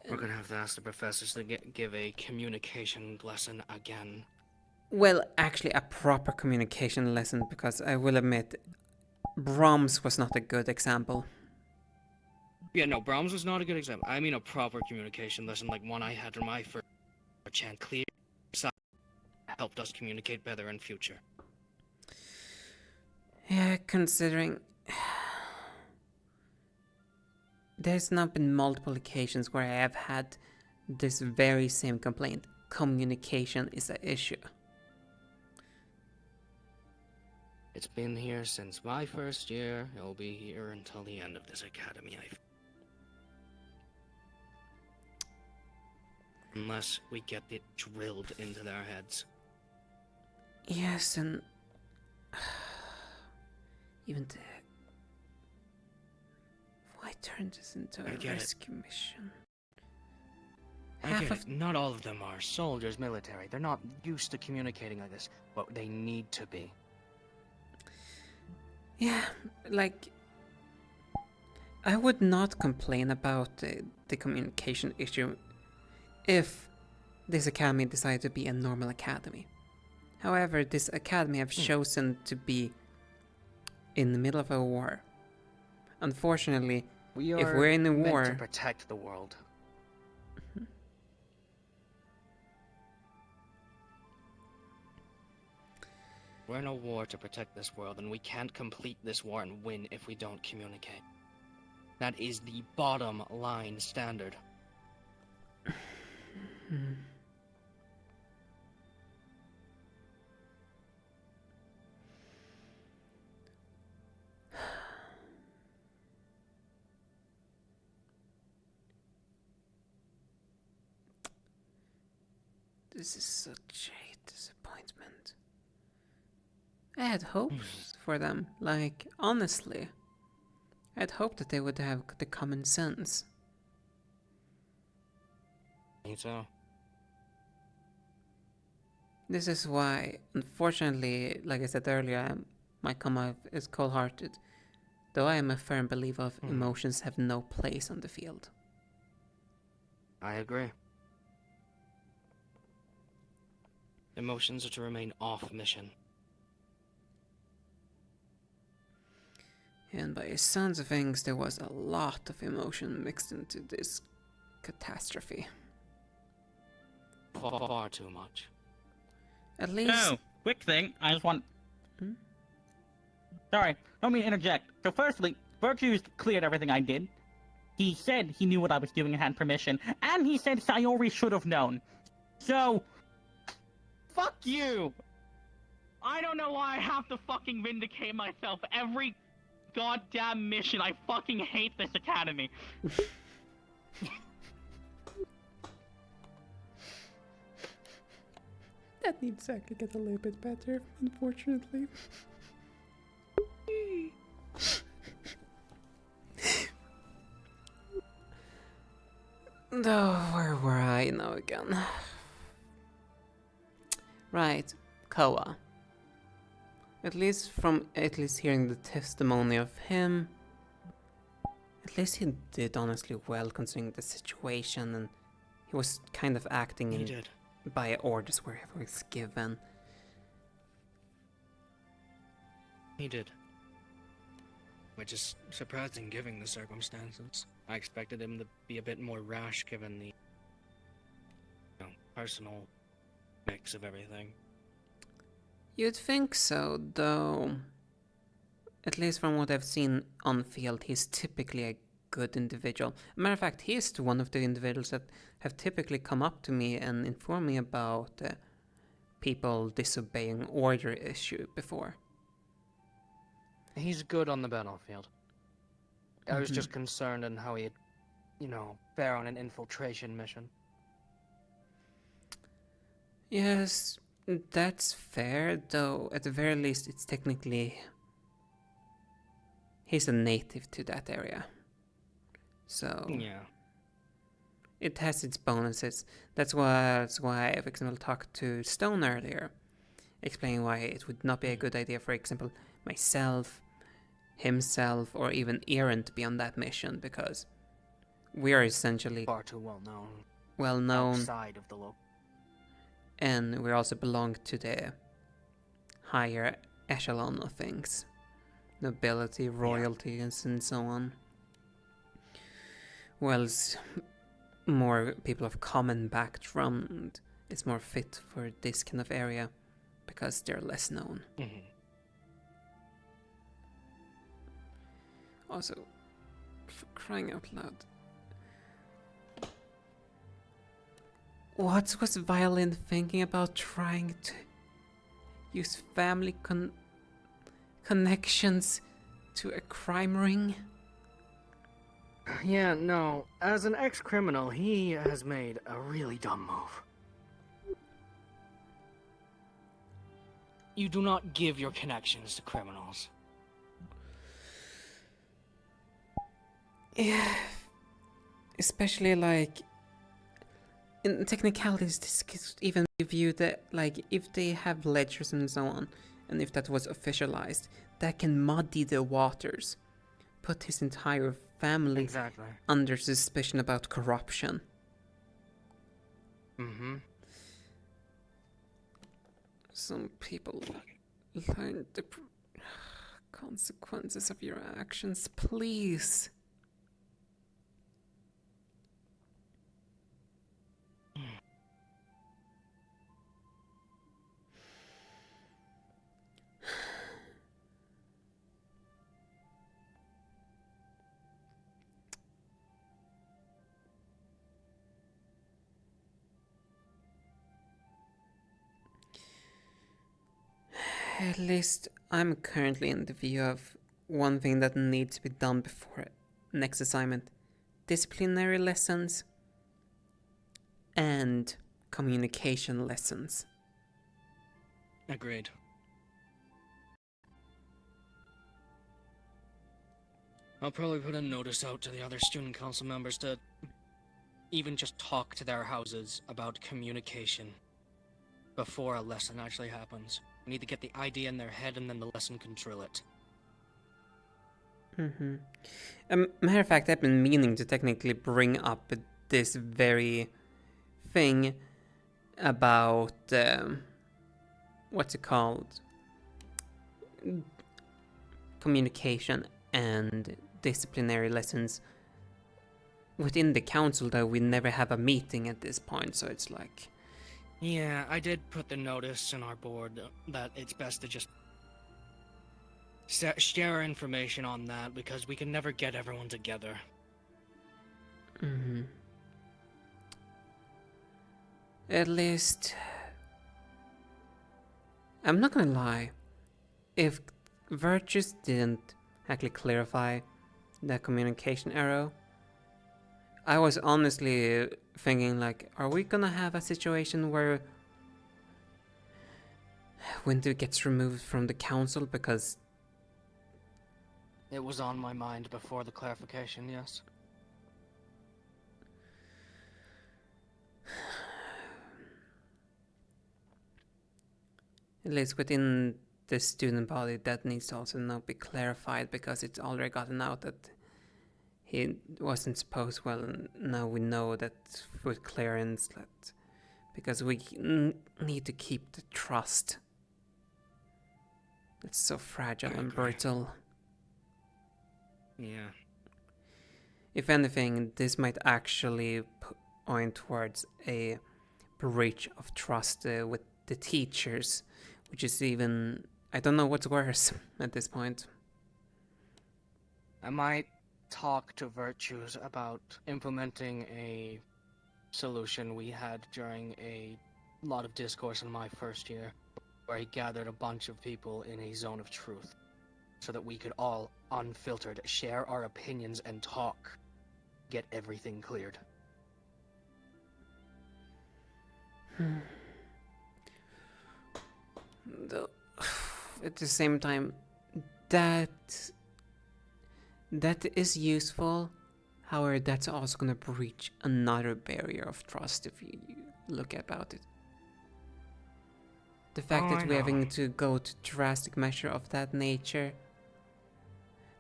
Speaker 6: We're gonna have to ask the professors to give a communication lesson again.
Speaker 2: Well, actually a proper communication lesson, because I will admit, Brahms was not a good example.
Speaker 6: Yeah, no, Brahms was not a good example. I mean a proper communication lesson, like one I had from my first chant clear helped us communicate better in future.
Speaker 2: Yeah, considering there's not been multiple occasions where I have had this very same complaint. Communication is an issue.
Speaker 6: It's been here since my first year. It'll be here until the end of this academy. Unless we get it drilled into their heads.
Speaker 2: Yes, and even the... Why turn this into a rescue mission?
Speaker 6: I get it. Not all of them are soldiers, military. They're not used to communicating like this, but they need to be.
Speaker 2: Yeah, like, I would not complain about the communication issue if this academy decided to be a normal academy. However, this academy have chosen to be in the middle of a war. Unfortunately, if we're in a war,
Speaker 6: meant to protect the world. We're in a war to protect this world, and we can't complete this war and win if we don't communicate. That is the bottom line standard.
Speaker 2: This is such a disappointment. I had hopes for them, like, honestly. I had hoped that they would have the common sense.
Speaker 6: I think so.
Speaker 2: This is why, unfortunately, like I said earlier, I might come off as cold-hearted, though I am a firm believer of emotions have no place on the field.
Speaker 6: I agree. Emotions are to remain off mission.
Speaker 2: And by the sounds of things, there was a lot of emotion mixed into this catastrophe.
Speaker 6: Far too much.
Speaker 2: At least...
Speaker 10: Oh, quick thing, I just want... Sorry, don't mean to interject. So firstly, Virtues cleared everything I did. He said he knew what I was doing and had permission, and he said Sayori should have known. So... Fuck you! I don't know why I have to fucking vindicate myself every goddamn mission. I fucking hate this academy.
Speaker 2: That needs to actually get a little bit better, unfortunately. Though, where were I now again? Right, Koa. At least hearing the testimony of him, at least he did honestly well considering the situation, and he was kind of acting by orders wherever he was given.
Speaker 6: He did. Which is surprising given the circumstances. I expected him to be a bit more rash given the personal mix of everything.
Speaker 2: You'd think so, though. At least from what I've seen on field, he's typically a good individual. Matter of fact, he is one of the individuals that have typically come up to me and informed me about people disobeying order issue before.
Speaker 6: He's good on the battlefield. I was
Speaker 2: Mhm.
Speaker 6: just concerned in how he'd, fare on an infiltration mission.
Speaker 2: Yes, that's fair, though at the very least it's technically... He's a native to that area. So...
Speaker 6: Yeah.
Speaker 2: It has its bonuses. That's why, for example, talked to Stone earlier, explaining why it would not be a good idea, for example, myself, himself, or even Aaron to be on that mission, because we are essentially
Speaker 6: Far too well known.
Speaker 2: well known,
Speaker 6: Outside of the local.
Speaker 2: and we also belong to the higher echelon of things, nobility, royalties, and so on. Whilst more people of common background is more fit for this kind of area because they're less known.
Speaker 6: Mhm.
Speaker 2: Also, for crying out loud, what was Violin thinking about trying to use family connections to a crime ring?
Speaker 6: Yeah, no. As an ex-criminal, he has made a really dumb move. You do not give your connections to criminals.
Speaker 2: Yeah, especially like in technicalities, this could even be viewed that like if they have ledgers and so on, and if that was officialized, that can muddy the waters, put his entire family
Speaker 6: Exactly.
Speaker 2: under suspicion about corruption.
Speaker 6: Mm-hmm.
Speaker 2: Some people learn the consequences of your actions, please. At least I'm currently in the view of one thing that needs to be done before next assignment. Disciplinary lessons and communication lessons.
Speaker 6: Agreed. I'll probably put a notice out to the other student council members to even just talk to their houses about communication before a lesson actually happens. We need to get the idea in their head and then the lesson can drill it.
Speaker 2: Mm-hmm. Matter of fact, I've been meaning to technically bring up this very thing about what's it called? Communication and disciplinary lessons within the council, though we never have a meeting at this point, so it's like...
Speaker 6: Yeah, I did put the notice in our board that it's best to just share information on that because we can never get everyone together.
Speaker 2: Mm-hmm. At least... I'm not gonna lie. If Virtus didn't actually clarify the communication arrow, I was honestly thinking like, are we gonna have a situation where Winter gets removed from the council because...
Speaker 6: It was on my mind before the clarification, yes.
Speaker 2: At least within the student body, that needs to also now be clarified because it's already gotten out that he wasn't supposed well, and now we know that with clearance that because we need to keep the trust. It's so fragile and brittle.
Speaker 6: Yeah.
Speaker 2: If anything, this might actually point towards a breach of trust with the teachers, which is even... I don't know what's worse at this point.
Speaker 6: I might talk to Virtues about implementing a solution we had during a lot of discourse in my first year, where he gathered a bunch of people in a zone of truth, so that we could all, unfiltered, share our opinions and talk, get everything cleared.
Speaker 2: Though, at the same time, that is useful. However, that's also gonna breach another barrier of trust if you look about it. The fact that we're having to go to drastic measure of that nature,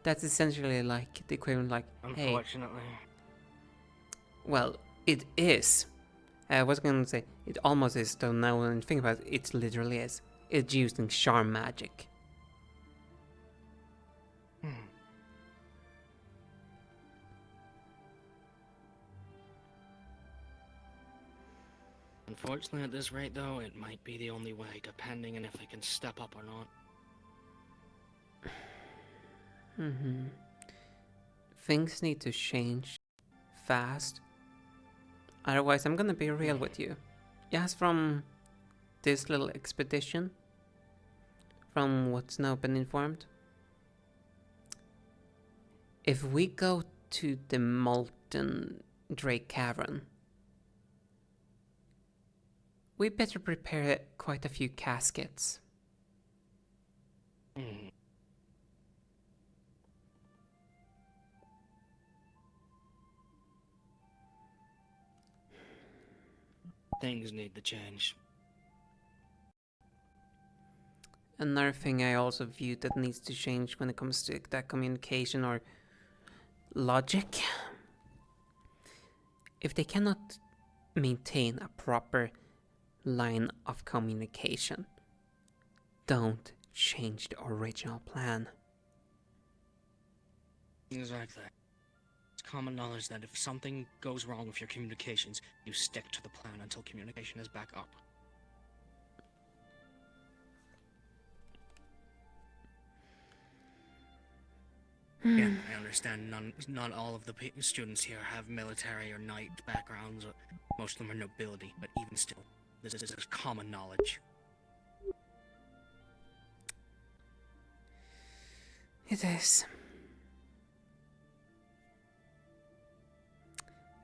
Speaker 2: that's essentially like the equivalent, like, hey.
Speaker 6: Unfortunately.
Speaker 2: Well, it is. I was gonna say, it almost is, though now when I think about it, it literally is. It's using charm magic.
Speaker 6: Unfortunately, at this rate, though, it might be the only way, depending on if they can step up or not.
Speaker 2: Things need to change fast. Otherwise, I'm gonna be real with you. Yes, from this little expedition, from what's now been informed, if we go to the Molten Drake Cavern, we better prepare quite a few caskets.
Speaker 6: Things need to change.
Speaker 2: Another thing I also view that needs to change when it comes to that communication or logic. If they cannot maintain a proper line of communication, don't change the original plan.
Speaker 6: Exactly. It's common knowledge that if something goes wrong with your communications, you stick to the plan until communication is back up. Yeah, I understand not all of the students here have military or knight backgrounds. Most of them are nobility, but even still, this is common knowledge.
Speaker 2: It is.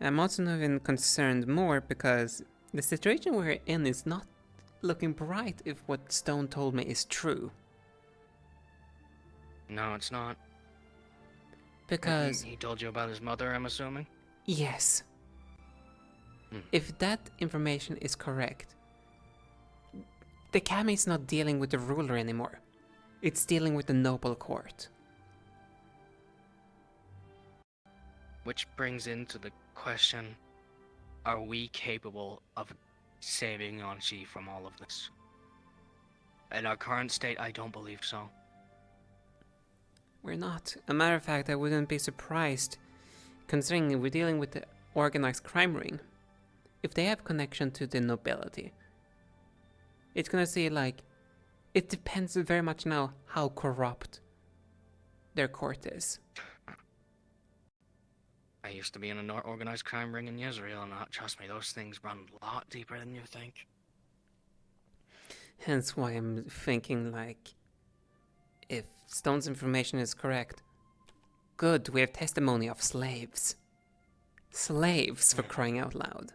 Speaker 2: I'm also not even concerned more because the situation we're in is not looking bright if what Stone told me is true.
Speaker 6: No, it's not.
Speaker 2: Because
Speaker 6: he told you about his mother, I'm assuming?
Speaker 2: yes. If that information is correct, the Kami is not dealing with the ruler anymore. It's dealing with the noble court.
Speaker 6: Which brings into the question, are we capable of saving Anshi from all of this? In our current state, I don't believe so.
Speaker 2: We're not. A matter of fact, I wouldn't be surprised, considering we're dealing with the organized crime ring. If they have connection to the nobility, it's gonna say like, it depends very much now how corrupt their court is.
Speaker 6: I used to be in an organized crime ring in Israel, and trust me, those things run a lot deeper than you think.
Speaker 2: Hence why I'm thinking like, if Stone's information is correct, good, we have testimony of slaves. Slaves, for crying out loud.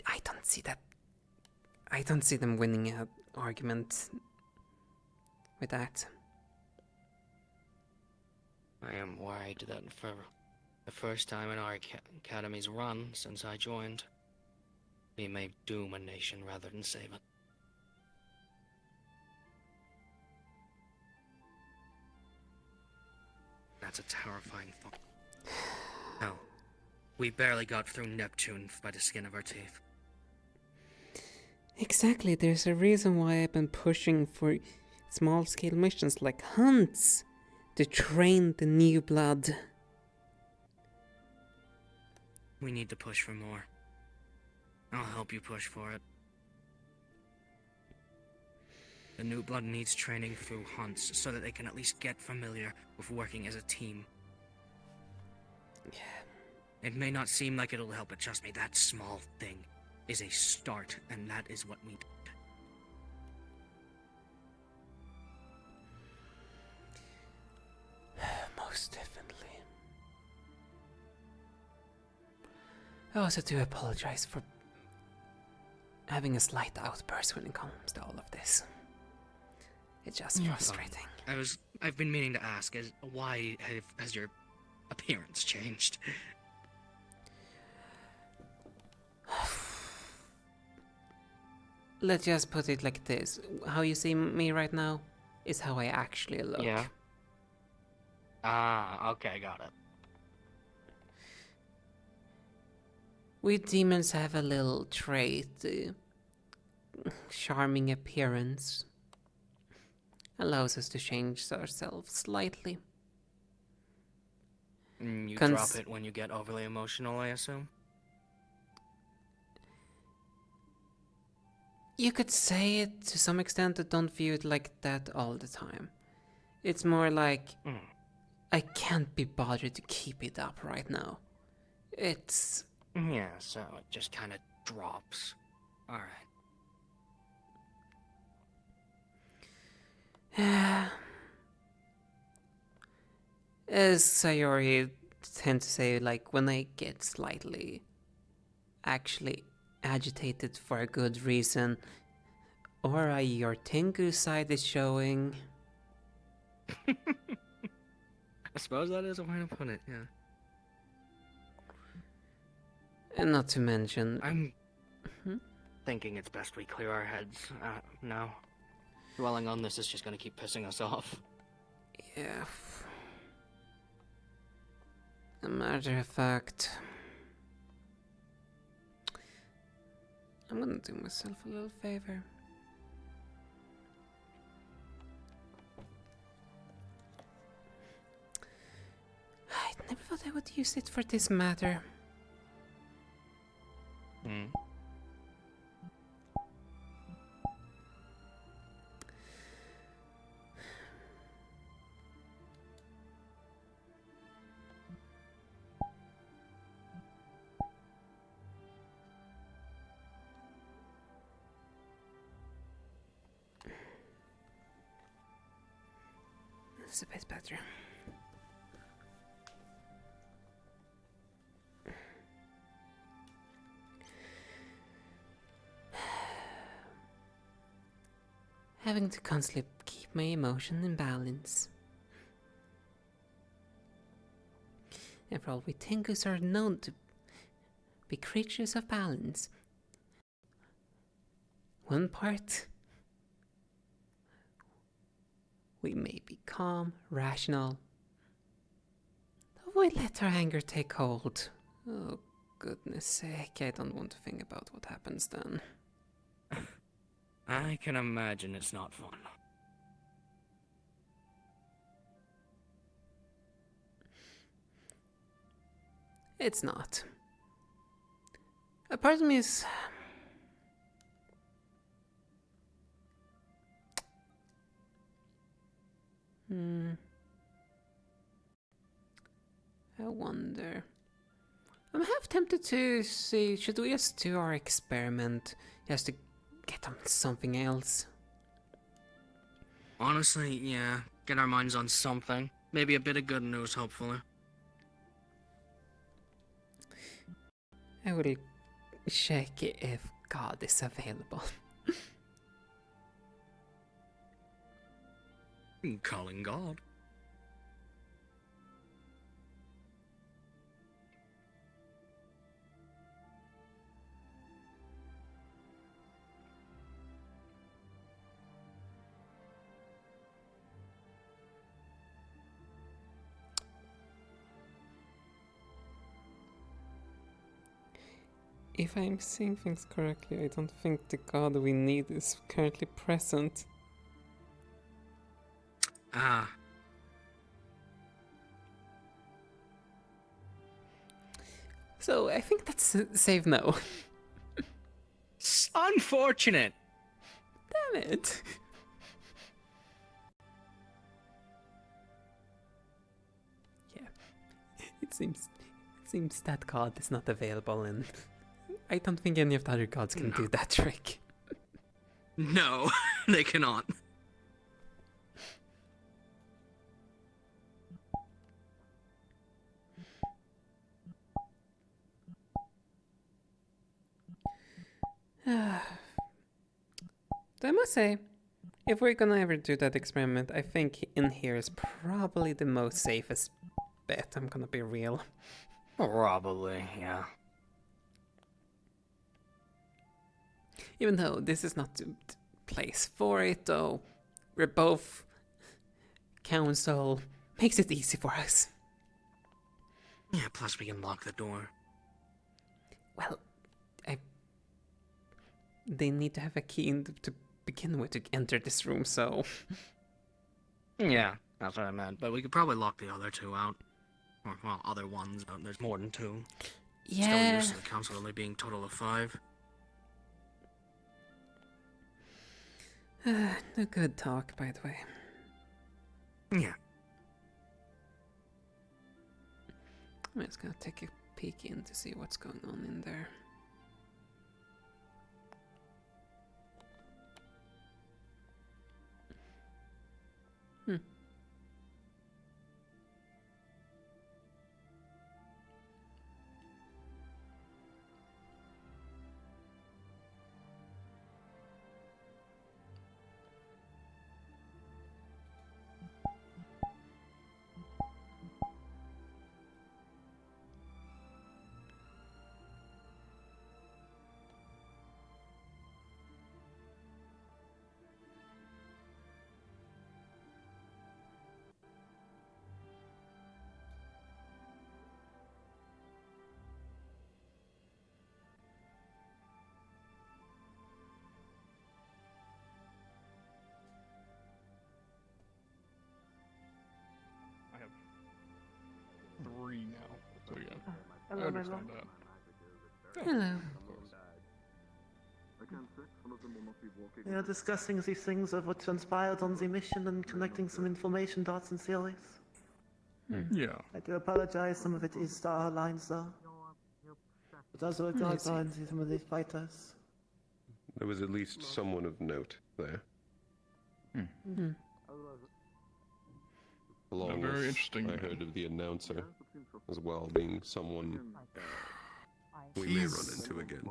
Speaker 2: I don't see that. I don't see them winning an argument with that.
Speaker 6: I am worried that for the first time in our academy's run since I joined, we may doom a nation rather than save it. That's a terrifying thought. Hell, we barely got through Neptune by the skin of our teeth.
Speaker 2: Exactly, there's a reason why I've been pushing for small-scale missions like hunts to train the new blood.
Speaker 6: We need to push for more. I'll help you push for it. The new blood needs training through hunts so that they can at least get familiar with working as a team. It may not seem like it'll help, but trust me, that small thing is a start, and that is what we need.
Speaker 2: Most definitely. I also do apologize for having a slight outburst when it comes to all of this. It's just frustrating.
Speaker 6: I've been meaning to ask, why has your appearance changed?
Speaker 2: Let's just put it like this. How you see me right now is how I actually look.
Speaker 6: Yeah. Ah, okay, got it.
Speaker 2: We demons have a little trait, charming appearance. Allows us to change ourselves slightly.
Speaker 6: You drop it when you get overly emotional, I assume?
Speaker 2: You could say it to some extent, but don't view it like that all the time. It's more like, I can't be bothered to keep it up right now. It's...
Speaker 6: Yeah, so it just kind of drops. Alright.
Speaker 2: As Sayori tend to say, like, when I get slightly actually agitated for a good reason, or your Tengu side is showing.
Speaker 6: I suppose that is a way to put it, yeah.
Speaker 2: And not to mention...
Speaker 6: I'm thinking it's best we clear our heads now. Dwelling on this is just gonna keep pissing us off.
Speaker 2: Yeah. A matter of fact... I'm gonna do myself a little favor. I never thought I would use it for this matter. It's a bit better. Having to constantly keep my emotion in balance. After all, we Tengus are known to be creatures of balance. One part, we may be calm, rational. We let our anger take hold. Oh, goodness sake, I don't want to think about what happens then.
Speaker 6: I can imagine it's not fun.
Speaker 2: It's not. A part of me is... I wonder... I'm half tempted to see, should we just do our experiment just to get on something else?
Speaker 6: Honestly, yeah. Get our minds on something. Maybe a bit of good news, hopefully.
Speaker 2: I will check if God is available.
Speaker 6: Calling God.
Speaker 2: If I'm seeing things correctly, I don't think the God we need is currently present.
Speaker 6: Ah.
Speaker 2: So I think that's a save no.
Speaker 6: Unfortunate!
Speaker 2: Damn it! It seems that god is not available, and I don't think any of the other gods can do that trick.
Speaker 6: No, they cannot.
Speaker 2: So I must say, if we're gonna ever do that experiment, I think in here is probably the most safest bet. I'm gonna be real.
Speaker 6: Probably, yeah.
Speaker 2: Even though this is not the place for it, though, we're both council. Makes it easy for us.
Speaker 6: Yeah, plus we can lock the door.
Speaker 2: Well, they need to have a key to begin with to enter this room, so...
Speaker 6: Yeah, that's what I meant. But we could probably lock the other two out. Or, well, other ones out. There's more than two.
Speaker 2: Yeah.
Speaker 6: Still used to the council only being total of 5.
Speaker 2: No good talk, by the way.
Speaker 6: Yeah.
Speaker 2: I'm just gonna take a peek in to see what's going on in there.
Speaker 7: I have 3 now. So yeah.
Speaker 3: Hello,
Speaker 7: I understand
Speaker 3: Milo.
Speaker 7: that.
Speaker 2: Hello.
Speaker 3: We are discussing these things of what transpired on the mission and connecting some information dots and theories.
Speaker 7: Yeah.
Speaker 3: I do apologize, some of it is star lines though. But also regards on some of these fighters.
Speaker 19: There was at least someone of note there. Along
Speaker 7: Very
Speaker 19: with,
Speaker 7: interesting.
Speaker 19: I heard of the announcer as well being someone we may run into again.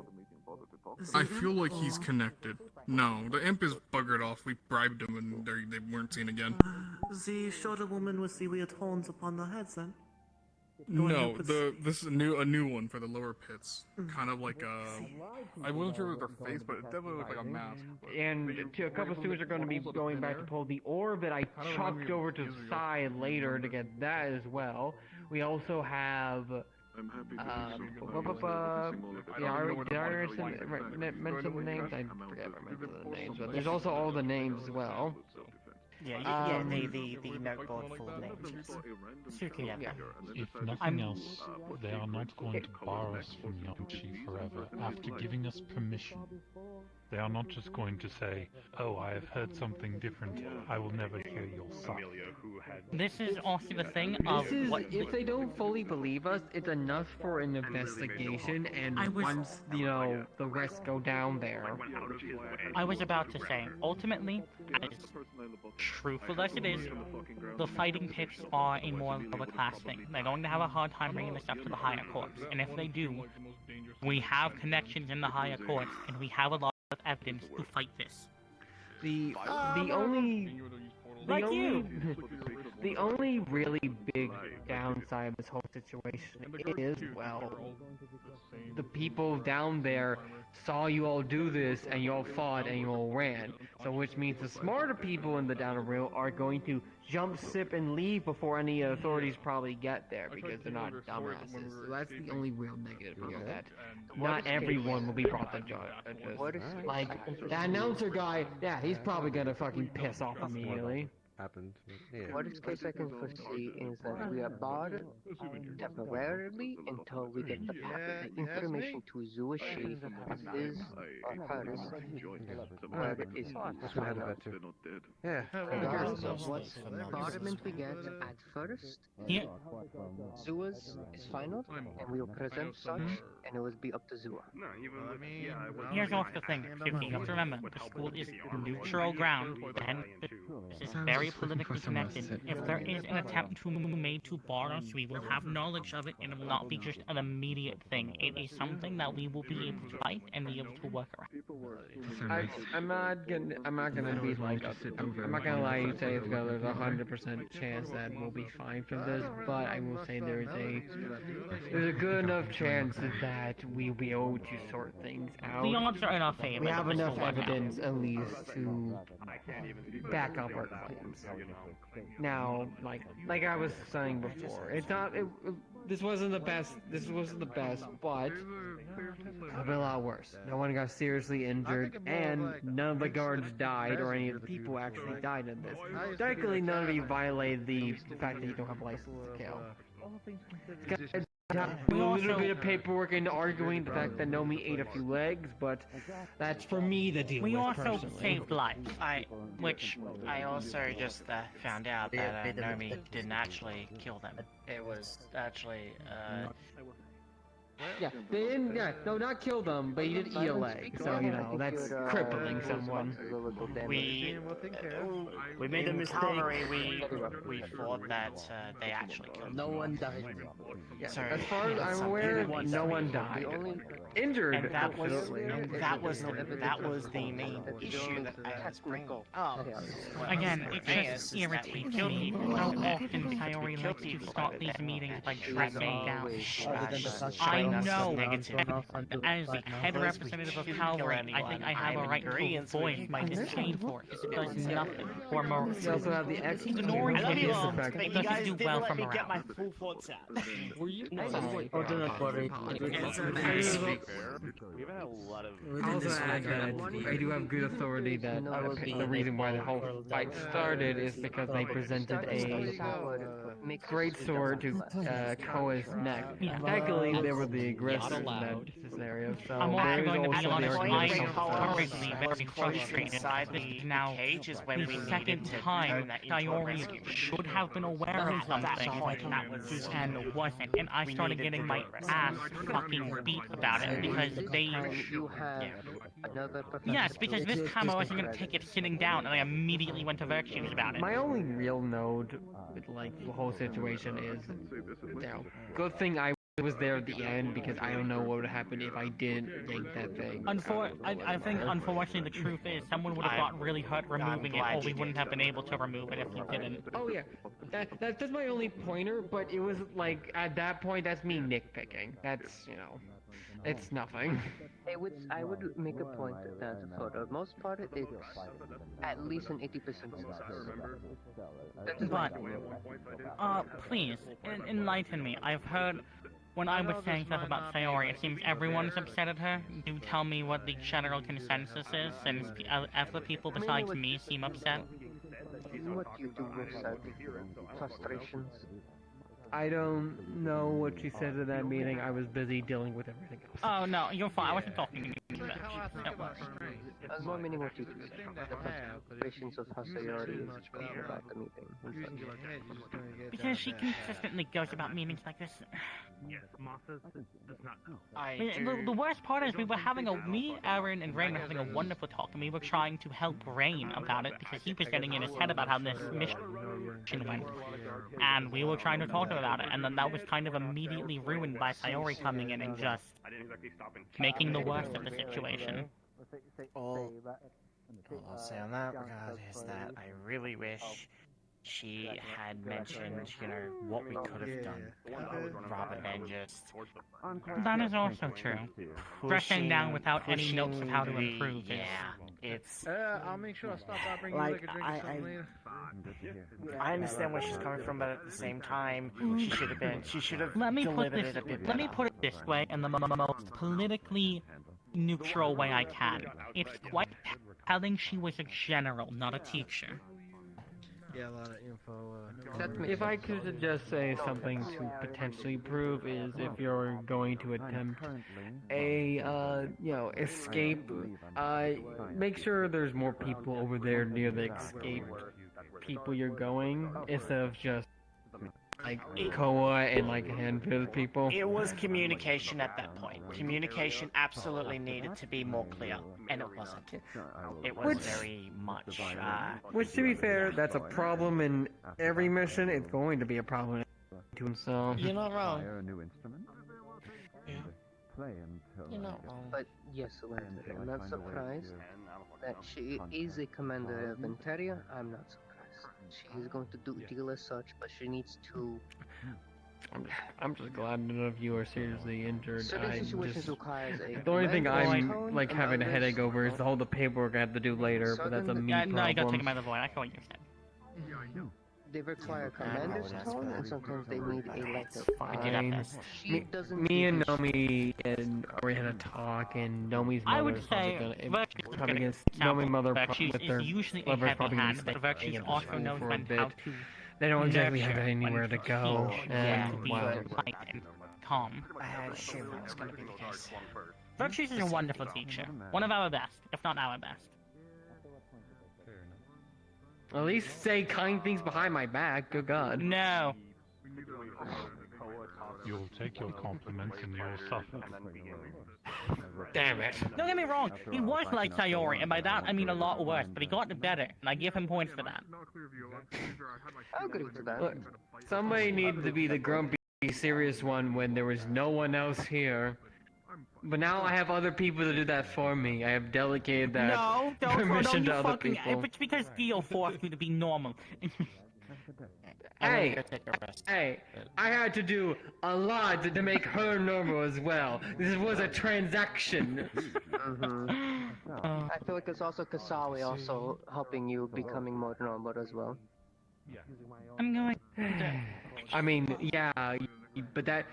Speaker 7: I feel like he's connected. No, the imp is buggered off. We bribed him and they weren't seen again.
Speaker 3: The shorter woman with the weird horns upon the head then?
Speaker 7: No, this is a new one for the lower pits. Kind of like I wasn't sure it was their face, but it definitely looked like a mask.
Speaker 15: And a couple of students are going to be going back to pull the orb that I chucked over to the side later to get that as well. We also have.
Speaker 19: I'm happy
Speaker 15: Yeah, did I mention the names? I forget if I mentioned the names, but there's also all the names as well.
Speaker 10: Yeah, the noteboard full of names.
Speaker 15: Yeah.
Speaker 24: If nothing else, they are not going to bar us from Yamchi forever. After giving us permission, they are not just going to say, "Oh, I have heard something different. I will never hear your side."
Speaker 10: This is also the thing of what...
Speaker 15: If they don't fully believe us, it's enough for an investigation, and once, the rest go down there.
Speaker 10: I was about to say, ultimately, as truthful as it is, the fighting pits are a more lower class thing. They're going to have a hard time bringing this up to the higher courts, and if they do, we have connections in the higher courts, and we have a lot of evidence to fight this.
Speaker 15: The only really big downside of this whole situation is, well, the people down there saw you all do this and you all fought and you all ran. So which means the smarter people in the down room are going to jump, sip, and leave before any authorities probably get there because they're not dumbasses. So that's the only real negative here, that not everyone will be brought to justice. Like, that announcer guy, yeah, he's probably gonna fucking piss off immediately.
Speaker 19: happened. Yeah.
Speaker 3: Worst case I can foresee is that we are barred temporarily until we get the information to Zuashi from his or hers, where it is
Speaker 19: That's what I had about too. Yeah.
Speaker 3: regardless of what barment we get at first.
Speaker 10: Yeah.
Speaker 3: Zua's is final, and we will present such, and it will be up to Zua.
Speaker 10: Here's also the thing, you have to remember, the school is neutral ground, and this is very politically connected. If there is an attempt to be made to bar us, we will have knowledge of it, and it will not be just an immediate thing. It is something that we will be able to fight and be able to work around.
Speaker 15: I'm not gonna be like, I'm not gonna lie and say there's 100% chance that we'll be fine from this, but I will say there's a good enough chance that we'll be able to sort things out.
Speaker 10: The odds are in our favor.
Speaker 15: We have enough evidence, at least, to back up our claims. Now, like I was saying before, it's not. This wasn't the best. But it could have been a lot worse. No one got seriously injured, and none of the guards died, or any of the people actually died in this. Technically, none of you violated the fact that you don't have a license to kill. A little bit of paperwork and arguing the fact that Nomi ate a few legs, but that's for me to deal with.
Speaker 10: We also
Speaker 15: personally.
Speaker 10: saved lives.
Speaker 1: Which I also just found out that Nomi didn't actually kill them. It was actually
Speaker 15: Yeah, they didn't. Yeah, no, not kill them, but he did eat a leg. So that's crippling someone.
Speaker 1: we
Speaker 12: made a mistake.
Speaker 1: We thought that they actually killed them.
Speaker 12: No one died.
Speaker 15: Yeah,
Speaker 1: Sorry.
Speaker 15: as far as I'm aware, no one died. Injured,
Speaker 1: And that was
Speaker 15: absolutely.
Speaker 1: that was the main issue that I was bringing up.
Speaker 10: Again, it just irritates me how often Sayori likes to start these meetings by dragging down. I know, as the head representative of Calvary, I think I have a right to voice my disdain for it, because it does nothing for morale.
Speaker 15: You also have the
Speaker 10: ignoring
Speaker 15: I
Speaker 10: it
Speaker 15: don't
Speaker 10: is
Speaker 15: know,
Speaker 10: the fact
Speaker 15: but
Speaker 10: it doesn't do well for morale.
Speaker 12: my full thoughts out.
Speaker 15: Were you?
Speaker 12: Oh, do not worry.
Speaker 14: We've had a lot of.
Speaker 15: I also add that I do have good authority that the reason why the whole fight started is because they presented a great sword to Koa's neck. Technically, they were the aggressors in that scenario, so
Speaker 10: I'm also
Speaker 15: there's
Speaker 10: going to be
Speaker 15: also the
Speaker 10: honest,
Speaker 15: argument.
Speaker 10: I'm currently very frustrated. This is now the second time that Sayori should have been aware of something and wasn't, and I started getting my ass fucking beat about it because they... Yes, because this time I wasn't going to take it sitting down, and I immediately went to virtues about it.
Speaker 15: My only real note with the whole situation is, good thing I was there at the end, because I don't know what would happen if I didn't yank that thing.
Speaker 10: I think, unfortunately, the truth is someone would have got really hurt removing it, or we wouldn't have been able to remove it if we didn't.
Speaker 15: Oh yeah, that's my only pointer, but it was like, at that point, that's me nitpicking. That's, it's nothing.
Speaker 3: I would make a point that for the most part, it's at least an 80% success. That is my opinion.
Speaker 10: Please, enlighten me. I've heard, when I was saying stuff about Sayori, it seems everyone's upset at her. Do tell me what the general consensus is, since other people besides me seem upset.
Speaker 3: What you do with frustrations?
Speaker 15: I don't know what she said at that meeting. I was busy dealing with everything else.
Speaker 10: Oh no, you're fine. I wasn't talking to you.
Speaker 3: I was more meaning what you two said. The frustrations of Hasayori is about the meeting.
Speaker 10: Because she consistently goes about meetings like this.
Speaker 18: Yes, Martha does not know.
Speaker 10: The worst part is me, Aaron, and Rain were having a wonderful talk, and we were trying to help Rain about it because he was getting in his head about how this mission went. And we were trying to talk to him about it, and then that was kind of immediately ruined by Sayori coming in and just making the worst of the situation.
Speaker 1: All I'll say on that regard is that I really wish she had mentioned, what we could have done, rather than just...
Speaker 10: That is also true. Rushing down without any notes of how to improve is...
Speaker 1: it's...
Speaker 3: I'll make sure I stop by bringing you a drink or something later.
Speaker 1: I understand where she's coming from, but at the same time, she should have
Speaker 10: Let me
Speaker 1: delivered it a bit better.
Speaker 10: Let me put it this way, in the most politically neutral way I can. It's quite telling she was a general, not a teacher.
Speaker 3: Yeah, a lot of info.
Speaker 15: If I could just say something to potentially prove is if you're going to attempt a escape, make sure there's more people over there near the escape people you're going instead of just like Koa and like a handful of people.
Speaker 1: It was communication at that point. Communication absolutely needed to be more clear, and it wasn't. It was very much.
Speaker 15: Which, to be fair, that's a problem in every mission. It's going to be a problem. So
Speaker 12: You're not wrong.
Speaker 15: You're not wrong.
Speaker 8: But yes, Lando, I'm not surprised that she is a commander of Interia. I'm not surprised. She is going to deal as such, but she needs to.
Speaker 15: I'm just glad none of you are seriously injured.
Speaker 8: Certain situations requires a
Speaker 15: The only thing
Speaker 8: commander
Speaker 15: I'm
Speaker 8: tone,
Speaker 15: like
Speaker 8: and
Speaker 15: having a
Speaker 8: others-
Speaker 15: headache over is the whole paperwork I have to do later, but that's a me problem.
Speaker 10: No, you gotta take him out of the void. I can what you said.
Speaker 8: They require commander's tone, and sometimes they need a letter.
Speaker 15: Fine.
Speaker 8: She doesn't
Speaker 15: Me and
Speaker 8: give a
Speaker 15: Nomi and already had a talk, and Nomi's
Speaker 10: I
Speaker 15: mother
Speaker 10: would
Speaker 15: is probably
Speaker 10: say
Speaker 15: gonna.
Speaker 10: Virtue's
Speaker 15: Probably
Speaker 10: gonna
Speaker 15: against
Speaker 10: count.
Speaker 15: Nomi's mother
Speaker 10: Virtue's
Speaker 15: with
Speaker 10: is
Speaker 15: their
Speaker 10: usually a
Speaker 15: lover's
Speaker 10: heavy
Speaker 15: probably
Speaker 10: hand,
Speaker 15: gonna
Speaker 10: but
Speaker 15: stay
Speaker 10: Virtue's
Speaker 15: at
Speaker 10: also
Speaker 15: school
Speaker 10: knows
Speaker 15: for a
Speaker 10: when
Speaker 15: bit.
Speaker 10: how to
Speaker 15: They don't exactly have
Speaker 10: nurture
Speaker 15: anywhere
Speaker 10: and
Speaker 15: to go,
Speaker 10: teach
Speaker 15: and
Speaker 10: to be
Speaker 15: wow.
Speaker 10: polite and calm.
Speaker 1: I had assumed that was going to be the case.
Speaker 10: Virtues is a wonderful teacher. One of our best, if not our best.
Speaker 15: At least say kind things behind my back. Good God.
Speaker 10: No.
Speaker 24: You'll take your compliments and you'll suffer.
Speaker 15: Damn it.
Speaker 10: Don't get me wrong, he was like Sayori, and by that I mean a lot worse, but he got better, and I give him points for that.
Speaker 8: I agree to that.
Speaker 15: Look, somebody needed to be the grumpy, serious one when there was no one else here. But now I have other people to do that for me. I have delegated that
Speaker 10: No, don't
Speaker 15: permission
Speaker 10: you
Speaker 15: to other
Speaker 10: fucking.
Speaker 15: people.
Speaker 10: It's because Dio forced you to be normal.
Speaker 15: Hey, hey, I had to do a lot to make her normal as well. This was a transaction.
Speaker 8: I feel like it's also Kasawi also helping you becoming more normal as well.
Speaker 10: I'm going.
Speaker 15: I mean, yeah, but that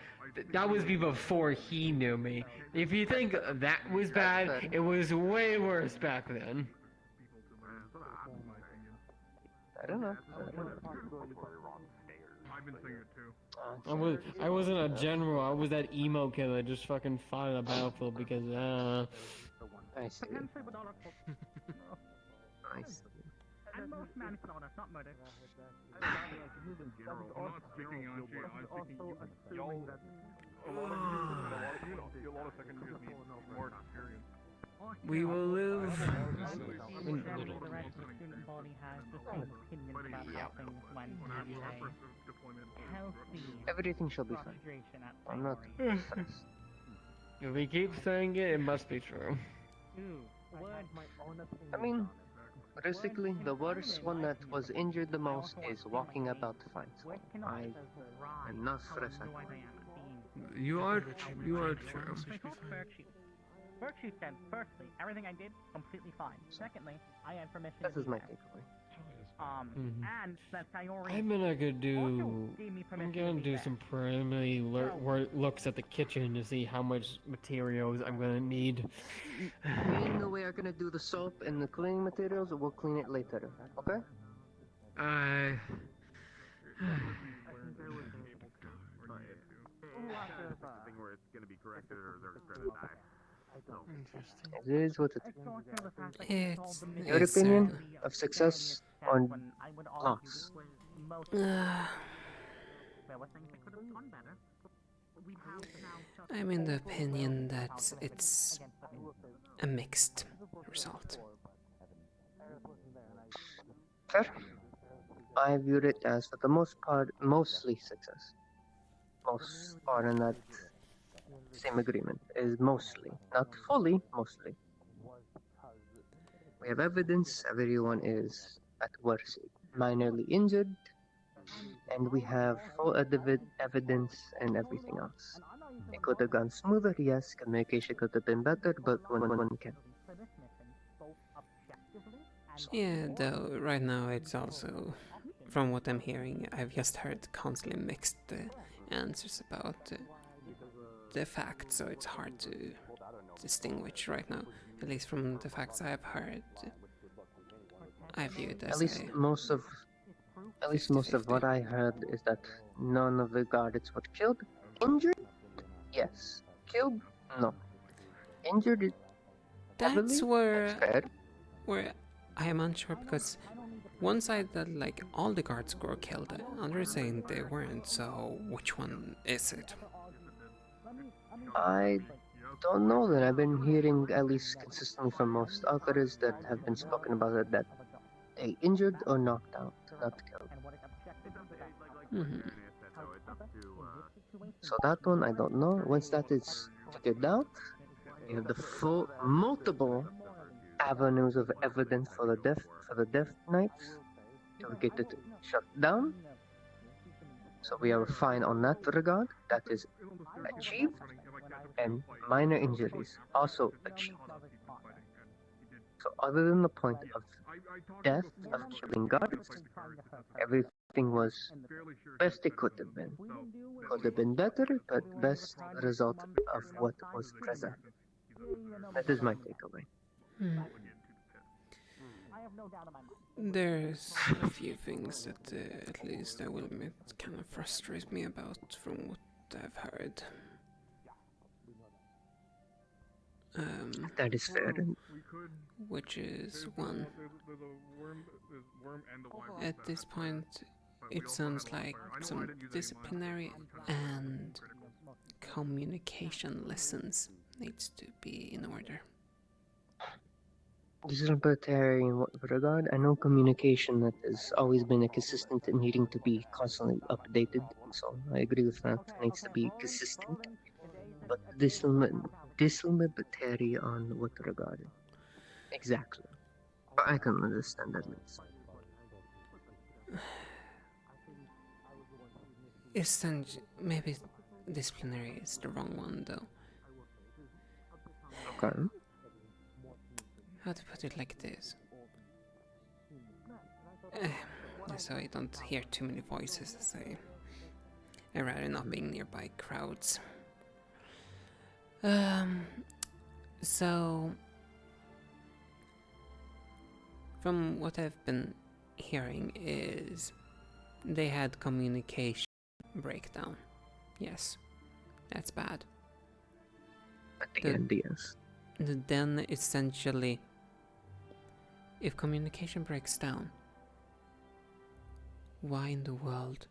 Speaker 15: was before he knew me. If you think that was bad, it was way worse back then.
Speaker 8: I don't know.
Speaker 5: I've been thinking it too.
Speaker 15: I wasn't a general. I was that emo kid that just fucking fought in a battlefield because
Speaker 8: I see. I see.
Speaker 3: And most manslaughter, not murder.
Speaker 5: In general, I'm not speaking on you, I'm speaking y'all. A lot of second years need more experience.
Speaker 15: we will live.
Speaker 3: The rest of the student body has the same opinion about how things went in a healthy
Speaker 8: Everything shall be fine.
Speaker 3: frustration at
Speaker 8: I'm not
Speaker 3: Sayori.
Speaker 8: stressed.
Speaker 15: If we keep saying it, it must be true.
Speaker 8: I mean, realistically, the worst one that was injured the most is walking about fine. I am not stressed at all.
Speaker 15: You are true.
Speaker 3: Virtue said, firstly, everything I did, completely fine. Secondly, I had permission
Speaker 8: This
Speaker 3: to
Speaker 8: is
Speaker 3: do
Speaker 8: my
Speaker 3: that.
Speaker 8: takeaway.
Speaker 3: And that Sayori
Speaker 15: I'm gonna do some preliminary looks at the kitchen to see how much materials I'm gonna need.
Speaker 8: Me and the way are gonna do the soap and the cleaning materials, we'll clean it later. Okay?
Speaker 19: Thing where it's gonna be corrected or they're gonna die.
Speaker 8: It is what it is.
Speaker 2: It's
Speaker 8: Your opinion of success or loss?
Speaker 2: I'm in the opinion that it's a mixed result.
Speaker 8: Fair. I viewed it as, for the most part, mostly success. Most part in that same agreement is mostly, not fully, mostly. We have evidence, everyone is at worst minorly injured, and we have full evidence and everything else. It could have gone smoother, yes, communication could have been better, but one can.
Speaker 2: Yeah, though right now it's also, from what I'm hearing, I've just heard constantly mixed answers about the facts, so it's hard to distinguish right now. At least from the facts I've heard, I view it as
Speaker 8: At least most of At least most of what I heard is that none of the guards were killed. Injured? Yes. Killed? No. Injured?
Speaker 2: That's
Speaker 8: heavily?
Speaker 2: where I am unsure, because one side that like all the guards were killed, others saying they weren't. So which one is it?
Speaker 8: I don't know that. I've been hearing at least consistently from most others that have been spoken about it that they injured or knocked out, not killed. So that one I don't know. Once that is figured out, you have the full multiple avenues of evidence for the death knights to get it shut down. So we are fine on that regard. That is achieved, and minor injuries also achieved. So other than the point of death, of killing guards, everything was best it could have been. Could have been better, but best result of what was present. That is my takeaway.
Speaker 2: There's a few things that, at least I will admit, kind of frustrate me about from what I've heard.
Speaker 8: That is fair.
Speaker 2: Which is one. At this point, it sounds like some disciplinary and communication lessons needs to be in order.
Speaker 8: Disciplinary in what regard? I know communication that has always been a consistent and needing to be constantly updated, so I agree with that. It needs to be consistent. But disciplinary on what regard? Exactly. But I can understand at least.
Speaker 2: Maybe disciplinary is the wrong one, though.
Speaker 8: Okay.
Speaker 2: How to put it like this? So I don't hear too many voices, as I'd rather not being nearby crowds. So from what I've been hearing is they had communication breakdown. Yes, that's bad.
Speaker 8: At the end, yes.
Speaker 2: Then essentially, if communication breaks down, why in the world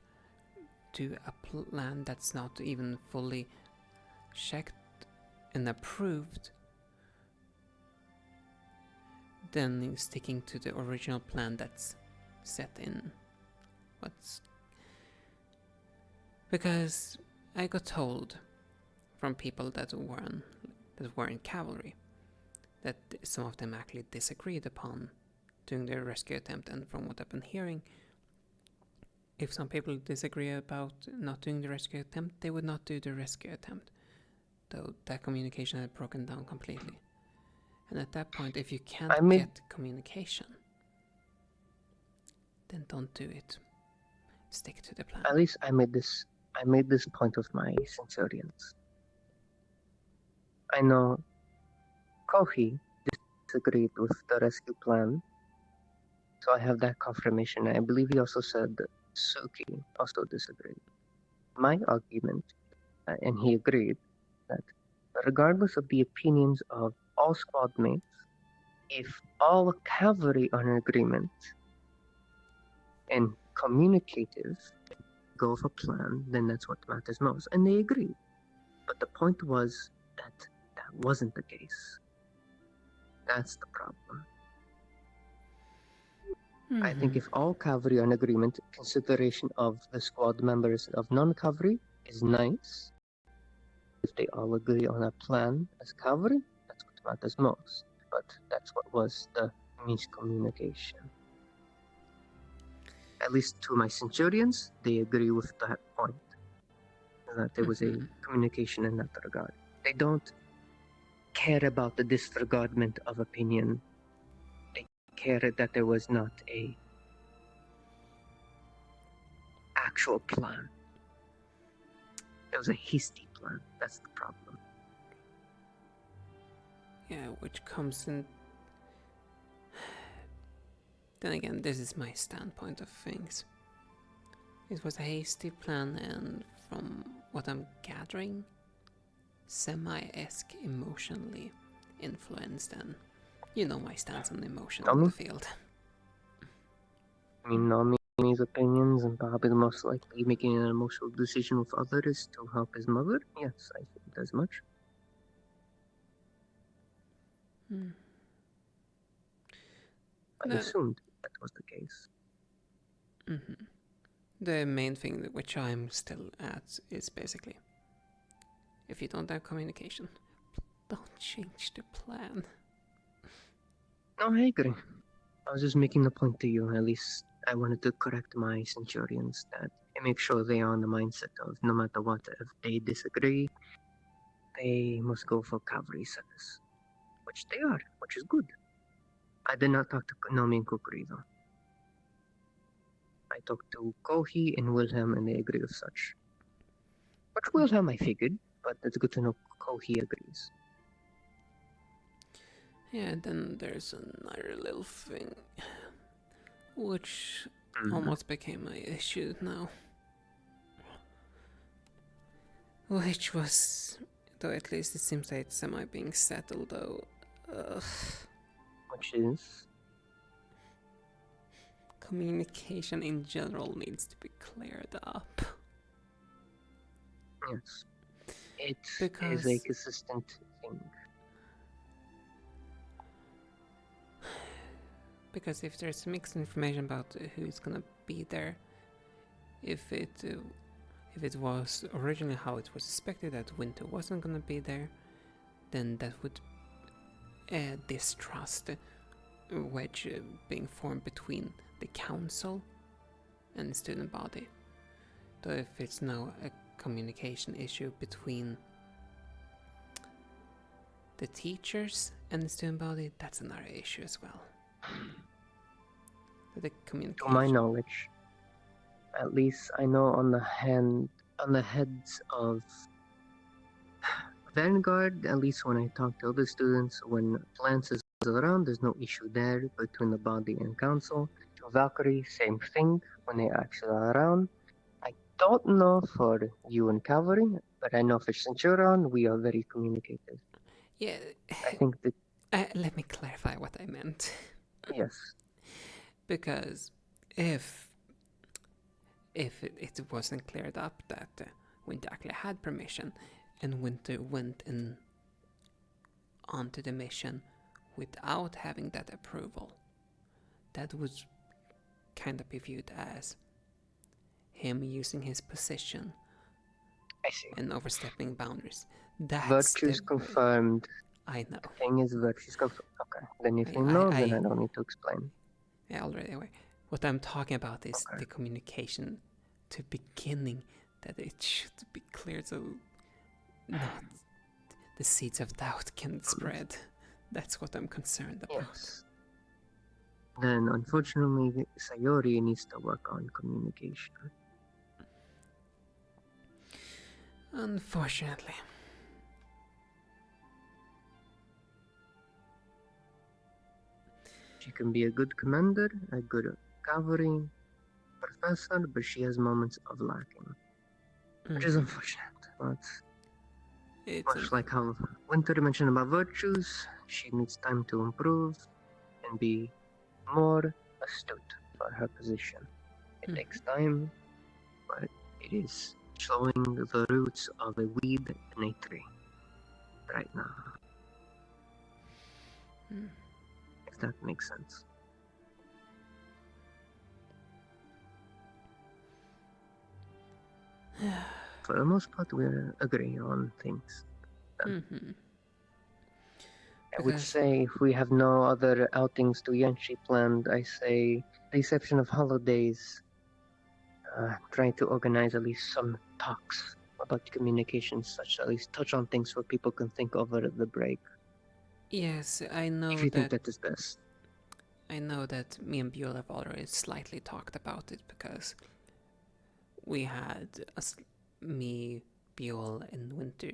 Speaker 2: do a plan that's not even fully checked and approved, then sticking to the original plan that's set in because I got told from people that weren't cavalry that some of them actually disagreed upon doing their rescue attempt, and from what I've been hearing, if some people disagree about not doing the rescue attempt, they would not do the rescue attempt, though that communication had broken down completely. And at that point, if you can't get communication, then don't do it. Stick to the plan.
Speaker 8: At least I made this point with my Centurions. I know Kohi disagreed with the rescue plan, so I have that confirmation. I believe he also said that Suki also disagreed. My argument, and he agreed, that regardless of the opinions of all squad mates, if all cavalry are in agreement and communicative, go with a plan, then that's what matters most. And they agreed. But the point was that wasn't the case. That's the problem. I think if all cavalry are in agreement, consideration of the squad members of non-cavalry is nice. If they all agree on a plan as cavalry, that's what matters most. But that's what was the miscommunication. At least to my Centurions, they agree with that point. That there was a communication in that regard. They don't care about the disregardment of opinion. They care that there was not a actual plan. It was a hasty plan. That's the problem.
Speaker 2: Yeah, which comes in. Then again, this is my standpoint of things. It was a hasty plan, and from what I'm gathering, semi-esque emotionally influenced, and you know my stance on emotion on the field.
Speaker 8: I mean, Nami's opinions and probably the most likely making an emotional decision with others to help his mother. Yes, I think as much. I assumed that was the case.
Speaker 2: The main thing which I'm still at is basically, if you don't have communication, don't change the plan.
Speaker 8: No, I agree. I was just making the point to you, at least I wanted to correct my Centurions that and make sure they are in the mindset of no matter what, if they disagree, they must go for cavalry service. Which they are, which is good. I did not talk to Nami and Kukri though. I talked to Kohi and Wilhelm and they agree with such. Which Wilhelm I figured, but it's good to know Kohi agrees.
Speaker 2: Yeah, then there's another little thing, which almost became an issue now. Which was, though at least it seems like it's semi being settled though.
Speaker 8: Which is?
Speaker 2: Communication in general needs to be cleared up.
Speaker 8: Yes. It is a consistent thing.
Speaker 2: Because if there's mixed information about who's gonna be there, if it was originally how it was suspected that Winter wasn't gonna be there, then that would distrust wedge being formed between the council and the student body. Though if it's now a communication issue between the teachers and the student body, that's another issue as well. The communication.
Speaker 8: To my knowledge, at least I know on the heads of Vanguard, at least when I talk to other students, when Lance is around, there's no issue there between the body and council. To Valkyrie, same thing when they actually are around. I don't know for you and Cavalry, but I know for Centurion, we are very communicative.
Speaker 2: Yeah.
Speaker 8: I think that...
Speaker 2: let me clarify what I meant.
Speaker 8: Yes.
Speaker 2: Because if it wasn't cleared up that Winter actually had permission, and Winter went onto the mission without having that approval, that would kind of be viewed as him using his position and overstepping boundaries. That's
Speaker 8: Virtues confirmed.
Speaker 2: I know.
Speaker 8: The thing is, virtues confirmed. Okay, then if you know, then I don't need to explain.
Speaker 2: Yeah, already aware. What I'm talking about is the communication to beginning, that it should be clear so not the seeds of doubt can spread. That's what I'm concerned about.
Speaker 8: Yes. Then, unfortunately, Sayori needs to work on communication.
Speaker 2: Unfortunately.
Speaker 8: She can be a good commander, a good cavalry professor, but she has moments of lacking. Which is unfortunate, but much like how Winter mentioned about virtues, she needs time to improve and be more astute for her position. It takes time, but it is showing the roots of a weed in a tree right now. If that makes sense. For the most part, we agree on things. I would say if we have no other outings to Yanshi planned, I say, the exception of holidays, trying to organize at least some talks about communications, such at least touch on things where people can think over the break.
Speaker 2: Yes, I know
Speaker 8: if you think that is best.
Speaker 2: I know that me and Buell have already slightly talked about it because we had me, Buell, and Winter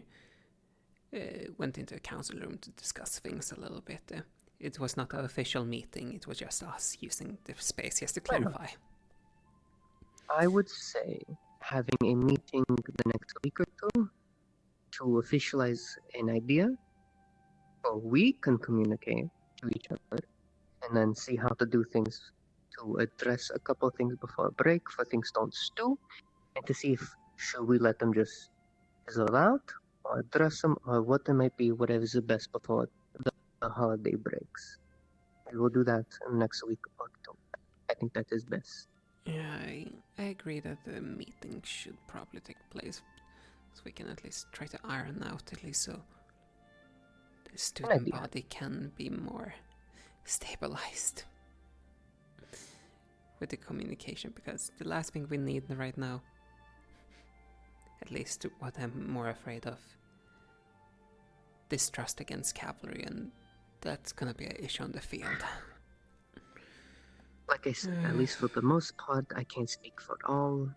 Speaker 2: went into a council room to discuss things a little bit. It was not an official meeting, it was just us using the space just to clarify.
Speaker 8: I would say having a meeting the next week or two to officialize an idea, or we can communicate to each other and then see how to do things to address a couple of things before break for things don't stew, and to see if should we let them just fizzle out or address them or what they might be, whatever is the best before the holiday breaks. We will do that in the next week or two. I think that is best.
Speaker 2: Yeah, I agree that the meeting should probably take place, so we can at least try to iron out at least so the student body can be more stabilized with the communication, because the last thing we need right now, at least what I'm more afraid of, distrust against cavalry, and that's gonna be an issue on the field.
Speaker 8: Like I said, at least for the most part, I can't speak for all.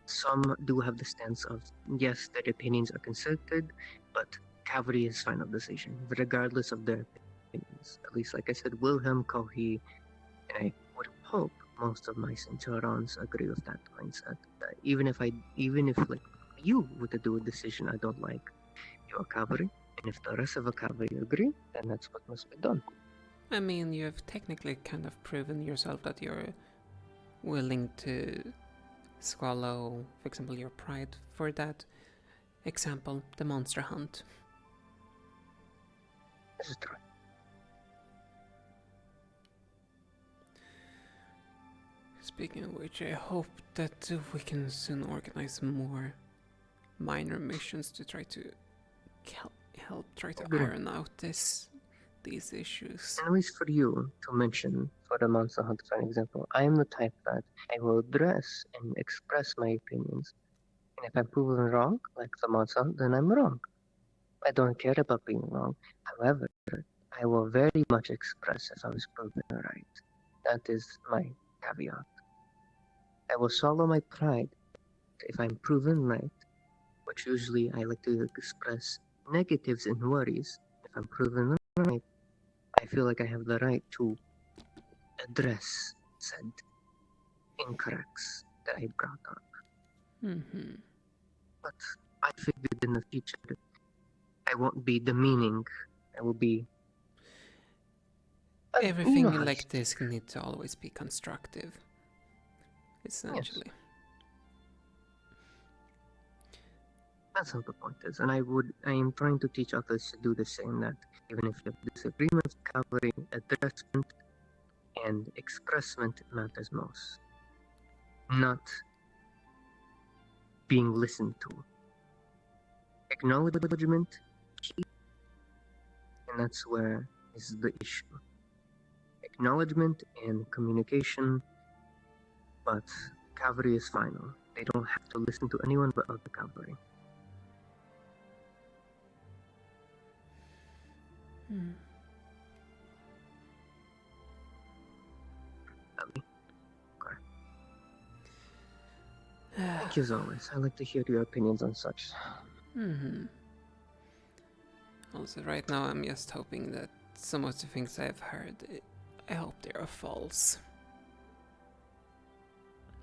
Speaker 8: Some do have the stance of, yes, their opinions are consulted, but cavalry is final decision, regardless of their opinions. At least, like I said, Wilhelm, Kohi, and I would hope most of my Centurions agree with that mindset. That even if like you were to do a decision I don't like, you're cavalry, and if the rest of the cavalry agree, then that's what must be done.
Speaker 2: I mean, you have technically kind of proven yourself that you're willing to swallow, for example, your pride for that example, the monster hunt.
Speaker 8: This is true.
Speaker 2: Speaking of which, I hope that we can soon organize more minor missions to try to help try to iron out these issues.
Speaker 8: At least for you to mention, for the monster hunt, for an example, I am the type that I will address and express my opinions. And if I'm proven wrong, like the monster hunt, then I'm wrong. I don't care about being wrong. However, I will very much express if I was proven right. That is my caveat. I will swallow my pride if I'm proven right, which usually I like to express negatives and worries. If I'm proven right, I feel like I have the right to address said incorrects that I brought up.
Speaker 2: Mm-hmm.
Speaker 8: But I figured in the future I won't be demeaning. I will be...
Speaker 2: Everything like this needs to always be constructive, essentially.
Speaker 8: Yes. That's what the point is, and I am trying to teach others to do the same, that even if you have disagreements, cavalry, addressment, and expressment matters most. Not being listened to. Acknowledgement, and that's where is the issue. Acknowledgement and communication, but cavalry is final. They don't have to listen to anyone but other cavalry. Thank you as always. I like to hear your opinions on such.
Speaker 2: Also, right now I'm just hoping that some of the things I've heard, I hope they are false.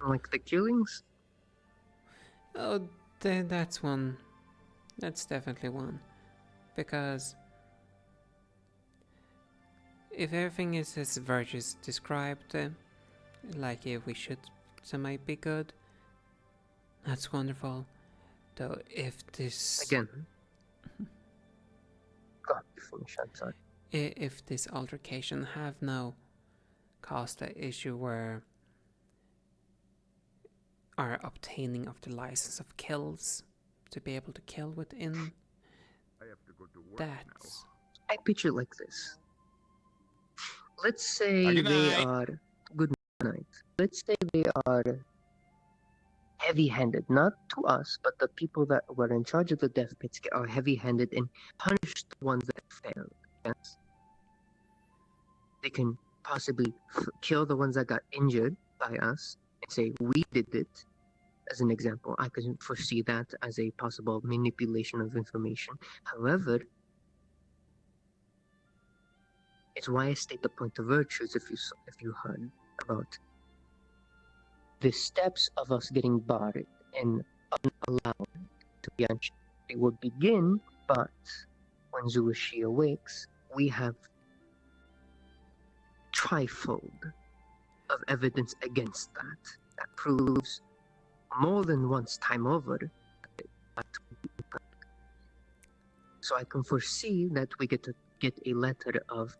Speaker 8: Like the killings?
Speaker 2: Oh, that's one. That's definitely one. Because if everything is as Vergis described, like if we should, some might be good. That's wonderful. Though if this...
Speaker 8: Again. Go on, finish, I'm sorry.
Speaker 2: If this altercation have now caused an issue where our obtaining of the license of kills to be able to kill within that.
Speaker 8: I picture it like this. Let's say they are... Good night. Let's say they are heavy-handed, not to us, but the people that were in charge of the death pits are heavy-handed and punish the ones that failed. Yes, they can possibly kill the ones that got injured by us and say we did it. As an example, I could foresee that as a possible manipulation of information. However, it's why I state the point of virtues. If you heard about the steps of us getting barred and unallowed to be unchecked. They will begin, but when Zuishi awakes, we have trifold of evidence against that. That proves more than once time over that. So I can foresee that we get a letter of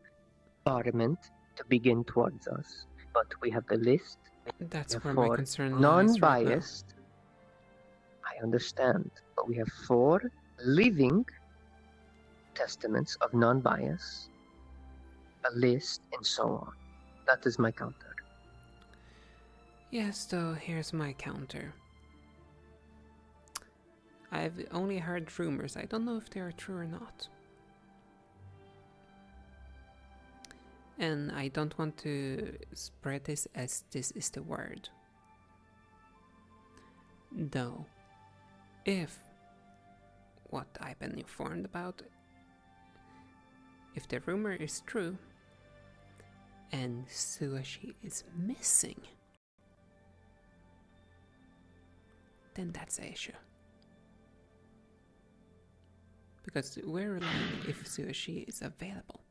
Speaker 8: barment to begin towards us. But we have the list.
Speaker 2: That's where my concern lies right now.
Speaker 8: Non-biased. I understand, but we have 4 living testaments of non-bias, a list, and so on. That is my counter.
Speaker 2: Yes, though, here's my counter. I've only heard rumors. I don't know if they are true or not. And I don't want to spread this as this is the word. Though, if what I've been informed about, if the rumor is true, and Suashi is missing, then that's the issue. Because we're relying if Suashi is available.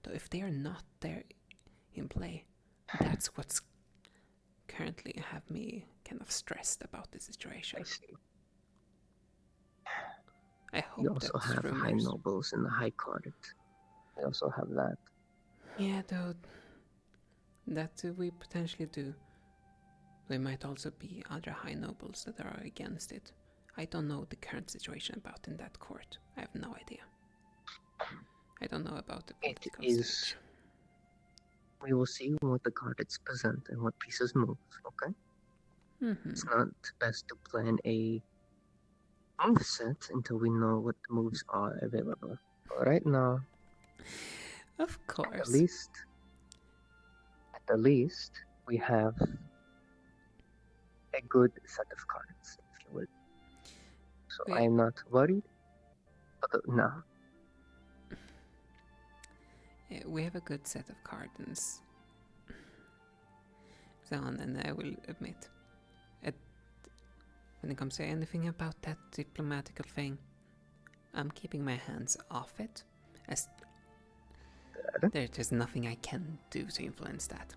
Speaker 2: Though if they are not there in play, that's what's currently have me kind of stressed about the situation.
Speaker 8: I see.
Speaker 2: I hope
Speaker 8: We also
Speaker 2: that's
Speaker 8: have
Speaker 2: rumors.
Speaker 8: high nobles in the high court. We also have that.
Speaker 2: Yeah, though, that we potentially do. There might also be other high nobles that are against it. I don't know the current situation about in that court. I have no idea. I don't know about the political stage.
Speaker 8: We will see what the cards present and what pieces move, okay? It's not best to plan a move set until we know what moves are available. But right now,
Speaker 2: of course,
Speaker 8: at the least, we have a good set of cards, if you will. So I am not worried. But no.
Speaker 2: Yeah, we have a good set of cards. So on, and I will admit, when it comes to anything about that diplomatical thing, I'm keeping my hands off it, as there's nothing I can do to influence that.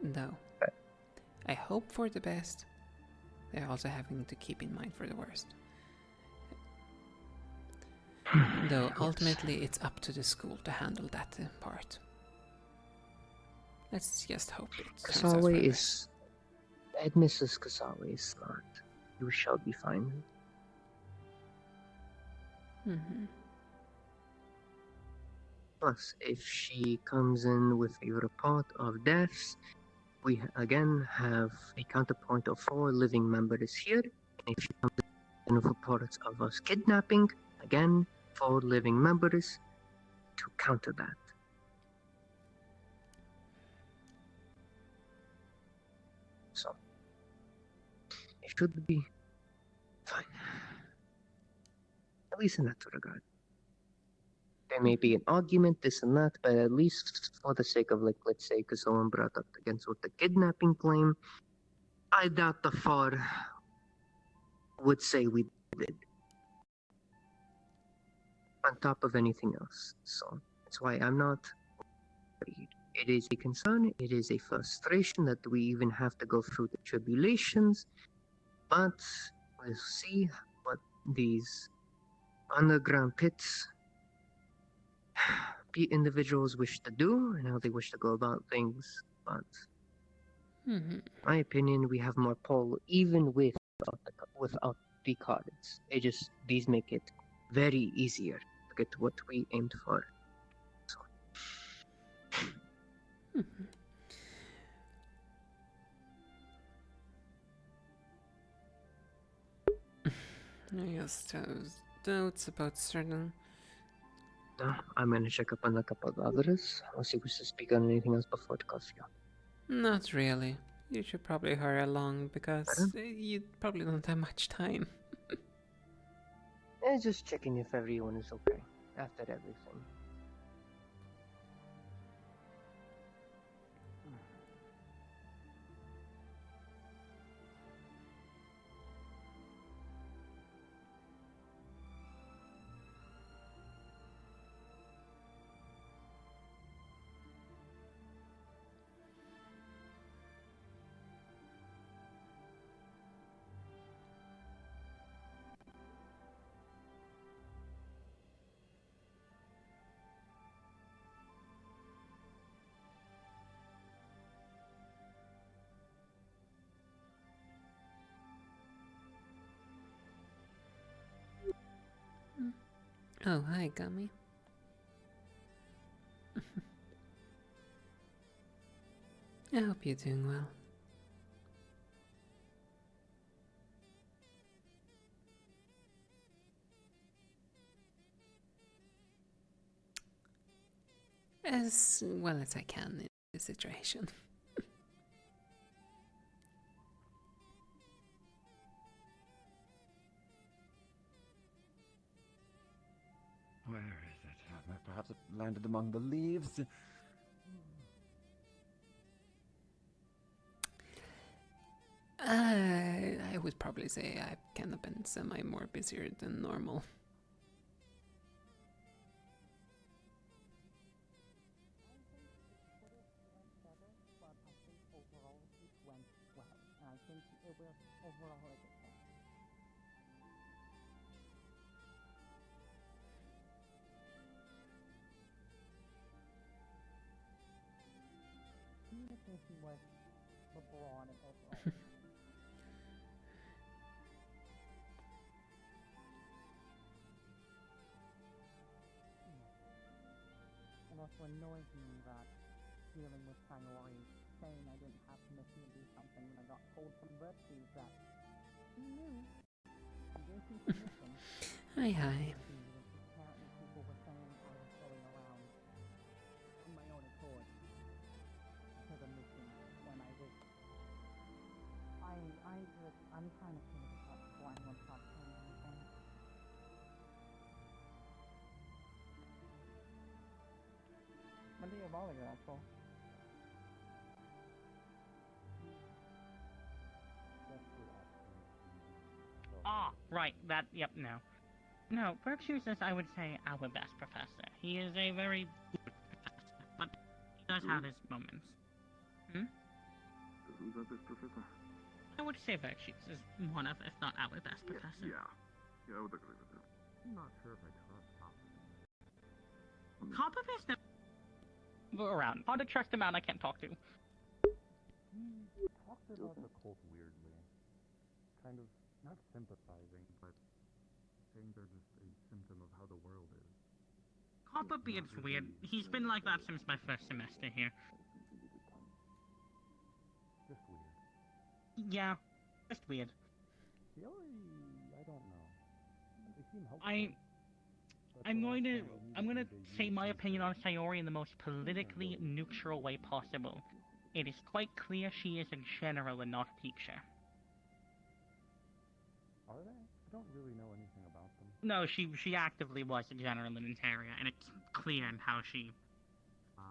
Speaker 2: Though, I hope for the best, they're also having to keep in mind for the worst. Though ultimately it's up to the school to handle that part. Let's just hope it turns out for the best.
Speaker 8: Mrs. Kasawa is smart. You shall be fine. Plus, if she comes in with a report of deaths, we again have a counterpoint of 4 living members here. And if she comes in with reports of us kidnapping, again, 4 living members to counter that. So, it should be fine. At least in that regard. There may be an argument, this and that, but at least for the sake of, like, let's say, because someone brought up against with the kidnapping claim, I doubt the FAR would say we did. On top of anything else. So, that's why I'm not worried. It is a concern, it is a frustration that we even have to go through the tribulations, but we'll see what these underground pits individuals wish to do and how they wish to go about things. But in my opinion, we have more pull even without the cards. These make it very easier to get to what we aimed for. So.
Speaker 2: Yes, those doubts about certain.
Speaker 8: No, I'm gonna check up on a couple of others. I'll see if we should speak on anything else before the coffee.
Speaker 2: Not really. You should probably hurry along because you probably don't have much time.
Speaker 8: Just checking if everyone is okay after everything.
Speaker 2: Oh, hi, Gummy. I hope you're doing well. As well as I can in this situation.
Speaker 16: Where is it? Perhaps it landed among the leaves.
Speaker 2: I would probably say I've kind of been semi more busier than normal.
Speaker 3: Communication was broad and overall. And also annoys me that dealing with Sayori saying I didn't have permission to do something when I got told from Virtues that he knew he gave me permission.
Speaker 2: Hi, hi.
Speaker 3: Apparently people were saying I was going around on my own accord to the mission when I was... I'm trying to figure this out before anyone starts saying anything. What are you volleyball for?
Speaker 10: Ah, right, yep, no. No, Virtues is, I would say, our best professor. He is a very good professor, but he does have his moments.
Speaker 19: Who's our best professor?
Speaker 10: I would say Virtues is one of, if not our best professor.
Speaker 19: Yeah, I would agree with that.
Speaker 3: I'm not sure if I trust Hopper.
Speaker 10: Hopper is never around. Hard to trust him out, I can't talk to.
Speaker 19: He talks about the cult weirdly. Kind of, not sympathizing, but saying they're just a symptom of how the world is.
Speaker 10: Hopper Beard's weird. He's been like that since my first semester here.
Speaker 19: Just weird.
Speaker 10: Yeah, just weird.
Speaker 19: I don't know. They seem helpful.
Speaker 10: I'm going to say my opinion on Sayori in the most politically neutral way possible. It is quite clear she is a general and not a teacher.
Speaker 19: Are they? I don't really know anything about them.
Speaker 10: No, she actively was a general in Ontario, and it's clear in how she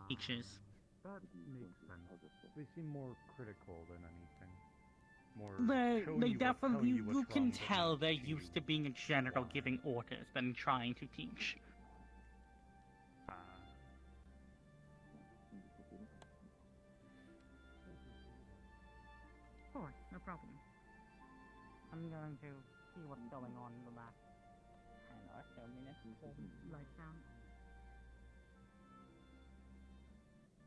Speaker 10: teaches.
Speaker 19: That makes sense. They seem more critical than anything. More
Speaker 10: They definitely, you can tell they're used to being a general giving orders than trying to teach. Of course, no problem.
Speaker 3: I'm going to see what's going on in the last 10 or so minutes before lights down.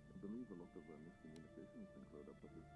Speaker 19: I believe a lot of miscommunication has been cleared up with this.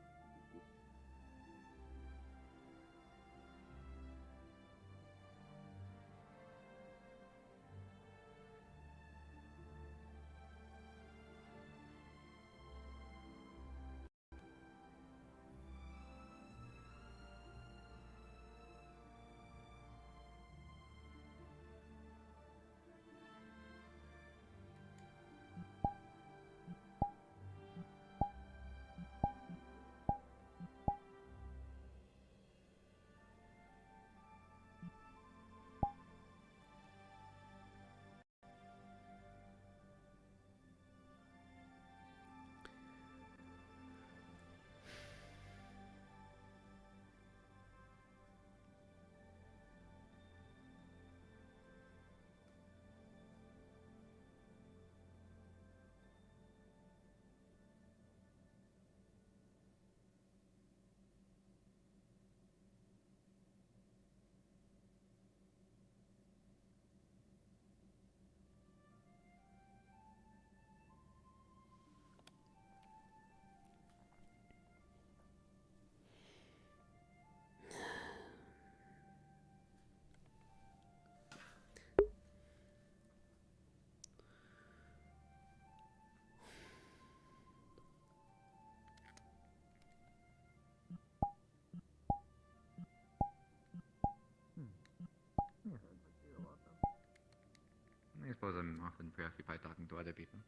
Speaker 11: been preoccupied talking to other people.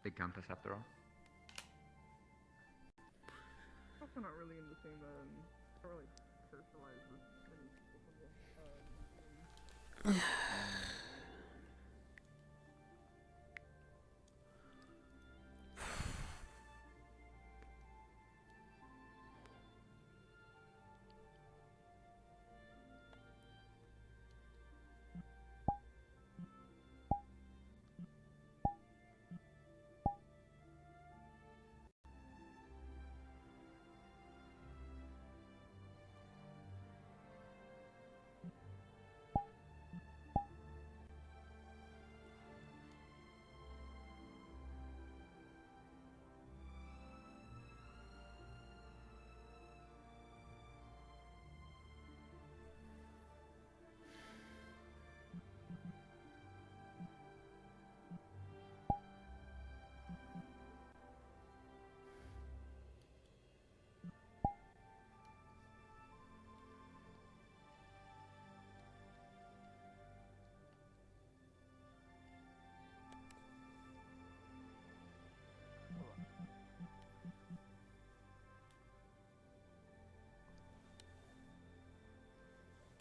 Speaker 11: Big campus after all.
Speaker 21: Also not really in the same, don't really socialize with many people.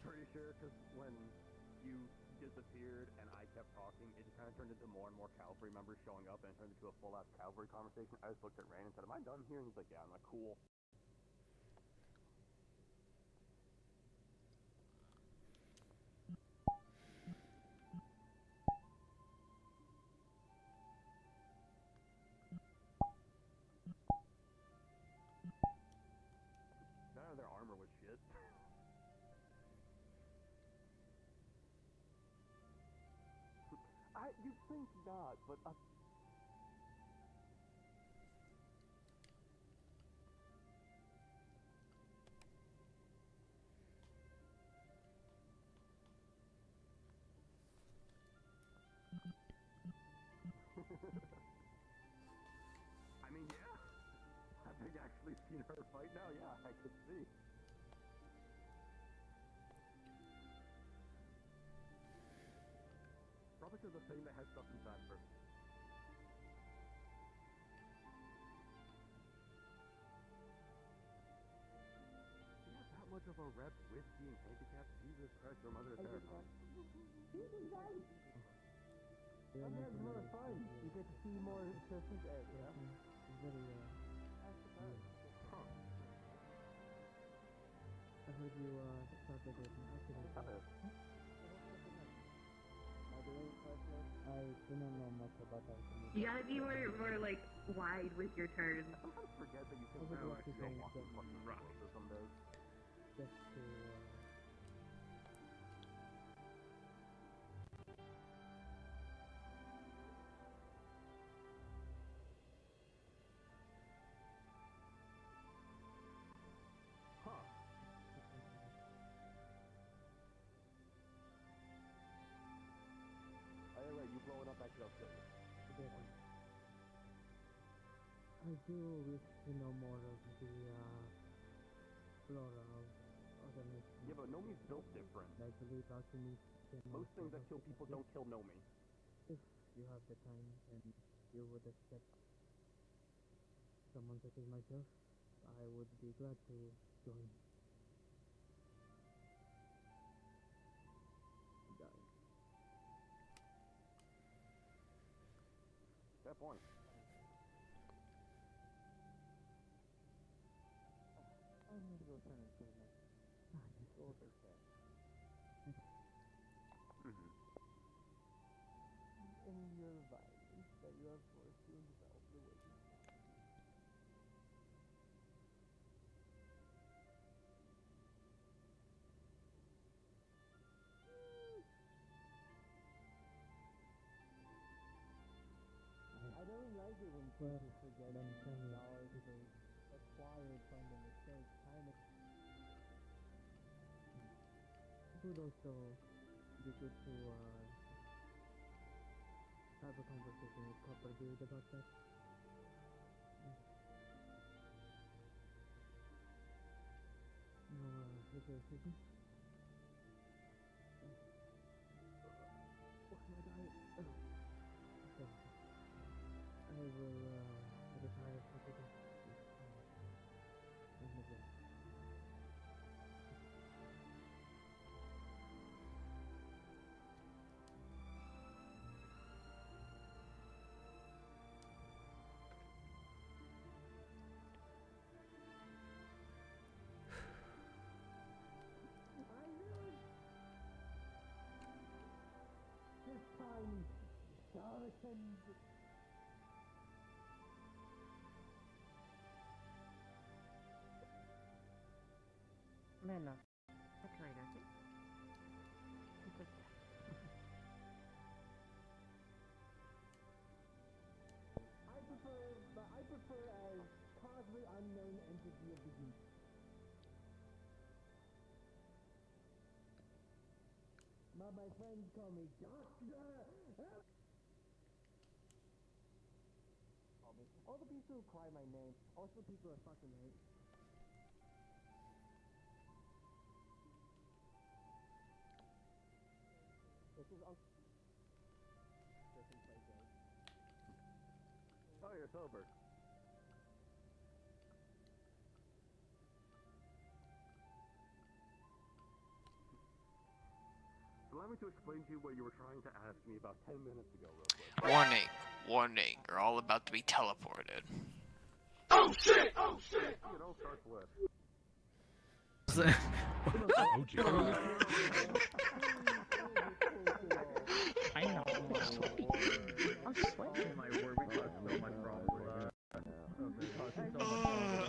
Speaker 19: Pretty sure, because when you disappeared and I kept talking, it just kind of turned into more and more cavalry members showing up, and it turned into a full-ass cavalry conversation. I just looked at Rain and said, "Am I done here?" And he's like, "Yeah." I'm like, "Cool." None of their armor was shit. You'd think not, but I mean, yeah. Having actually seen her fight now, yeah, I could see. Probably because the thing that has stuff inside first. You're not that much of a rep with being handicapped. Jesus Christ, your mother is terrifying.
Speaker 3: Yeah, that's more fun. You get to see more surface area. It's very, I heard you, started with an accident. I do not know much about that.
Speaker 22: You gotta be more like wide with your turns.
Speaker 19: I sometimes forget that you can actually go walk the fucking rock some days.
Speaker 3: Just to,
Speaker 19: Anyway, you blowing up that Kill City.
Speaker 3: I do wish to know more of the, flora of other nations.
Speaker 19: Yeah, but Nomi's built different.
Speaker 3: I believe alchemy can
Speaker 19: Most things that kill people don't kill Nomi.
Speaker 3: If you have the time and you would accept someone such as myself, I would be glad to join.
Speaker 19: Fair point.
Speaker 3: I'm gonna go turn into my older cat. In your violence that you are forced to envelop the way you I don't like it when people forget $10 they acquired from the mistake. Kind of. It would also be good to have a conversation with Copper Beard about that. No, is there a season? What's my diet? Man, that's right, I think. I prefer as cosmic unknown entity of the deep. My friends call me Doctor. All the people who cry my name, also people are fucking hate. This is
Speaker 19: Oh, you're sober. Allow me to explain to you what you were trying to ask me about 10 minutes ago, real quick.
Speaker 9: Warning, warning, you're all about to be teleported.
Speaker 19: Oh shit! Oh shit! You know, start with.
Speaker 10: I know.
Speaker 19: I'm sweating. My word, we caused so much problem with that.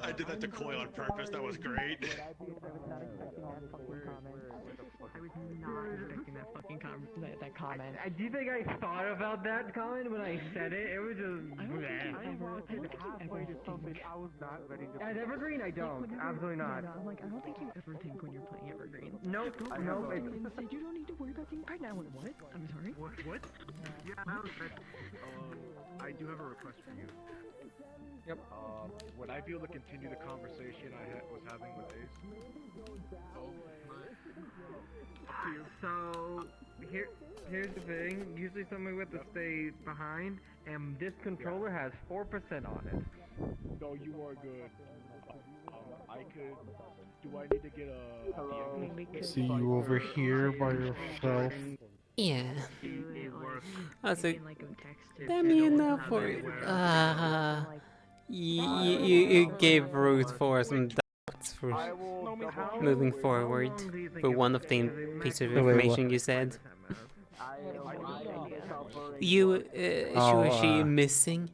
Speaker 13: I did that to Coy on purpose. That was great.
Speaker 3: I was not expecting that fucking comment. That comment.
Speaker 15: Do you think I thought about that comment when I said it? It was just.
Speaker 3: I was not ready to.
Speaker 15: At Evergreen, I don't. Absolutely not.
Speaker 3: I'm like, I don't think you ever think when you're playing Evergreen.
Speaker 15: Nope. Nope.
Speaker 3: And said you don't need to worry about things right now. What? I'm sorry.
Speaker 13: What?
Speaker 19: Yeah, that was it. I do have a request for you.
Speaker 3: Yep.
Speaker 19: Would I be able to continue the conversation I was having with Ace?
Speaker 15: So here's the thing. Usually somebody with to stay behind, and this controller has 4% on it.
Speaker 19: No, you are good. I could. Do I need to get a?
Speaker 20: See you over here by yourself.
Speaker 2: Yeah. Also, damn you know for you gave Ruth for some doubts for moving forward for one of the pieces of information you said. She missing,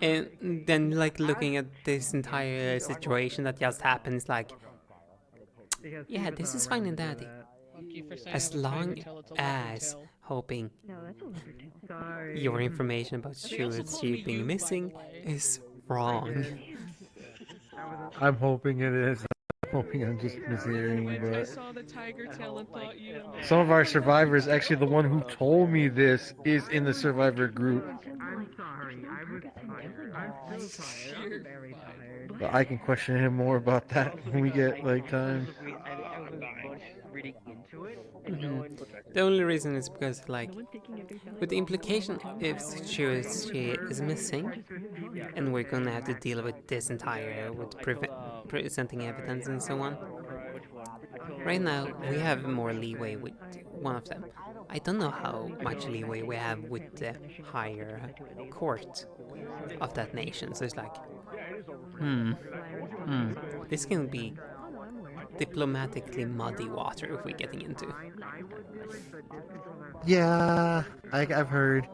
Speaker 2: and then like looking at this entire situation that just happens, like, yeah, this is fine and dandy. As long as hoping your information about she being missing is wrong.
Speaker 20: I'm hoping it is. I'm hoping I'm just mishearing,
Speaker 17: I
Speaker 20: but
Speaker 17: saw the tiger tail and thought you.
Speaker 20: some of our survivors, actually the one who told me this, is in the survivor group.
Speaker 15: I'm sorry. I was tired. I'm still tired. I'm very tired.
Speaker 20: But I can question him more about that when we get like time.
Speaker 2: The only reason is because, like, with the implication if she is missing, and we're gonna have to deal with this entire, with presenting evidence and so on. Right now, we have more leeway with one of them. I don't know how much leeway we have with the higher court of that nation, so it's like, this can be diplomatically muddy water if we're getting into.
Speaker 20: Yeah, I've heard.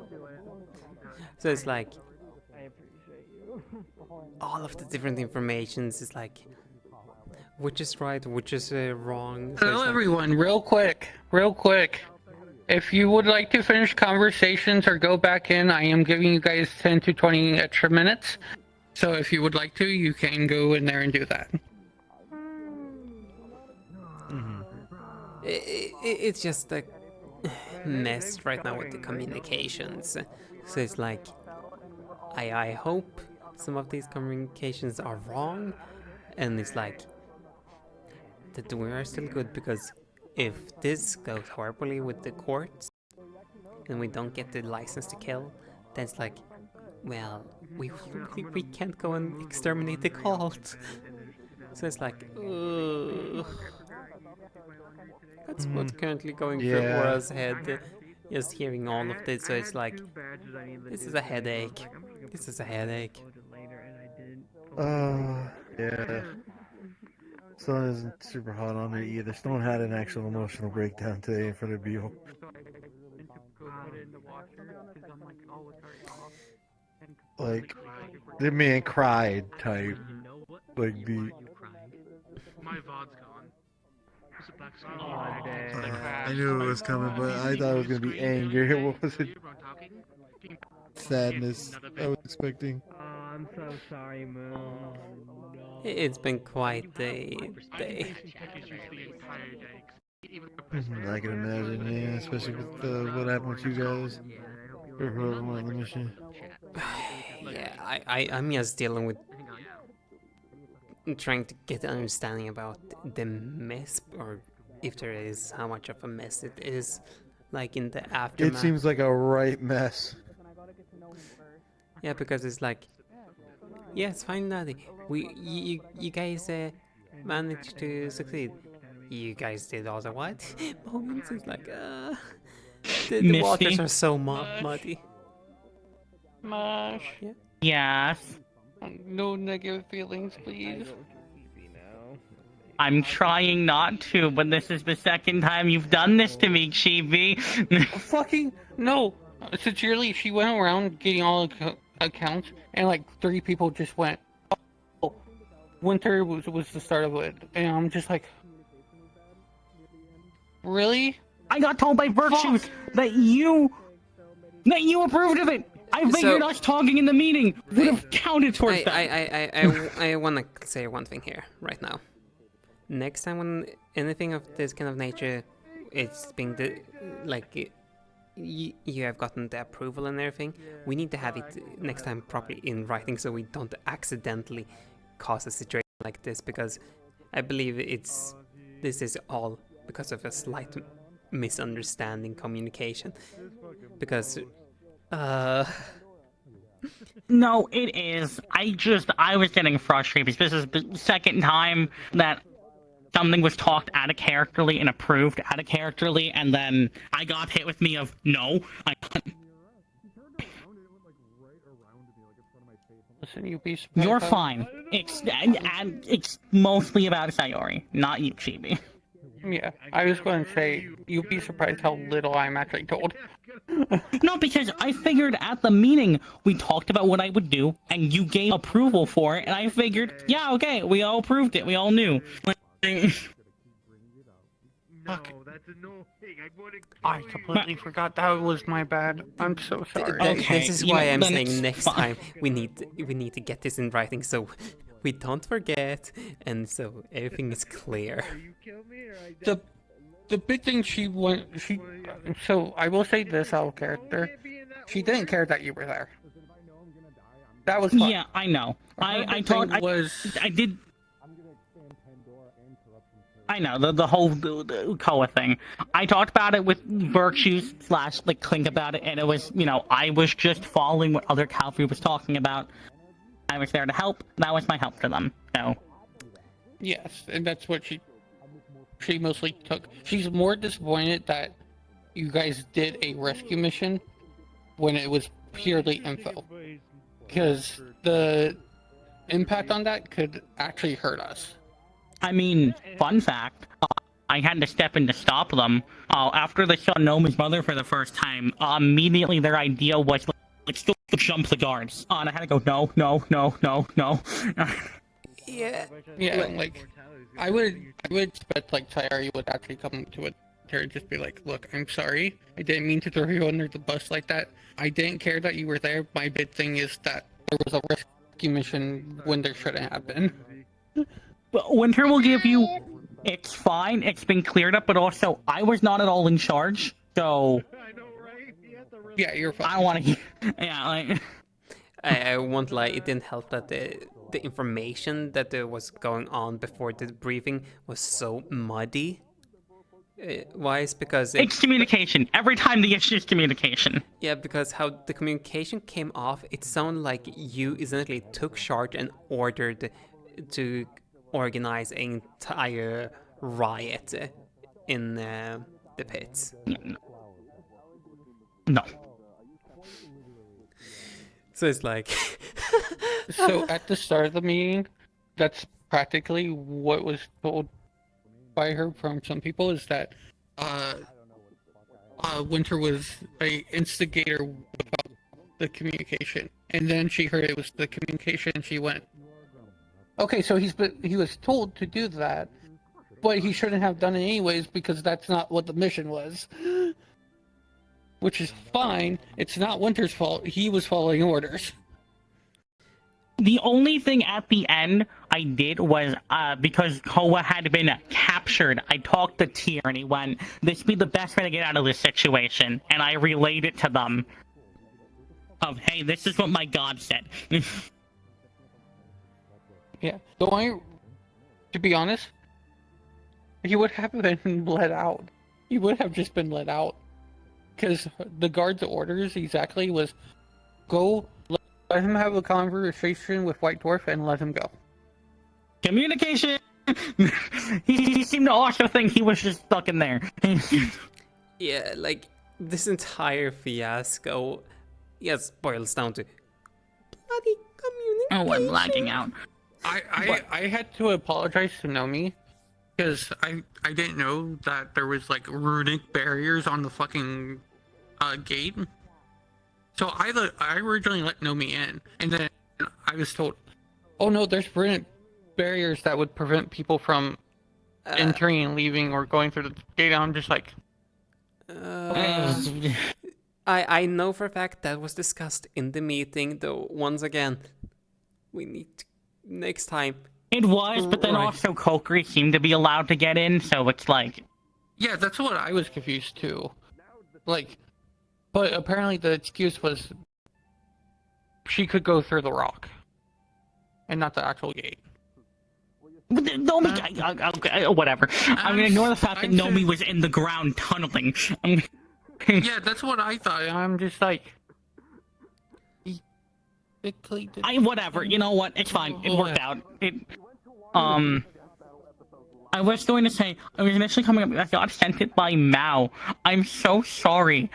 Speaker 2: So it's like, all of the different informations is like, which is right, which is wrong. So
Speaker 17: Hello everyone, real quick. If you would like to finish conversations or go back in, I am giving you guys 10 to 20 extra minutes. So if you would like to, you can go in there and do that.
Speaker 2: It's just a mess right now with the communications. So it's like, I hope some of these communications are wrong, and it's like, that we are still good, because if this goes horribly with the courts, and we don't get the license to kill, then it's like, well, we can't go and exterminate the cult. So it's like, ugh. That's what's currently going through Aura's head, just hearing all of this, so it's like, this is a headache. This is a headache.
Speaker 20: Yeah. Sun isn't super hot on it either. Stone had an actual emotional breakdown today in front of Beal.
Speaker 3: Put it in the washer, because I'm like, oh, it's already
Speaker 20: like the man cried type. Like the.
Speaker 17: My VOD's gone. Was it back
Speaker 20: I knew it was coming, but I thought it was gonna be anger. What was it? Sadness. I was expecting.
Speaker 15: Oh, I'm so sorry, Moon.
Speaker 2: It's been quite a day.
Speaker 20: I can imagine, yeah, especially with what happened with you guys. Or whoever went on the mission.
Speaker 2: Yeah, I'm just dealing with trying to get an understanding about the mess, or if there is, how much of a mess it is, like in the aftermath.
Speaker 20: It seems like a right mess.
Speaker 2: Yeah, because it's like, yeah, it's fine, Daddy. You guys managed to succeed. You guys did all the what? Moments is like, the waters are so muddy.
Speaker 17: Mosh.
Speaker 2: Yeah.
Speaker 10: Yes.
Speaker 17: No negative feelings, please.
Speaker 10: I'm trying not to, but this is the second time you've done this to me, Chibi.
Speaker 17: Fucking no. Sincerely, she went around getting all accounts, and like 3 people just went, "Oh, Winter was the start of it," and I'm just like, really?
Speaker 10: I got told by Virtues that you approved of it. I figured us talking in the meeting would have counted towards that.
Speaker 2: I want to say one thing here right now. Next time when anything of this kind of nature, it's being you have gotten the approval and everything, we need to have it next time properly in writing, so we don't accidentally cause a situation like this, because I believe this is all because of a slight misunderstanding communication. Because
Speaker 10: no, it is. I was getting frustrated because this is the second time that something was talked out of characterly and approved out of characterly, and then I got hit with me of no.
Speaker 17: Listen, you be surprised.
Speaker 10: You're fine. It's mostly about Sayori, not you, Chibi.
Speaker 17: Yeah, I was going to say, you'd be surprised how little I'm actually told.
Speaker 10: No, because I figured at the meeting we talked about what I would do, and you gave approval for it, and I figured, yeah, okay, we all approved it, we all knew.
Speaker 17: I completely forgot that was my bad. I'm so sorry.
Speaker 2: Okay, this is why I'm saying next time we need to get this in writing, so we don't forget, and so everything is clear.
Speaker 17: The big thing so I will say this out of character. She didn't care that you were there. That was fun.
Speaker 10: Yeah, I know. I did. I know, the whole Koa thing. I talked about it with Virtues / like Clink about it, and it was, I was just following what other Cavalry was talking about. I was there to help. That was my help to them. So.
Speaker 17: Yes, and that's what she mostly took. She's more disappointed that you guys did a rescue mission when it was purely info, because the impact on that could actually hurt us.
Speaker 10: I mean, fun fact, I had to step in to stop them. After they saw Nomi's mother for the first time, immediately their idea was, let's go jump the guards. And I had to go, no.
Speaker 2: Yeah,
Speaker 17: like, I would expect, like, Sayori would actually come to it and just be like, look, I'm sorry, I didn't mean to throw you under the bus like that. I didn't care that you were there. My big thing is that there was a rescue mission when there shouldn't have been.
Speaker 10: But Winter will give you, it's fine, it's been cleared up, but also, I was not at all in charge, so...
Speaker 17: Yeah, you're fine.
Speaker 10: I want to... Yeah, like...
Speaker 2: I won't lie, it didn't help that the information that was going on before the briefing was so muddy. Why? Is because...
Speaker 10: It's communication. Every time the issue is communication.
Speaker 2: Yeah, because how the communication came off, it sounded like you essentially took charge and ordered to organize an entire riot in the pits.
Speaker 10: No.
Speaker 2: So it's like...
Speaker 17: So at the start of the meeting, that's practically what was told by her from some people, is that Winter was an instigator about the communication. and then she heard it was the communication, and she went, okay, so he was told to do that, but he shouldn't have done it anyways because that's not what the mission was. Which is fine. It's not Winter's fault. He was following orders.
Speaker 10: The only thing at the end I did was, because Koa had been captured, I talked to Tyr and he went, this would be the best way to get out of this situation. And I relayed it to them. Of, hey, this is what my god said.
Speaker 17: Yeah. To be honest, he would have been let out. He would have just been let out. Because the guard's orders exactly was, go, let him have a conversation with White Dwarf and let him go.
Speaker 10: Communication! he seemed to also think he was just stuck in there.
Speaker 2: Yeah, like, this entire fiasco, yes, boils down to bloody communication.
Speaker 10: Oh, I'm lagging out.
Speaker 17: I had to apologize to Nomi, because I didn't know that there was, like, runic barriers on the fucking gate. So I originally let Nomi in, and then I was told, oh no, there's runic barriers that would prevent people from entering and leaving or going through the gate. I'm just like...
Speaker 2: I know for a fact that was discussed in the meeting, though, once again, we need to, next time.
Speaker 10: It was, but then also Kokiri seemed to be allowed to get in, so it's like...
Speaker 17: Yeah, that's what I was confused too. Like, but apparently the excuse was she could go through the rock and not the actual gate.
Speaker 10: Nomi, whatever. I'm gonna ignore the fact that Nomi was in the ground tunneling.
Speaker 17: Yeah, that's what I thought. I'm just like...
Speaker 10: Whatever, you know what? It's fine. It worked out. I was going to say, I was initially coming up, I got sent it by Mao. I'm so sorry.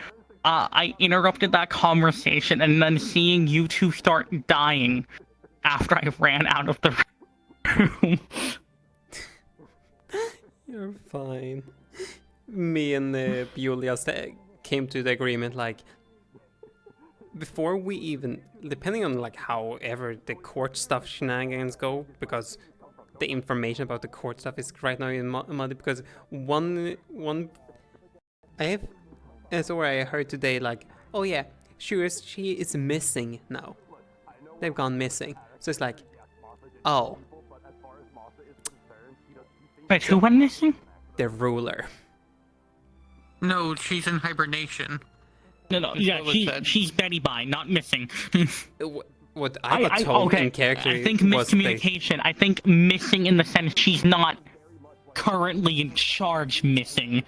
Speaker 10: I interrupted that conversation, and then seeing you two start dying after I ran out of the room.
Speaker 2: You're fine. Me and Julia came to the agreement, like, before we even, depending on like however the court stuff shenanigans go, because the information about the court stuff is right now in muddy, because one I have, so I heard today, like, oh yeah, she is missing now. They've gone missing. So it's like, oh.
Speaker 10: Wait, who went missing?
Speaker 2: The ruler.
Speaker 17: No, she's in hibernation.
Speaker 10: No, yeah, she's Betty Bye, not missing.
Speaker 2: What I got told in character
Speaker 10: I think miscommunication. I think missing in the sense she's not currently in charge missing.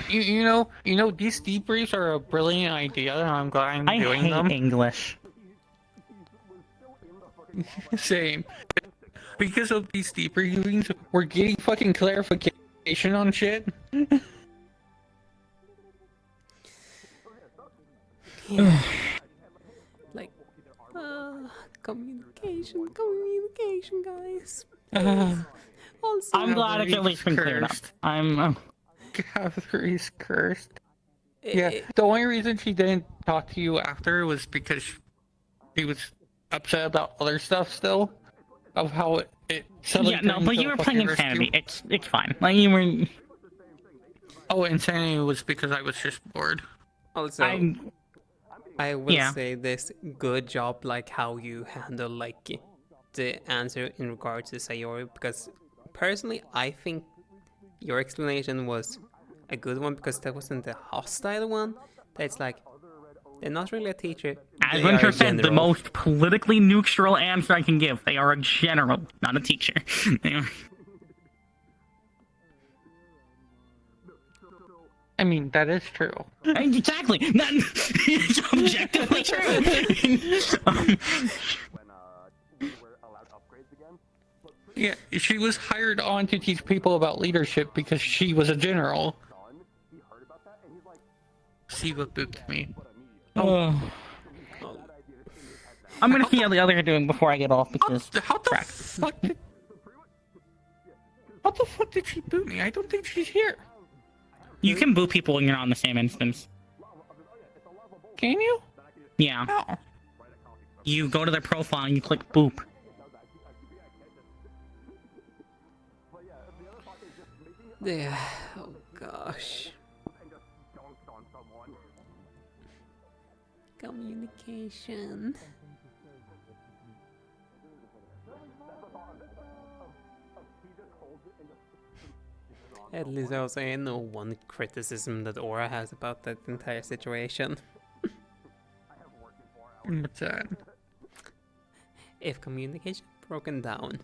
Speaker 17: You know, these debriefs are a brilliant idea, and I'm glad I'm doing them.
Speaker 10: I hate English.
Speaker 17: Same. Because of these debriefings, we're getting fucking clarification on shit.
Speaker 2: Yeah. Like, communication, guys. Also,
Speaker 10: I'm glad it's at least been cleared up.
Speaker 17: Cavalry's cursed. Yeah, the only reason she didn't talk to you after was because she was upset about other stuff still, of how it suddenly.
Speaker 10: Yeah, no, but you were playing Insanity. It's fine. Like you were.
Speaker 17: Oh, Insanity was because I was just bored.
Speaker 2: Also, I will say this: good job, like how you handle like the answer in regards to Sayori, because personally, I think your explanation was a good one, because that wasn't the hostile one. That's like, they're not really a teacher.
Speaker 10: As Winter said, the most politically neutral answer I can give. They are a general, not a teacher.
Speaker 17: I mean, that is true.
Speaker 10: Exactly. It's objectively true.
Speaker 17: Yeah, she was hired on to teach people about leadership because she was a general. See what booped me.
Speaker 10: I'm gonna see how the others are doing before I get off, because
Speaker 17: how the fuck did she boot me? I don't think she's here.
Speaker 10: You can boot people when you're on the same instance.
Speaker 17: Can you?
Speaker 10: Yeah.
Speaker 17: Oh.
Speaker 10: You go to their profile and you click boop.
Speaker 2: Yeah. Oh gosh. Communication. At least I was saying no one criticism that Aura has about that entire situation.
Speaker 17: What's that?
Speaker 2: If communication broken down,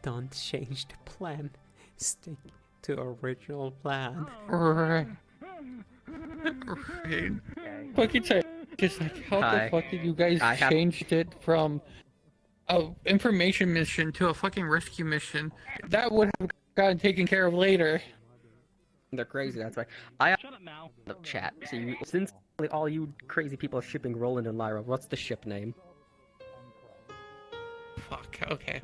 Speaker 2: don't change the plan. Stick to original plan.
Speaker 17: Right. Fucking say, just like how the fuck did you guys changed it from a information mission to a fucking rescue mission? That would have gotten taken care of later.
Speaker 4: They're crazy, that's right. Shut up now. The chat. See, since all you crazy people are shipping Roland and Lyra, what's the ship name?
Speaker 17: Fuck, okay.